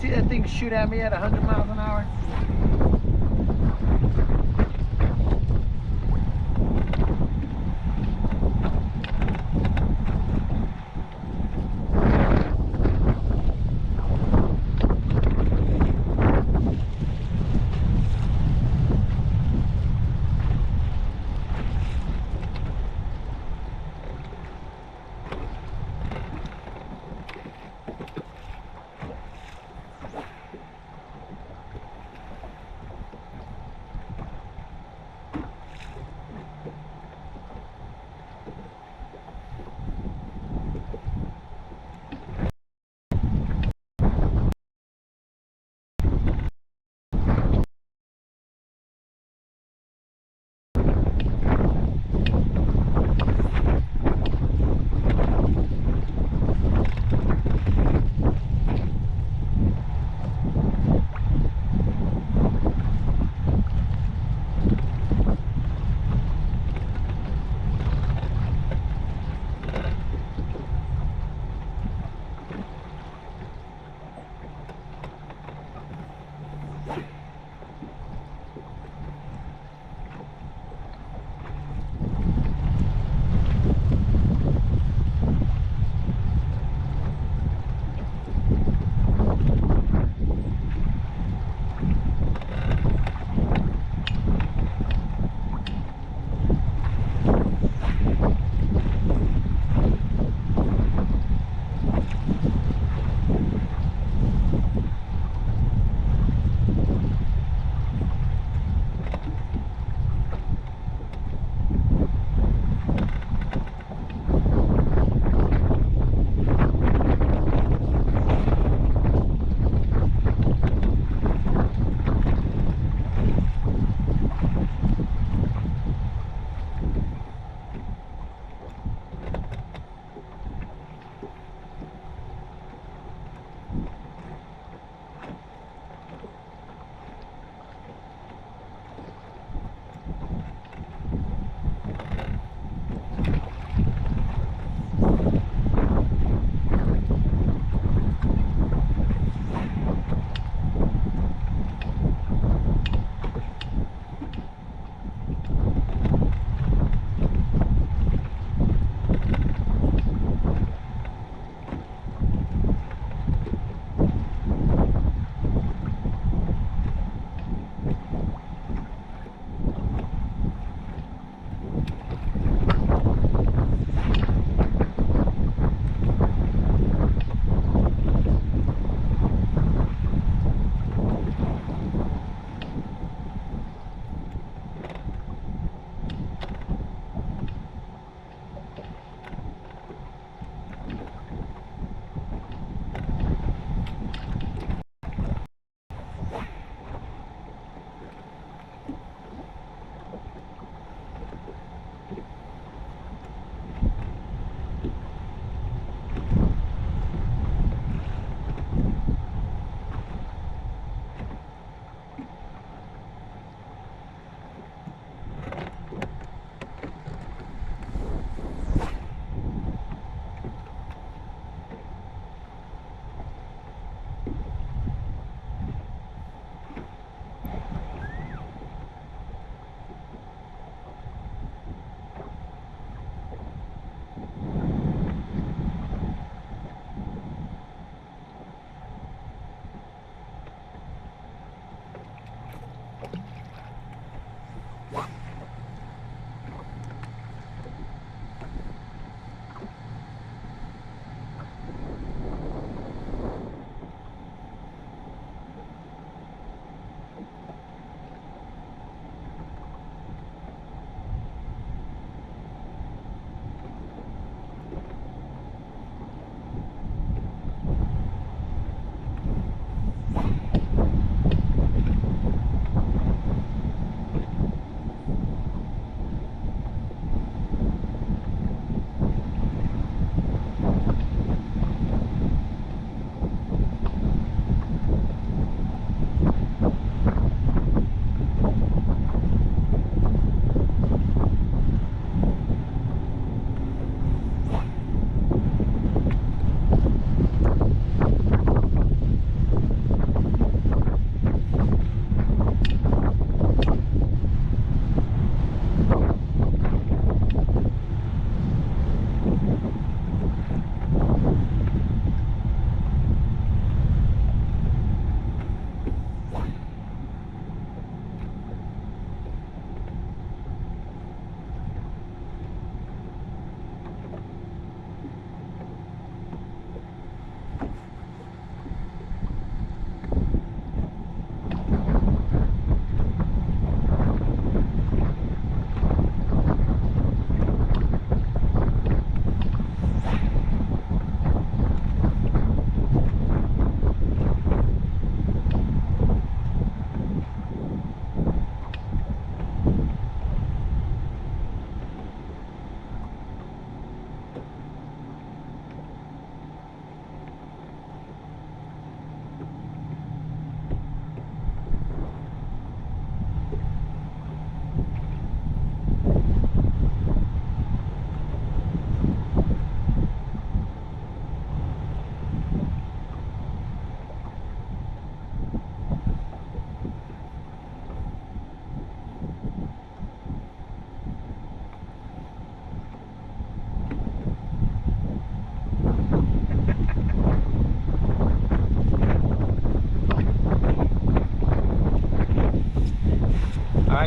see that thing shoot at me at 100 miles an hour?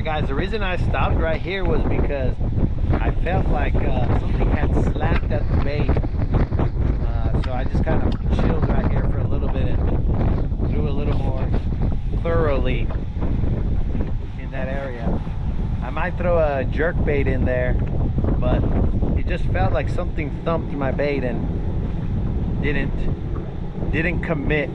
Alright guys, the reason I stopped right here was because I felt like something had slapped at the bait. So I just kind of chilled right here for a little bit and threw a little more thoroughly in that area. I might throw a jerk bait in there, but it just felt like something thumped my bait and didn't commit.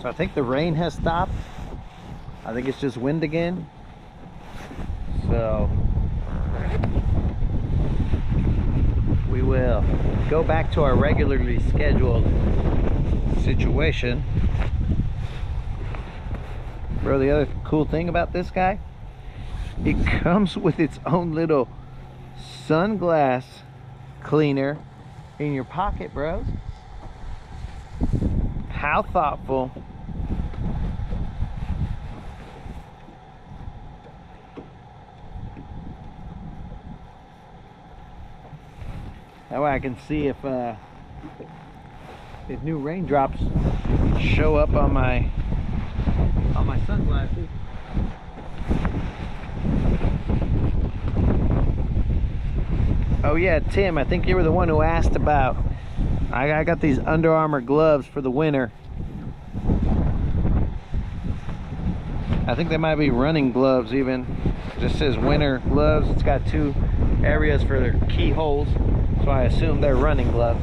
So I think the rain has stopped. I think it's just wind again. So we will go back to our regularly scheduled situation. Bro, the other cool thing about this guy, it comes with its own little sunglass cleaner in your pocket, bro. How thoughtful. That way I can see if new raindrops show up on my sunglasses. Oh yeah, Tim, I think you were the one who asked about. I got these Under Armour gloves for the winter. I think they might be running gloves even. It just says winter gloves. It's got 2 areas for their keyholes, so I assume they're running gloves.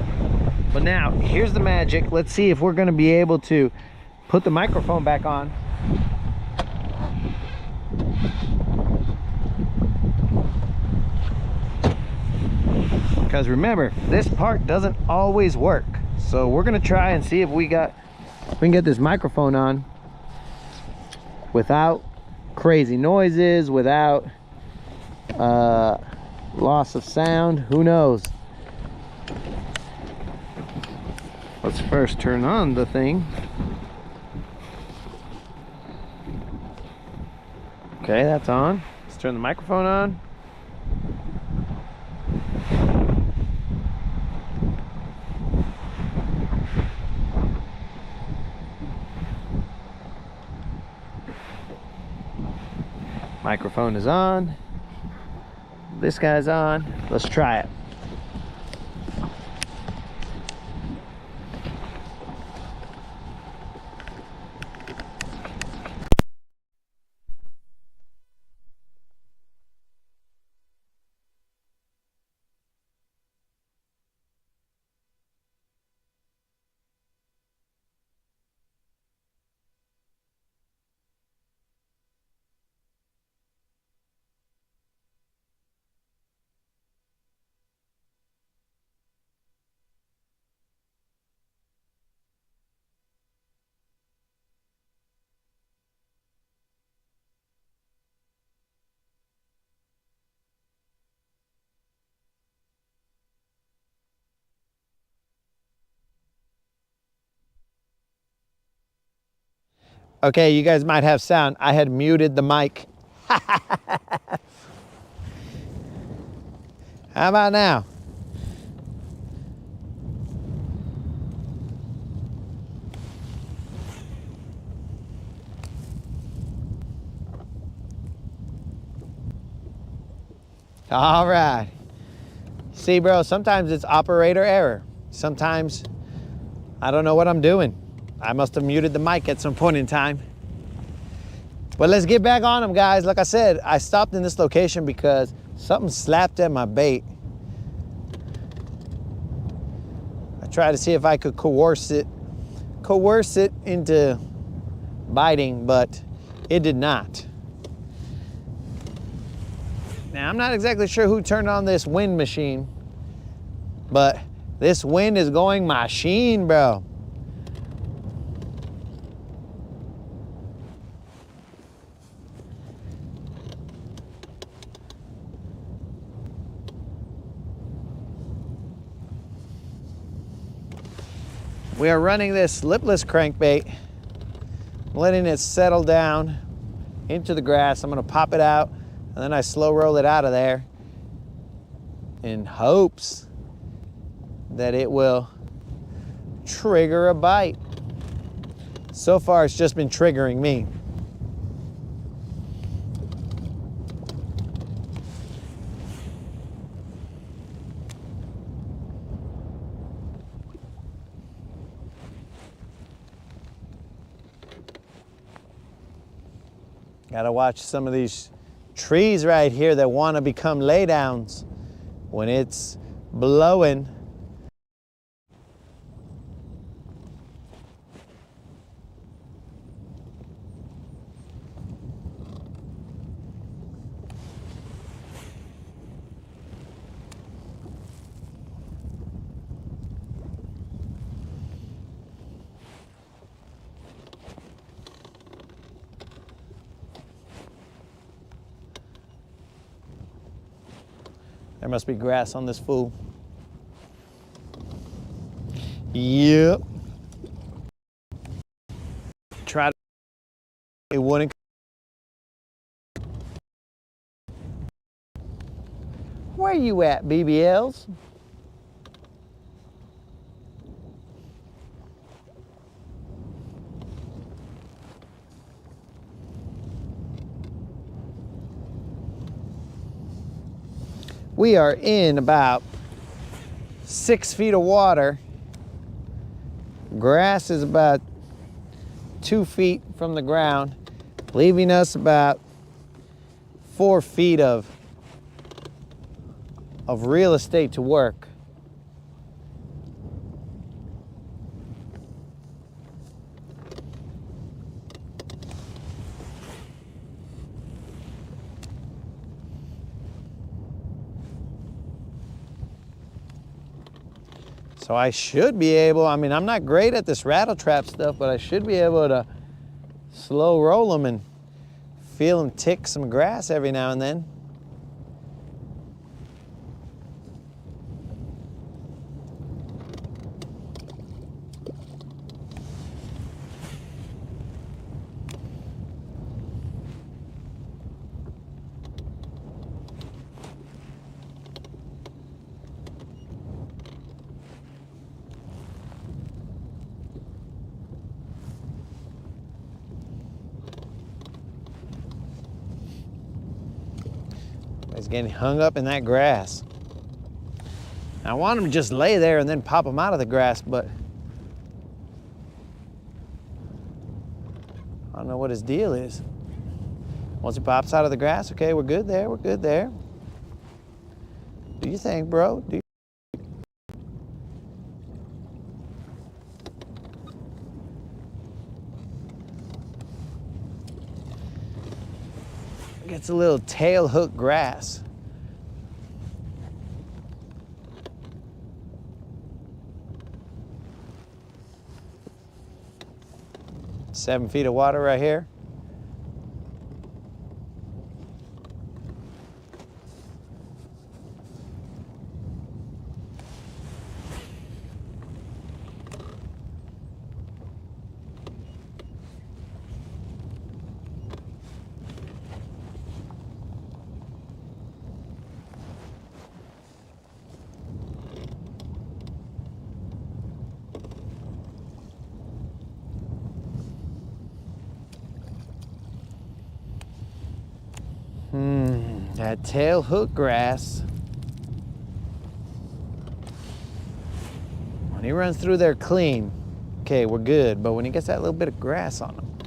But now, here's the magic. Let's see if we're gonna be able to put the microphone back on. Because remember, this part doesn't always work. So we're gonna try and see if we can get this microphone on without crazy noises, without loss of sound. Who knows? Let's first turn on the thing. Okay, that's on. Let's turn the microphone on. Microphone is on. This guy's on. Let's try it. Okay, you guys might have sound. I had muted the mic. How about now? All right. See, bro, sometimes it's operator error. Sometimes I don't know what I'm doing. I must have muted the mic at some point in time. But let's get back on them, guys. Like I said, I stopped in this location because something slapped at my bait. I tried to see if I could coerce it into biting, but it did not. Now, I'm not exactly sure who turned on this wind machine, but this wind is going machine, bro. We are running this lipless crankbait, letting it settle down into the grass. I'm gonna pop it out, and then I slow roll it out of there in hopes that it will trigger a bite. So far, it's just been triggering me. Gotta watch some of these trees right here that want to become laydowns when it's blowing. There must be grass on this fool. Yep. Try to, it wouldn't. Where you at, BBLs? We are in about 6 feet of water. Grass is about 2 feet from the ground, leaving us about 4 feet of real estate to work. So I should be able, I mean, I'm not great at this rattle trap stuff, but I should be able to slow roll them and feel them tick some grass every now and then. He's getting hung up in that grass. I want him to just lay there and then pop him out of the grass, but I don't know what his deal is. Once he pops out of the grass, okay, we're good there, we're good there. Do you think, bro? Do you... Gets a little tail hook grass. 7 feet of water right here. That tail hook grass. When he runs through there clean, okay, we're good. But when he gets that little bit of grass on him,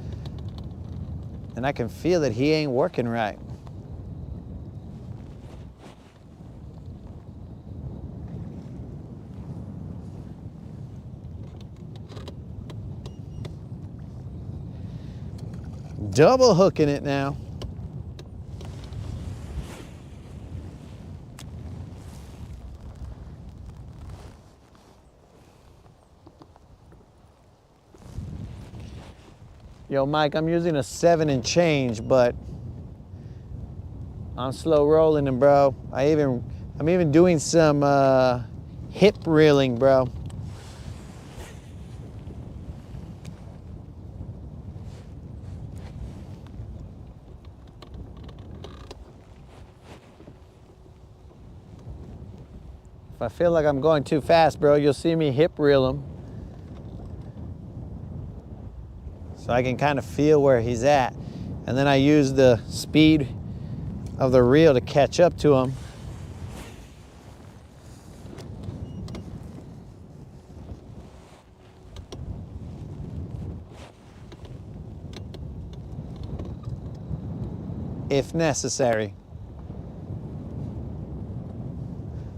then I can feel that he ain't working right. Double hooking it now. Yo, Mike, I'm using a 7 and change, but I'm slow rolling them, bro. I'm even doing some hip reeling, bro. If I feel like I'm going too fast, bro, you'll see me hip reel them. So I can kind of feel where he's at. And then I use the speed of the reel to catch up to him. If necessary.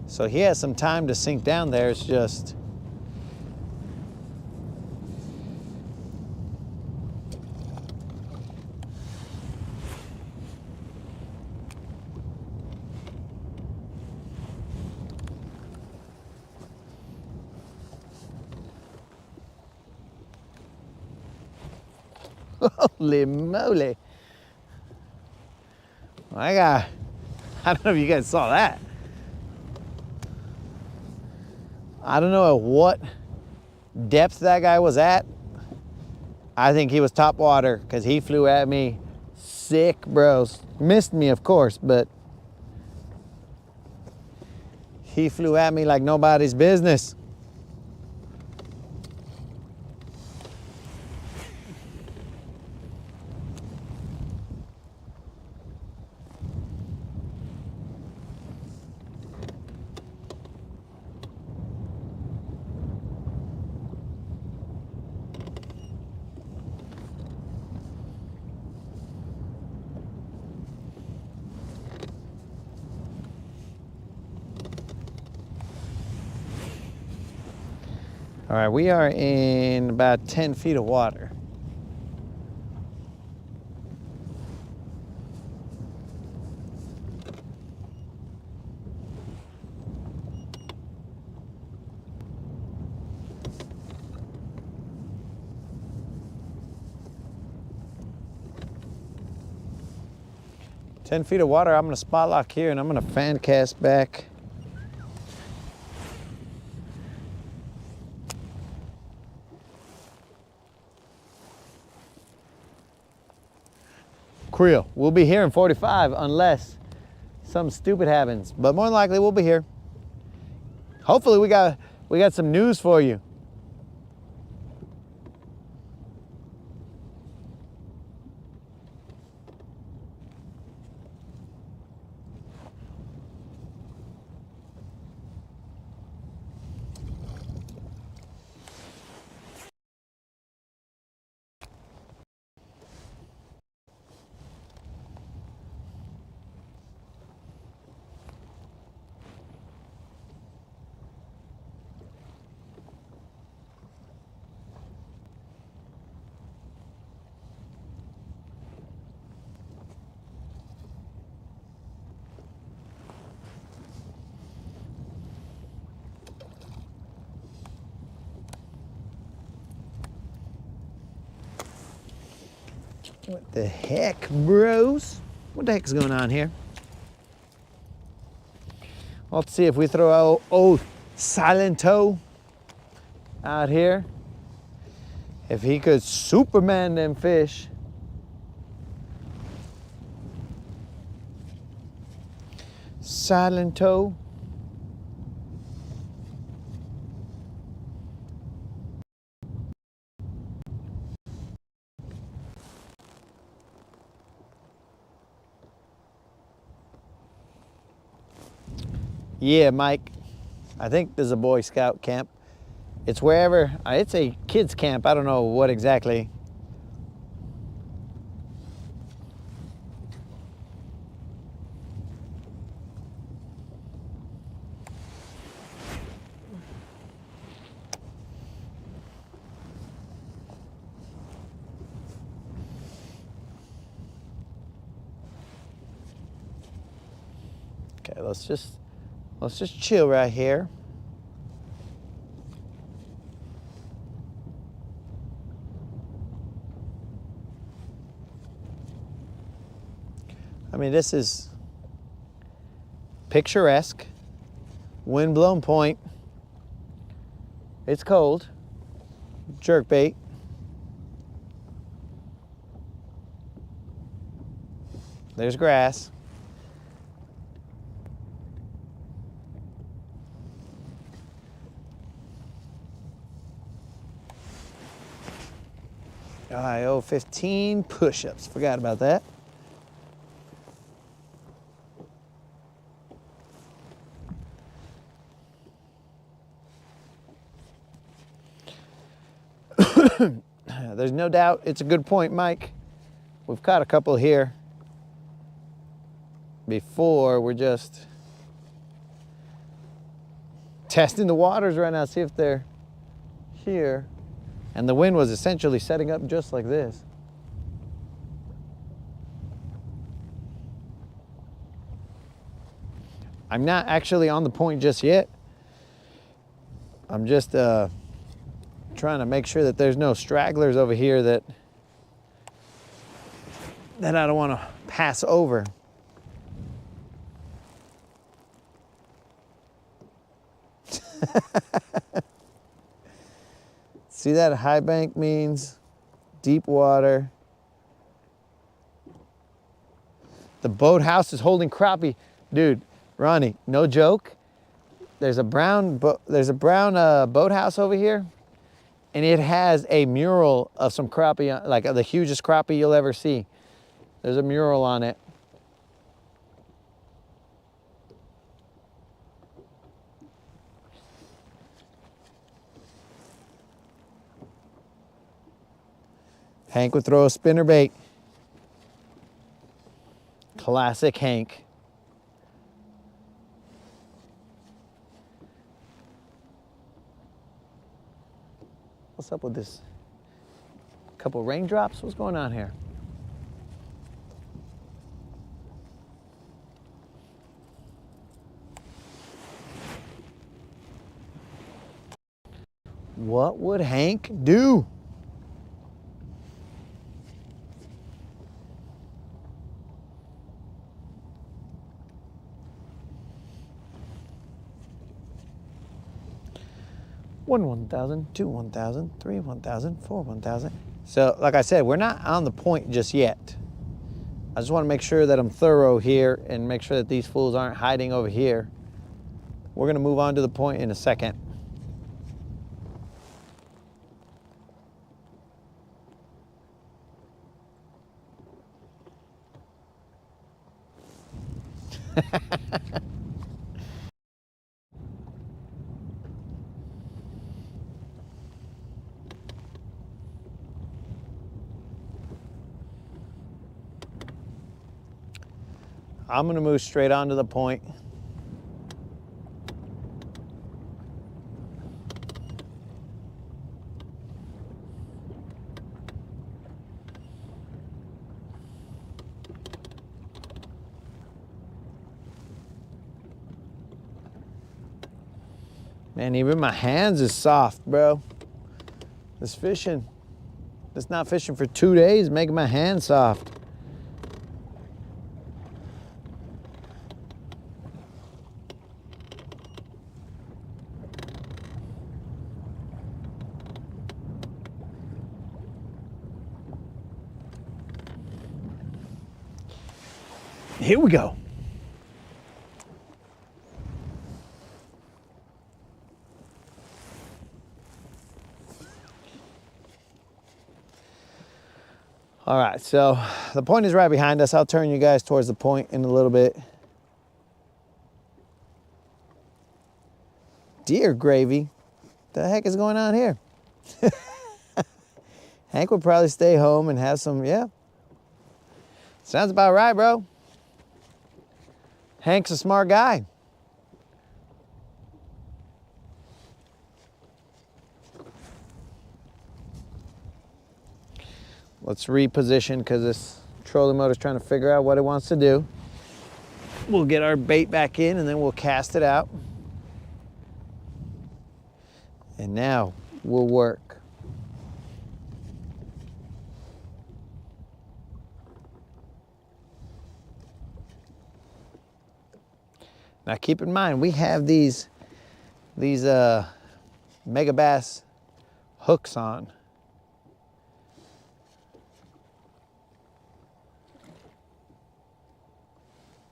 So he has some time to sink down there. It's just holy moly. I don't know if you guys saw that. I don't know at what depth that guy was at. I think he was top water because he flew at me sick, bros. Missed me, of course, but he flew at me like nobody's business. All right, we are in about 10 feet of water. 10 feet of water. I'm gonna spot lock here and I'm gonna fan cast back. Creel, we'll be here in 45 unless something stupid happens, but more than likely we'll be here. Hopefully we got some news for you. What the heck, bros? What the heck is going on here? Well, let's see if we throw out old Silento out here. If he could Superman them fish. Silento. Yeah, Mike. I think there's a Boy Scout camp. It's wherever, it's a kids camp. I don't know what exactly. Okay, let's just chill right here. I mean, this is picturesque, wind-blown point. It's cold, jerkbait. There's grass. I owe 15 push-ups. Forgot about that. There's no doubt it's a good point, Mike. We've caught a couple here before. We're just testing the waters right now, see if they're here. And the wind was essentially setting up just like this. I'm not actually on the point just yet. I'm just trying to make sure that there's no stragglers over here that I don't want to pass over. See that high bank means deep water. The boathouse is holding crappie. Dude, Ronnie, no joke. There's a brown boathouse over here, and it has a mural of some crappie, like the hugest crappie you'll ever see. There's a mural on it. Hank would throw a spinnerbait. Classic Hank. What's up with this? Couple raindrops? What's going on here? What would Hank do? 1, 1,000, 2, 1,000, 3, 1,000, 4, 1,000. So like I said, we're not on the point just yet. I just want to make sure that I'm thorough here and make sure that these fools aren't hiding over here. We're going to move on to the point in a second. I'm going to move straight on to the point. Man, even my hands is soft, bro. This fishing, it's not fishing for 2 days, making my hands soft. Here we go. All right, so the point is right behind us. I'll turn you guys towards the point in a little bit. Deer gravy? The heck is going on here? Hank would probably stay home and have some, yeah. Sounds about right, bro. Hank's a smart guy. Let's reposition because this trolling motor is trying to figure out what it wants to do. We'll get our bait back in and then we'll cast it out. And now we'll work. Now keep in mind, we have these mega bass hooks on.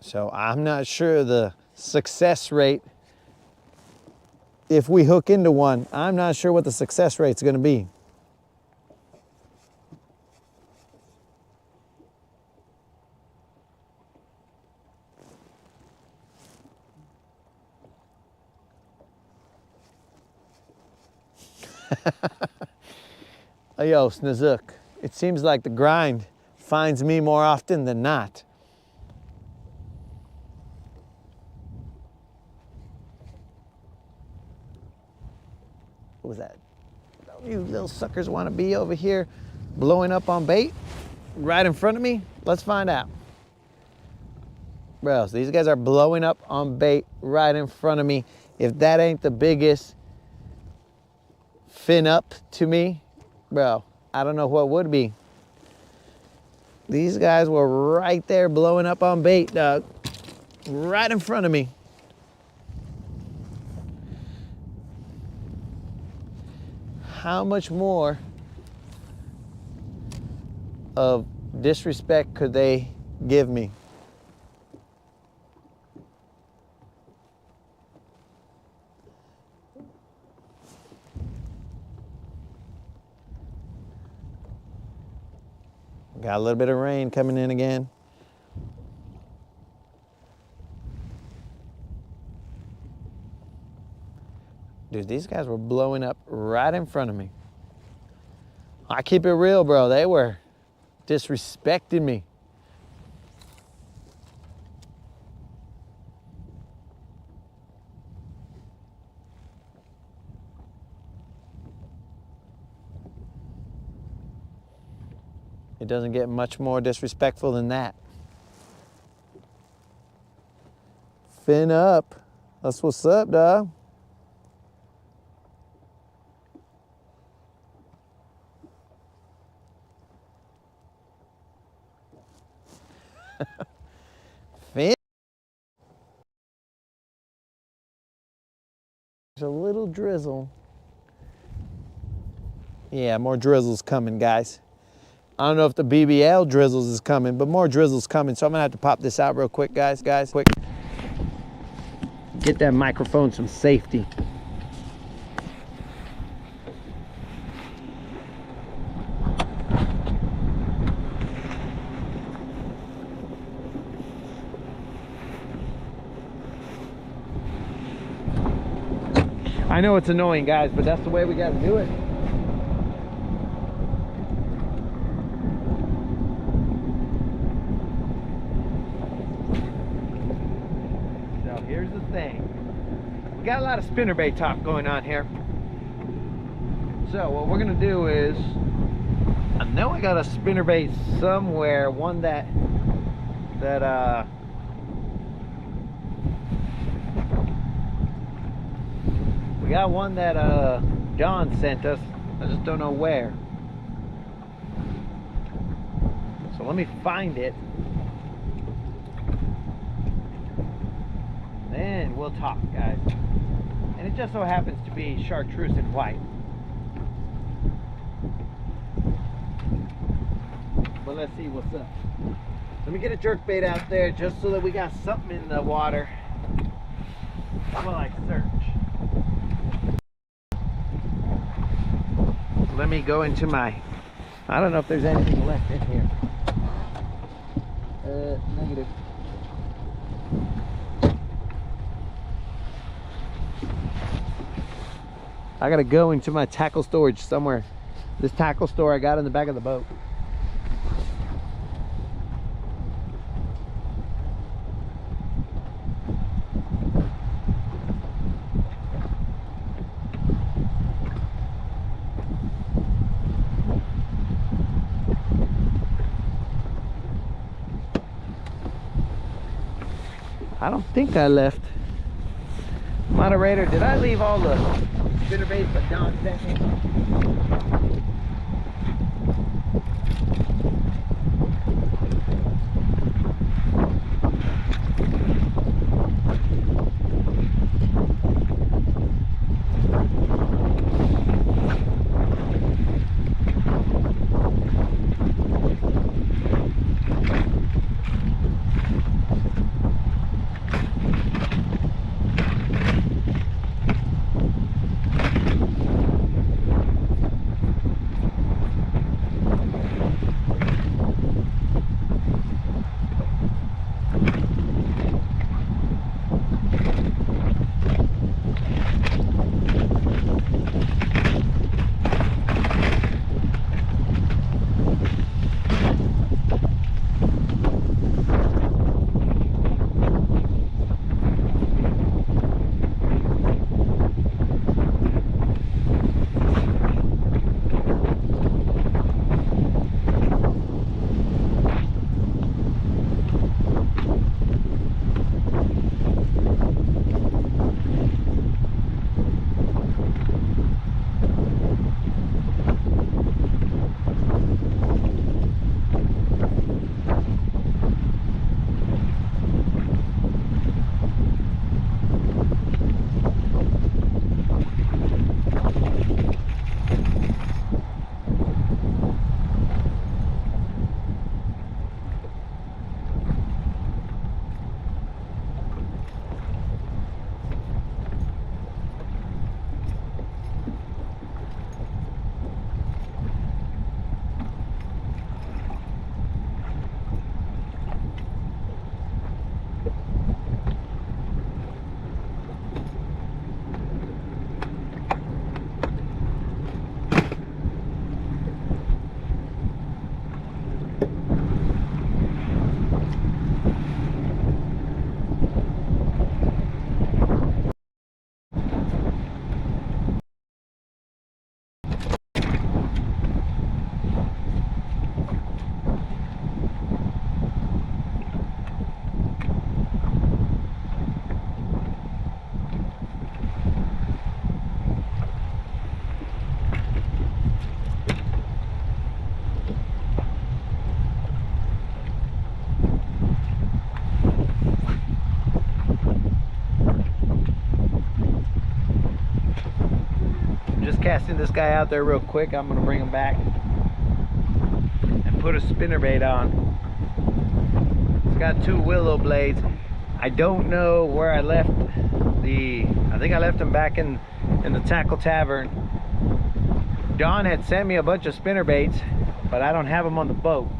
So I'm not sure the success rate, if we hook into one, I'm not sure what the success rate's gonna be. Yo, Snazook, it seems like the grind finds me more often than not. What was that? Don't you little suckers want to be over here blowing up on bait right in front of me? Let's find out. Bro, so these guys are blowing up on bait right in front of me. If that ain't the biggest fin up to me, bro, I don't know what would be. These guys were right there blowing up on bait, dog. Right in front of me. How much more of disrespect could they give me? Got a little bit of rain coming in again. Dude, these guys were blowing up right in front of me. I keep it real, bro. They were disrespecting me. It doesn't get much more disrespectful than that. Fin up. That's what's up, dog. Fin. There's a little drizzle Yeah, more drizzle's coming, guys. I don't know if the BBL drizzles is coming, but more drizzle's coming. So I'm gonna have to pop this out real quick, guys. Quick. Get that microphone some safety. I know it's annoying, guys, but that's the way we gotta do it. So here's the thing. We got a lot of spinnerbait talk going on here. So what we're gonna do is, I know I got a spinnerbait somewhere, one that we got one that John sent us. I just don't know where. So let me find it. Then we'll talk, guys. And it just so happens to be chartreuse and white. But let's see what's up. Let me get a jerkbait out there just so that we got something in the water while I search. Let me go into my, I don't know if there's anything left in here. Negative. I gotta go into my tackle storage somewhere. This tackle store I got in the back of the boat. I don't think I left. Moderator, did I leave all the spinnerbaits that Don sent me? casting this guy out there real quick. I'm gonna bring him back and put a spinnerbait on. It's got 2 willow blades. I don't know where I left I think I left them back in the Tackle Tavern. Don had sent me a bunch of spinnerbaits, but I don't have them on the boat.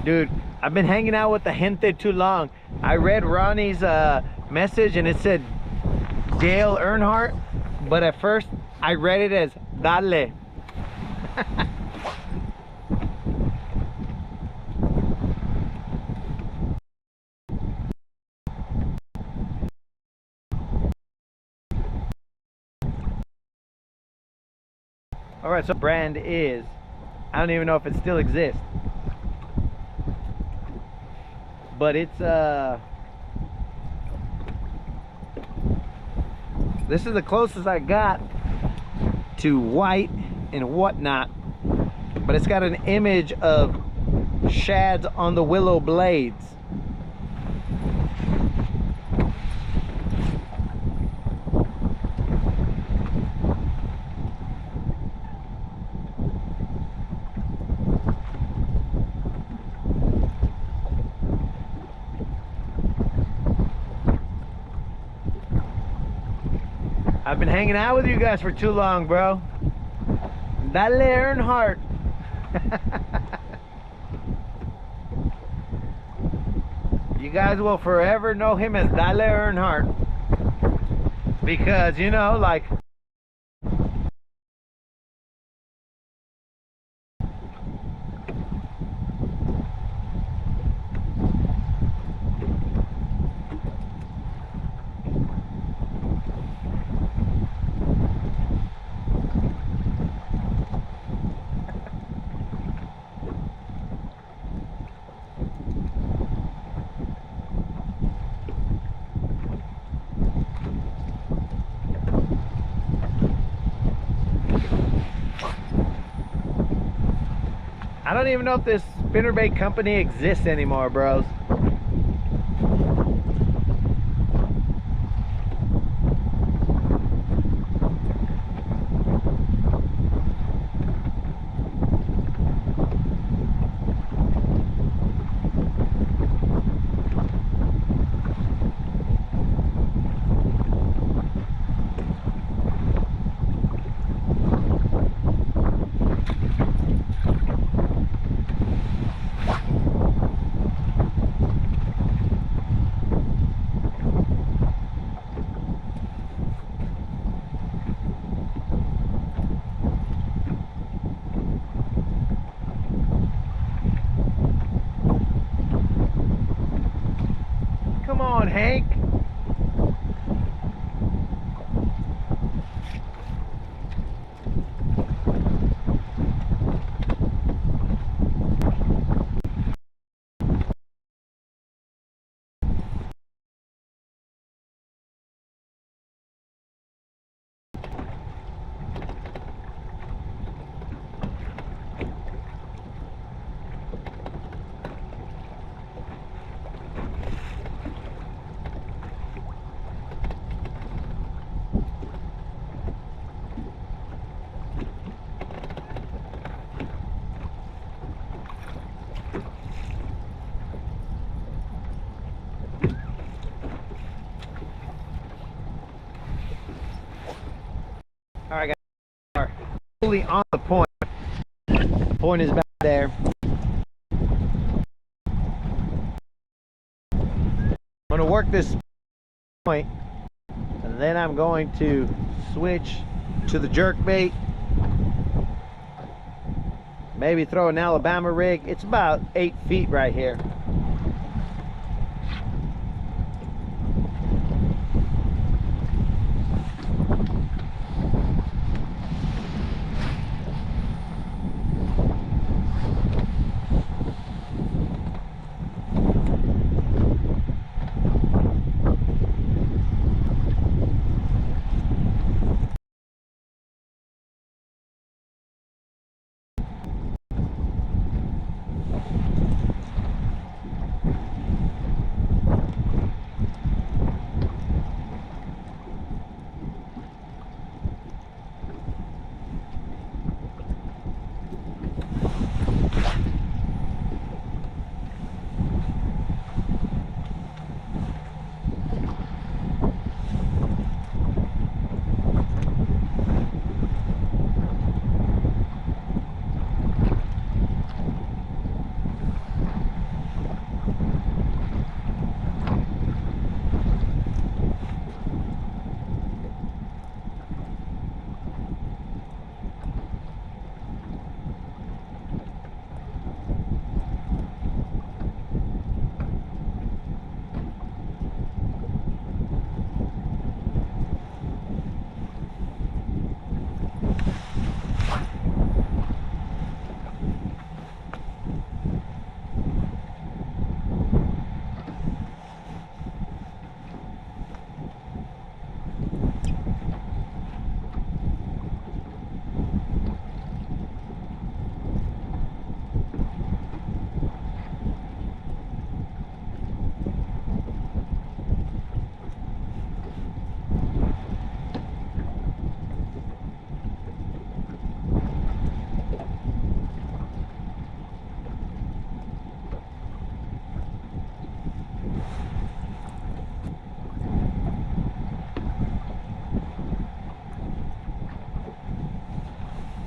Dude, I've been hanging out with the gente too long. I read Ronnie's message and it said Dale Earnhardt, but at first I read it as Dale. All right, so brand is, I don't even know if it still exists, but it's this is the closest I got to white and whatnot, but it's got an image of shads on the willow blades. I've been hanging out with you guys for too long, bro. Dale Earnhardt. You guys will forever know him as Dale Earnhardt. Because, you know, like, I don't even know if this spinnerbait company exists anymore, bros. Come on, Hank. fully on the point. Point is back there. I'm going to work this point, and then I'm going to switch to the jerk bait. Maybe throw an Alabama rig. It's about 8 feet right here.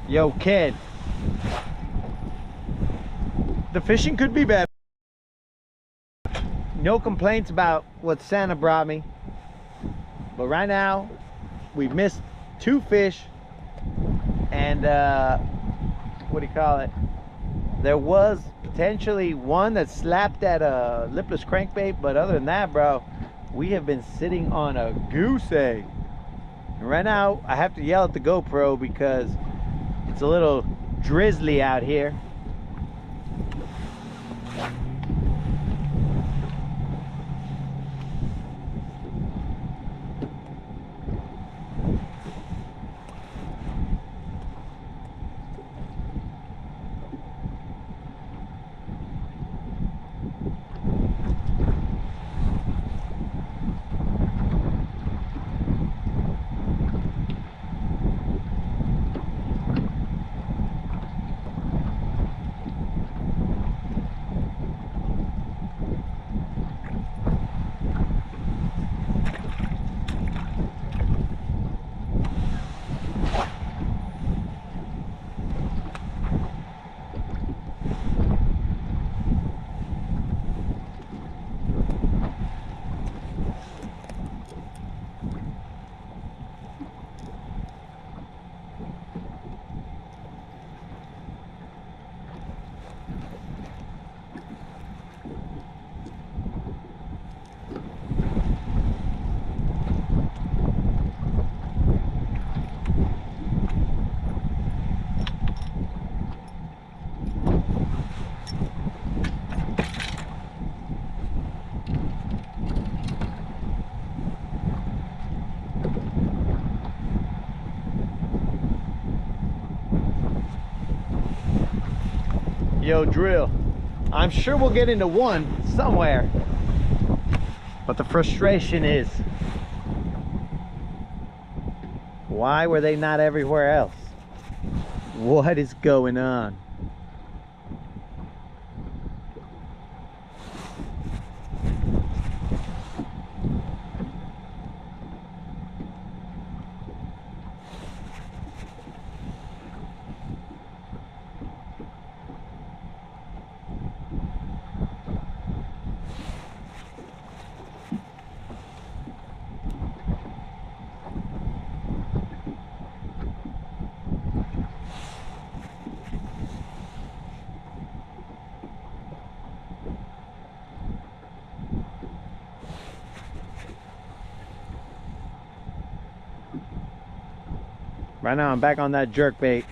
Yo, kid. The fishing could be better. No complaints about what Santa brought me. But right now, we've missed 2 fish. And, what do you call it? There was potentially one that slapped at a lipless crankbait. But other than that, bro, we have been sitting on a goose egg. And right now, I have to yell at the GoPro because it's a little drizzly out here. Yo, drill. I'm sure we'll get into one somewhere. But the frustration is, why were they not everywhere else? What is going on? Right now I'm back on that jerk bait.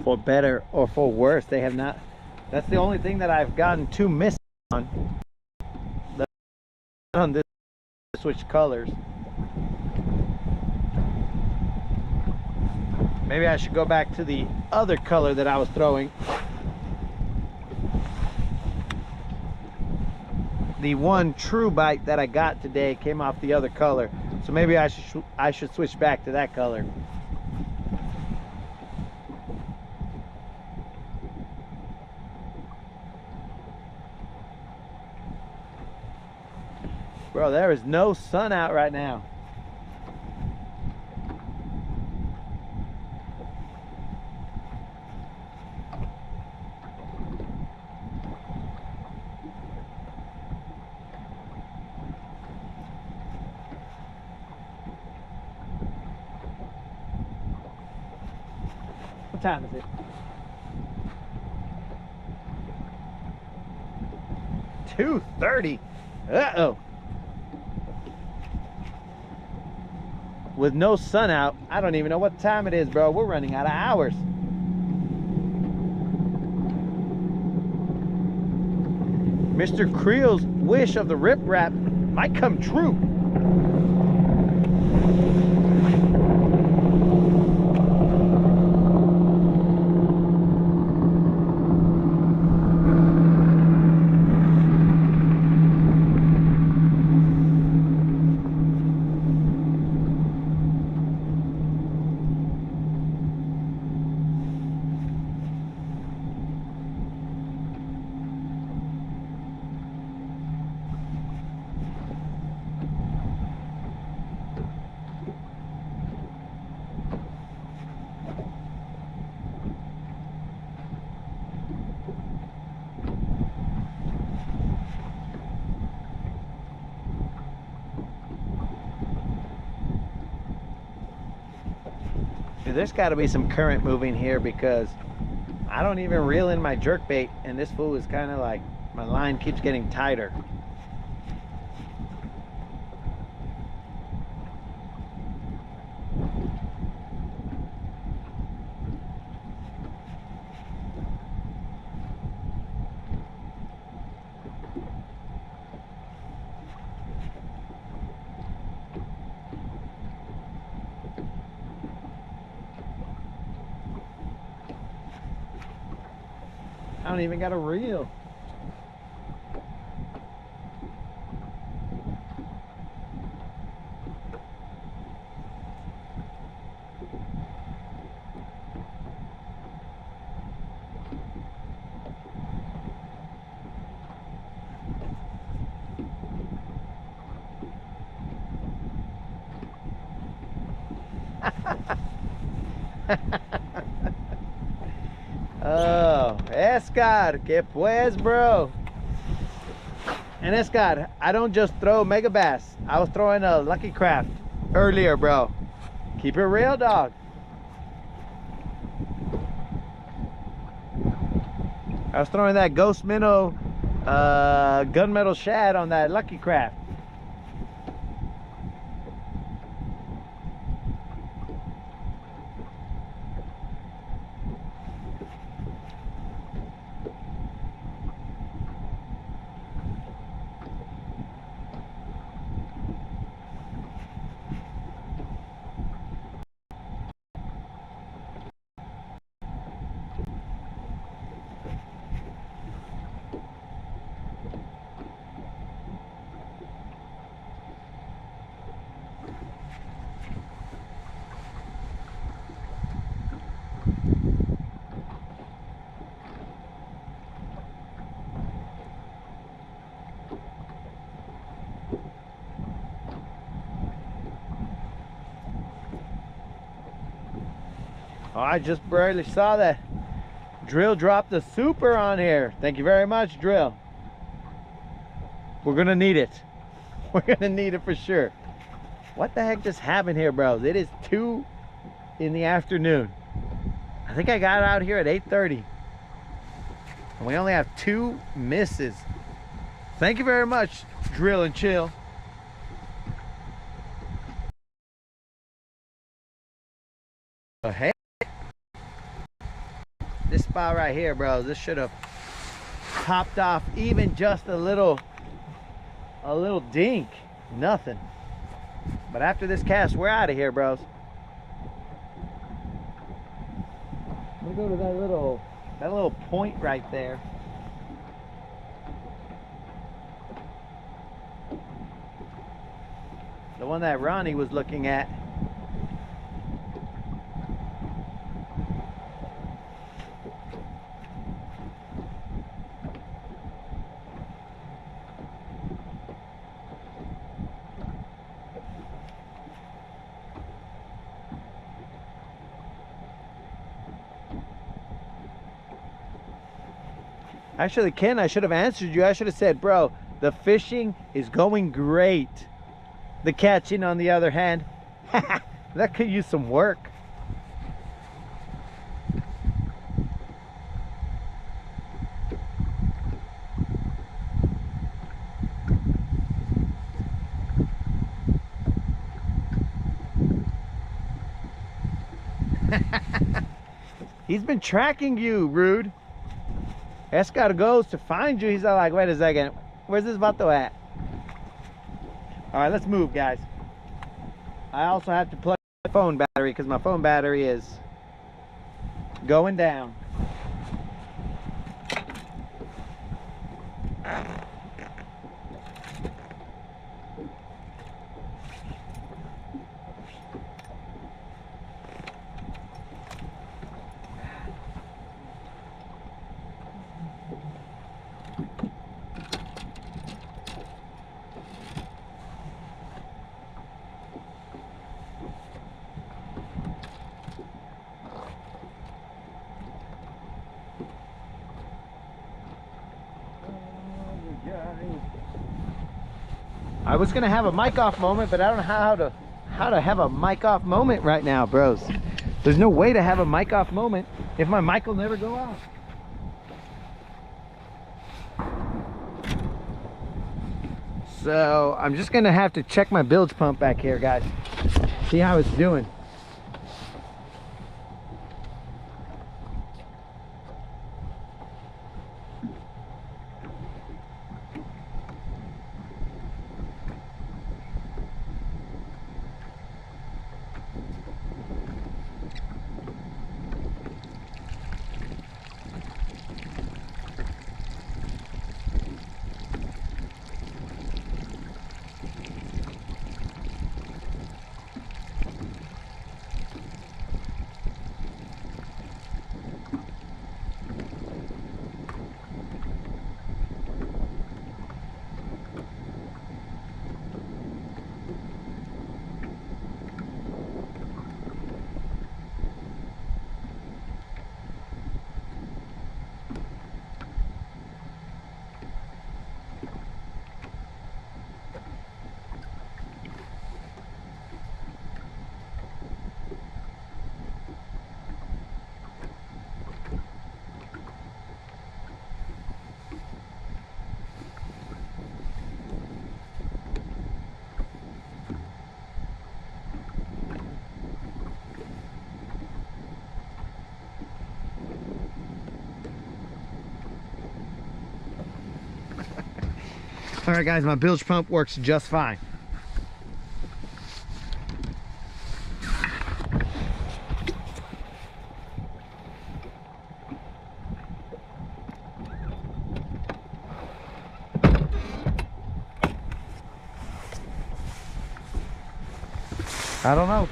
For better or for worse, they have not. That's the only thing that I've gotten too missed on. On this switch colors. Maybe I should go back to the other color that I was throwing. The one true bite that I got today came off the other color, so maybe I should switch back to that color. Bro, there is no sun out right now. What time is it? 2:30. Uh-oh. With no sun out, I don't even know what time it is, bro. We're running out of hours. Mr. Creel's wish of the riprap might come true. There's got to be some current moving here because I don't even reel in my jerkbait, and this fool is kind of like, my line keeps getting tighter. I don't even got a reel. Oh, Escar, que pues, bro. And Escar, I don't just throw mega bass. I was throwing a Lucky Craft earlier, bro. Keep it real, dog. I was throwing that ghost minnow gunmetal shad on that Lucky Craft. Oh, I just barely saw that. Drill dropped the super on here. Thank you very much, Drill. We're gonna need it. We're gonna need it for sure. What the heck just happened here, bros? It is 2 in the afternoon. I think I got out here at 8:30. And we only have 2 misses. Thank you very much, Drill and Chill. Oh, hey. This spot right here, bro, this should have popped off even just a little dink. Nothing. But after this cast, we're out of here, bros. I'm gonna go to that little point right there. The one that Ronnie was looking at. Actually, Ken, I should have answered you. I should have said, bro, the fishing is going great. The catching, on the other hand, that could use some work. He's been tracking you, Rude. Escar goes to find you. He's all like, wait a second, where's this vato at? All right, let's move, guys. I also have to plug my phone battery because my phone battery is going down. I was gonna have a mic off moment, but I don't know how to have a mic off moment right now, bros. There's no way to have a mic off moment if my mic will never go off. So I'm just gonna have to check my bilge pump back here, guys. See how it's doing. All right, guys, my bilge pump works just fine. I don't know.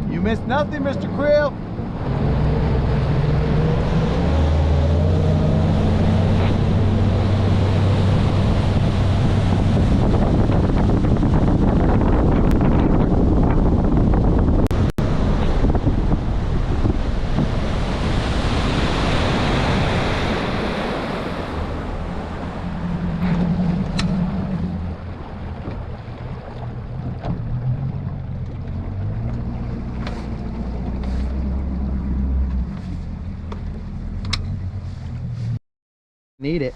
You missed nothing, Mr. Krill. Need it.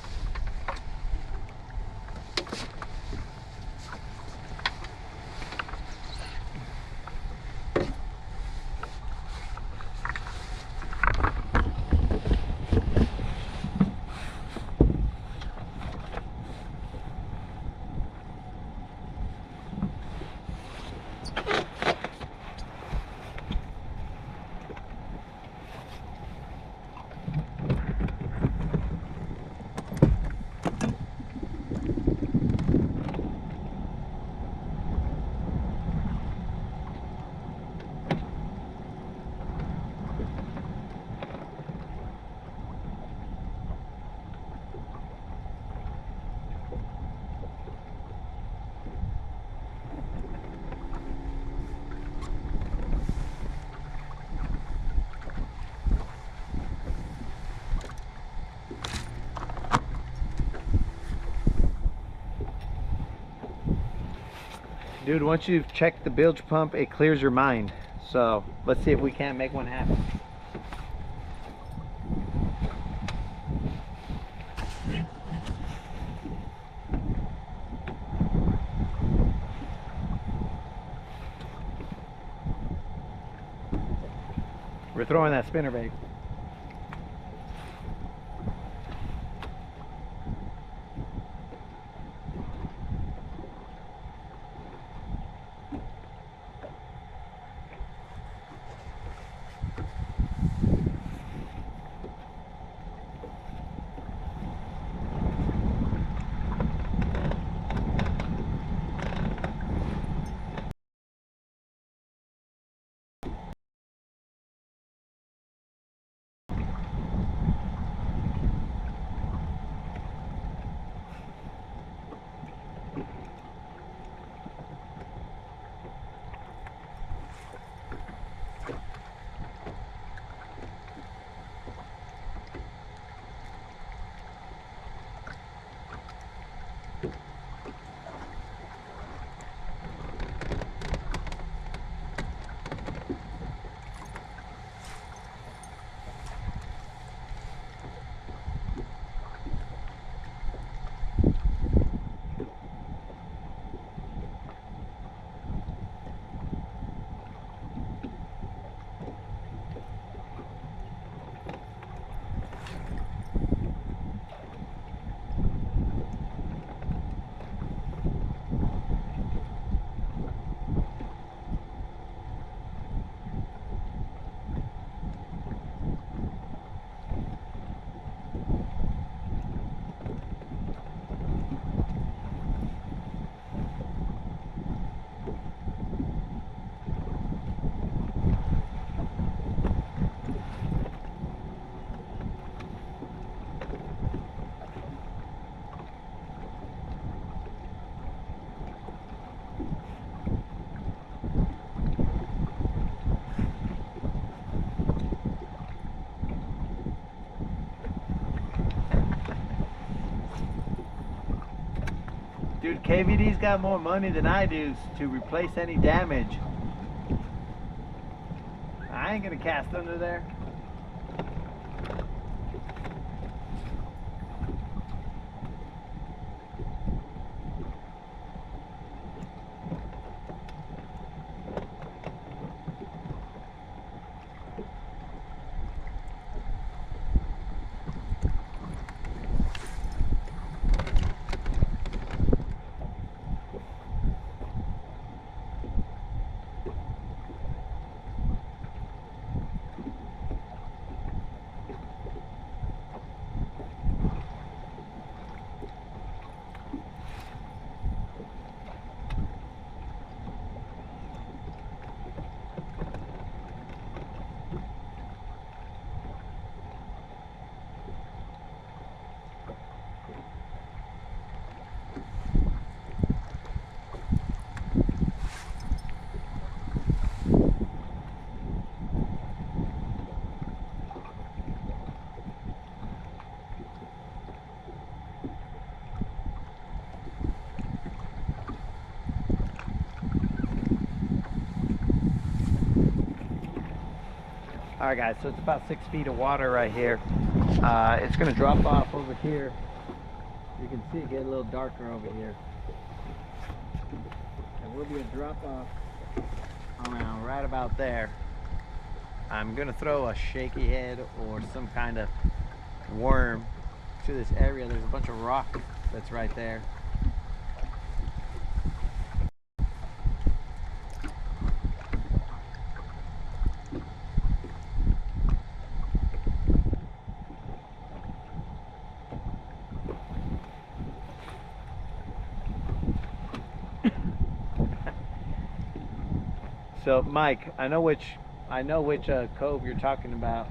Dude, once you've checked the bilge pump, it clears your mind. So let's see if we can't make one happen. We're throwing that spinnerbait. Dude, KVD's got more money than I do to replace any damage. I ain't gonna cast under there. All right guys, so it's about 6 feet of water right here. It's going to drop off over here. You can see it get a little darker over here. There will be a drop off around right about there. I'm going to throw a shaky head or some kind of worm to this area. There's a bunch of rock that's right there. So Mike, I know which cove you're talking about.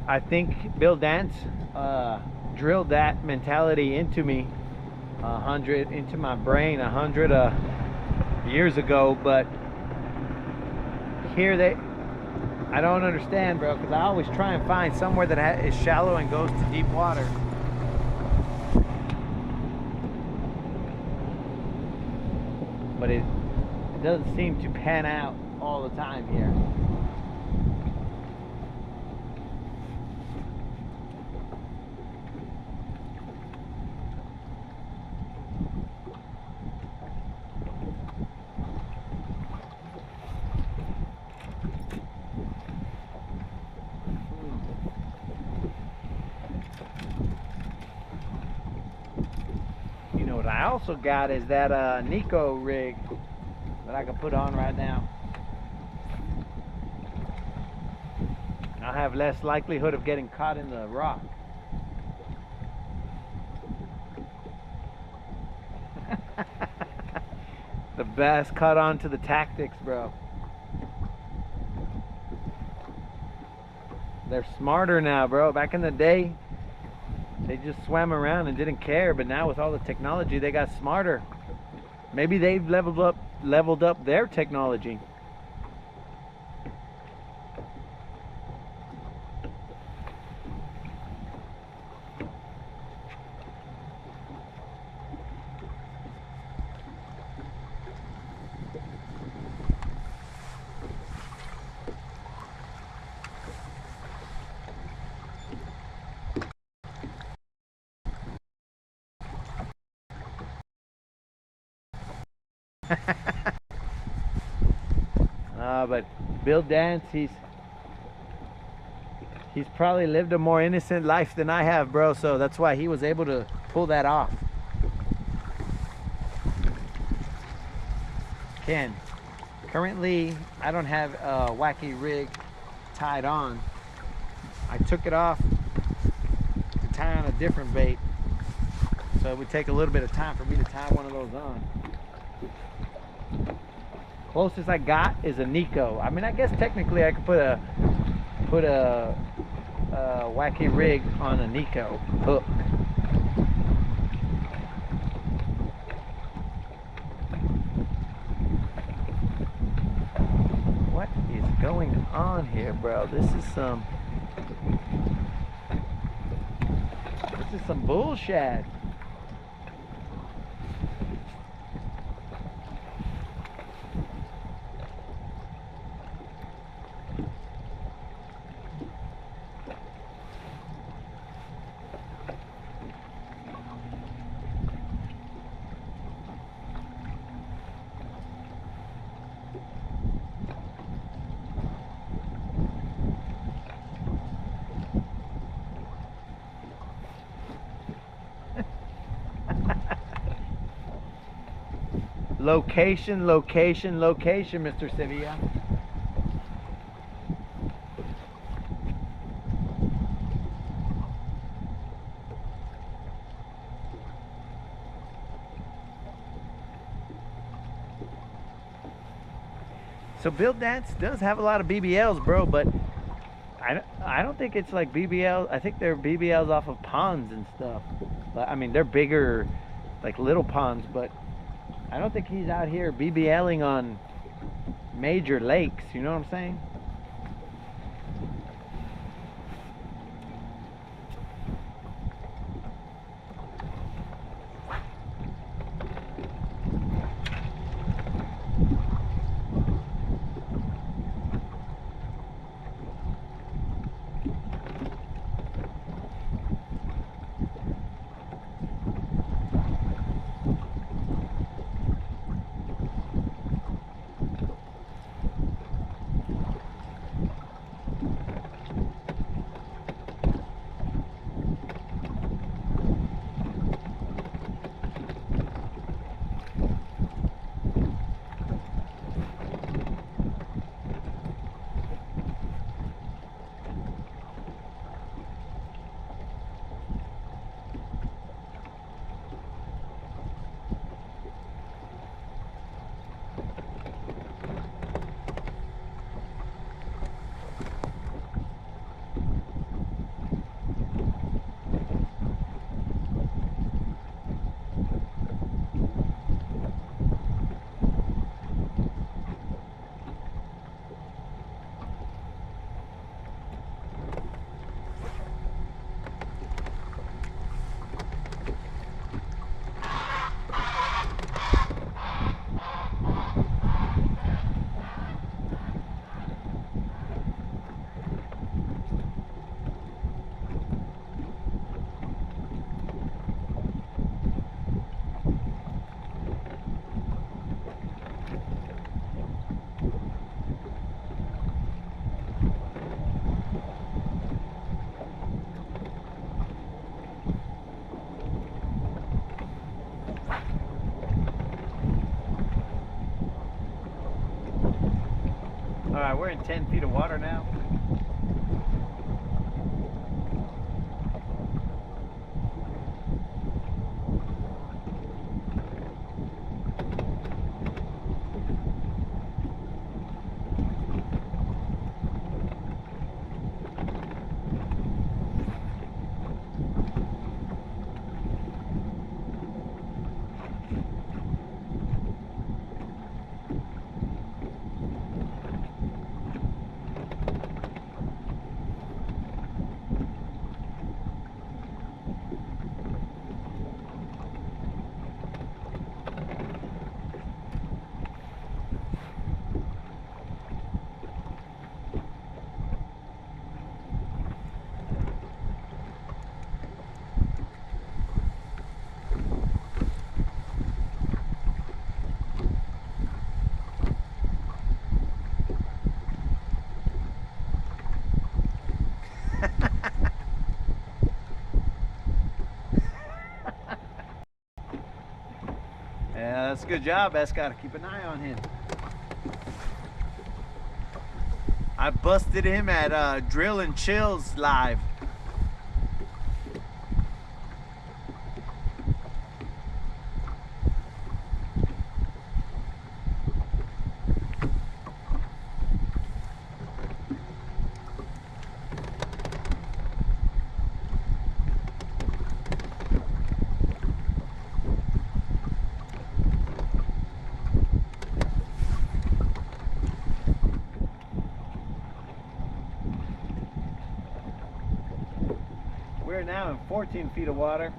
I think Bill Dance drilled that mentality into me, into my brain 100 years ago. But here I don't understand, bro, because I always try and find somewhere that is shallow and goes to deep water. But it doesn't seem to pan out all the time here. What I also got is that Nico rig that I can put on right now. I'll have less likelihood of getting caught in the rock. The bass caught on to the tactics, bro. They're smarter now, bro. Back in the day, they just swam around and didn't care, but now with all the technology, they got smarter. Maybe they've leveled up their technology. But Bill Dance, he's probably lived a more innocent life than I have, bro, so that's why he was able to pull that off. Ken, currently I don't have a wacky rig tied on. I took it off to tie on a different bait, so it would take a little bit of time for me to tie one of those on. Closest I got is a Nico. I mean, I guess technically I could put a wacky rig on a Nico hook. What is going on here, bro? This is some bullshit. Location, location, location, Mr. Sevilla. So Bill Dance does have a lot of BBLs, bro, but
I don't think it's like BBL. I think they're BBLs off of ponds and stuff. I mean, they're bigger, like little ponds, but I don't think he's out here BBLing on major lakes. You know what I'm saying? All right, we're in 10 feet of water now. Yeah, that's a good job. That's got to keep an eye on him. I busted him at Drill and Chills live. We're now in 14 feet of water.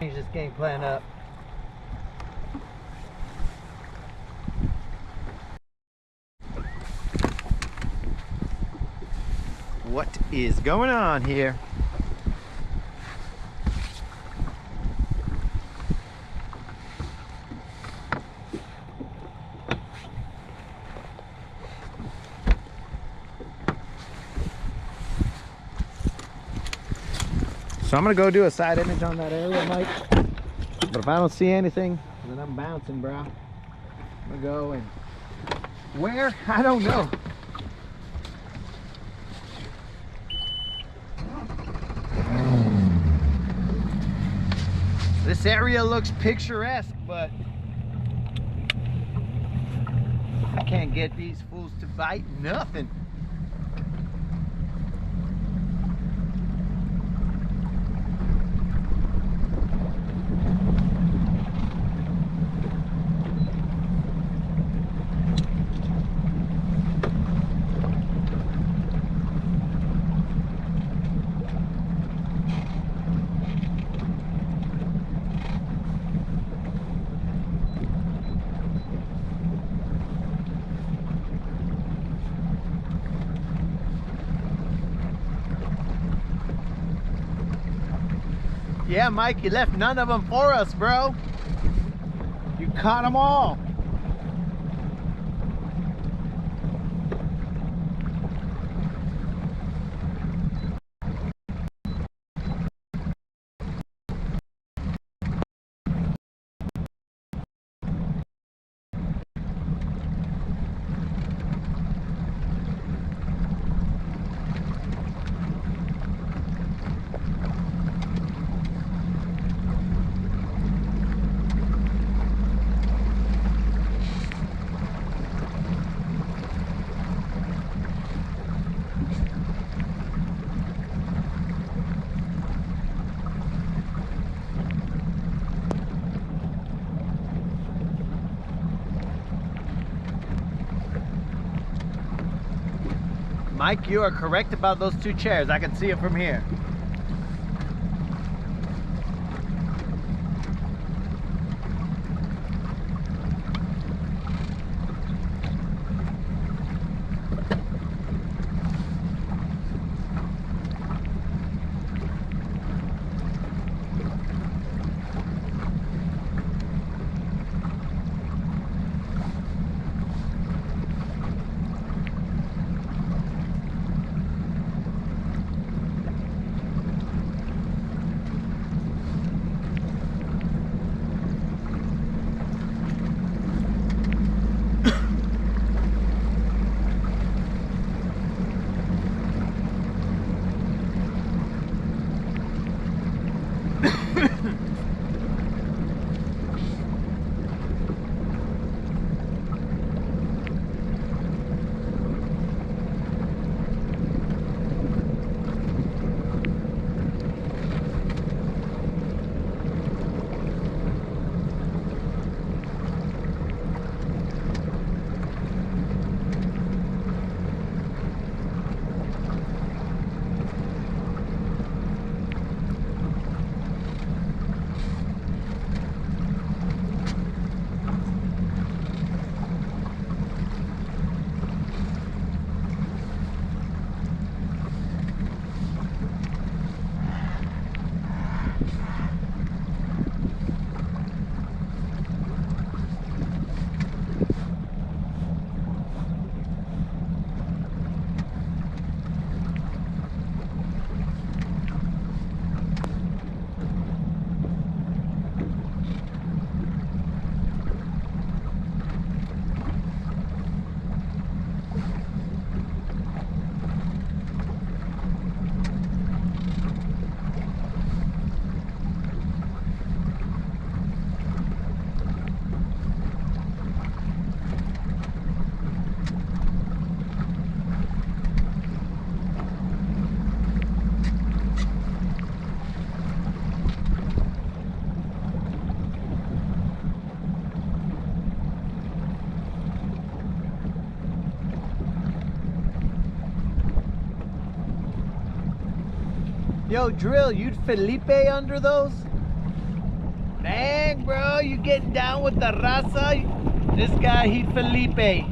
change this game plan up.
What is going on here? So I'm gonna go do a side image on that area, Mike. But if I don't see anything, then I'm bouncing, bro. I'm gonna go and where? I don't know. This area looks picturesque, but I can't get these fools to bite nothing. Yeah, Mike, you left none of them for us, bro. You caught them all. Mike, you are correct about those two chairs. I can see it from here. Yo, Drill, you'd Felipe under those?
Dang, bro, you getting down with the raza? This guy, he Felipe.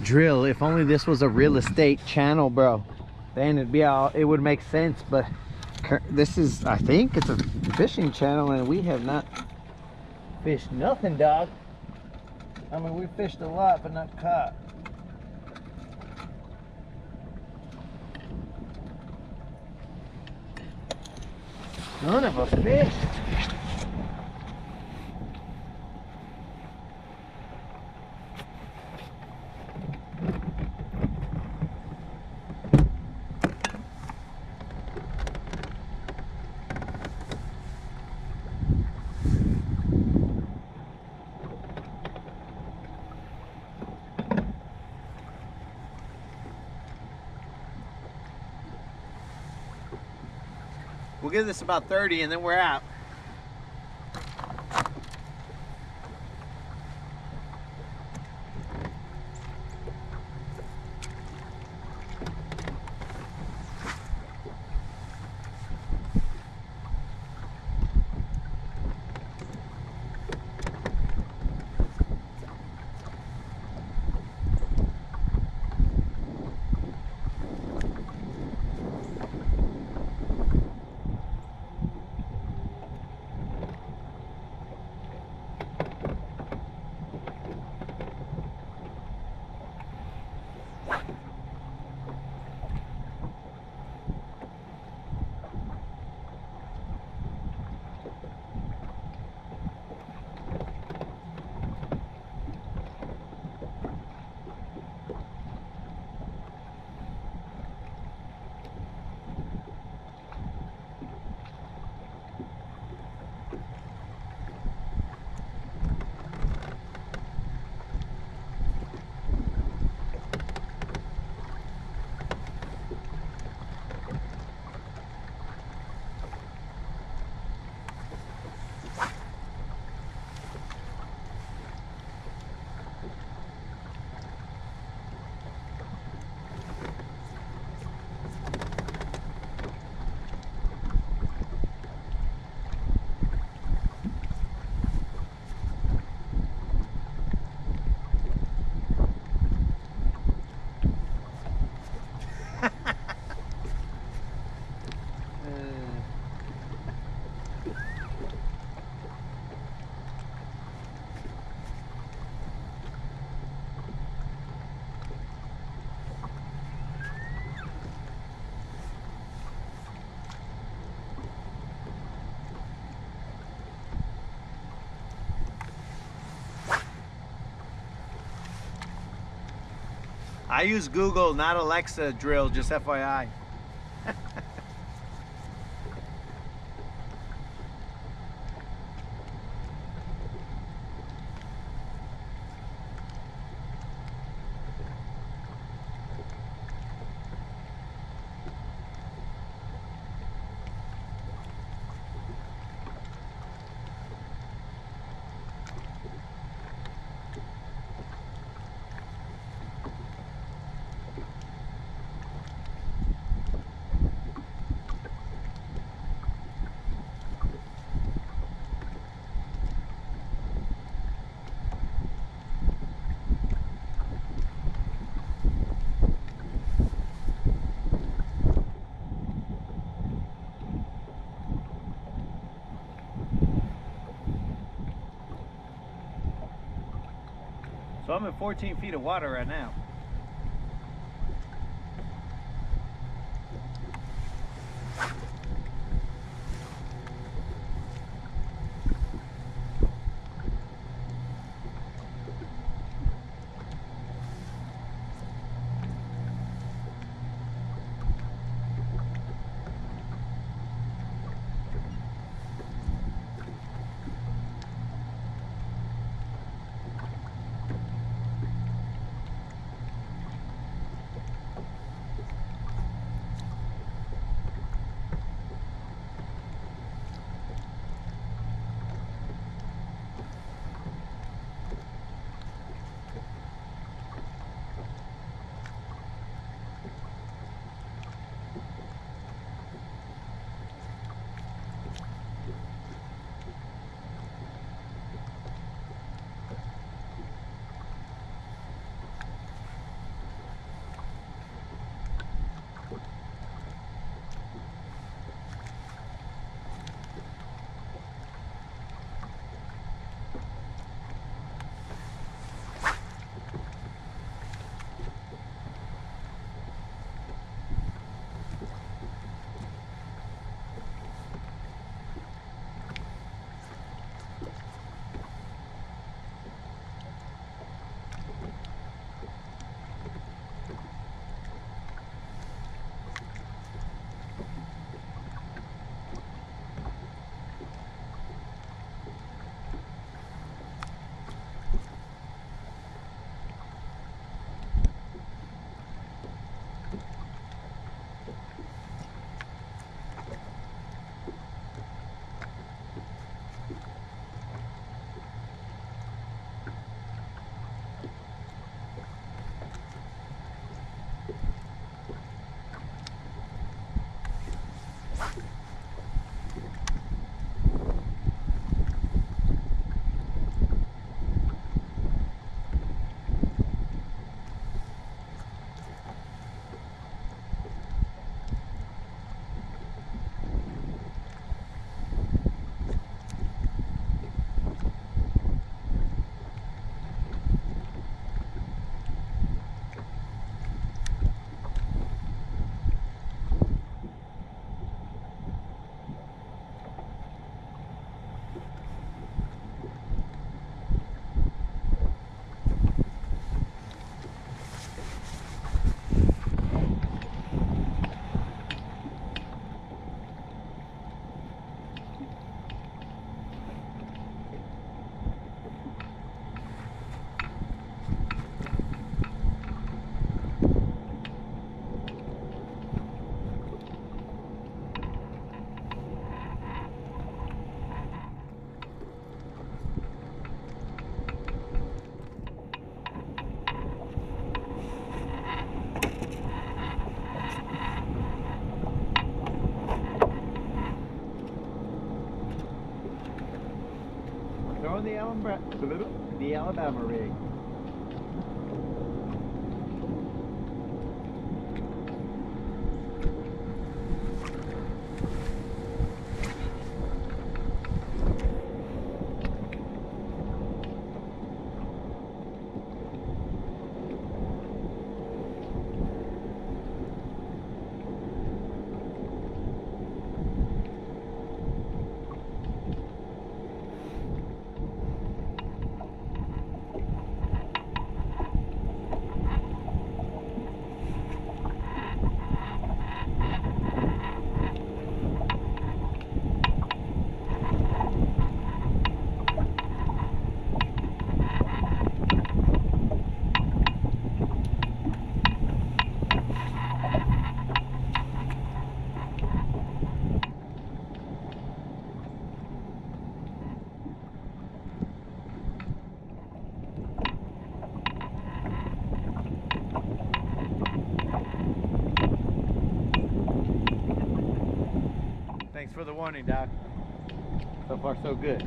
Drill, if only this was a real estate channel, bro, then it'd be all, it would make sense. But this is, I think it's a fishing channel, and we have not fished nothing, dog. I mean, we fished a lot but not caught. None of us fished. We'll give this about 30 and then we're out. I use Google, not Alexa drill, just FYI. So I'm in 14 feet of water right now. Throwing the Alabama rig. for the warning, Doc. So far, so good.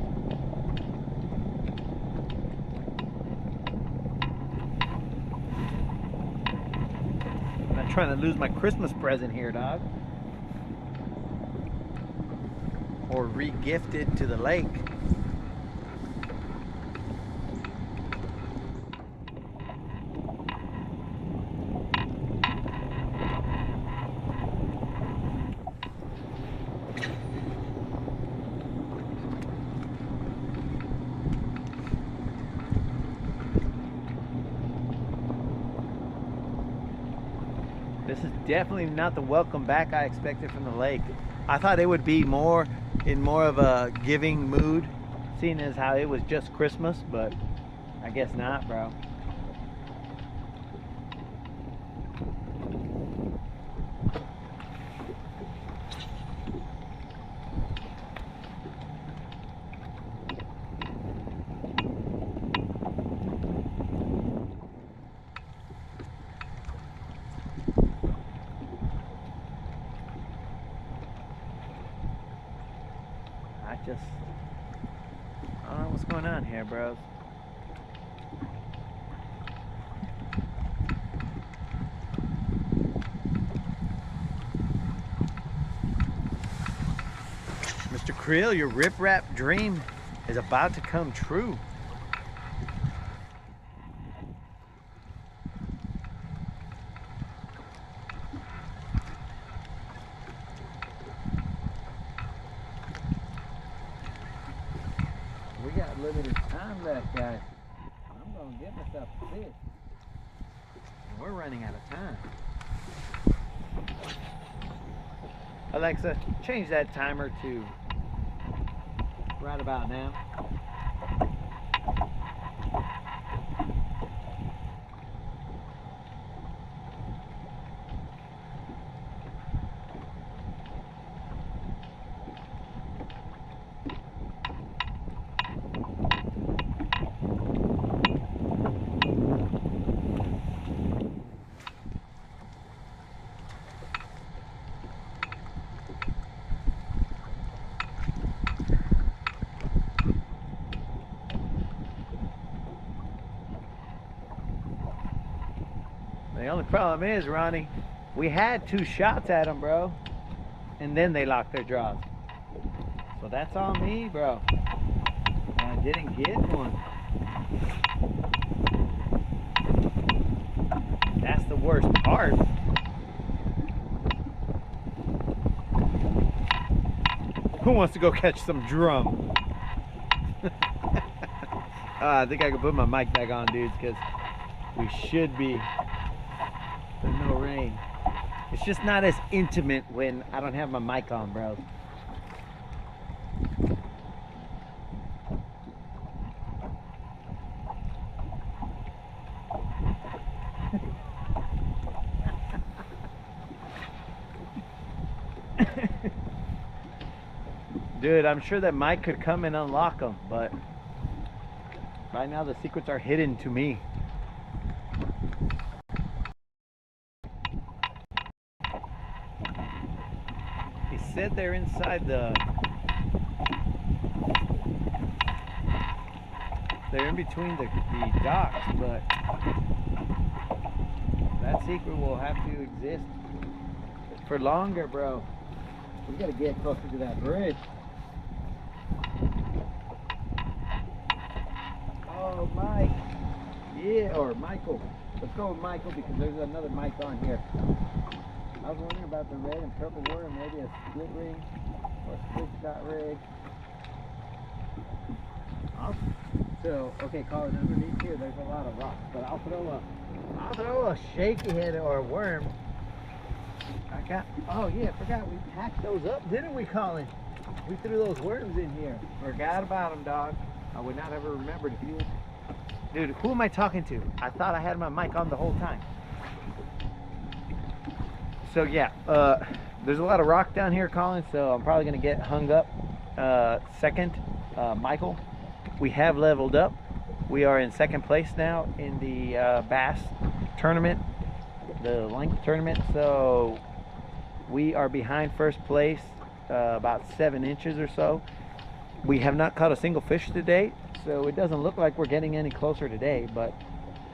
I'm not trying to lose my Christmas present here, dog. Or re-gift it to the lake. This is definitely not the welcome back I expected from the lake. I thought it would be in more of a giving mood, seeing as how it was just Christmas, but I guess not, bro. I don't know what's going on here, bros. Mr. Krill, your rip-rap dream is about to come true. We got limited time left, guys. I'm gonna get myself a fish. We're running out of time. Alexa, change that timer to right about now. The only problem is, Ronnie, we had 2 shots at them, bro, and then they locked their jaws. So that's on me, bro. I didn't get one. That's the worst part. Who wants to go catch some drum? I think I can put my mic back on, dudes, because we should be. There's no rain. It's just not as intimate when I don't have my mic on, bro. Dude, I'm sure that Mike could come and unlock them, but right now the secrets are hidden to me. He said they're inside they're in between the docks, but that secret will have to exist for longer, bro. We gotta get closer to that bridge. Oh, Mike. Yeah, or Michael. Let's go with Michael because there's another mic on here. I was wondering about the red and purple worm, maybe a split ring or a split shot rig. So, okay, Colin, underneath here there's a lot of rocks, but I'll throw a shaky head or a worm. Oh yeah, I forgot we packed those up, didn't we, Colin? We threw those worms in here. Forgot about them, dog. I would not have remembered if you... Dude, who am I talking to? I thought I had my mic on the whole time. So yeah, there's a lot of rock down here, Colin, so I'm probably gonna get hung up. Second, Michael, we have leveled up. We are in second place now in the bass tournament, the length tournament, so we are behind first place about 7 inches or so. We have not caught a single fish to date, so it doesn't look like we're getting any closer today, but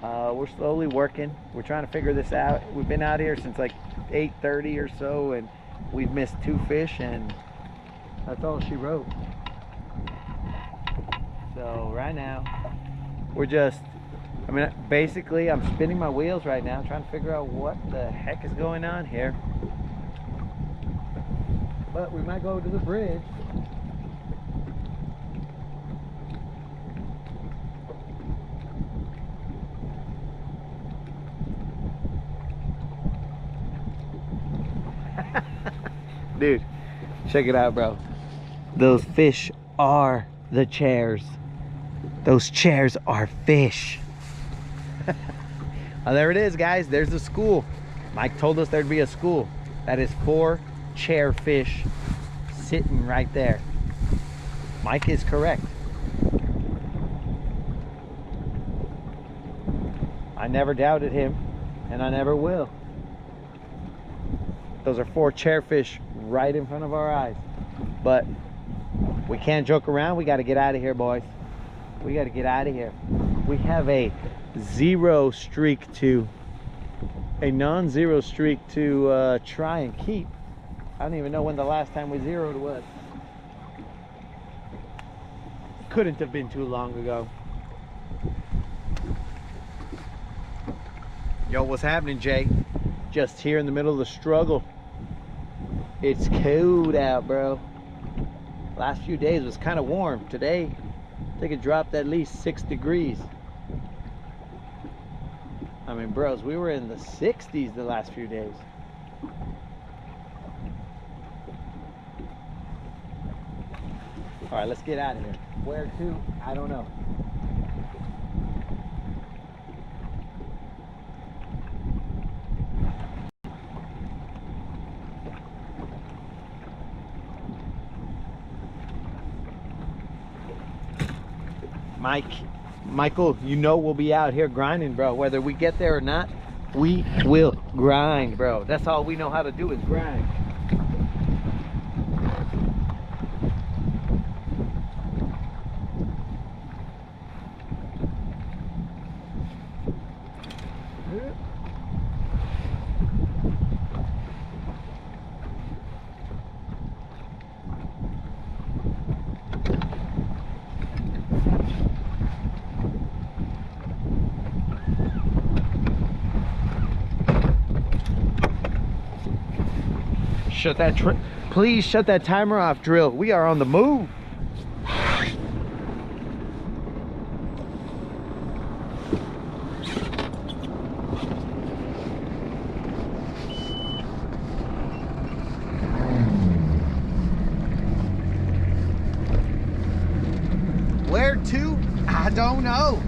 we're slowly working. We're trying to figure this out. We've been out here since like 8:30 or so, and we've missed 2 fish, and that's all she wrote. So right now, we're just, I mean, basically I'm spinning my wheels right now, trying to figure out what the heck is going on here. But we might go to the bridge. Dude, check it out, bro. Those fish are the chairs. Those chairs are fish. Oh, there it is, guys. There's the school. Mike told us there'd be a school. That is 4 chair fish sitting right there. Mike is correct. I never doubted him, and I never will. Those are 4 chairfish right in front of our eyes. But we can't joke around. We got to get out of here, boys. We got to get out of here. We have a non-zero streak to try and keep. I don't even know when the last time we zeroed was. Couldn't have been too long ago. Yo, what's happening, Jay? Just here in the middle of the struggle. It's cold out, bro. Last few days was kind of warm. Today, I think it dropped at least 6 degrees. I mean, bros, we were in the 60s the last few days. All right, let's get out of here. Where to? I don't know. Michael, you know we'll be out here grinding, bro. Whether we get there or not, we will grind, bro. That's all we know how to do is grind. Please shut that timer off, drill. We are on the move. Where to? I don't know.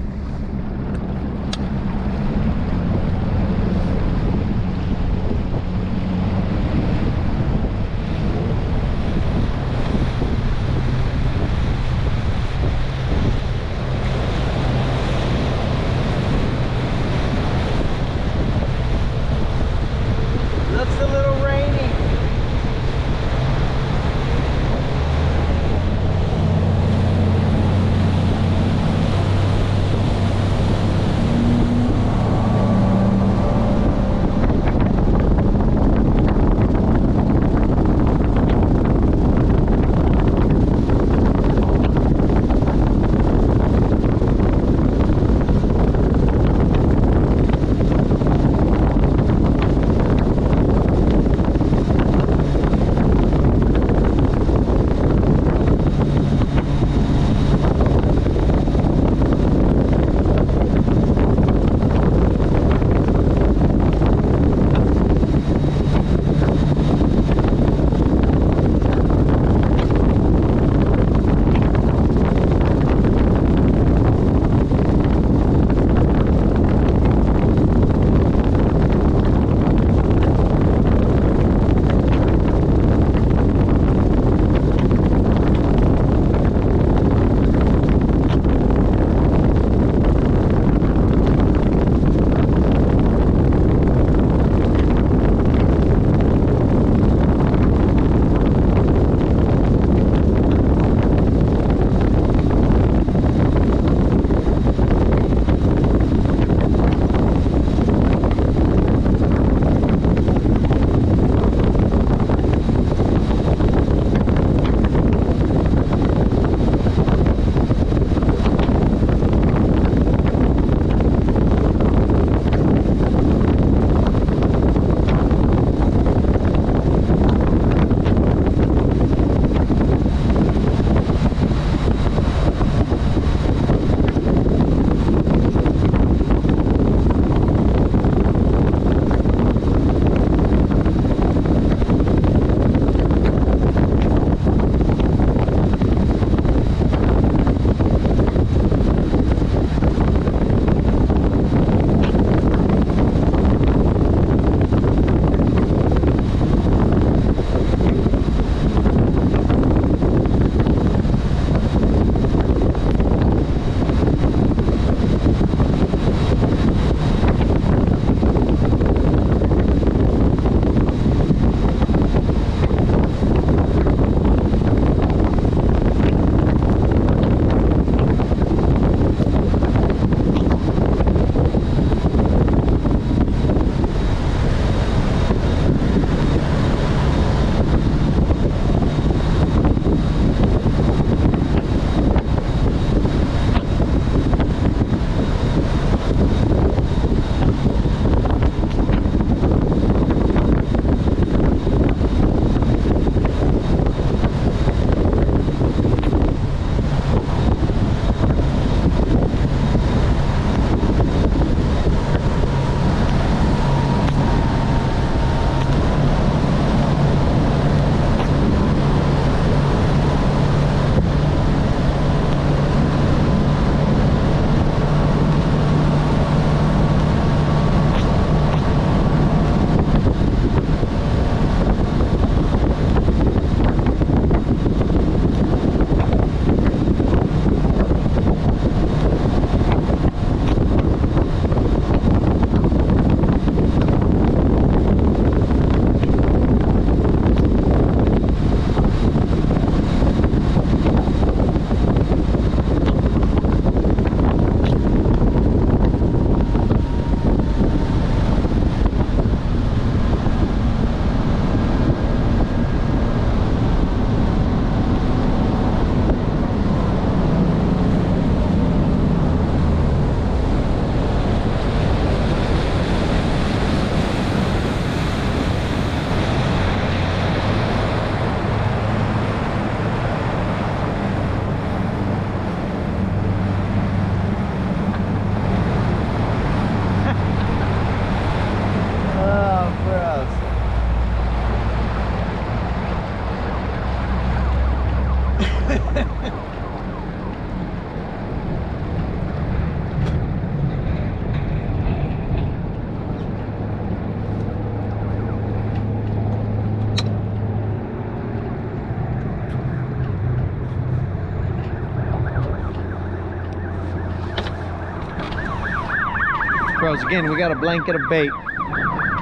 bros. Again, we got a blanket of bait.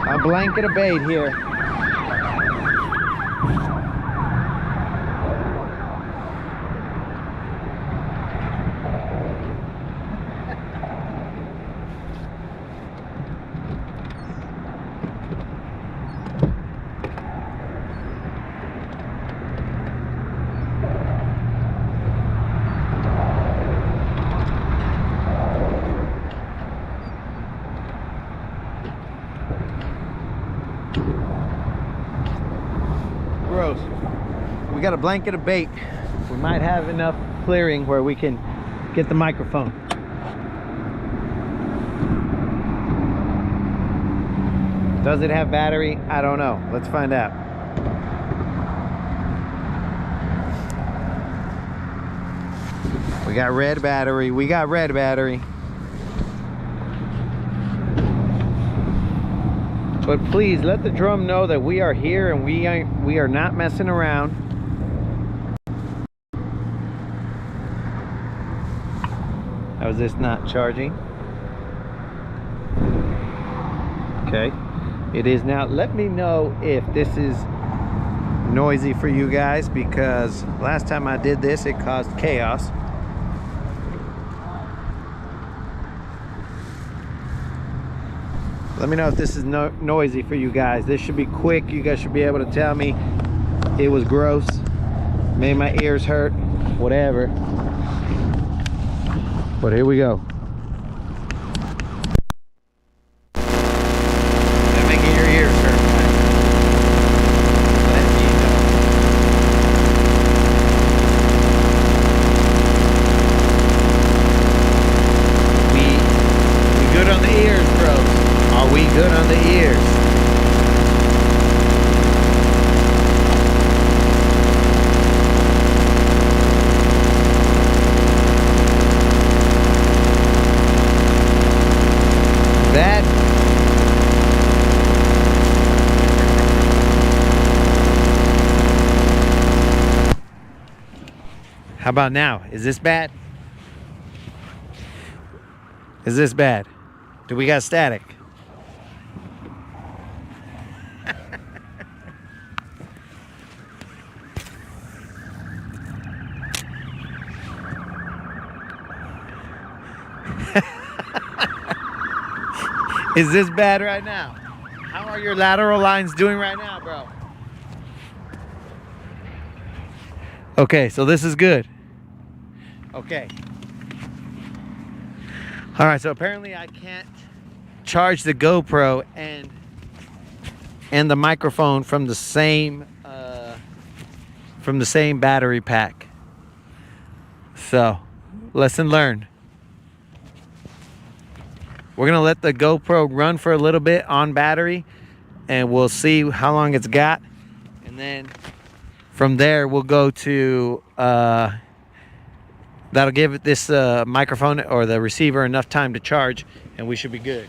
A blanket of bait here. Gross. We got a blanket of bait. We might have enough clearing where we can get the microphone. Does it have battery? I don't know. Let's find out. We got red battery. We got red battery. But please let the drum know that we are here and we are not messing around. How is this not charging? Okay, it is now. Let me know if this is noisy for you guys, because last time I did this it caused chaos. Let me know if this is noisy for you guys. This should be quick. You guys should be able to tell me it was gross, made my ears hurt, whatever. But here we go. They're making your ears hurt. Let me know. We good on the ears, bro. Are we good on the ears? Bad? How about now? Is this bad? Is this bad? Do we got static? Is this bad right now? How are your lateral lines doing right now, bro? Okay, so this is good. Okay. All right, so apparently I can't charge the GoPro and the microphone from the same battery pack. So, lesson learned. We're gonna let the GoPro run for a little bit on battery and we'll see how long it's got, and then from there we'll go to that'll give this microphone or the receiver enough time to charge and we should be good.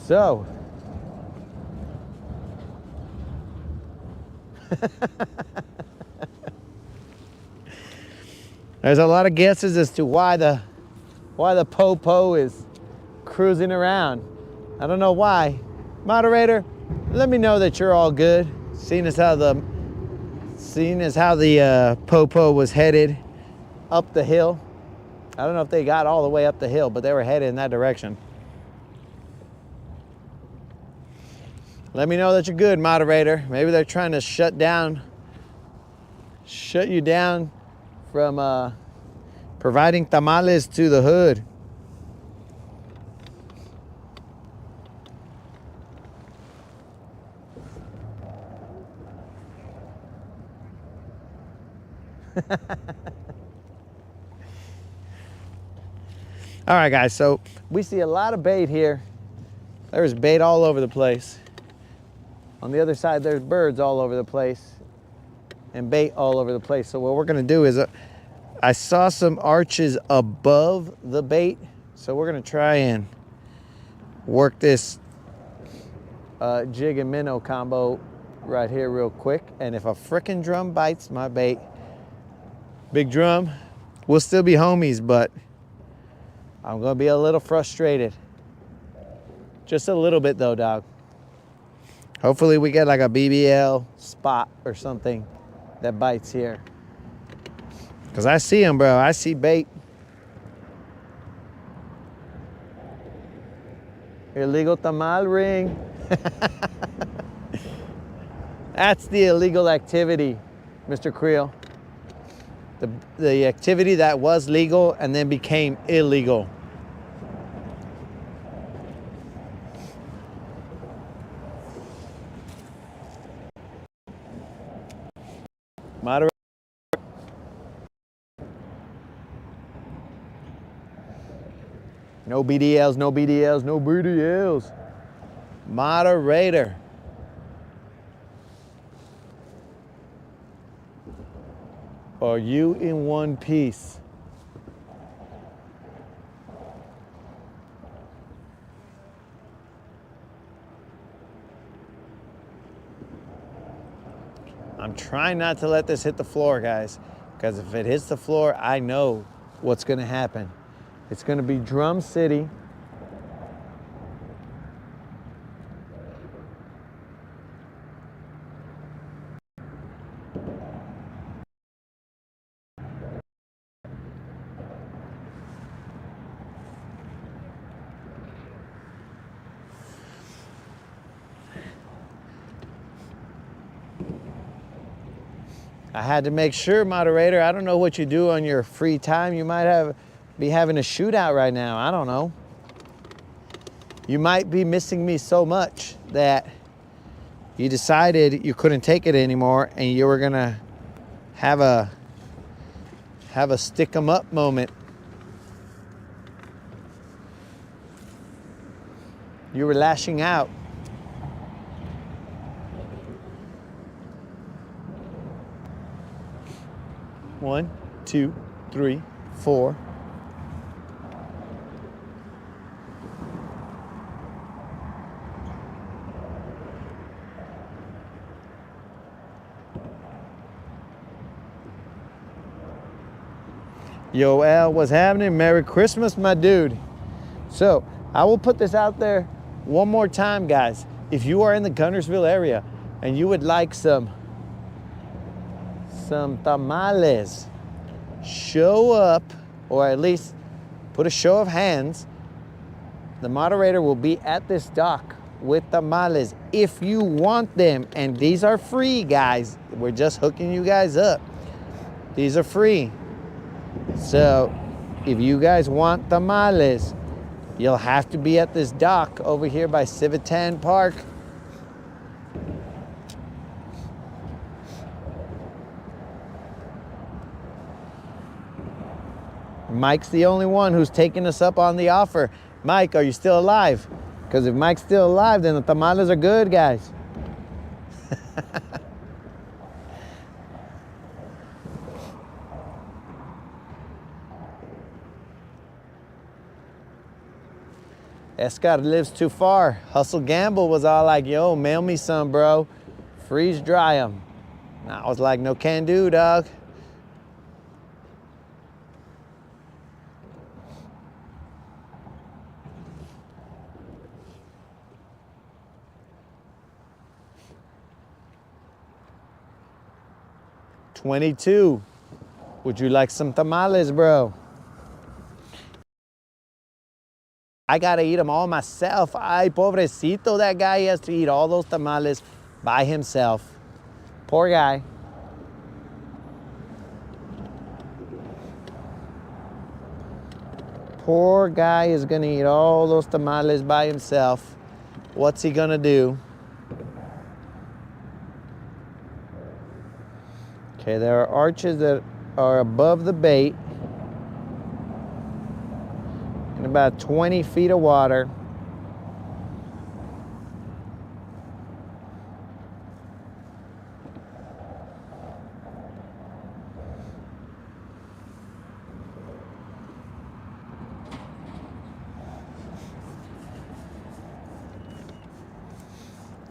So there's a lot of guesses as to why the Popo is cruising around. I don't know why. Moderator, let me know that you're all good. Seeing as how the Popo was headed up the hill. I don't know if they got all the way up the hill, but they were headed in that direction. Let me know that you're good, moderator. Maybe they're trying to shut you down from providing tamales to the hood. All right, guys, so we see a lot of bait here. There's bait all over the place. On the other side, there's birds all over the place and bait all over the place. So what we're gonna do is, I saw some arches above the bait. So we're gonna try and work this jig and minnow combo
right here real quick. And if a frickin' drum bites my bait, big drum, we'll still be homies, but I'm gonna be a little frustrated. Just a little bit though, dog. Hopefully we get like a BBL spot or something that bites here. Cause I see them, bro. I see bait. Illegal tamal ring. That's the illegal activity, Mr. Creel. The activity that was legal and then became illegal. Moderate. No BDLs, no BDLs, no BDLs. Moderator. Are you in one piece? I'm trying not to let this hit the floor, guys, because if it hits the floor, I know what's gonna happen. It's gonna be Drum City. I had to make sure, moderator. I don't know what you do on your free time. You might be having a shootout right now. I don't know. You might be missing me so much that you decided you couldn't take it anymore and you were gonna have a stick 'em up moment. You were lashing out. One, two, three, four. Yo, Al, what's happening? Merry Christmas, my dude. So, I will put this out there one more time, guys. If you are in the Guntersville area and you would like some tamales, show up, or at least put a show of hands. The moderator will be at this dock with tamales if you want them. And these are free, guys. We're just hooking you guys up. These are free. So if you guys want tamales, you'll have to be at this dock over here by Civitan Park. Mike's the only one who's taking us up on the offer. Mike, are you still alive? Because if Mike's still alive, then the tamales are good, guys. Escar lives too far. Hustle Gamble was all like, yo, mail me some, bro. Freeze dry them. And I was like, no can do, dog. $22. Would you like some tamales, bro? I gotta eat them all myself. Ay, pobrecito, that guy has to eat all those tamales by himself. Poor guy. Poor guy is gonna eat all those tamales by himself. What's he gonna do? Okay, there are arches that are above the bait in about 20 feet of water.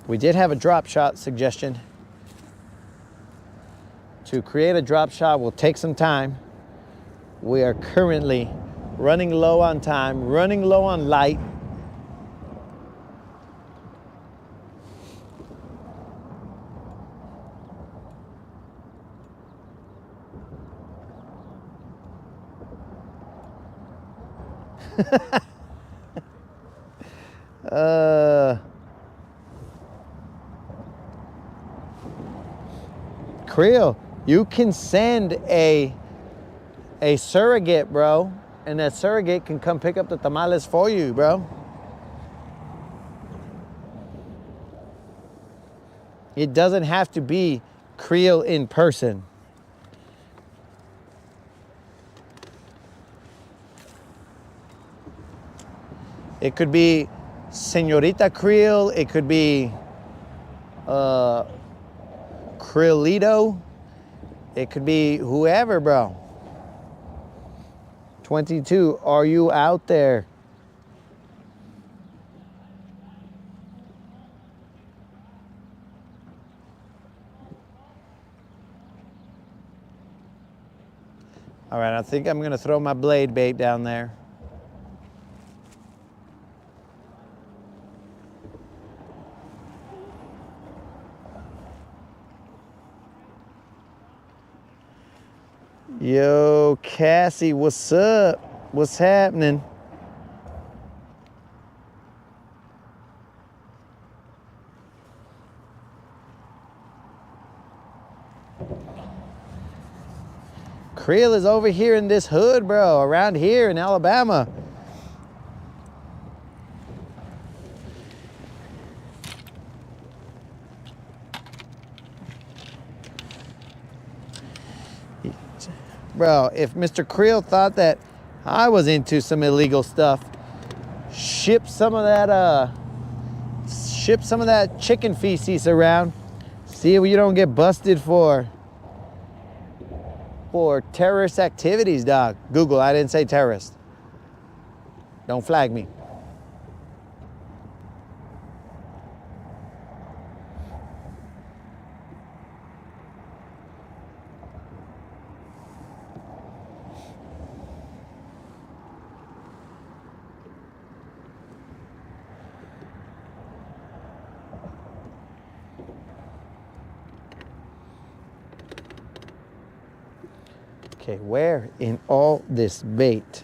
We did have a drop shot suggestion. To create a drop shot will take some time. We are currently running low on time, running low on light. Creel, you can send a surrogate, bro, and that surrogate can come pick up the tamales for you, bro. It doesn't have to be Creel in person. It could be Señorita Creel. It could be Creelito. It could be whoever, bro. 22, are you out there? All right, I think I'm gonna throw my blade bait down there. Yo, Cassie, what's up? What's happening? Creel is over here in this hood, bro, around here in Alabama. Bro, if Mr. Creel thought that I was into some illegal stuff, ship some of that chicken feces around. See if you don't get busted for terrorist activities, dog. Google, I didn't say terrorist. Don't flag me. Okay, where in all this bait?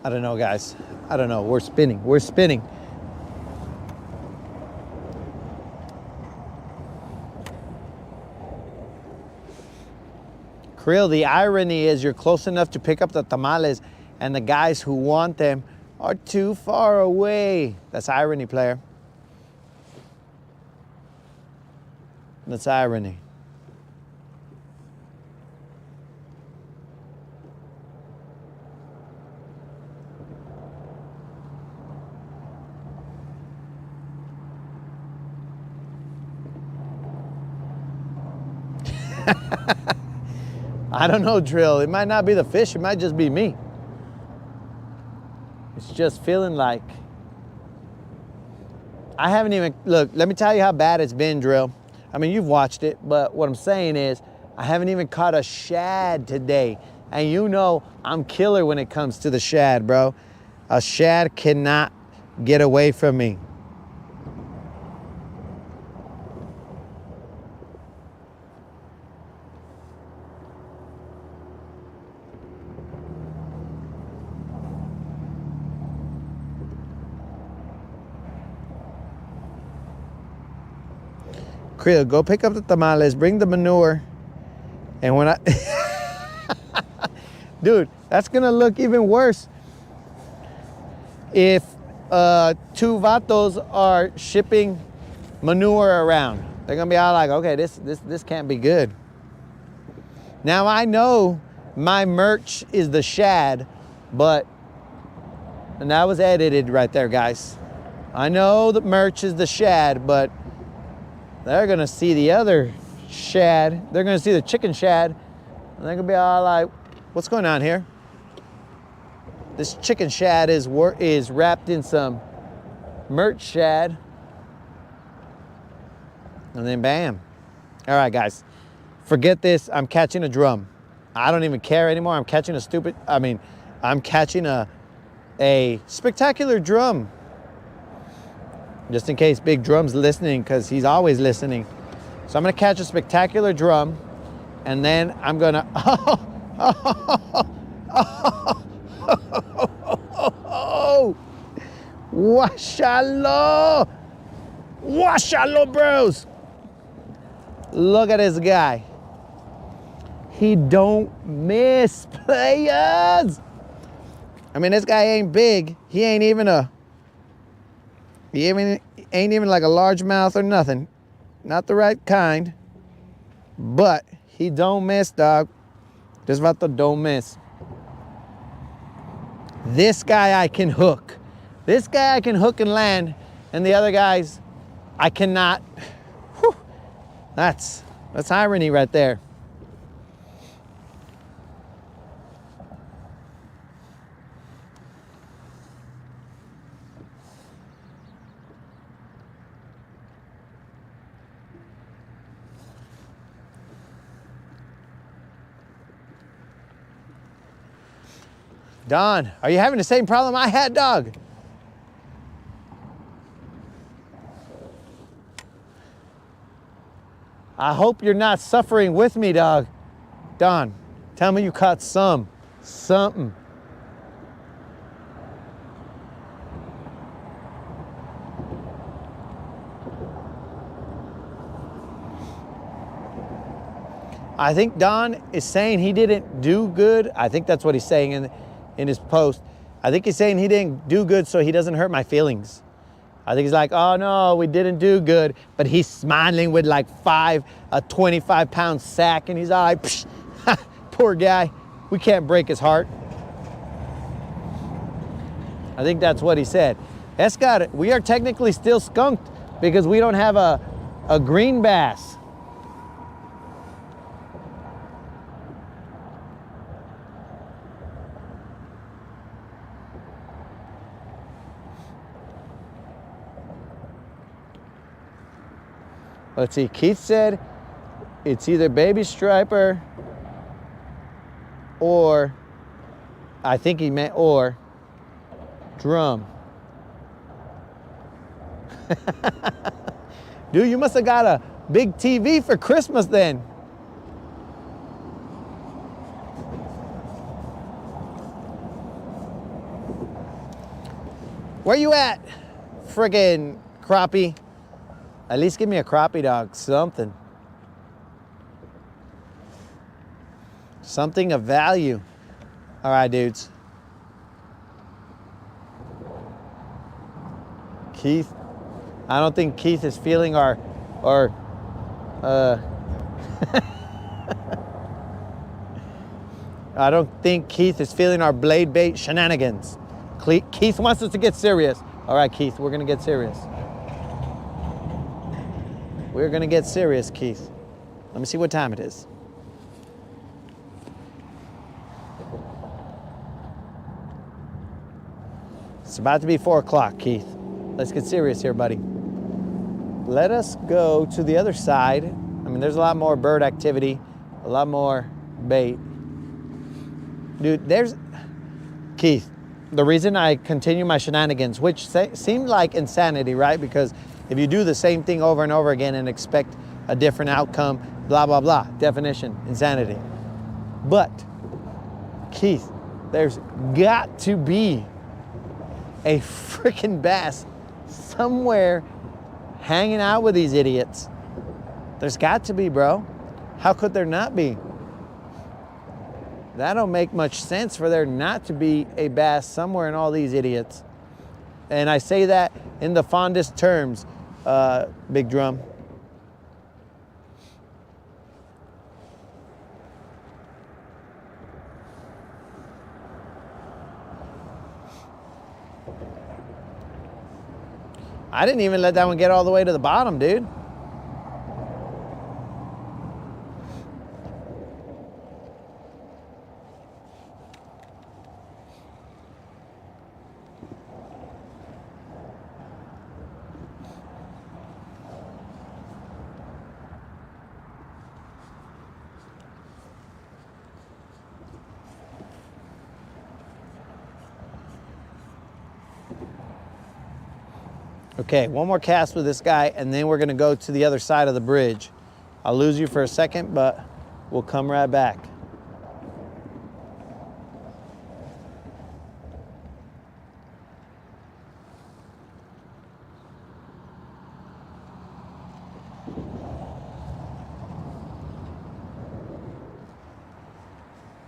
I don't know, guys. I don't know. We're spinning. We're spinning. Creel, the irony is you're close enough to pick up the tamales and the guys who want them are too far away. That's irony, player. That's irony. I don't know, Drill. It might not be the fish. It might just be me. It's just feeling like I haven't even, look, let me tell you how bad it's been, Drill. I mean, you've watched it, but what I'm saying is I haven't even caught a shad today. And you know I'm killer when it comes to the shad, bro. A shad cannot get away from me. Creel, go pick up the tamales, bring the manure, and when I... Dude, that's gonna look even worse if two vatos are shipping manure around. They're gonna be all like, okay, this can't be good. Now I know my merch is the shad, but, and that was edited right there, guys. I know the merch is the shad, but they're gonna see the other shad. They're gonna see the chicken shad And they're gonna be all like, what's going on here? This chicken shad is wrapped in some merch shad. And then bam. All right, guys, forget this. I'm catching a drum. I don't even care anymore. I'm catching I'm catching a spectacular drum. Just in case Big Drum's listening, because he's always listening. So I'm gonna catch a spectacular drum, and then I'm gonna, Washalo! Washalo, bros! Look at this guy. He don't miss, players. I mean, this guy ain't big. He ain't even like a largemouth or nothing. Not the right kind. But he don't miss, dog. Just about to don't miss. This guy I can hook. This guy I can hook and land, and the other guys I cannot. Whew. That's irony right there. Don, are you having the same problem I had, dog? I hope you're not suffering with me, dog. Don, tell me you caught something. I think Don is saying he didn't do good. I think that's what he's saying in his post. I think he's saying he didn't do good so he doesn't hurt my feelings. I think he's like, oh no, we didn't do good. But he's smiling with like a 25-pound sack, and he's all like, psh, poor guy. We can't break his heart. I think that's what he said. Escott, we are technically still skunked because we don't have a green bass. Let's see, Keith said it's either baby striper or, I think he meant or, drum. Dude, you must have got a big TV for Christmas then. Where you at, friggin' crappie? At least give me a crappie, dog, something. Something of value. All right, dudes. Keith, I don't think Keith is feeling our I don't think Keith is feeling our blade bait shenanigans. Keith wants us to get serious. All right, Keith, we're gonna get serious. We're gonna get serious, Keith. Let me see what time it is. It's about to be 4 o'clock, Keith. Let's get serious here, buddy. Let us go to the other side. I mean, there's a lot more bird activity, a lot more bait. Dude, there's, Keith, the reason I continue my shenanigans, which seemed like insanity, right? Because if you do the same thing over and over again and expect a different outcome, blah, blah, blah, definition, insanity. But, Keith, there's got to be a freaking bass somewhere hanging out with these idiots. There's got to be, bro. How could there not be? That don't make much sense for there not to be a bass somewhere in all these idiots. And I say that in the fondest terms, Big Drum. I didn't even let that one get all the way to the bottom, dude. Okay, one more cast with this guy, and then we're gonna go to the other side of the bridge. I'll lose you for a second, but we'll come right back.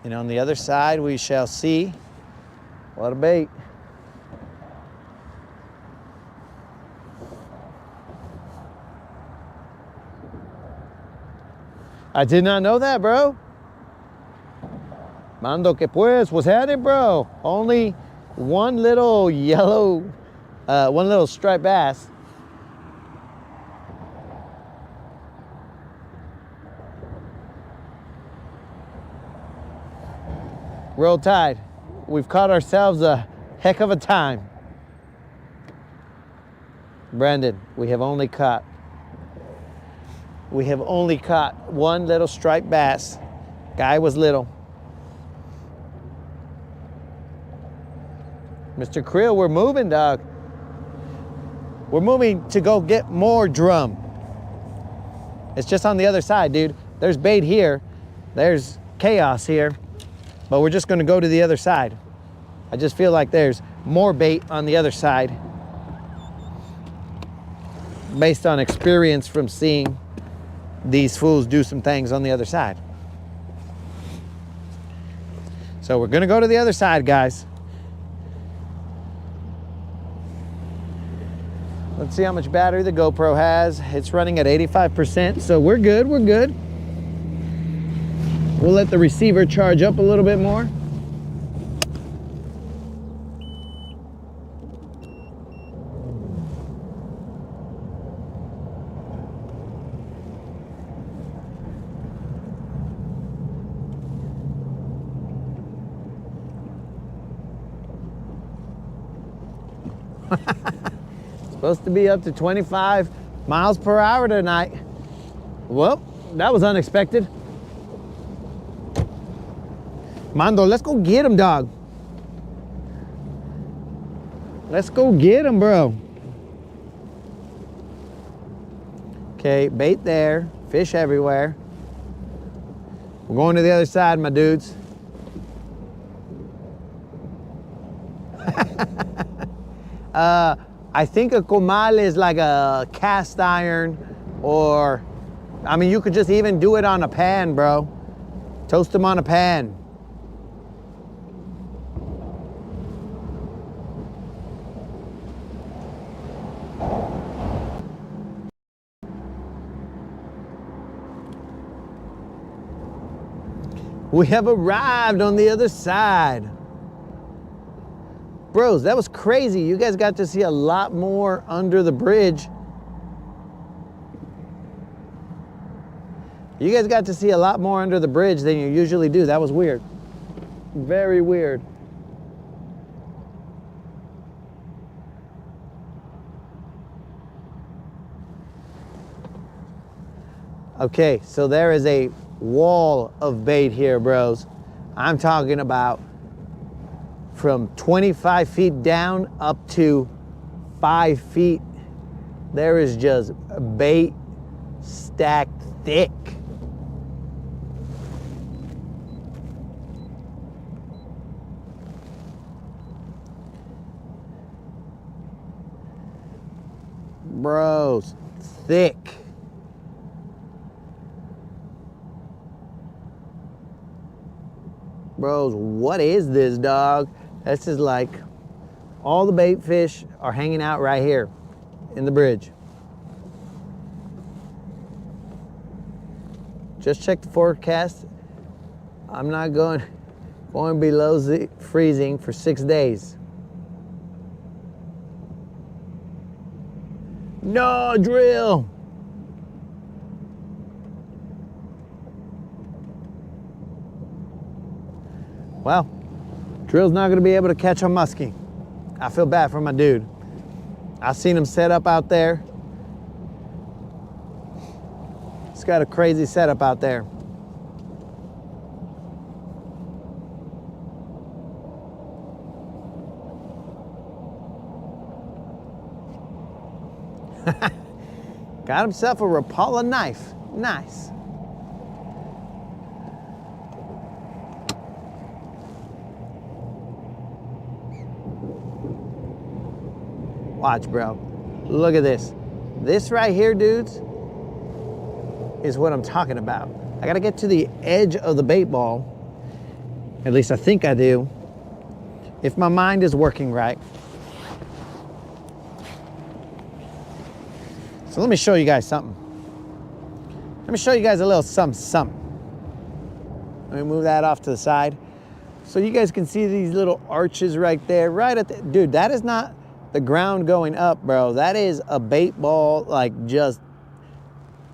And on the other side, we shall see a lot of bait. I did not know that, bro. Mando que pues, what's happening, bro? Only one little yellow, one little striped bass. Roll Tide. We've caught ourselves a heck of a time. Brandon, we have only caught one little striped bass. Guy was little. Mr. Krill, we're moving, dog. We're moving to go get more drum. It's just on the other side, dude. There's bait here. There's chaos here. But we're just gonna go to the other side. I just feel like there's more bait on the other side based on experience from seeing these fools do some things on the other side. So we're gonna go to the other side, guys. Let's see how much battery the GoPro has. It's running at 85%, so we're good, we're good. We'll let the receiver charge up a little bit more. Supposed to be up to 25 miles per hour tonight. Well, that was unexpected. Mando, let's go get him, dog. Let's go get him, bro. Okay, bait there, fish everywhere. We're going to the other side, my dudes. I think a comal is like a cast iron, or, I mean, you could just even do it on a pan, bro. Toast them on a pan. We have arrived on the other side. Bros, that was crazy. You guys got to see a lot more under the bridge. You guys got to see a lot more under the bridge than you usually do. That was weird. Very weird. Okay, so there is a wall of bait here, bros. I'm talking about from 25 feet down up to 5 feet. There is just bait stacked thick. Bros, thick. Bros, what is this, dog? This is like, all the bait fish are hanging out right here in the bridge. Just check the forecast. I'm not going below freezing for 6 days. No drill. Well, drill's not gonna be able to catch a muskie. I feel bad for my dude. I seen him set up out there. He's got a crazy setup out there. Got himself a Rapala knife. Nice. Watch, bro. Look at this. This right here, dudes, is what I'm talking about. I gotta get to the edge of the bait ball. At least I think I do. If my mind is working right. So let me show you guys something. Let me show you guys a little something. Let me move that off to the side. So you guys can see these little arches right there, right at the, dude, that is not the ground going up, bro. That is a bait ball, like just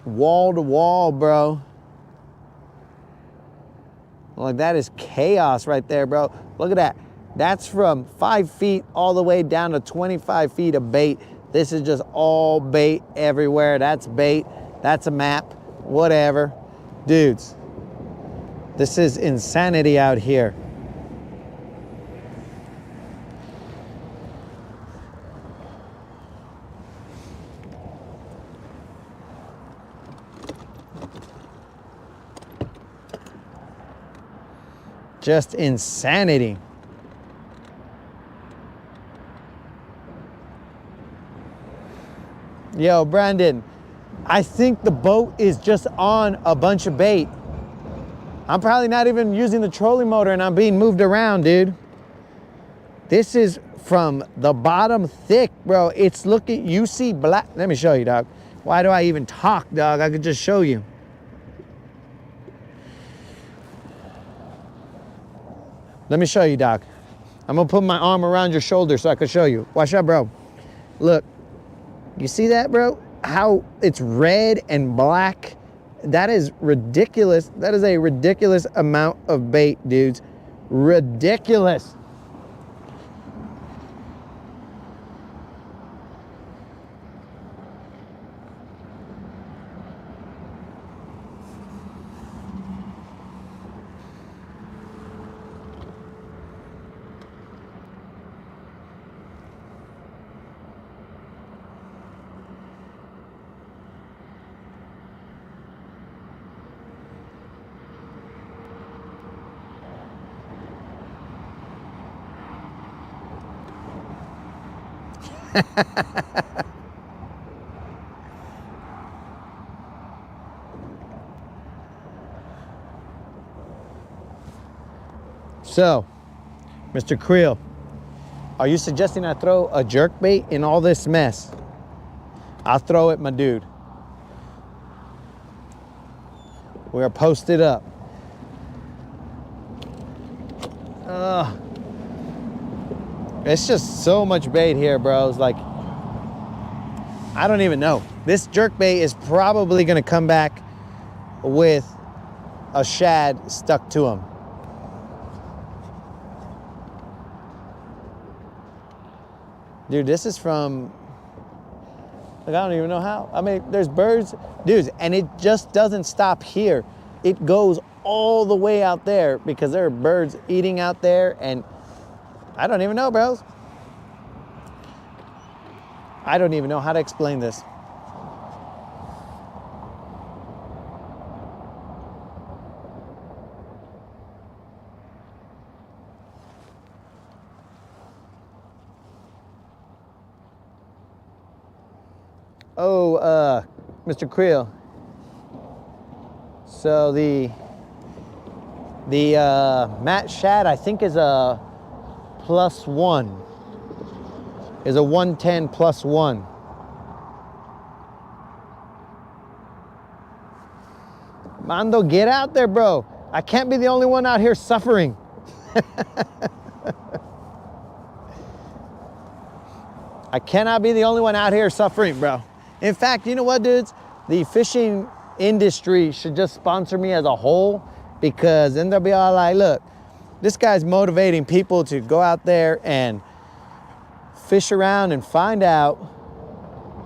wall to wall, bro. Like that is chaos right there, bro. Look at that. That's from 5 feet all the way down to 25 feet of bait. This is just all bait everywhere. That's bait. That's a map. Whatever. Dudes, this is insanity out here. Just insanity. Yo, Brandon, I think the boat is just on a bunch of bait. I'm probably not even using the trolling motor and I'm being moved around, dude. This is from the bottom thick, bro. It's looking, you see black. Let me show you, dog. Why do I even talk, dog? I could just show you. Let me show you, Doc. I'm gonna put my arm around your shoulder so I can show you. Watch out, bro. Look, you see that, bro? How it's red and black? That is ridiculous. That is a ridiculous amount of bait, dudes. Ridiculous. So, Mr. Creel, are you suggesting I throw a jerkbait in all this mess? I'll throw it, my dude. We're posted up. It's just so much bait here, bros. Like, I don't even know. This jerkbait is probably gonna come back with a shad stuck to him. Dude, this is from, like, I don't even know how. I mean, there's birds, dudes, and it just doesn't stop here. It goes all the way out there because there are birds eating out there, and I don't even know, bros. I don't even know how to explain this. Oh, Mr. Creel. So the Matt Shad, I think, is a +1. Is a 110 +1. Mando, get out there, bro. I can't be the only one out here suffering. I cannot be the only one out here suffering, bro. In fact, you know what, dudes? The fishing industry should just sponsor me as a whole, because then they'll be all like, look, this guy's motivating people to go out there and fish around and find out.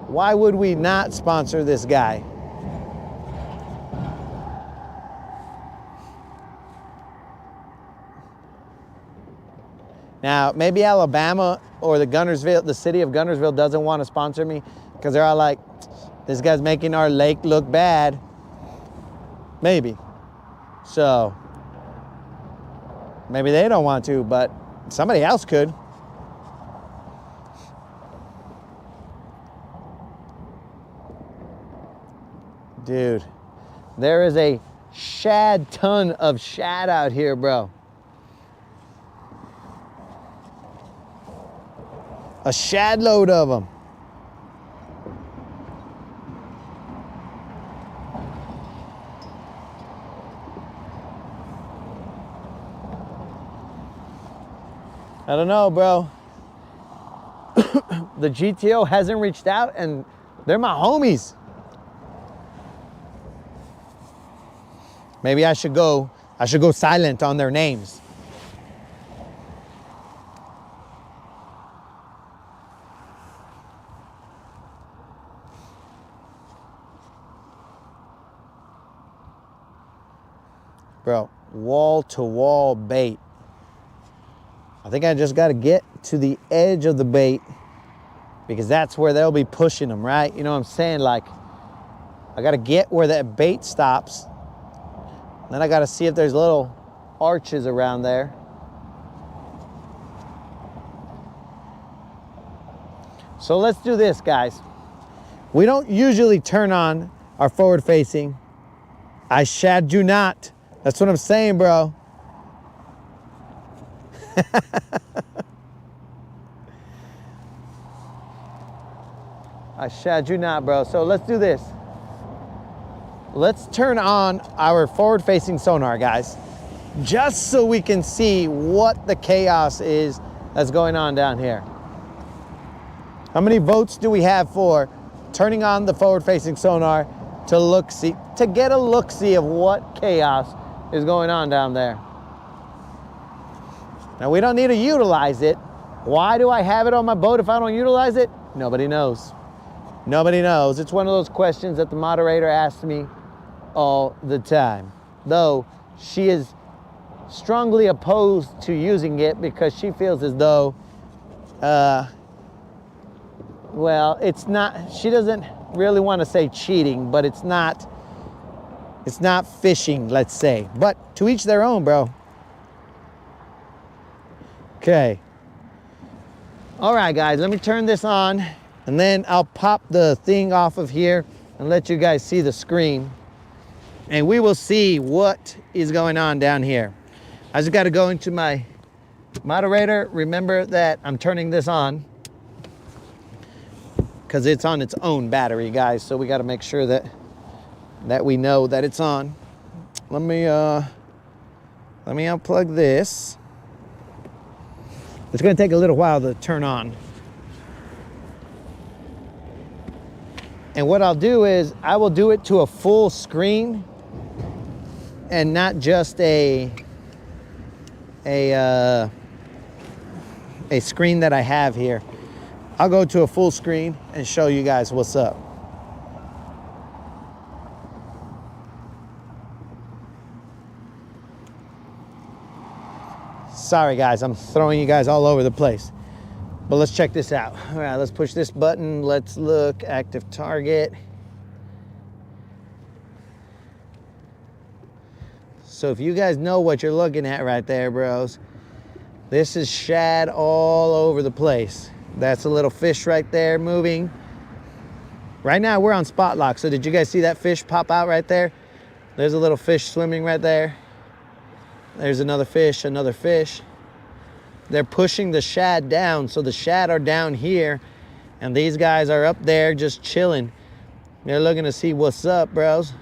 Why would we not sponsor this guy? Now, maybe Alabama or the city of Guntersville doesn't want to sponsor me because they're all like, this guy's making our lake look bad. Maybe. So, maybe they don't want to, but somebody else could. Dude, there is a ton of shad out here, bro. A shad load of them. I don't know, bro. The GTO hasn't reached out and they're my homies. Maybe I should go silent on their names. Bro, wall-to-wall bait. I think I just got to get to the edge of the bait because that's where they'll be pushing them, right? You know what I'm saying? Like, I got to get where that bait stops. Then I got to see if there's little arches around there. So let's do this, guys. We don't usually turn on our forward facing. I shad you not. That's what I'm saying, bro. I shad you not, bro. So let's do this. Let's turn on our forward-facing sonar, guys, just so we can see what the chaos is that's going on down here. How many votes do we have for turning on the forward-facing sonar to get a look-see of what chaos is going on down there? Now, we don't need to utilize it. Why do I have it on my boat if I don't utilize it? Nobody knows. Nobody knows. It's one of those questions that the moderator asks me all the time. Though she is strongly opposed to using it because she feels as though, well, it's not, she doesn't really want to say cheating, but it's not fishing, let's say. But to each their own, bro. Okay. All right, guys, let me turn this on and then I'll pop the thing off of here and let you guys see the screen. And we will see what is going on down here. I just got to go into my moderator. Remember that I'm turning this on because it's on its own battery, guys. So we got to make sure that we know that it's on. Let me unplug this. It's going to take a little while to turn on. And what I'll do is I will do it to a full screen and not just a screen that I have here. I'll go to a full screen and show you guys what's up. Sorry guys, I'm throwing you guys all over the place. But let's check this out. All right, let's push this button. Let's look, active target. So if you guys know what you're looking at right there, bros, this is shad all over the place. That's a little fish right there moving. Right now we're on spot lock. So did you guys see that fish pop out right there? There's a little fish swimming right there. There's another fish, another fish. They're pushing the shad down, so the shad are down here, and these guys are up there just chilling. They're looking to see what's up, bros.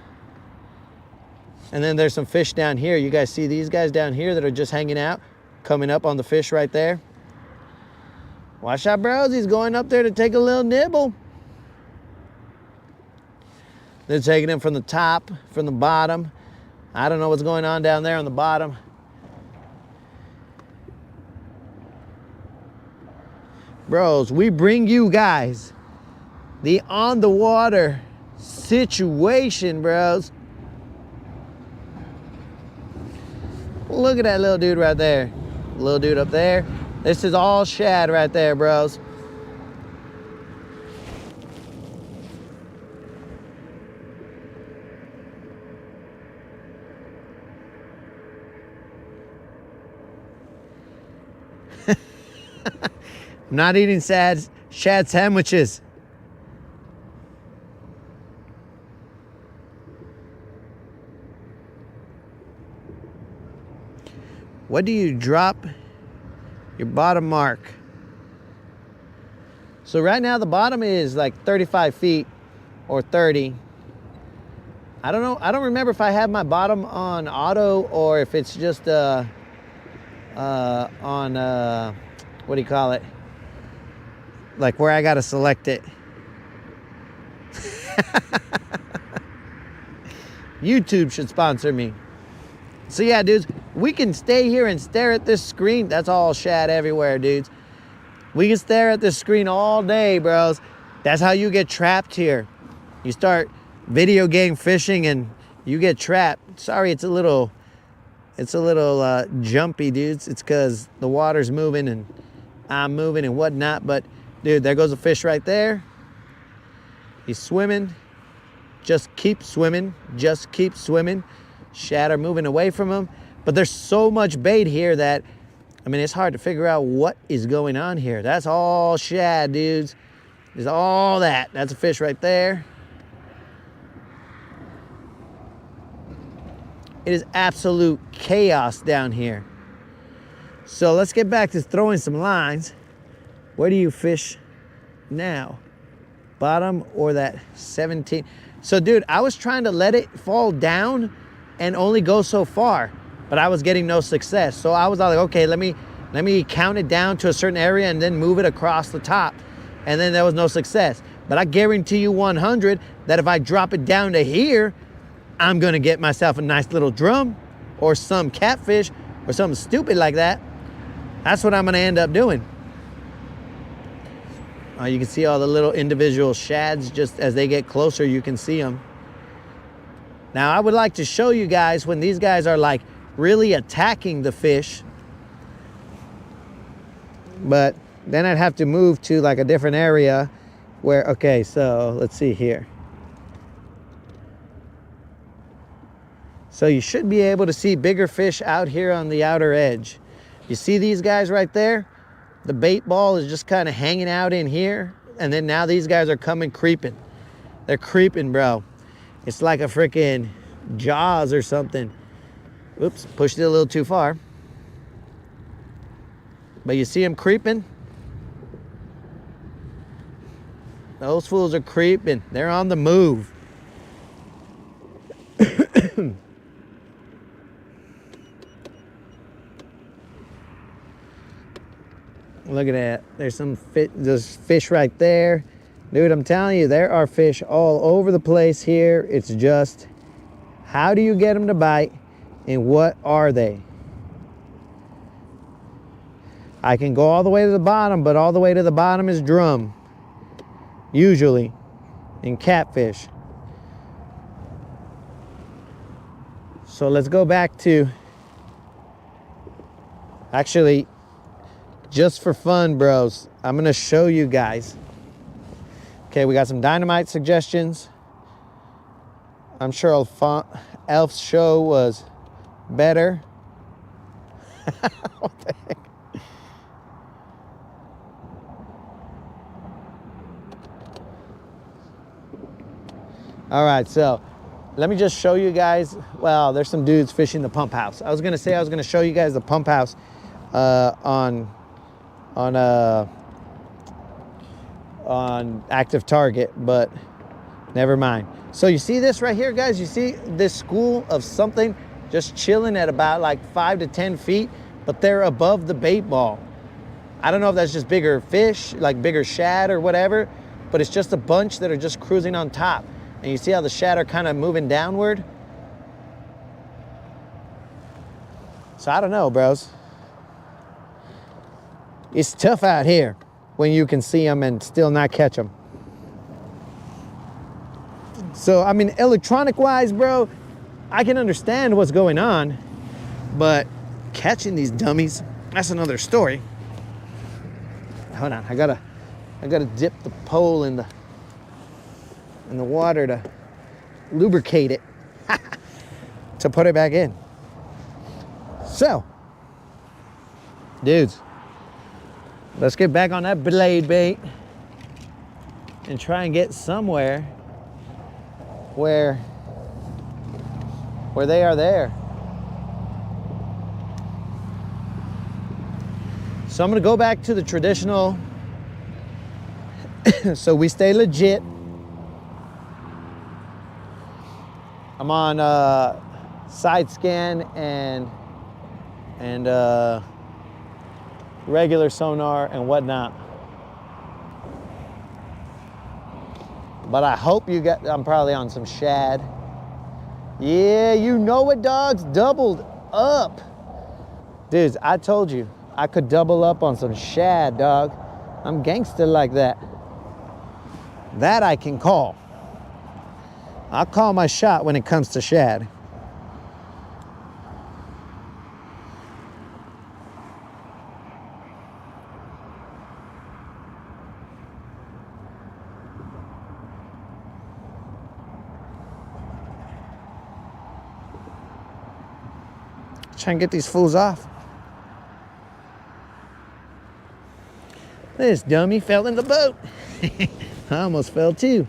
And then there's some fish down here. You guys see these guys down here that are just hanging out, coming up on the fish right there? Watch out, bros. He's going up there to take a little nibble. They're taking him from the top, from the bottom. I don't know what's going on down there on the bottom. Bros, we bring you guys the on the water situation, bros. Look at that little dude right there. Little dude up there. This is all shad right there, bros. I'm not eating shad sandwiches. What do you drop your bottom mark? So right now the bottom is like 35 feet or 30. I don't know. I don't remember if I have my bottom on auto or if it's just on what do you call it? Like where I gotta select it. YouTube should sponsor me. So yeah, dudes, we can stay here and stare at this screen. That's all shad everywhere, dudes. We can stare at this screen all day, bros. That's how you get trapped here. You start video game fishing and you get trapped. Sorry, it's a little jumpy, dudes. It's because the water's moving and I'm moving and whatnot. But dude, there goes a fish right there. He's swimming. Just keep swimming. Just keep swimming. Shad are moving away from him. But there's so much bait here that, I mean, it's hard to figure out what is going on here. That's all shad, dudes. There's all that. That's a fish right there. It is absolute chaos down here. So let's get back to throwing some lines. Where do you fish now? Bottom or that 17? So dude, I was trying to let it fall down and only go so far, but I was getting no success. So I was like, okay, let me count it down to a certain area and then move it across the top. And then there was no success. But I guarantee you 100 that if I drop it down to here, I'm gonna get myself a nice little drum or some catfish or something stupid like that. That's what I'm gonna end up doing. You can see all the little individual shads. Just as they get closer, you can see them. Now, I would like to show you guys when these guys are like really attacking the fish. But then I'd have to move to like a different area where, okay, so let's see here. So you should be able to see bigger fish out here on the outer edge. You see these guys right there? The bait ball is just kind of hanging out in here. And then now these guys are coming creeping. They're creeping, bro. It's like a freaking Jaws or something. Oops, pushed it a little too far. But you see them creeping? Those fools are creeping. They're on the move. Look at that. There's fish right there. Dude, I'm telling you, there are fish all over the place here. It's just, how do you get them to bite and what are they? I can go all the way to the bottom, but all the way to the bottom is drum, usually, and catfish. So let's go back to, actually, just for fun, bros, I'm gonna show you guys. Okay, we got some dynamite suggestions. I'm sure Elf's show was better. What the heck? All right, so let me just show you guys. Well, there's some dudes fishing the pump house. I was gonna show you guys the pump house on active target, but never mind. So you see this right here, guys? You see this school of something just chilling at about like 5 to 10 feet, but they're above the bait ball. I don't know if that's just bigger fish, like bigger shad or whatever, but it's just a bunch that are just cruising on top. And you see how the shad are kind of moving downward? So I don't know, bros. It's tough out here when you can see them and still not catch them. So, I mean, electronic-wise, bro, I can understand what's going on, but catching these dummies, that's another story. hold on. I gotta dip the pole in the water to lubricate it to put it back in. So, dudes, let's get back on that blade bait and try and get somewhere where they are there. So I'm gonna go back to the traditional so we stay legit. I'm on side scan and regular sonar and whatnot. But I hope you get, I'm probably on some shad. Yeah, you know it, dogs, doubled up. Dudes, I told you, I could double up on some shad, dog. I'm gangster like that. That I can call. I'll call my shot when it comes to shad. Try and get these fools off. This dummy fell in the boat. I almost fell too.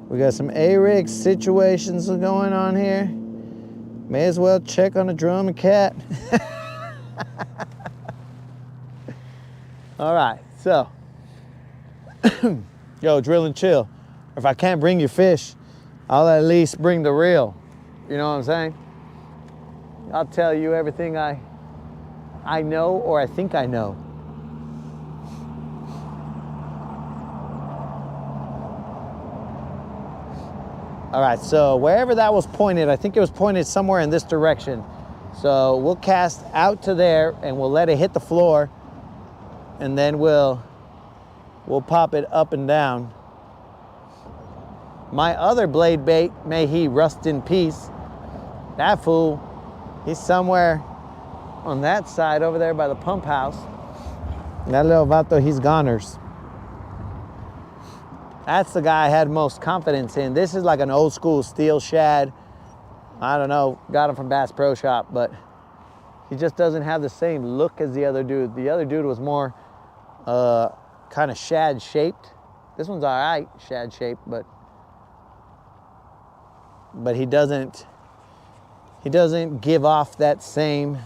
We got some A-rig situations going on here. May as well check on a drum and cat. All right, so, yo, drill and chill. If I can't bring you fish, I'll at least bring the reel. You know what I'm saying? I'll tell you everything I know or I think I know. All right, so wherever that was pointed, I think it was pointed somewhere in this direction. So we'll cast out to there and we'll let it hit the floor, and then we'll pop it up and down. My other blade bait, may he rust in peace, that fool, he's somewhere on that side over there by the pump house. That little vato, he's goners. That's the guy I had most confidence in. This is like an old school steel shad. I don't know, got him from Bass Pro Shop, but he just doesn't have the same look as the other dude. The other dude was more kind of shad shaped. This one's all right, shad shaped, but he doesn't give off that same,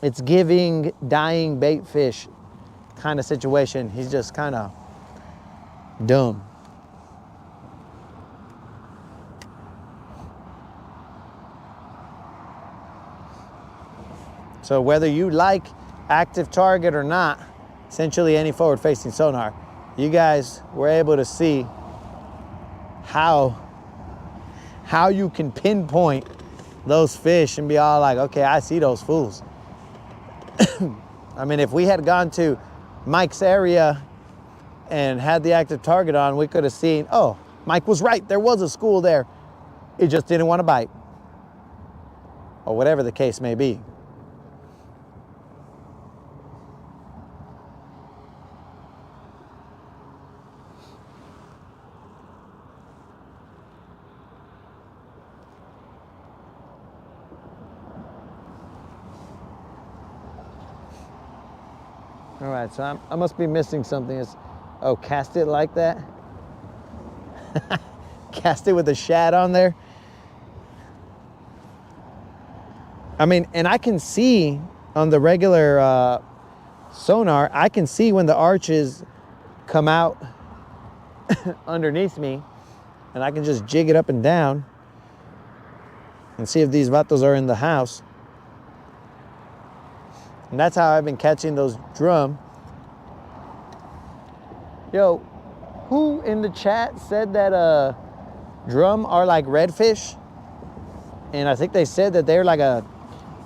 it's giving dying bait fish kind of situation. He's just kind of dumb. So whether you like active target or not, essentially any forward-facing sonar, you guys were able to see how you can pinpoint those fish and be all like, okay, I see those fools. I mean, if we had gone to Mike's area and had the active target on, we could have seen, oh, Mike was right, there was a school there. It just didn't want to bite. Or whatever the case may be. All right, so I must be missing something. Oh, cast it like that? Cast it with a shad on there? I mean, and I can see on the regular sonar, I can see when the arches come out underneath me, and I can just jig it up and down and see if these vatos are in the house. And that's how I've been catching those drum. Yo, who in the chat said that drum are like redfish? And I think they said that they're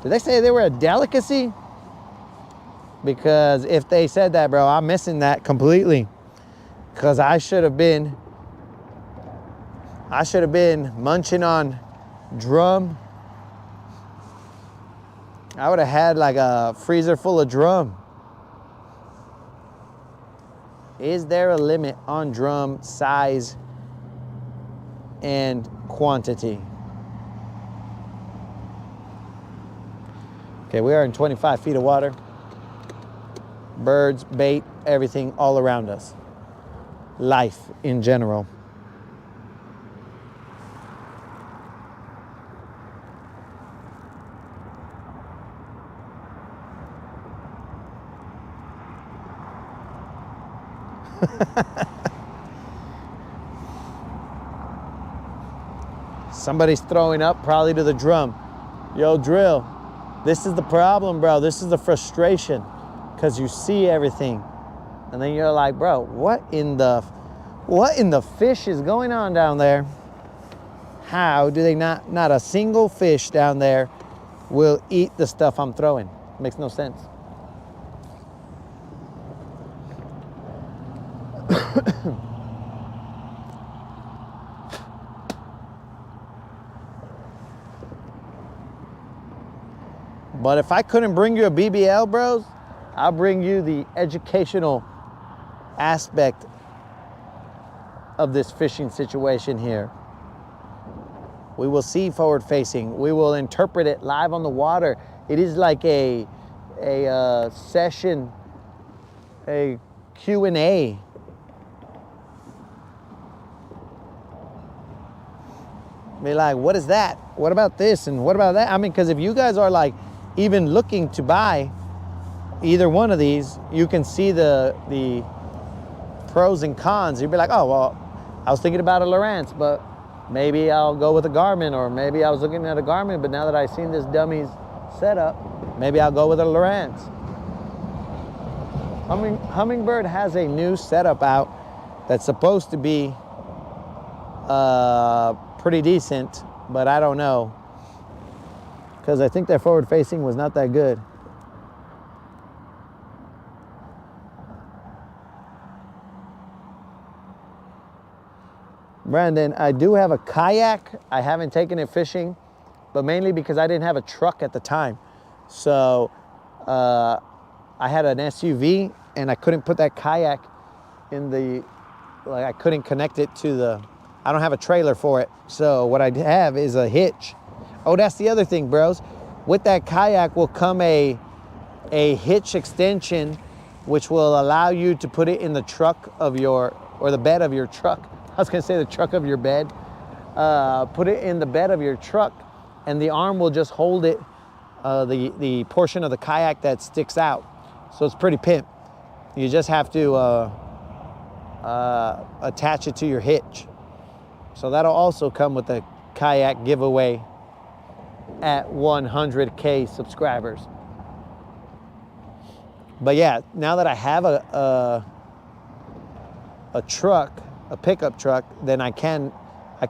Did they say they were a delicacy? Because if they said that, bro, I'm missing that completely. Because I should have been munching on drum. I would have had like a freezer full of drum. Is there a limit on drum size and quantity? Okay, we are in 25 feet of water. Birds, bait, everything all around us. Life in general. Somebody's throwing up, probably to the drum. Yo, Drill, this is the problem, bro. This is the frustration, because you see everything, and then you're like, bro, what in the fish is going on down there? How do they not a single fish down there will eat the stuff I'm throwing? Makes no sense. But if I couldn't bring you a BBL, bros, I'll bring you the educational aspect of this fishing situation here. We will see forward facing. We will interpret it live on the water. It is like a session, a Q&A. Be like, what is that? What about this? And what about that? I mean, because if you guys are like even looking to buy either one of these, you can see the pros and cons. You'd be like, oh, well, I was thinking about a Lowrance, but maybe I'll go with a Garmin, or maybe I was looking at a Garmin, but now that I've seen this dummy's setup, maybe I'll go with a Lowrance. Humminbird has a new setup out that's supposed to be pretty decent, but I don't know, because I think their forward facing was not that good. Brandon, I do have a kayak. I haven't taken it fishing, but mainly because I didn't have a truck at the time. So I had an SUV and I couldn't put that kayak in the, like I couldn't connect it to the, I don't have a trailer for it. So what I have is a hitch. Oh, that's the other thing, bros. With that kayak will come a hitch extension, which will allow you to put it in the truck of your, or the bed of your truck. I was gonna say the truck of your bed. Put it in the bed of your truck, and the arm will just hold it, the portion of the kayak that sticks out. So it's pretty pimp. You just have to attach it to your hitch. So that'll also come with the kayak giveaway at 100K subscribers. But yeah, now that I have a truck, a pickup truck, then I can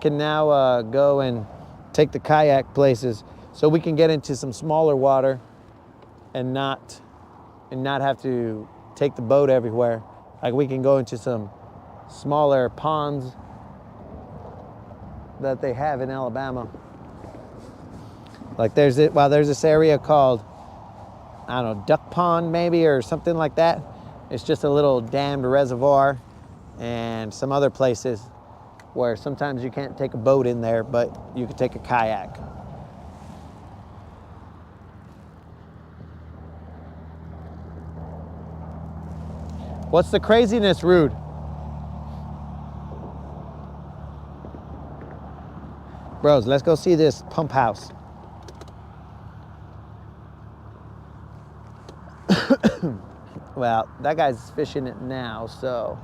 now go and take the kayak places, so we can get into some smaller water and not have to take the boat everywhere. Like we can go into some smaller ponds that they have in Alabama. Like there's this area called, I don't know, Duck Pond maybe, or something like that. It's just a little dammed reservoir, and some other places where sometimes you can't take a boat in there, but you can take a kayak. What's the craziness, Rude? Bros, let's go see this pump house. Well, that guy's fishing it now, so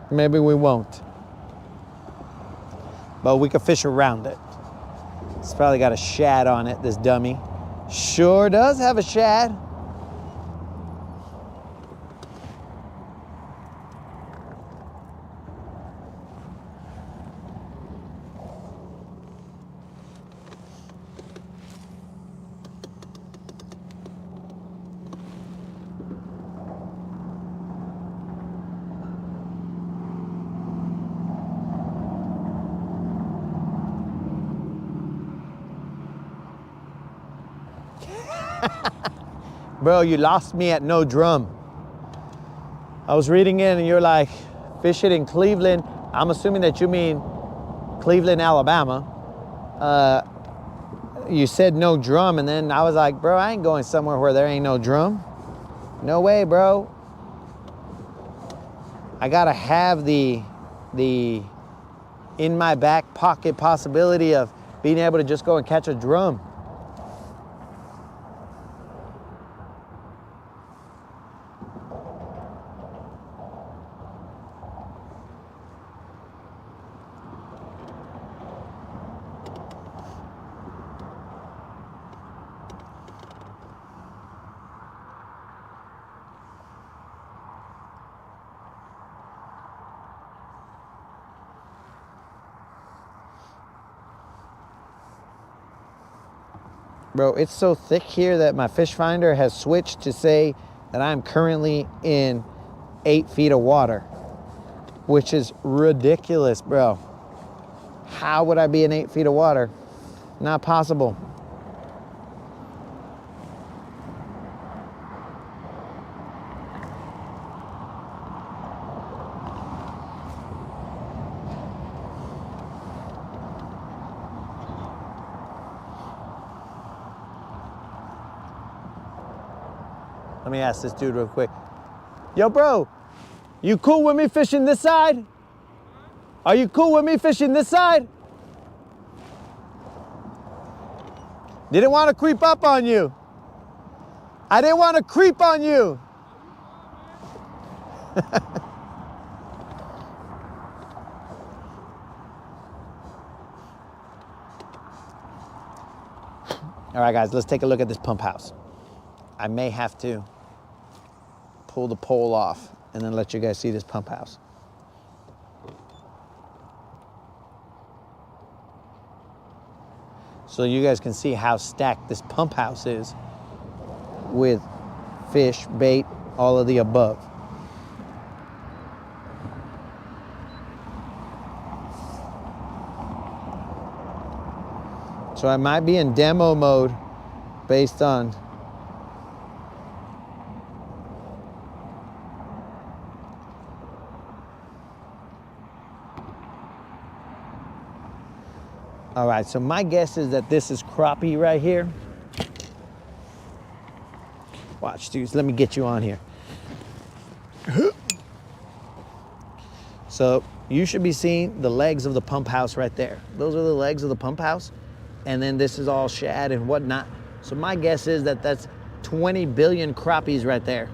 maybe we won't. But we could fish around it. It's probably got a shad on it, this dummy. Sure does have a shad. Bro, you lost me at no drum. I was reading it and you're like, fish it in Cleveland. I'm assuming that you mean Cleveland, Alabama. You said no drum, and then I was like, bro, I ain't going somewhere where there ain't no drum. No way, bro. I gotta have the in my back pocket possibility of being able to just go and catch a drum. Bro, it's so thick here that my fish finder has switched to say that I'm currently in 8 feet of water, which is ridiculous, bro. How would I be in 8 feet of water? Not possible. Let me ask this dude real quick. Yo, bro, you cool with me fishing this side? Are you cool with me fishing this side? Didn't want to creep up on you. I didn't want to creep on you. All right, guys, let's take a look at this pump house. I may have to pull the pole off and then let you guys see this pump house. So you guys can see how stacked this pump house is with fish, bait, all of the above. So I might be in demo mode based on all right, so my guess is that this is crappie right here. Watch, dudes, let me get you on here. So you should be seeing the legs of the pump house right there. Those are the legs of the pump house. And then this is all shad and whatnot. So my guess is that that's 20 billion crappies right there.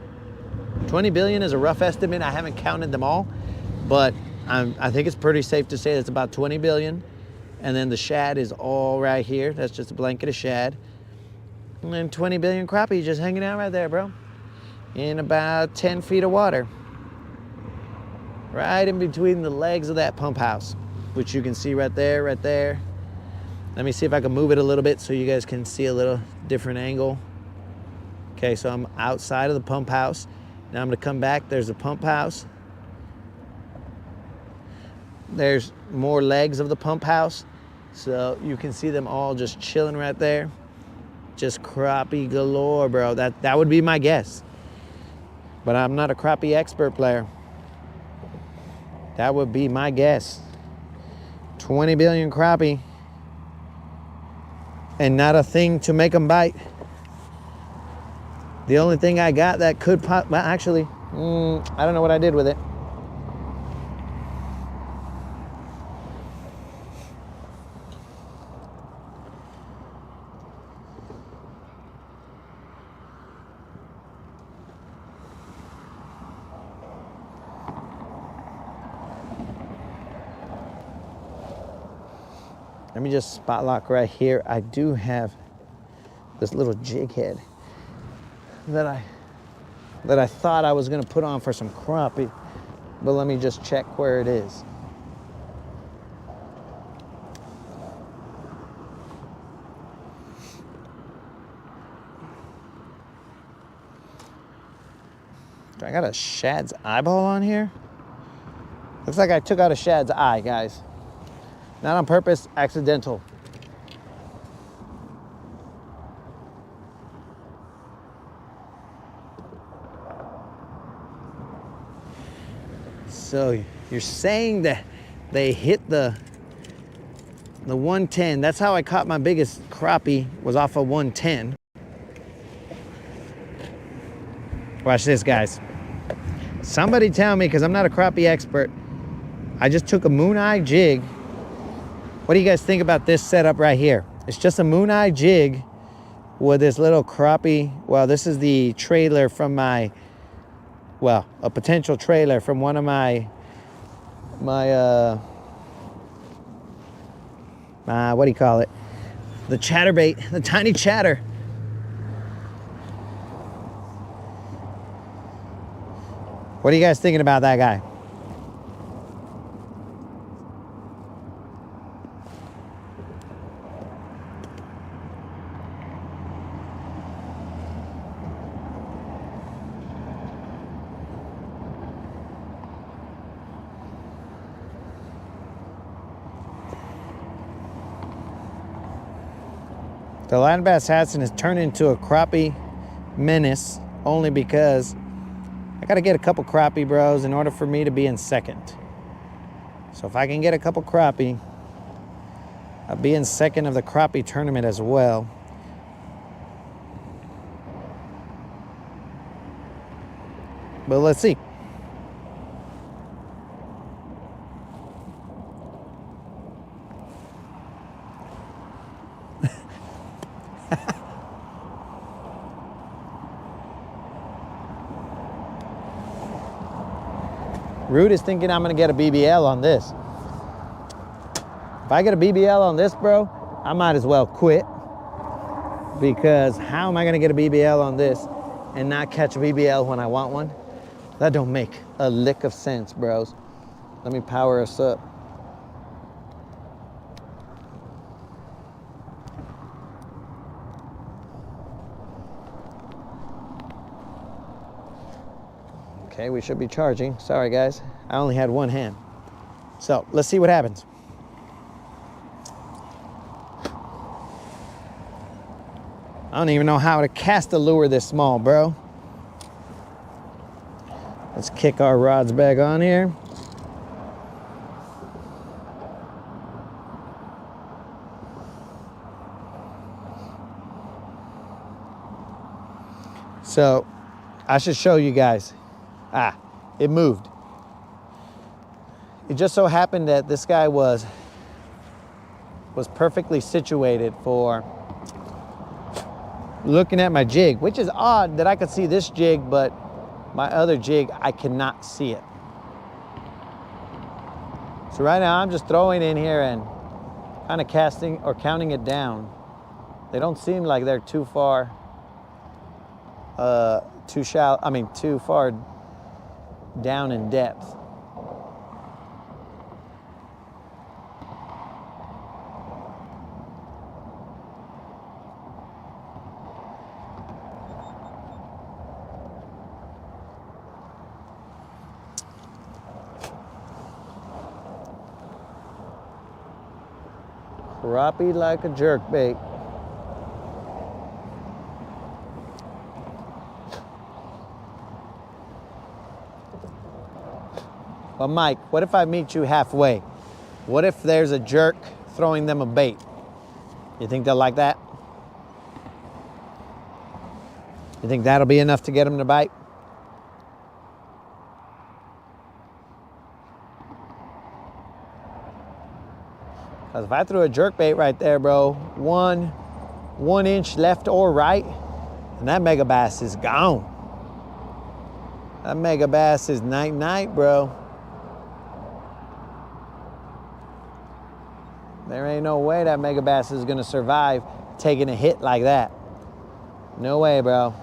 20 billion is a rough estimate. I haven't counted them all, but I think it's pretty safe to say it's about 20 billion. And then the shad is all right here. That's just a blanket of shad. And then 20 billion crappie just hanging out right there, bro. In about 10 feet of water. Right in between the legs of that pump house, which you can see right there, right there. Let me see if I can move it a little bit so you guys can see a little different angle. Okay, so I'm outside of the pump house. Now I'm gonna come back. There's the pump house. There's more legs of the pump house. So you can see them all just chilling right there. Just crappie galore, bro. That would be my guess. But I'm not a crappie expert player. That would be my guess. 20 billion crappie. And not a thing to make them bite. The only thing I got that could pop, well, actually, I don't know what I did with it. Let me just spot lock right here. I do have this little jig head that I thought I was gonna put on for some crappie, but let me just check where it is. Do I got a shad's eyeball on here? Looks like I took out a shad's eye, guys. Not on purpose, accidental. So you're saying that they hit the 110. That's how I caught my biggest crappie, was off of 110. Watch this, guys. Somebody tell me, because I'm not a crappie expert, I just took a moon eye jig. What do you guys think about this setup right here? It's just a moon eye jig with this little crappie. Well, this is the trailer from my, well, a potential trailer from one of my what do you call it? The chatterbait, the tiny chatter. What are you guys thinking about that guy? The land bass Hatson has turned into a crappie menace only because I gotta get a couple crappie, bros, in order for me to be in second. So if I can get a couple crappie, I'll be in second of the crappie tournament as well. But let's see. Rude is thinking I'm gonna get a BBL on this. If I get a BBL on this, bro, I might as well quit. Because how am I gonna get a BBL on this and not catch a BBL when I want one? That don't make a lick of sense, bros. Let me power us up. Okay, we should be charging. Sorry, guys. I only had one hand. So, let's see what happens. I don't even know how to cast a lure this small, bro. Let's kick our rods back on here. So, I should show you guys. It moved. It just so happened that this guy was perfectly situated for looking at my jig, which is odd that I could see this jig, but my other jig, I cannot see it. So right now I'm just throwing in here and kind of casting or counting it down. They don't seem like they're too far, too shallow, I mean, too far down in depth. Crappie like a jerkbait. But Mike, what if I meet you halfway? What if there's a jerk throwing them a bait? You think they'll like that? You think that'll be enough to get them to bite? Because if I threw a jerk bait right there, bro, one inch left or right, and that mega bass is gone. That mega bass is night-night, bro. There ain't no way that mega bass is gonna survive taking a hit like that. No way, bro.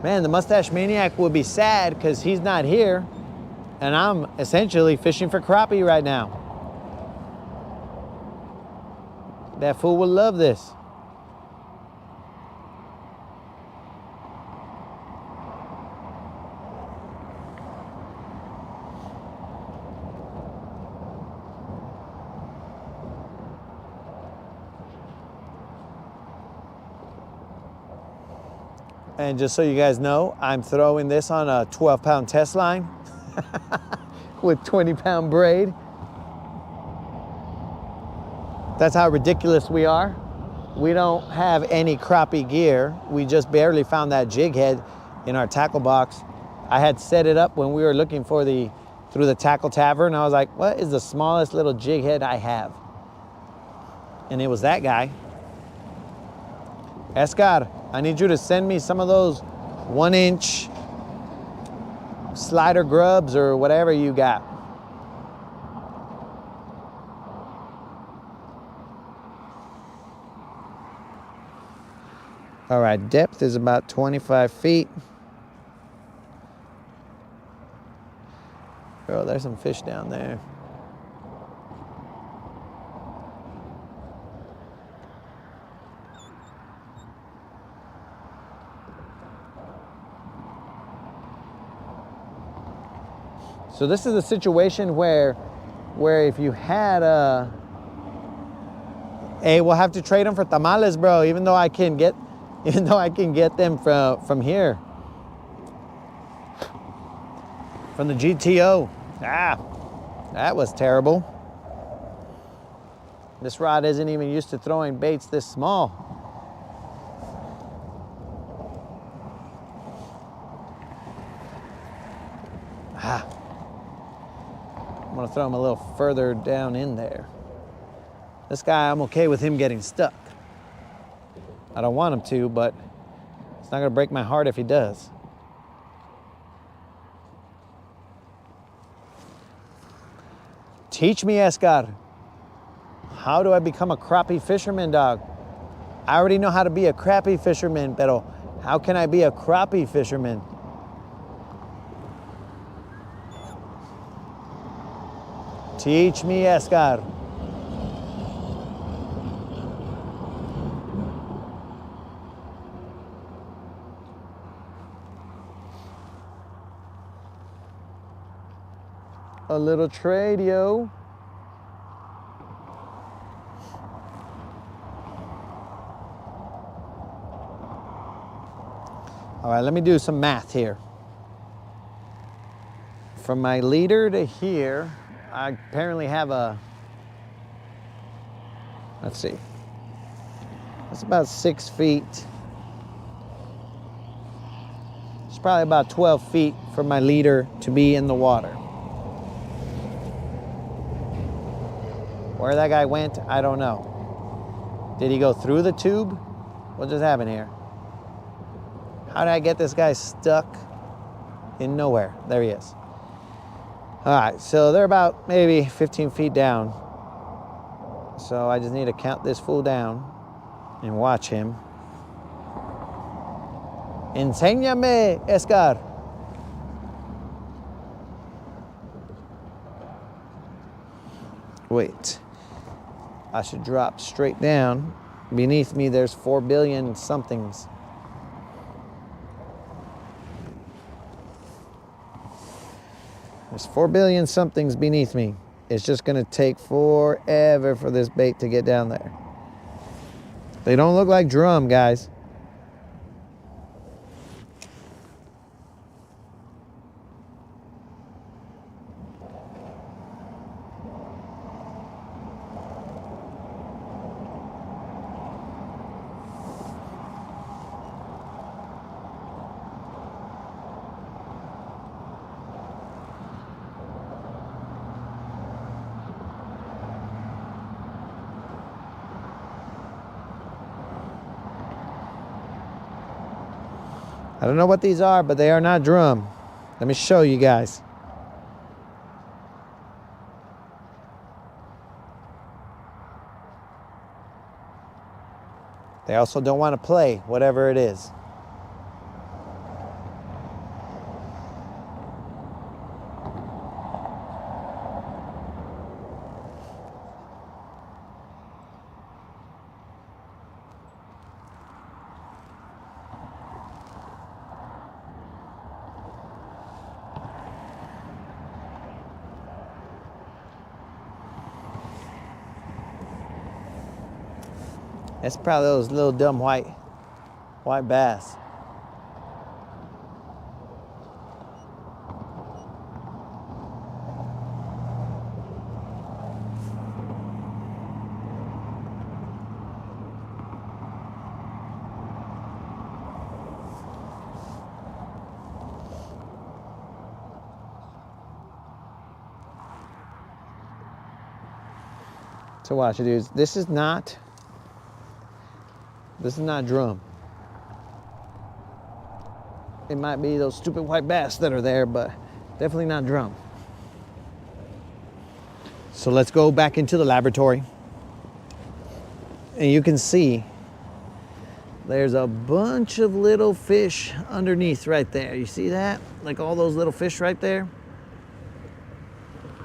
Man, the Mustache Maniac would be sad because he's not here, and I'm essentially fishing for crappie right now. That fool would love this. And just so you guys know, I'm throwing this on a 12-pound test line. with 20-pound braid. That's how ridiculous we are. We don't have any crappie gear. We just barely found that jig head in our tackle box. I had set it up when we were looking for through the tackle tavern. I was like, what is the smallest little jig head I have? And it was that guy. Escar, I need you to send me some of those 1-inch slider grubs or whatever you got. All right, depth is about 25 feet. Oh, there's some fish down there. So this is a situation where if you had a, hey, we'll have to trade them for tamales, bro. Even though I can get them from here, from the GTO. Ah, that was terrible. This rod isn't even used to throwing baits this small. Ah. I'm gonna throw him a little further down in there. This guy, I'm okay with him getting stuck. I don't want him to, but it's not gonna break my heart if he does. Teach me, Escar. How do I become a crappie fisherman, dog? I already know how to be a crappie fisherman, pero how can I be a crappie fisherman? Teach me, Escar. A little trade, yo. All right, let me do some math here. From my leader to here, I apparently have a, let's see, that's about 6 feet. It's probably about 12 feet for my leader to be in the water. Where that guy went, I don't know. Did he go through the tube? What just happened here? How did I get this guy stuck in nowhere? There he is. All right, so they're about maybe 15 feet down. So I just need to count this fool down and watch him. Enséñame, Escar. Wait, I should drop straight down. Beneath me, there's 4 billion somethings. There's 4 billion somethings beneath me. It's just gonna take forever for this bait to get down there. They don't look like drum, guys. I don't know what these are, but they are not drum. Let me show you guys. They also don't want to play, whatever it is. That's probably those little dumb white bass. So watch it, dudes. This is not drum. It might be those stupid white bass that are there, but definitely not drum. So let's go back into the laboratory. And you can see there's a bunch of little fish underneath right there. You see that? Like all those little fish right there?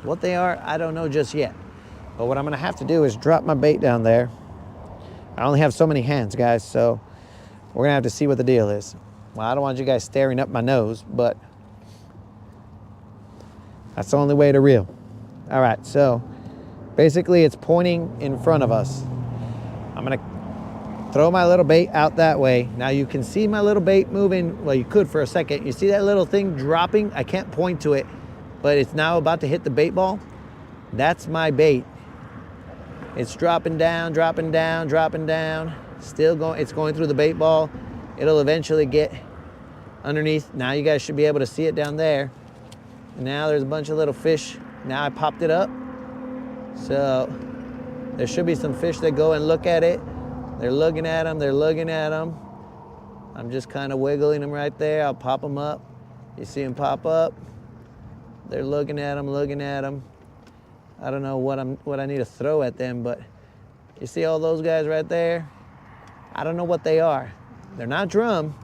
What they are, I don't know just yet. But what I'm gonna have to do is drop my bait down there. I only have so many hands, guys, so we're gonna have to see what the deal is. Well, I don't want you guys staring up my nose, but that's the only way to reel. All right, so basically it's pointing in front of us. I'm gonna throw my little bait out that way. Now you can see my little bait moving. Well, you could for a second. You see that little thing dropping? I can't point to it, but it's now about to hit the bait ball. That's my bait. It's dropping down, dropping down, dropping down. Still going, it's going through the bait ball. It'll eventually get underneath. Now you guys should be able to see it down there. And now there's a bunch of little fish. Now I popped it up. So there should be some fish that go and look at it. They're looking at them, they're looking at them. I'm just kind of wiggling them right there. I'll pop them up. You see them pop up. They're looking at them, looking at them. I don't know what I need to throw at them, but you see all those guys right there? I don't know what they are. They're not drum,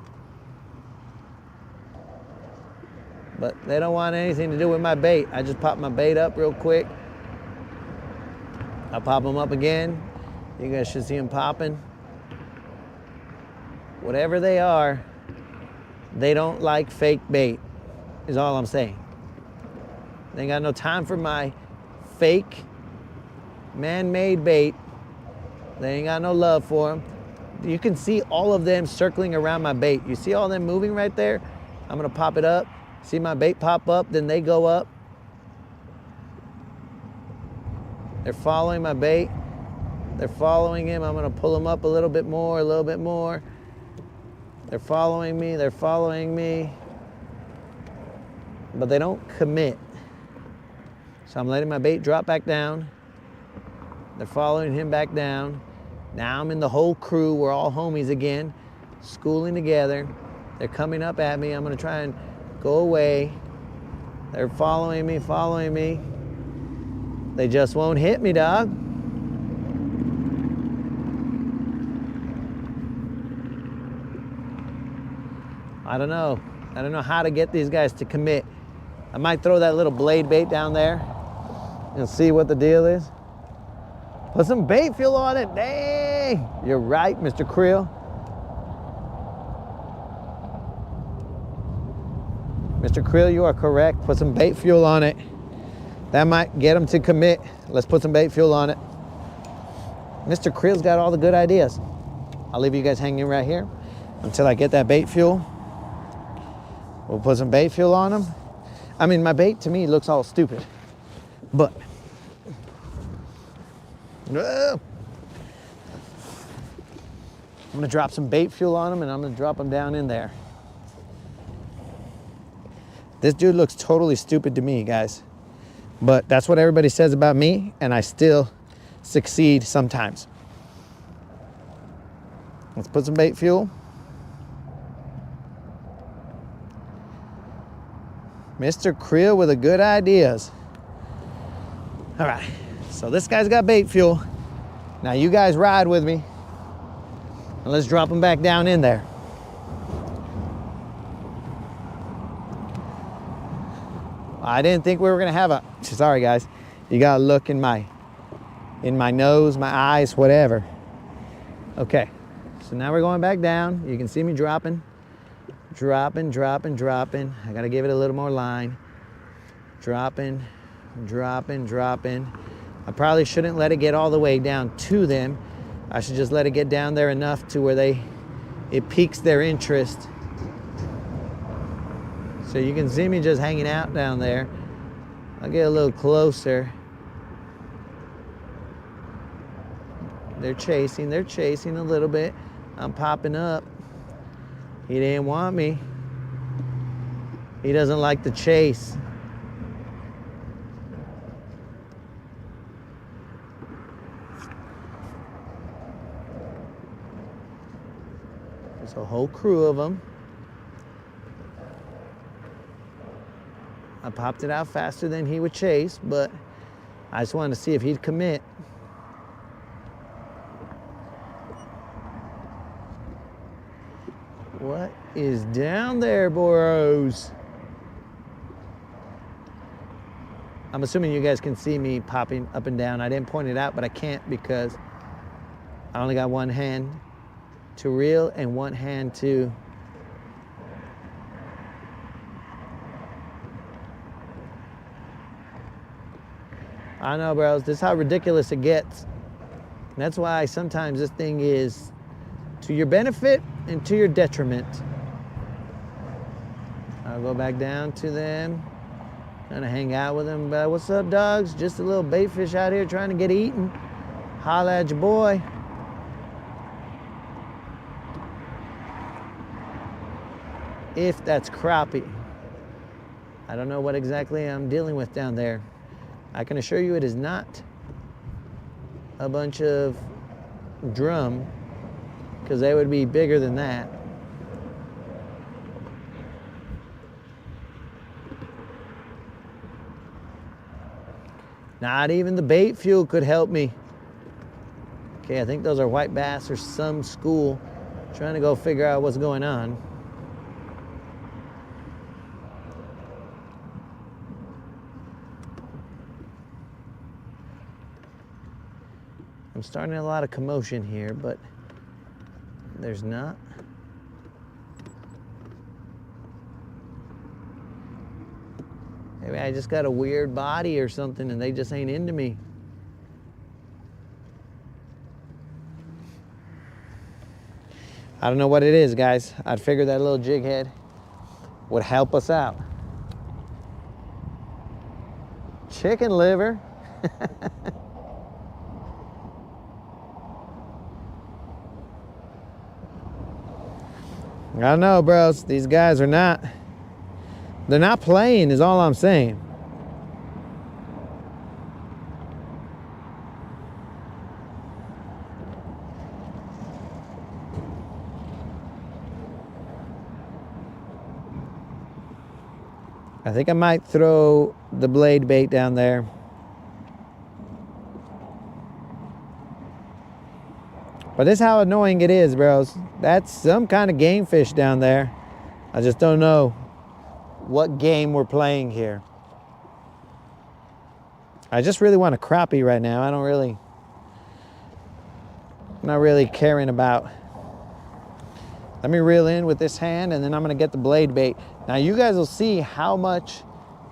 but they don't want anything to do with my bait. I just pop my bait up real quick. I'll pop them up again. You guys should see them popping. Whatever they are, they don't like fake bait, is all I'm saying. They ain't got no time for my fake, man-made bait. They ain't got no love for them. You can see all of them circling around my bait. You see all them moving right there? I'm gonna pop it up. See my bait pop up, then they go up. They're following my bait. They're following him. I'm gonna pull them up a little bit more, a little bit more. They're following me, they're following me. But they don't commit. So I'm letting my bait drop back down. They're following him back down. Now I'm in the whole crew. We're all homies again, schooling together. They're coming up at me. I'm gonna try and go away. They're following me, following me. They just won't hit me, dog. I don't know. I don't know how to get these guys to commit. I might throw that little blade bait down there and see what the deal is. Put some bait fuel on it. Dang! You're right, Mr. Creel. Mr. Creel, you are correct. Put some bait fuel on it. That might get them to commit. Let's put some bait fuel on it. Mr. Creel's got all the good ideas. I'll leave you guys hanging right here until I get that bait fuel. We'll put some bait fuel on them. I mean, my bait to me looks all stupid, but I'm gonna drop some bait fuel on them and I'm gonna drop them down in there. This dude looks totally stupid to me, guys, but that's what everybody says about me, and I still succeed sometimes. Let's put some bait fuel. Mr. Creel with the good ideas. All right, so this guy's got bait fuel. Now you guys ride with me, and let's drop them back down in there. I didn't think we were gonna have a, sorry guys, you gotta look in my nose, my eyes, whatever. Okay, so now we're going back down. You can see me dropping. Dropping, dropping, dropping. I gotta give it a little more line. Dropping, dropping, dropping. I probably shouldn't let it get all the way down to them. I should just let it get down there enough to where it piques their interest. So you can see me just hanging out down there. I'll get a little closer. They're chasing a little bit. I'm popping up. He didn't want me. He doesn't like the chase. whole crew of them. I popped it out faster than he would chase, but I just wanted to see if he'd commit. What is down there, boros? I'm assuming you guys can see me popping up and down. I didn't point it out, but I can't because I only got one hand to reel and one hand to I know, bros. This is how ridiculous it gets. And that's why sometimes this thing is to your benefit and to your detriment. I'll go back down to them, kind of hang out with them. What's up, dogs? Just a little bait fish out here trying to get eaten. Holla at your boy. If that's crappie. I don't know what exactly I'm dealing with down there. I can assure you it is not a bunch of drum, because they would be bigger than that. Not even the bait fuel could help me. Okay, I think those are white bass or some school. Trying to go figure out what's going on. I'm starting a lot of commotion here, but there's not. Maybe I just got a weird body or something and they just ain't into me. I don't know what it is, guys. I'd figure that little jig head would help us out. Chicken liver. I don't know, bros. These guys are not, they're not playing is all I'm saying. I think I might throw the blade bait down there. But this is how annoying it is, bros. That's some kind of game fish down there. I just don't know what game we're playing here. I just really want a crappie right now. I'm not really caring about. Let me reel in with this hand and then I'm gonna get the blade bait. Now you guys will see how much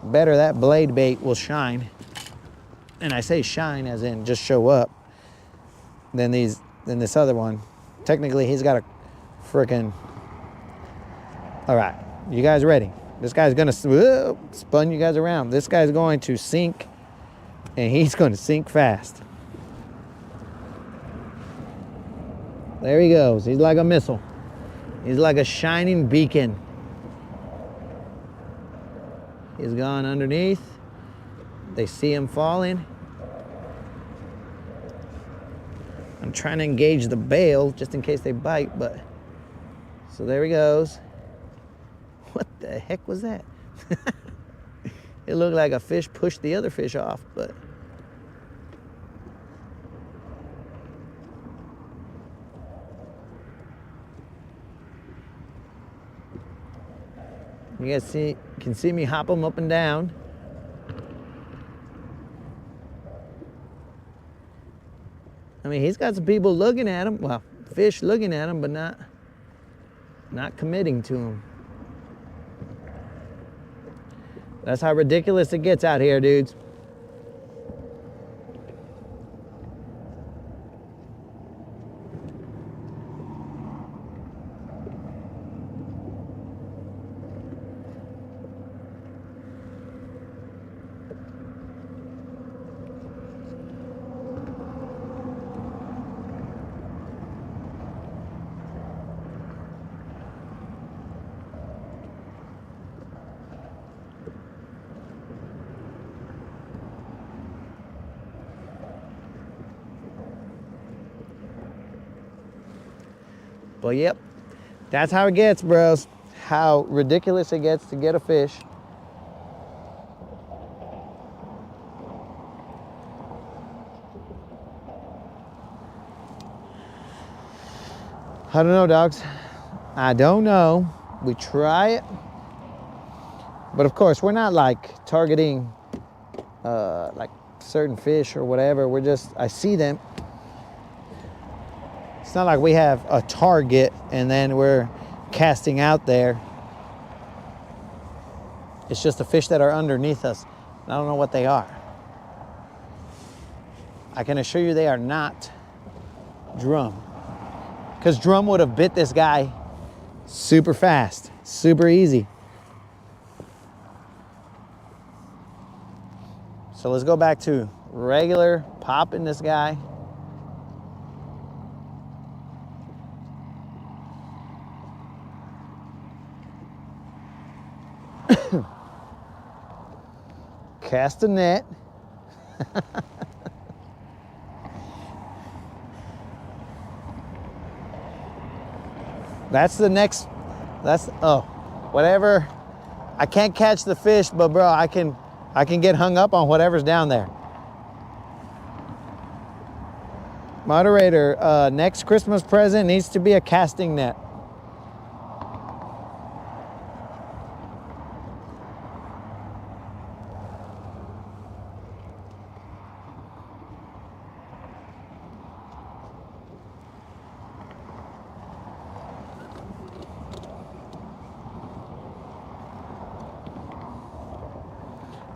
better that blade bait will shine. And I say shine as in just show up than this other one. Technically, he's got a frickin'. All right, you guys ready? This guy's gonna spun you guys around. This guy's going to sink, and he's going to sink fast. There he goes. He's like a missile. He's like a shining beacon. He's gone underneath. They see him falling. I'm trying to engage the bail just in case they bite, but so there he goes. What the heck was that? It looked like a fish pushed the other fish off, but you guys can see me hop them up and down. I mean, he's got some people looking at him. Well, fish looking at him, but not committing to him. That's how ridiculous it gets out here, dudes. But yep, That's how it gets, bros. How ridiculous it gets to get a fish. I don't know, dogs. I don't know. We try it. But of course, we're not like targeting like certain fish or whatever. We're just, I see them. It's not like we have a target and then we're casting out there. It's just the fish that are underneath us. I don't know what they are. I can assure you they are not drum. Because drum would have bit this guy super fast, super easy. So let's go back to regular popping this guy. Cast a net. That's the next, that's, oh, whatever. I can't catch the fish, but bro, I can get hung up on whatever's down there. Moderator, next Christmas present needs to be a casting net.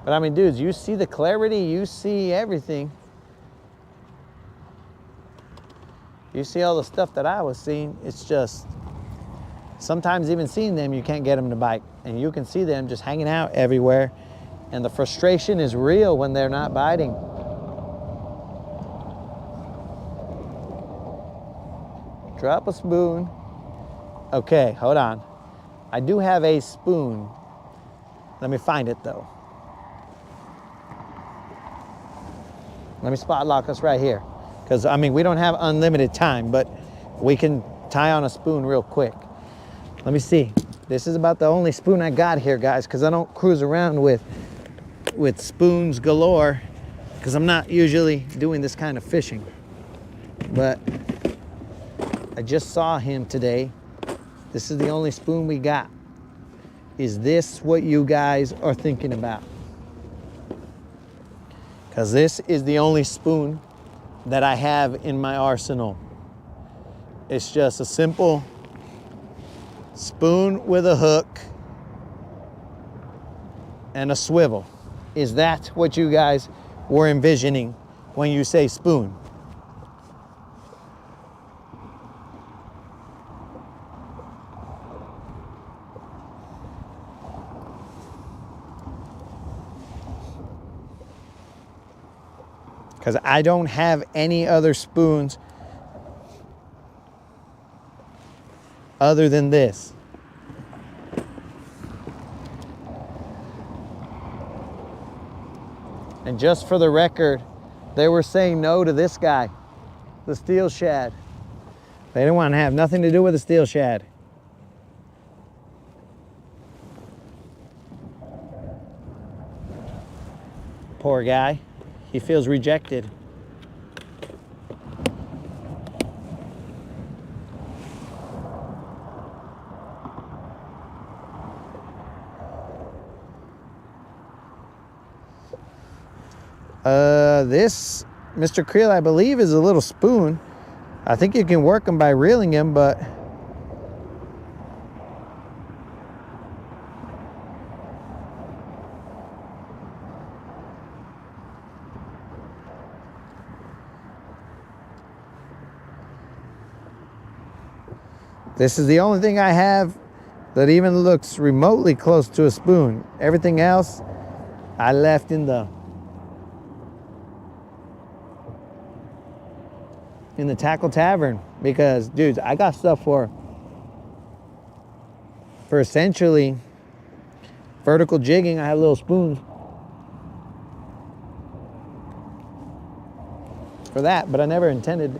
But I mean, dudes, you see the clarity, you see everything. You see all the stuff that I was seeing. It's just, sometimes even seeing them, you can't get them to bite. And you can see them just hanging out everywhere. And the frustration is real when they're not biting. Drop a spoon. Okay, hold on. I do have a spoon. Let me find it though. Let me spot lock us right here. Because, I mean, we don't have unlimited time, but we can tie on a spoon real quick. Let me see. This is about the only spoon I got here, guys, because I don't cruise around with spoons galore, because I'm not usually doing this kind of fishing. But I just saw him today. This is the only spoon we got. Is this what you guys are thinking about? Because this is the only spoon that I have in my arsenal. It's just a simple spoon with a hook and a swivel. Is that what you guys were envisioning when you say spoon? Because I don't have any other spoons other than this. And just for the record, they were saying no to this guy, the steel shad. They didn't want to have nothing to do with the steel shad. Poor guy. He feels rejected. This Mr. Creel, I believe, is a little spoon. I think you can work him by reeling him, but this is the only thing I have that even looks remotely close to a spoon. Everything else I left in the tackle tavern, because dudes, I got stuff for essentially vertical jigging. I have little spoons for that, but I never intended,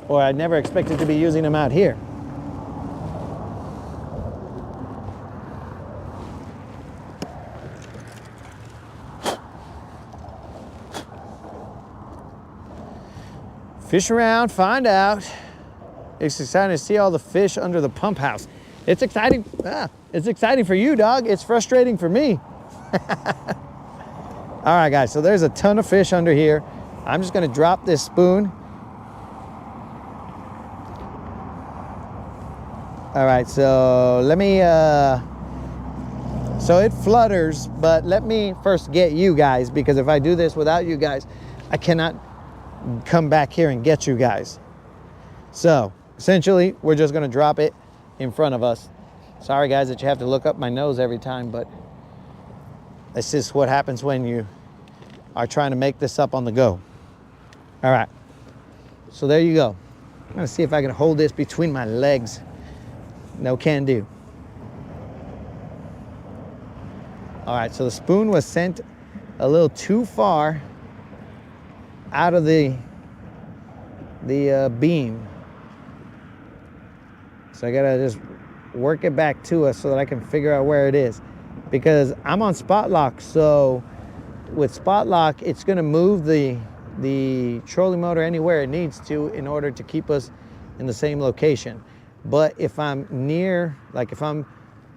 or I never expected to be using them out here. Fish around, find out. It's exciting to see all the fish under the pump house. It's exciting. It's exciting for you, dog. It's frustrating for me. All right, guys, so there's a ton of fish under here. I'm just gonna drop this spoon. All right, so let me, so it flutters, but let me first get you guys, because if I do this without you guys, I cannot come back here and get you guys. So essentially, we're just gonna drop it in front of us. Sorry guys that you have to look up my nose every time, but that's just what happens when you are trying to make this up on the go. All right, so there you go. I'm gonna see if I can hold this between my legs. No can do. All right, so the spoon was sent a little too far out of the beam. So I gotta just work it back to us so that I can figure out where it is. Because I'm on spot lock, so with spot lock, it's gonna move the trolling motor anywhere it needs to in order to keep us in the same location. But if I'm near, like if I'm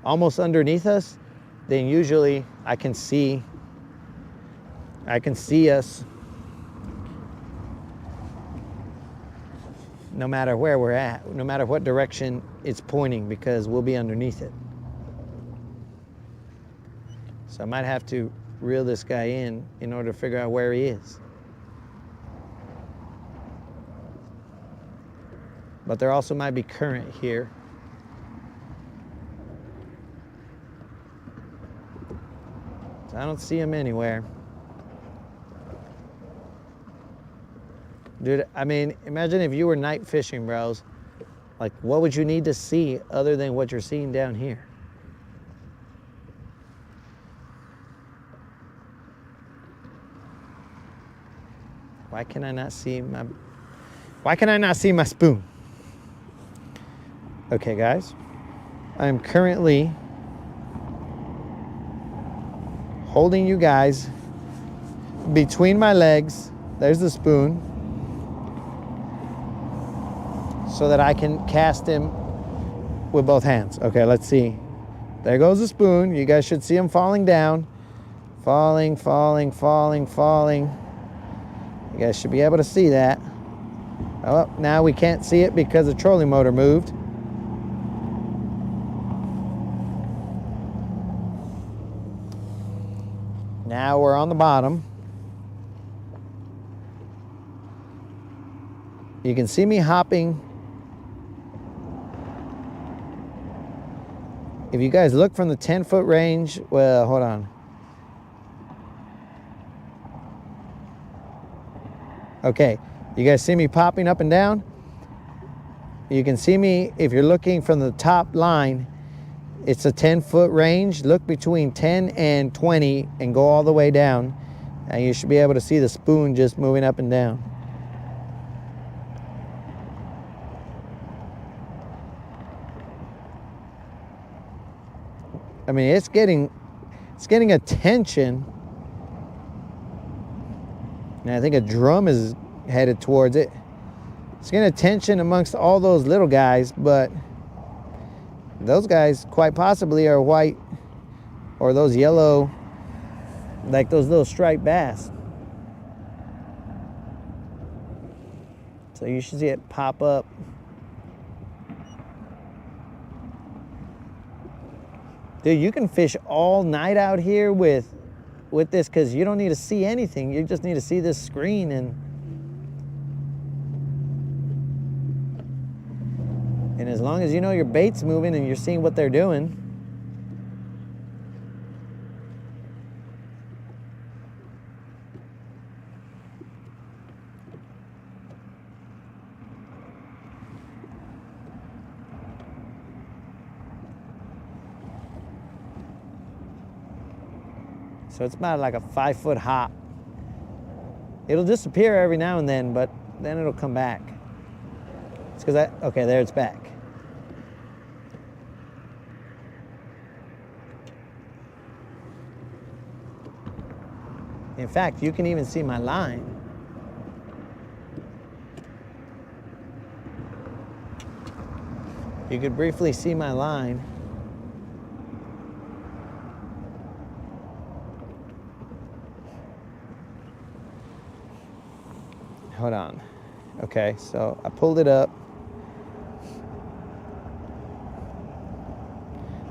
almost underneath us, then usually I can see us no matter where we're at, no matter what direction it's pointing, because we'll be underneath it. So I might have to reel this guy in order to figure out where he is. But there also might be current here. So I don't see him anywhere. Dude, I mean, imagine if you were night fishing, bros. Like, what would you need to see other than what you're seeing down here? Why can I not see my spoon? Okay, guys. I'm currently holding you guys between my legs. There's the spoon. So that I can cast him with both hands. Okay, let's see. There goes the spoon. You guys should see him falling down. Falling, falling, falling, falling. You guys should be able to see that. Oh, now we can't see it because the trolling motor moved. Now we're on the bottom. You can see me hopping. If you guys look from the 10-foot range, well, hold on. Okay, you guys see me popping up and down? You can see me, if you're looking from the top line, it's a 10-foot range. Look between 10 and 20 and go all the way down. And you should be able to see the spoon just moving up and down. I mean, it's getting attention. And I think a drum is headed towards it. It's getting attention amongst all those little guys, but those guys quite possibly are white, or those yellow, like those little striped bass. So you should see it pop up. Dude, you can fish all night out here with this, because you don't need to see anything. You just need to see this screen, and as long as you know your bait's moving and you're seeing what they're doing. So it's about like a 5-foot hop. It'll disappear every now and then, but then it'll come back. It's because okay, there it's back. In fact, you can even see my line. You could briefly see my line. Hold on. Okay, so I pulled it up.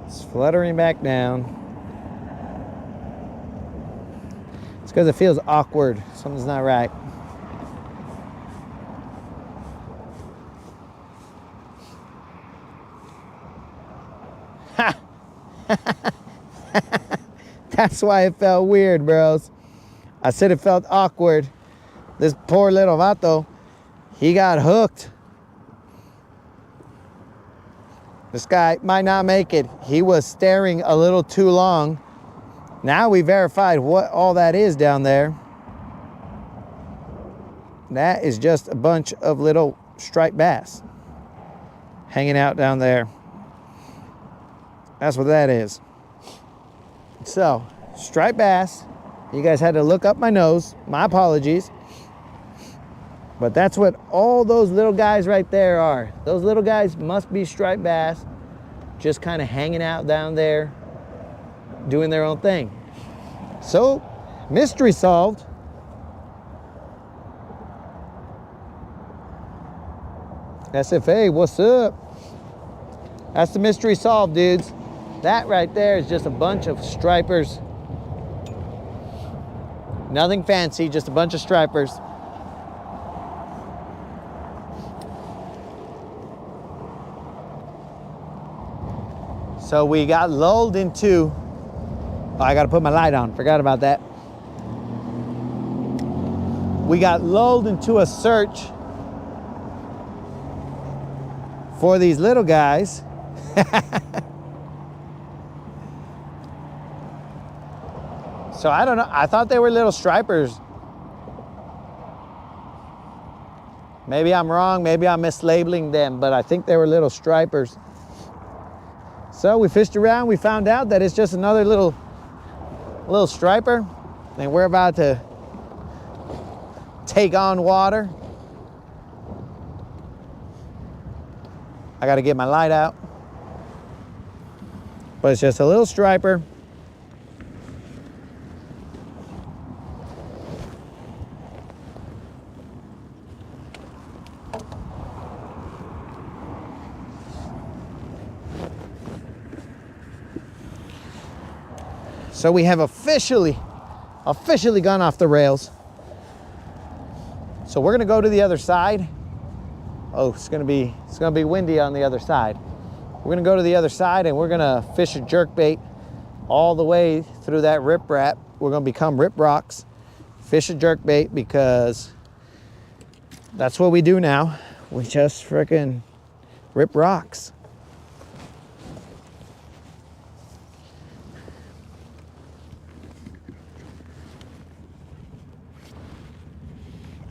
It's fluttering back down. It's because it feels awkward. Something's not right. Ha! That's why it felt weird, bros. I said it felt awkward. This poor little vato, he got hooked. This guy might not make it. He was staring a little too long. Now we verified what all that is down there. That is just a bunch of little striped bass hanging out down there. That's what that is. So, striped bass. You guys had to look up my nose. My apologies. But that's what all those little guys right there are. Those little guys must be striped bass, just kind of hanging out down there, doing their own thing. So, mystery solved. SFA, what's up? That's the mystery solved, dudes. That right there is just a bunch of stripers. Nothing fancy, just a bunch of stripers. So we got lulled into, oh, I gotta put my light on, forgot about that. We got lulled into a search for these little guys. So I don't know, I thought they were little stripers. Maybe I'm wrong, maybe I'm mislabeling them, but I think they were little stripers. So we fished around, we found out that it's just another little striper, and we're about to take on water. I gotta get my light out. But it's just a little striper. So we have officially gone off the rails. So we're gonna go to the other side. Oh, it's gonna be windy on the other side. We're gonna go to the other side and we're gonna fish a jerkbait all the way through that riprap. We're gonna become rip rocks, fish a jerkbait, because that's what we do now. We just frickin' rip rocks.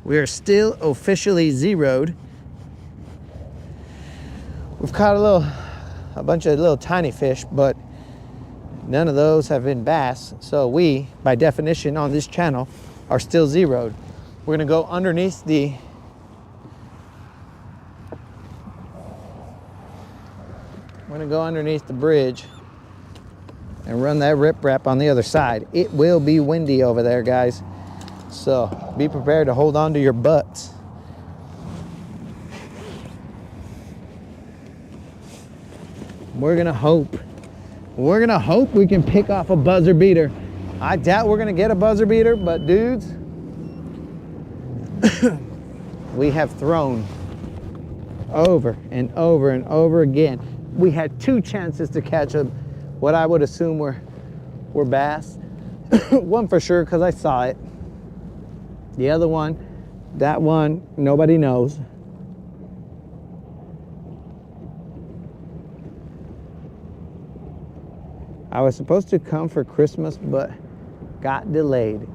We are still officially zeroed. We've caught a bunch of little tiny fish, but none of those have been bass. So we, by definition on this channel, are still zeroed. We're gonna go underneath the bridge and run that riprap on the other side. It will be windy over there, guys. So be prepared to hold on to your butts. We're gonna hope we can pick off a buzzer beater. I doubt we're gonna get a buzzer beater, but dudes, we have thrown over and over and over again. We had 2 chances to catch what I would assume were bass. One for sure, because I saw it. The other one, that one, nobody knows. I was supposed to come for Christmas, but got delayed.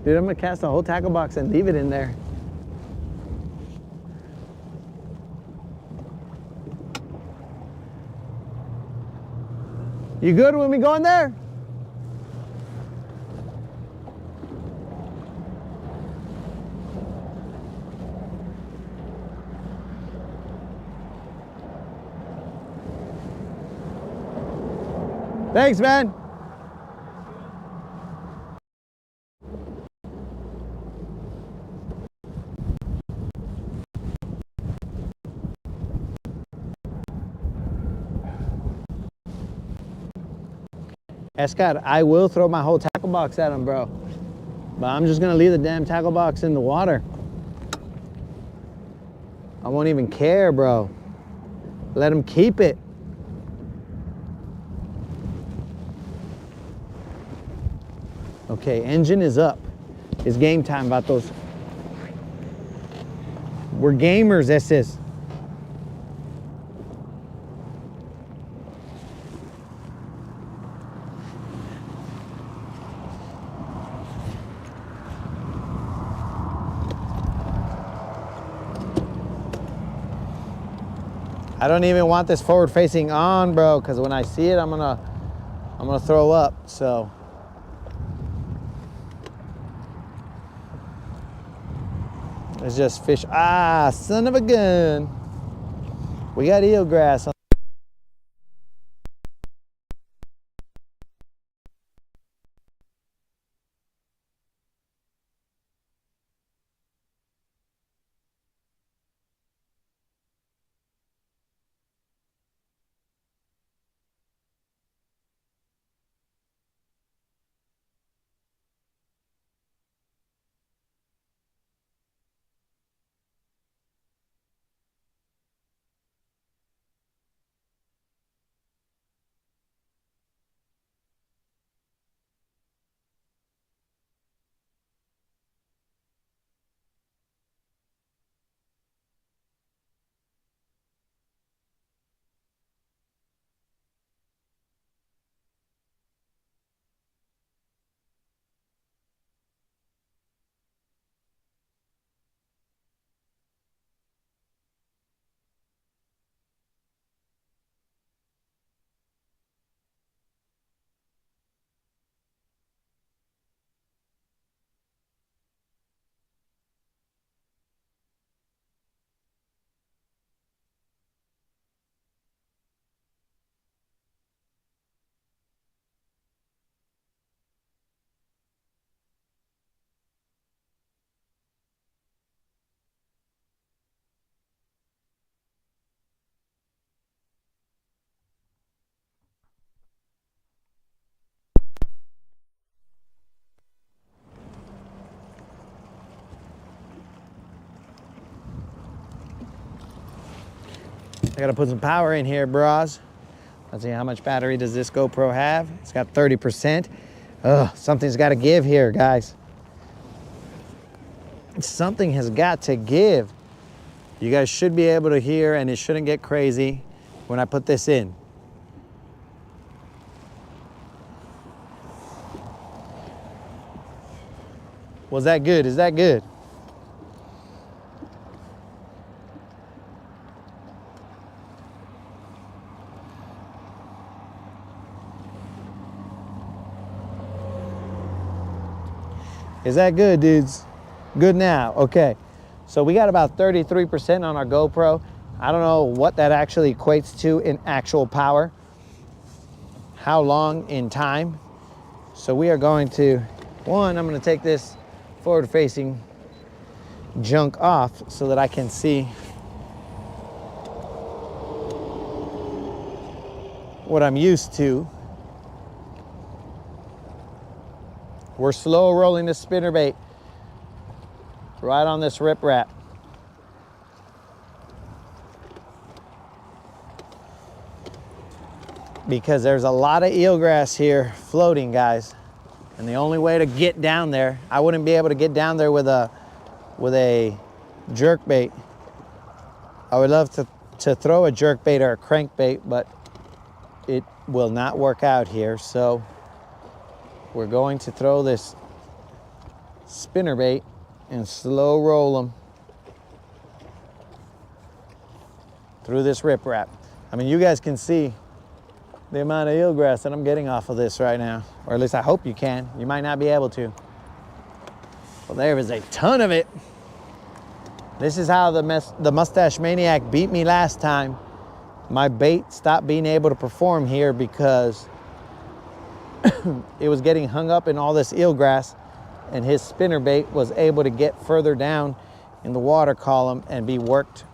Dude, I'm gonna cast a whole tackle box and leave it in there. You good with me going there? Thanks, man. Scott, I will throw my whole tackle box at him, bro. But I'm just gonna leave the damn tackle box in the water. I won't even care, bro. Let him keep it. Okay, engine is up. It's game time, vatos. We're gamers, this is. I don't even want this forward facing on, bro, because when I see it, I'm gonna throw up, so. Let's just fish. Ah, son of a gun. We got eelgrass on. I gotta put some power in here, bros. Let's see, how much battery does this GoPro have? It's got 30%. Ugh, something's gotta give here, guys. Something has got to give. You guys should be able to hear, and it shouldn't get crazy when I put this in. Was that good? Is that good? Is that good, dudes? Good now, okay. So we got about 33% on our GoPro. I don't know what that actually equates to in actual power. How long in time. So we are going to, I'm gonna take this forward-facing junk off so that I can see what I'm used to. We're slow rolling this spinnerbait right on this riprap. Because there's a lot of eelgrass here floating, guys. And the only way to get down there, I wouldn't be able to get down there with a jerk bait. I would love to throw a jerk bait or a crankbait, but it will not work out here. So we're going to throw this spinnerbait and slow roll them through this riprap. I mean, you guys can see the amount of eelgrass that I'm getting off of this right now. Or at least I hope you can. You might not be able to. Well, there is a ton of it. This is how the Mustache Maniac beat me last time. My bait stopped being able to perform here because it was getting hung up in all this eelgrass, and his spinner bait was able to get further down in the water column and be worked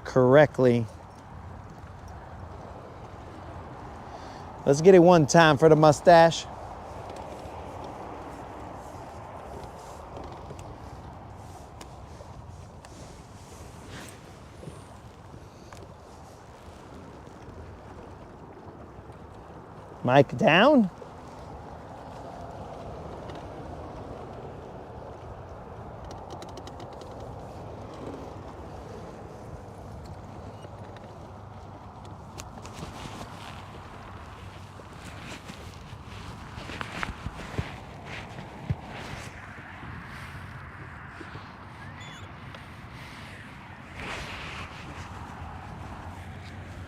correctly. Let's get it one time for the Mustache. Mic down.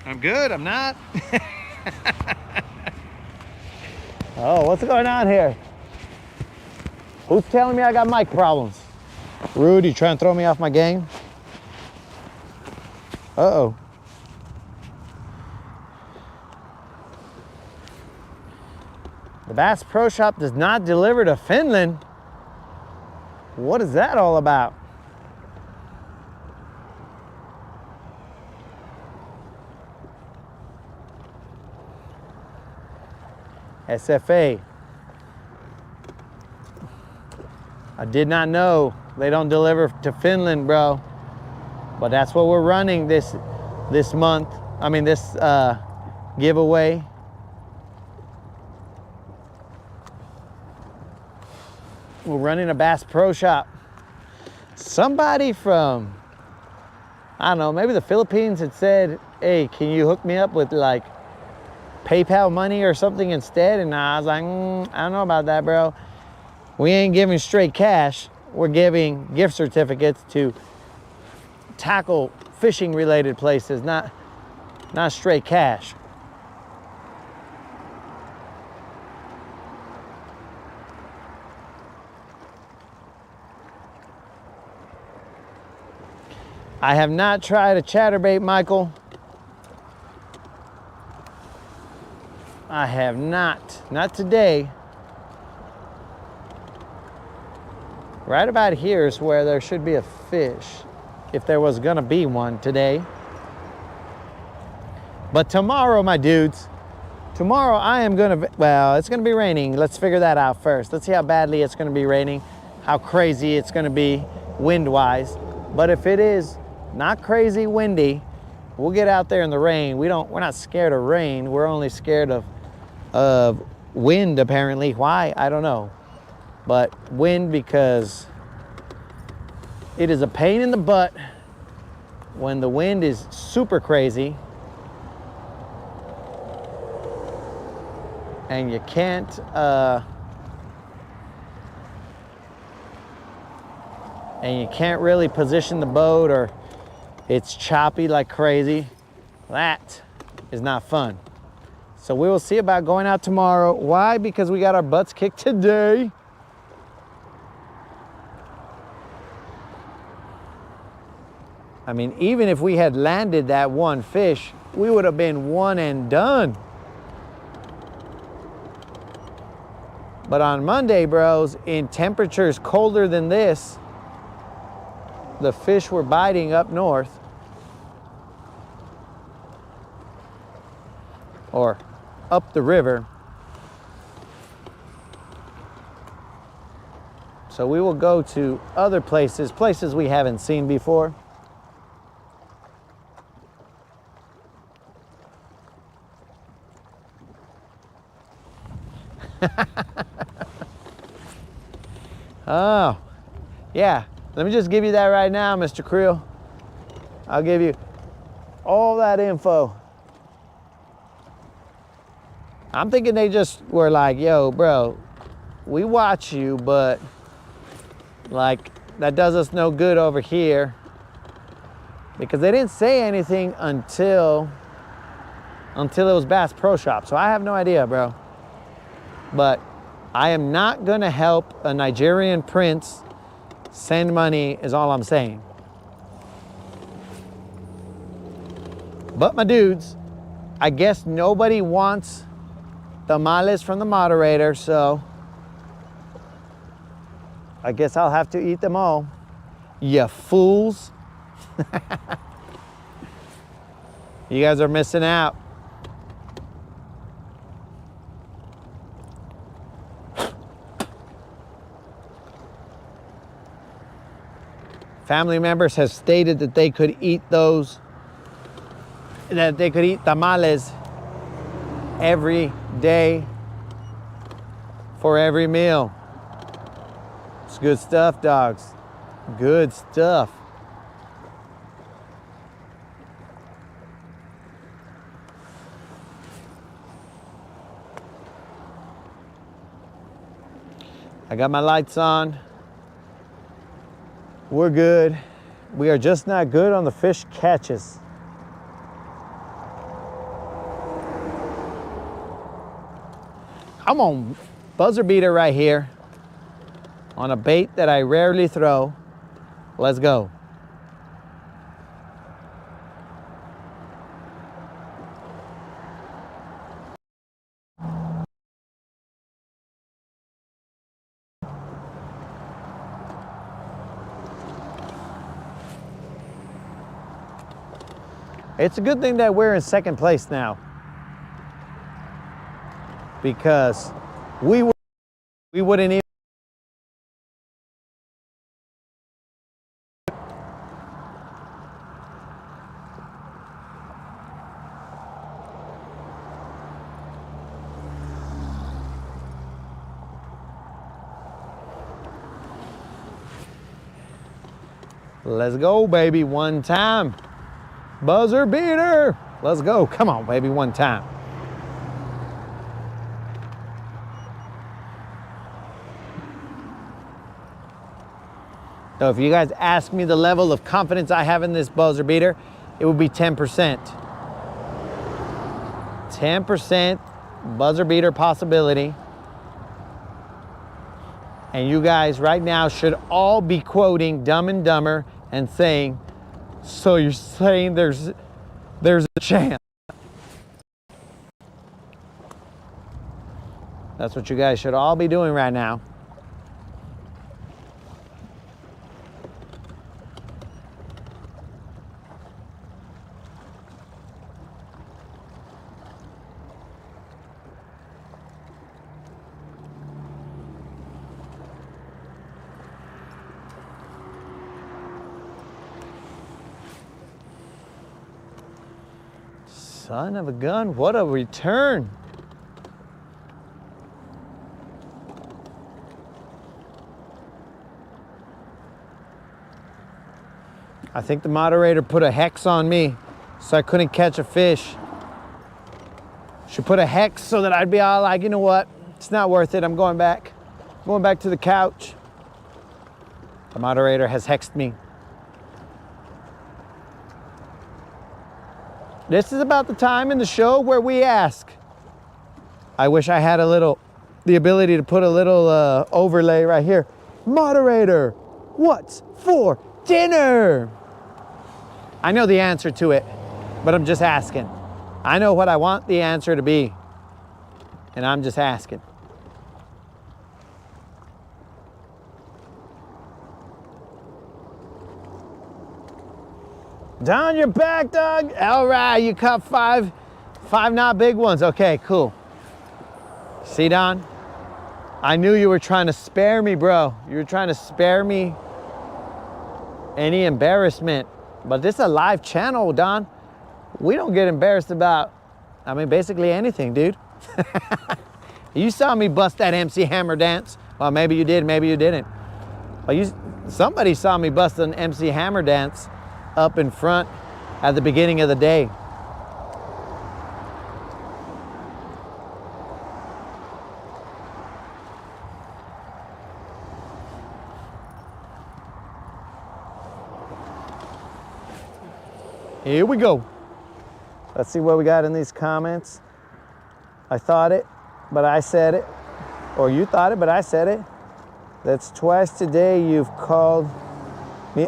I'm good, I'm not. Oh, what's going on here? Who's telling me I got mic problems? Rude, you trying to throw me off my game? Uh-oh. The Bass Pro Shop does not deliver to Finland. What is that all about? SFA. I did not know they don't deliver to Finland, bro. But that's what we're running this month. I mean, this giveaway. We're running a Bass Pro Shop. Somebody from, I don't know, maybe the Philippines had said, hey, can you hook me up with like PayPal money or something instead? And I was like, I don't know about that, bro. We ain't giving straight cash. We're giving gift certificates to tackle fishing related places, not straight cash. I have not tried a chatterbait, Michael. I have not today. Right about here is where there should be a fish, if there was gonna be one today. But tomorrow, my dudes, tomorrow I am gonna, well, it's gonna be raining. Let's figure that out first. Let's see how badly it's gonna be raining, how crazy it's gonna be wind-wise. But if it is not crazy windy, we'll get out there in the rain. We're not scared of rain. We're only scared of wind, apparently. Why? I don't know. But wind, because it is a pain in the butt when the wind is super crazy and you can't really position the boat, or it's choppy like crazy. That is not fun. So we will see about going out tomorrow. Why? Because we got our butts kicked today. I mean, even if we had landed that one fish, we would have been one and done. But on Monday, bros, in temperatures colder than this, the fish were biting up north. Or up the river. So we will go to other places we haven't seen before. Oh, yeah. Let me just give you that right now, Mr. Creel. I'll give you all that info. I'm thinking they just were like, yo, bro, we watch you, but like, that does us no good over here. because they didn't say anything until it was Bass Pro Shop. So I have no idea, bro. But I am not gonna help a Nigerian prince send money, is all I'm saying. But my dudes, I guess nobody wants tamales from the moderator, so I guess I'll have to eat them all. You fools. You guys are missing out. Family members have stated that they could eat those, that they could eat tamales every day for every meal. It's good stuff, dogs. Good stuff. I got my lights on. We're good. We are just not good on the fish catches. I'm on buzzer beater right here on a bait that I rarely throw. Let's go. It's a good thing that we're in second place now, because we wouldn't even. Let's go, baby, one time. Buzzer beater. Let's go. Come on, baby, one time. So if you guys ask me the level of confidence I have in this buzzer beater, it would be 10%. 10% buzzer beater possibility. And you guys right now should all be quoting Dumb and Dumber and saying, so you're saying there's a chance. That's what you guys should all be doing right now. Son of a gun, what a return. I think the moderator put a hex on me, so I couldn't catch a fish. She put a hex so that I'd be all like, you know what? It's not worth it. I'm going back. Going back to the couch. The moderator has hexed me. This is about the time in the show where we ask. I wish I had the ability to put a little overlay right here. Moderator, what's for dinner? I know the answer to it, but I'm just asking. I know what I want the answer to be, and I'm just asking. Down your back, dog. All right, you caught five not big ones. Okay, cool. See, Don? I knew you were trying to spare me, bro. You were trying to spare me any embarrassment. But this is a live channel, Don. We don't get embarrassed about, I mean, basically anything, dude. You saw me bust that MC Hammer dance. Well, maybe you did, maybe you didn't. But somebody saw me bust an MC Hammer dance up in front at the beginning of the day. Here we go. Let's see what we got in these comments. I thought it, but I said it. Or you thought it, but I said it. That's twice today you've called me.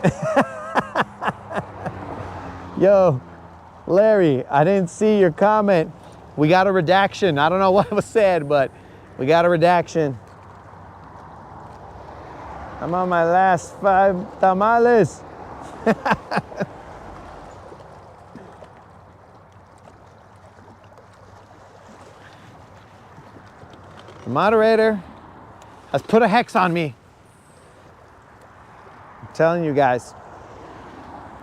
Yo, Larry, I didn't see your comment. We got a redaction. I don't know what was said, but we got a redaction. I'm on my last 5 tamales. The moderator has put a hex on me. I'm telling you guys.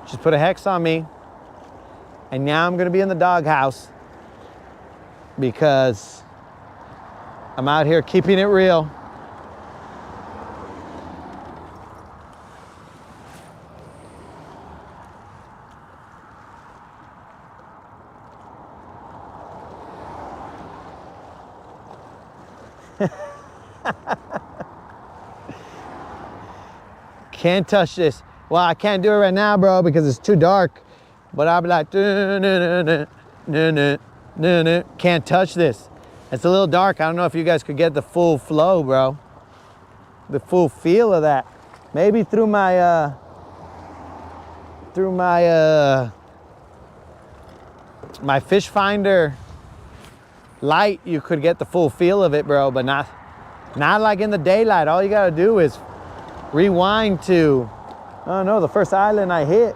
She's put a hex on me. And now I'm gonna be in the doghouse because I'm out here keeping it real. Can't touch this. Well, I can't do it right now, bro, because it's too dark. But I'll be like, can't touch this. It's a little dark. I don't know if you guys could get the full flow, bro. The full feel of that. Maybe through my my fish finder light, you could get the full feel of it, bro, but not like in the daylight. All you gotta do is rewind to, oh no, the first island I hit.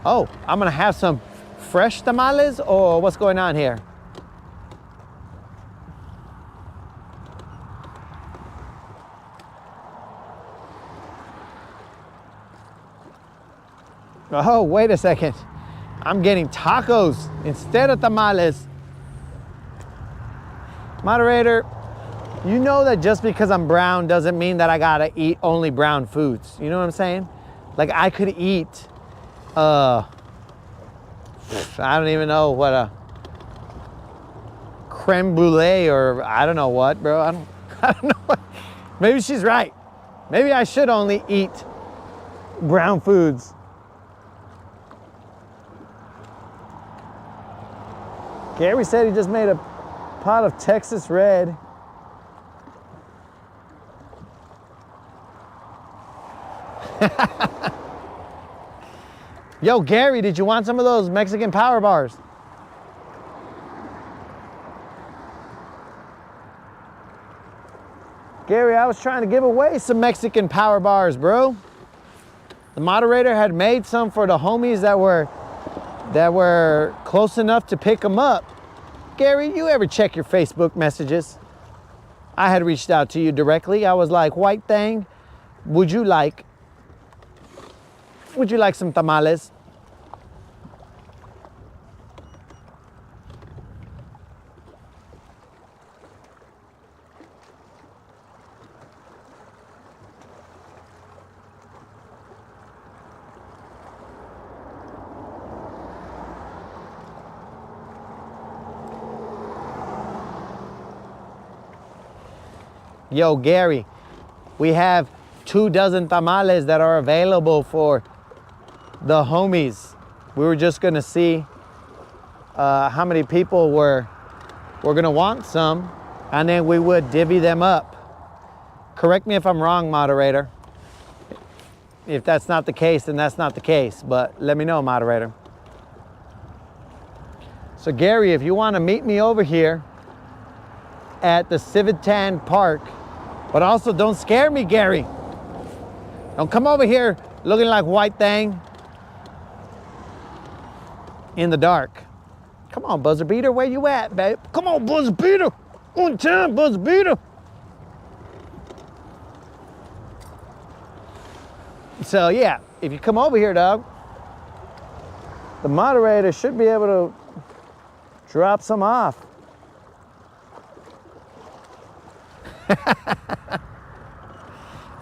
Oh, I'm gonna have some fresh tamales, or what's going on here? Oh, wait a second. I'm getting tacos instead of tamales. Moderator, you know that just because I'm brown doesn't mean that I gotta eat only brown foods. You know what I'm saying? Like I could eat, I don't even know what a creme brulee or I don't know what, bro. I don't know what. Maybe she's right. Maybe I should only eat brown foods. Gary said he just made a pot of Texas Red. Yo, Gary, did you want some of those Mexican power bars? Gary, I was trying to give away some Mexican power bars, bro. The moderator had made some for the homies that were close enough to pick them up. Gary, you ever check your Facebook messages? I had reached out to you directly. I was like, white thing, would you like some tamales? Yo, Gary, we have 24 tamales that are available for the homies. We were just gonna see how many people were gonna want some, and then we would divvy them up. Correct me if I'm wrong, moderator. If that's not the case, then that's not the case, but let me know, moderator. So Gary, if you wanna meet me over here at the Civitan Park, but also don't scare me, Gary. Don't come over here looking like white thing in the dark. Come on, buzzer beater, where you at, babe? Come on, buzzer beater. One time, buzzer beater. So yeah, if you come over here, dog, the moderator should be able to drop some off.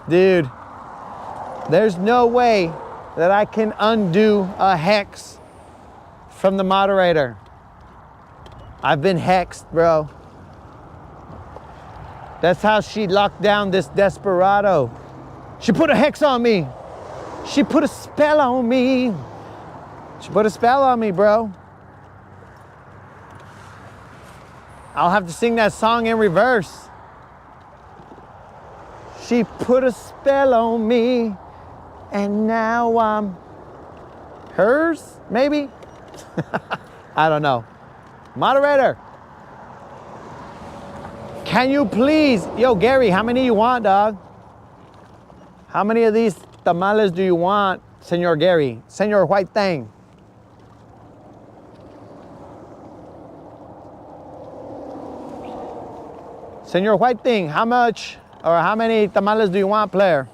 Dude, there's no way that I can undo a hex from the moderator. I've been hexed, bro. That's how she locked down this desperado. She put a hex on me. She put a spell on me. She put a spell on me, bro. I'll have to sing that song in reverse. She put a spell on me, and now I'm hers, maybe? I don't know. Moderator, can you please, yo, Gary, how many you want, dog? How many of these tamales do you want, Senor Gary? Senor White Thing. Senor White Thing, how much or how many tamales do you want, player?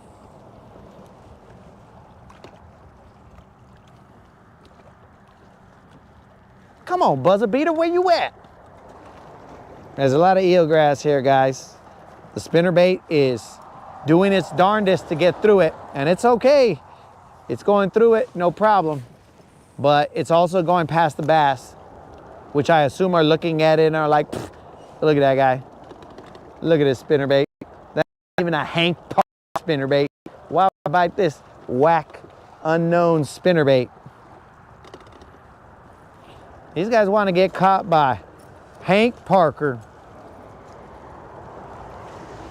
Come on, buzzer beater, where you at? There's a lot of eelgrass here, guys. The spinnerbait is doing its darndest to get through it, and it's okay. It's going through it, no problem. But it's also going past the bass, which I assume are looking at it and are like, look at that guy. Look at this spinnerbait. That's not even a Hank Park spinnerbait. Why would I bite this whack, unknown spinnerbait? These guys want to get caught by Hank Parker.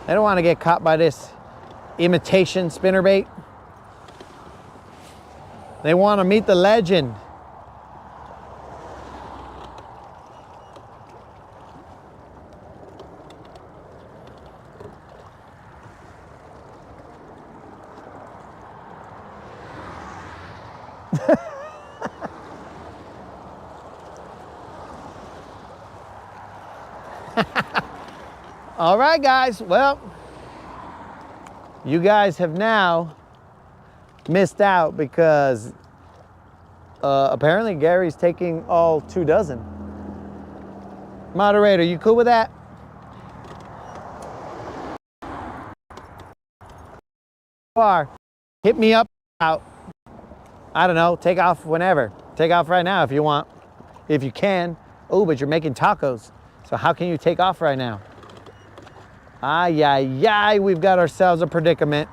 They don't want to get caught by this imitation spinnerbait. They want to meet the legend. All right, guys. Well, you guys have now missed out because apparently Gary's taking all 2 dozen. Moderator, you cool with that? You are. Hit me up out. I don't know. Take off whenever. Take off right now if you want. If you can. Oh, but you're making tacos. So how can you take off right now? Ay, ay, ay, we've got ourselves a predicament.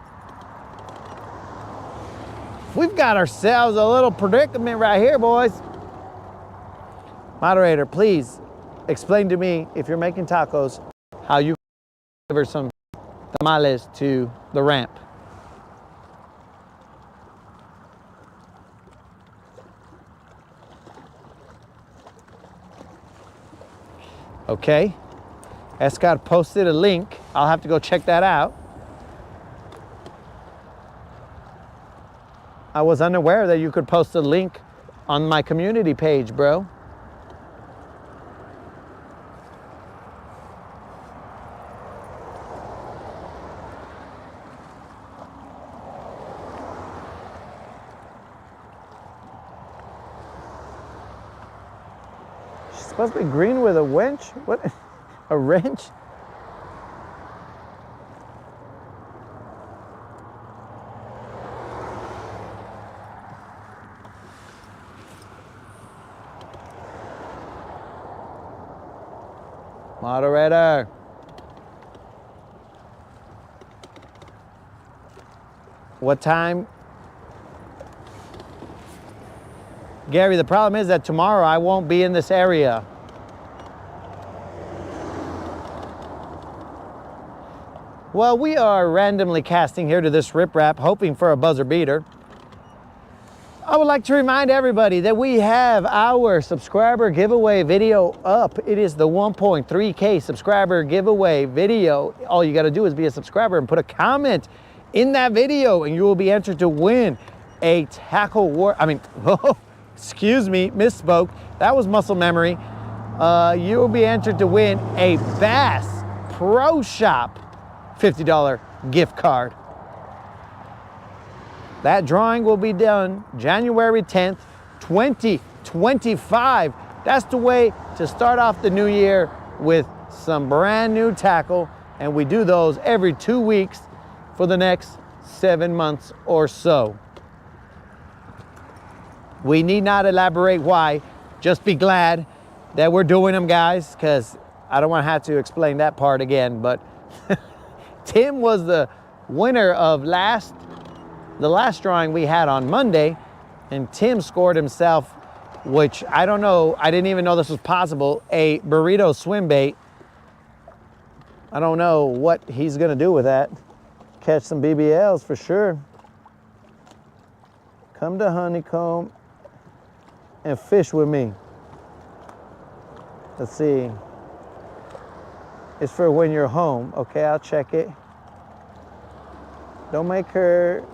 We've got ourselves a little predicament right here, boys. Moderator, please explain to me, if you're making tacos, how you deliver some tamales to the ramp. Okay. Escott posted a link. I'll have to go check that out. I was unaware that you could post a link on my community page, bro. She's supposed to be green with a winch? What? A wrench? Moderator. What time? Gary, the problem is that tomorrow I won't be in this area. Well, we are randomly casting here to this riprap, hoping for a buzzer beater. I would like to remind everybody that we have our subscriber giveaway video up. It is the 1.3K subscriber giveaway video. All you got to do is be a subscriber and put a comment in that video, and you will be entered to win a tackle war. Oh, excuse me, misspoke. That was muscle memory. You will be entered to win a Bass Pro Shop $50 gift card. That drawing will be done January 10th, 2025. That's the way to start off the new year with some brand new tackle, and we do those every 2 weeks for the next 7 months or so. We need not elaborate why. Just be glad that we're doing them, guys, because I don't want to have to explain that part again, but Tim was the winner of the last drawing we had on Monday, and Tim scored himself, which I don't know, I didn't even know this was possible, a burrito swim bait. I don't know what he's gonna do with that. Catch some BBLs for sure. Come to Honeycomb and fish with me. Let's see. It's for when you're home. Okay, I'll check it. Don't make her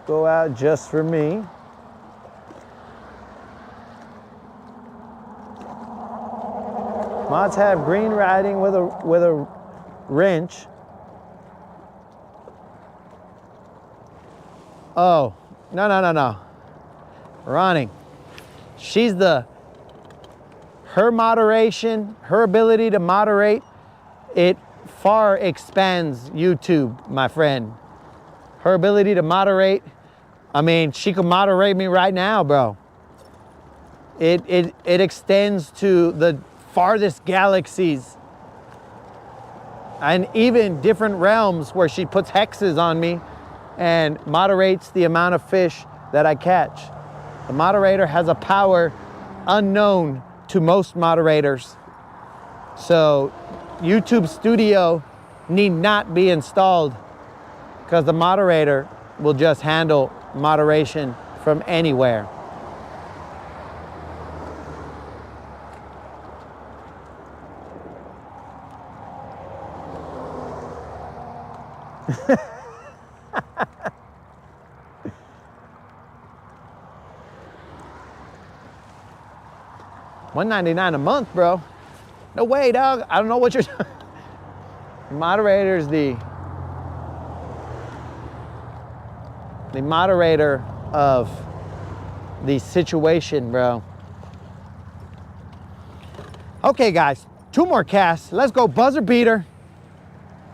go out just for me. Mods have green riding with a wrench. Oh, no. Ronnie, her moderation, her ability to moderate, it far expands YouTube, my friend. Her ability to moderate, I mean, she can moderate me right now, bro. It extends to the farthest galaxies and even different realms where she puts hexes on me and moderates the amount of fish that I catch. The moderator has a power unknown to most moderators. So YouTube Studio need not be installed because the moderator will just handle moderation from anywhere. $199 a month, bro. No way, dog. I don't know what you're moderator's the moderator of the situation, bro. Okay, guys, 2 more casts. Let's go buzzer beater,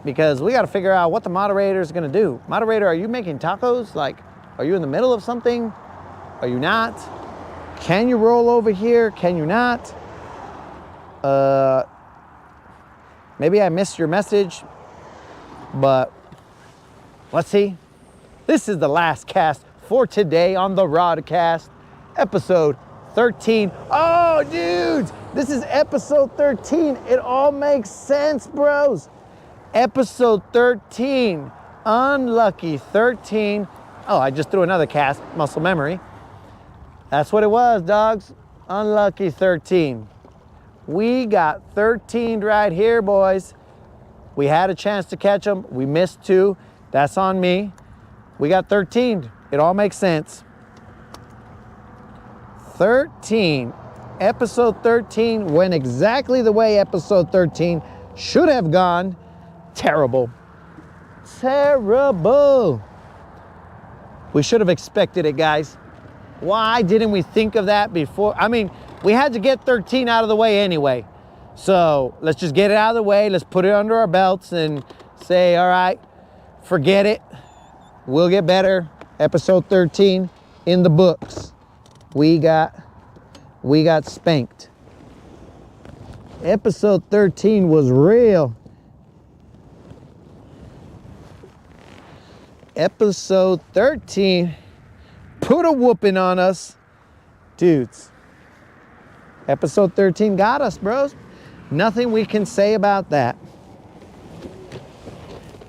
because we got to figure out what the moderator is going to do. Moderator, are you making tacos? Like, are you in the middle of something? Are you not? Can you roll over here? Can you not? Maybe I missed your message, but let's see. This is the last cast for today on the Rodcast, episode 13. Oh, dudes, this is episode 13. It all makes sense, bros. Episode 13, unlucky 13. Oh, I just threw another cast, muscle memory. That's what it was, dogs. Unlucky 13. We got 13 right here, boys. We had a chance to catch them. We missed 2. That's on me. We got 13. It all makes sense. 13. Episode 13 went exactly the way episode 13 should have gone. Terrible. Terrible. We should have expected it, guys. Why didn't we think of that before? I mean, we had to get 13 out of the way anyway. So let's just get it out of the way. Let's put it under our belts and say, all right, forget it. We'll get better. Episode 13 in the books. We got spanked. Episode 13 was real. Episode 13 put a whooping on us. Dudes, episode 13 got us, bros. Nothing we can say about that.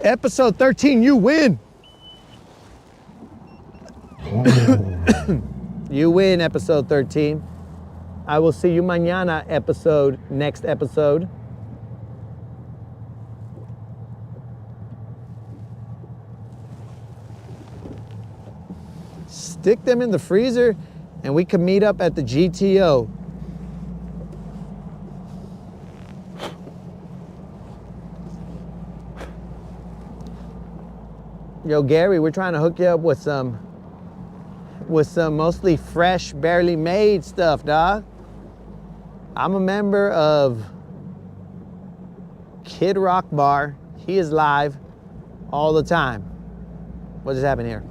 Episode 13, you win. You win, episode 13. I will see you mañana, next episode. Stick them in the freezer and we can meet up at the GTO. Yo, Gary, we're trying to hook you up with some mostly fresh, barely made stuff, dog. I'm a member of Kid Rock Bar. He is live all the time. What just happened here?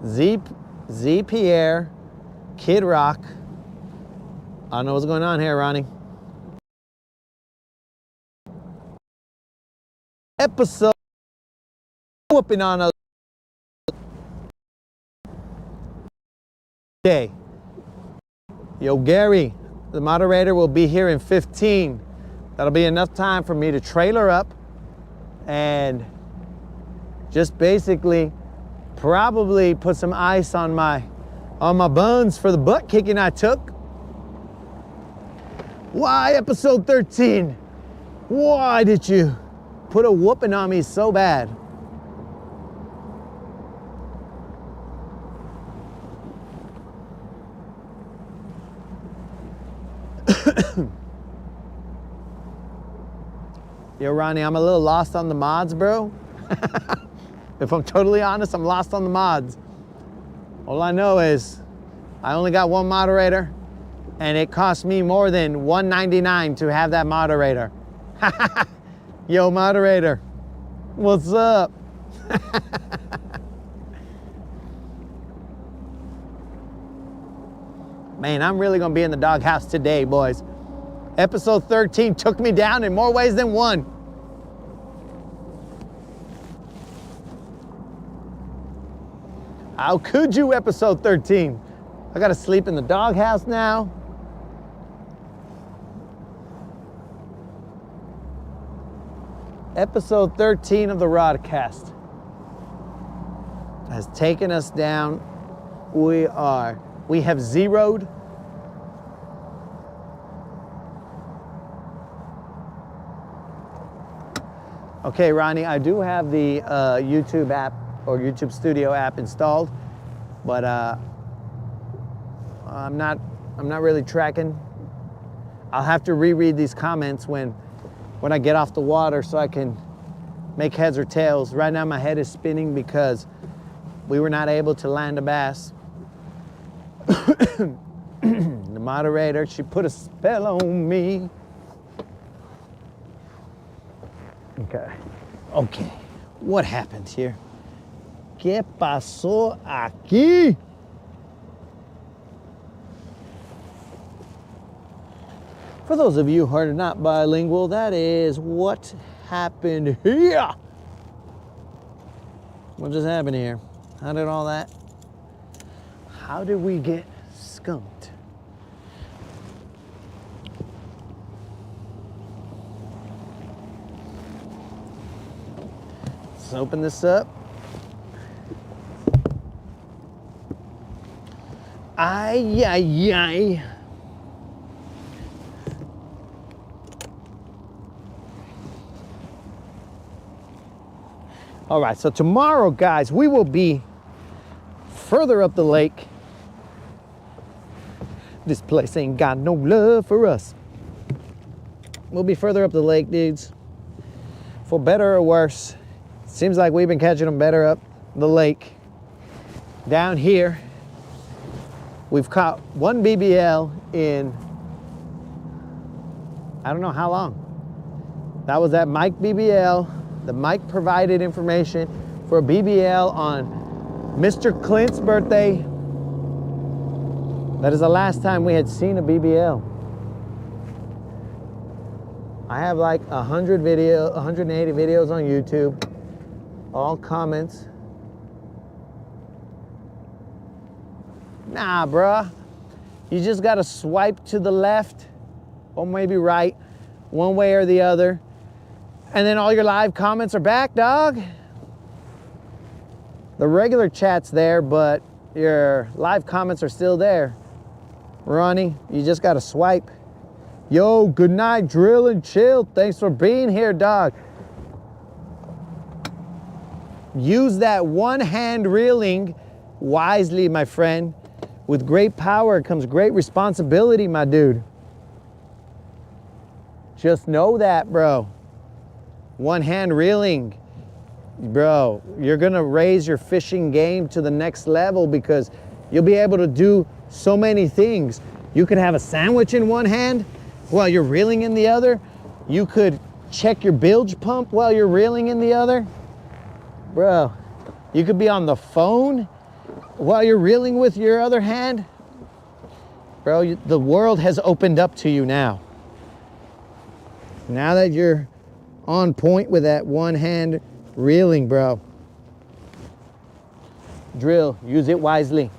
Z Pierre, Kid Rock. I don't know what's going on here, Ronnie. episode whooping on us. Okay. Yo, Gary, the moderator will be here in 15. That'll be enough time for me to trailer up and just basically probably put some ice on my buns for the butt kicking I took. Why episode 13? Why did you put a whooping on me so bad? Yo, Ronnie, I'm a little lost on the mods, bro. If I'm totally honest, I'm lost on the mods. All I know is I only got one moderator, and it cost me more than $1.99 to have that moderator. Yo, moderator, what's up? Man, I'm really gonna be in the doghouse today, boys. Episode 13 took me down in more ways than one. How could you, episode 13? I gotta sleep in the doghouse now. Episode 13 of the Rodcast has taken us down. We have zeroed. Okay, Ronnie, I do have the YouTube app or YouTube Studio app installed, but I'm not really tracking. I'll have to reread these comments when I get off the water so I can make heads or tails. Right now my head is spinning because we were not able to land a bass. The moderator, she put a spell on me. Okay, what happened here? ¿Qué pasó aquí? For those of you who are not bilingual, that is what happened here. What just happened here? How did all that? How did we get skunked? Let's open this up. Ay, ay, ay. All right, so tomorrow, guys, we will be further up the lake. This place ain't got no love for us. We'll be further up the lake, dudes. For better or worse, seems like we've been catching them better up the lake. Down here, we've caught one BBL in, I don't know how long. That was that Mike BBL. The Mike provided information for a BBL on Mr. Clint's birthday. That is the last time we had seen a BBL. I have like 180 videos on YouTube, all comments. Nah, bruh. You just gotta swipe to the left or maybe right, one way or the other. And then all your live comments are back, dog. The regular chat's there, but your live comments are still there. Ronnie, you just gotta swipe. Yo, good night, Drill and Chill. Thanks for being here, dog. Use that one hand reeling wisely, my friend. With great power comes great responsibility, my dude. Just know that, bro. One hand reeling, bro, you're gonna raise your fishing game to the next level because you'll be able to do so many things. You could have a sandwich in one hand while you're reeling in the other. You could check your bilge pump while you're reeling in the other. Bro, you could be on the phone while you're reeling with your other hand. Bro, the world has opened up to you now. Now that you're on point with that one hand reeling, bro. Drill, use it wisely.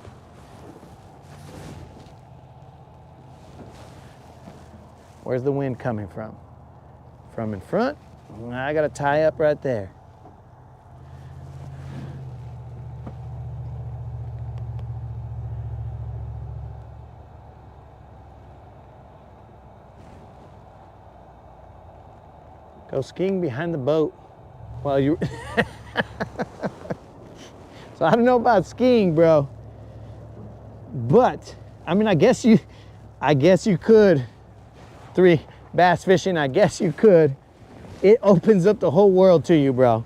Where's the wind coming from? From in front? I gotta tie up right there. Go skiing behind the boat while you... So I don't know about skiing, bro. But, I mean, I guess you could. 3, bass fishing, I guess you could. It opens up the whole world to you, bro.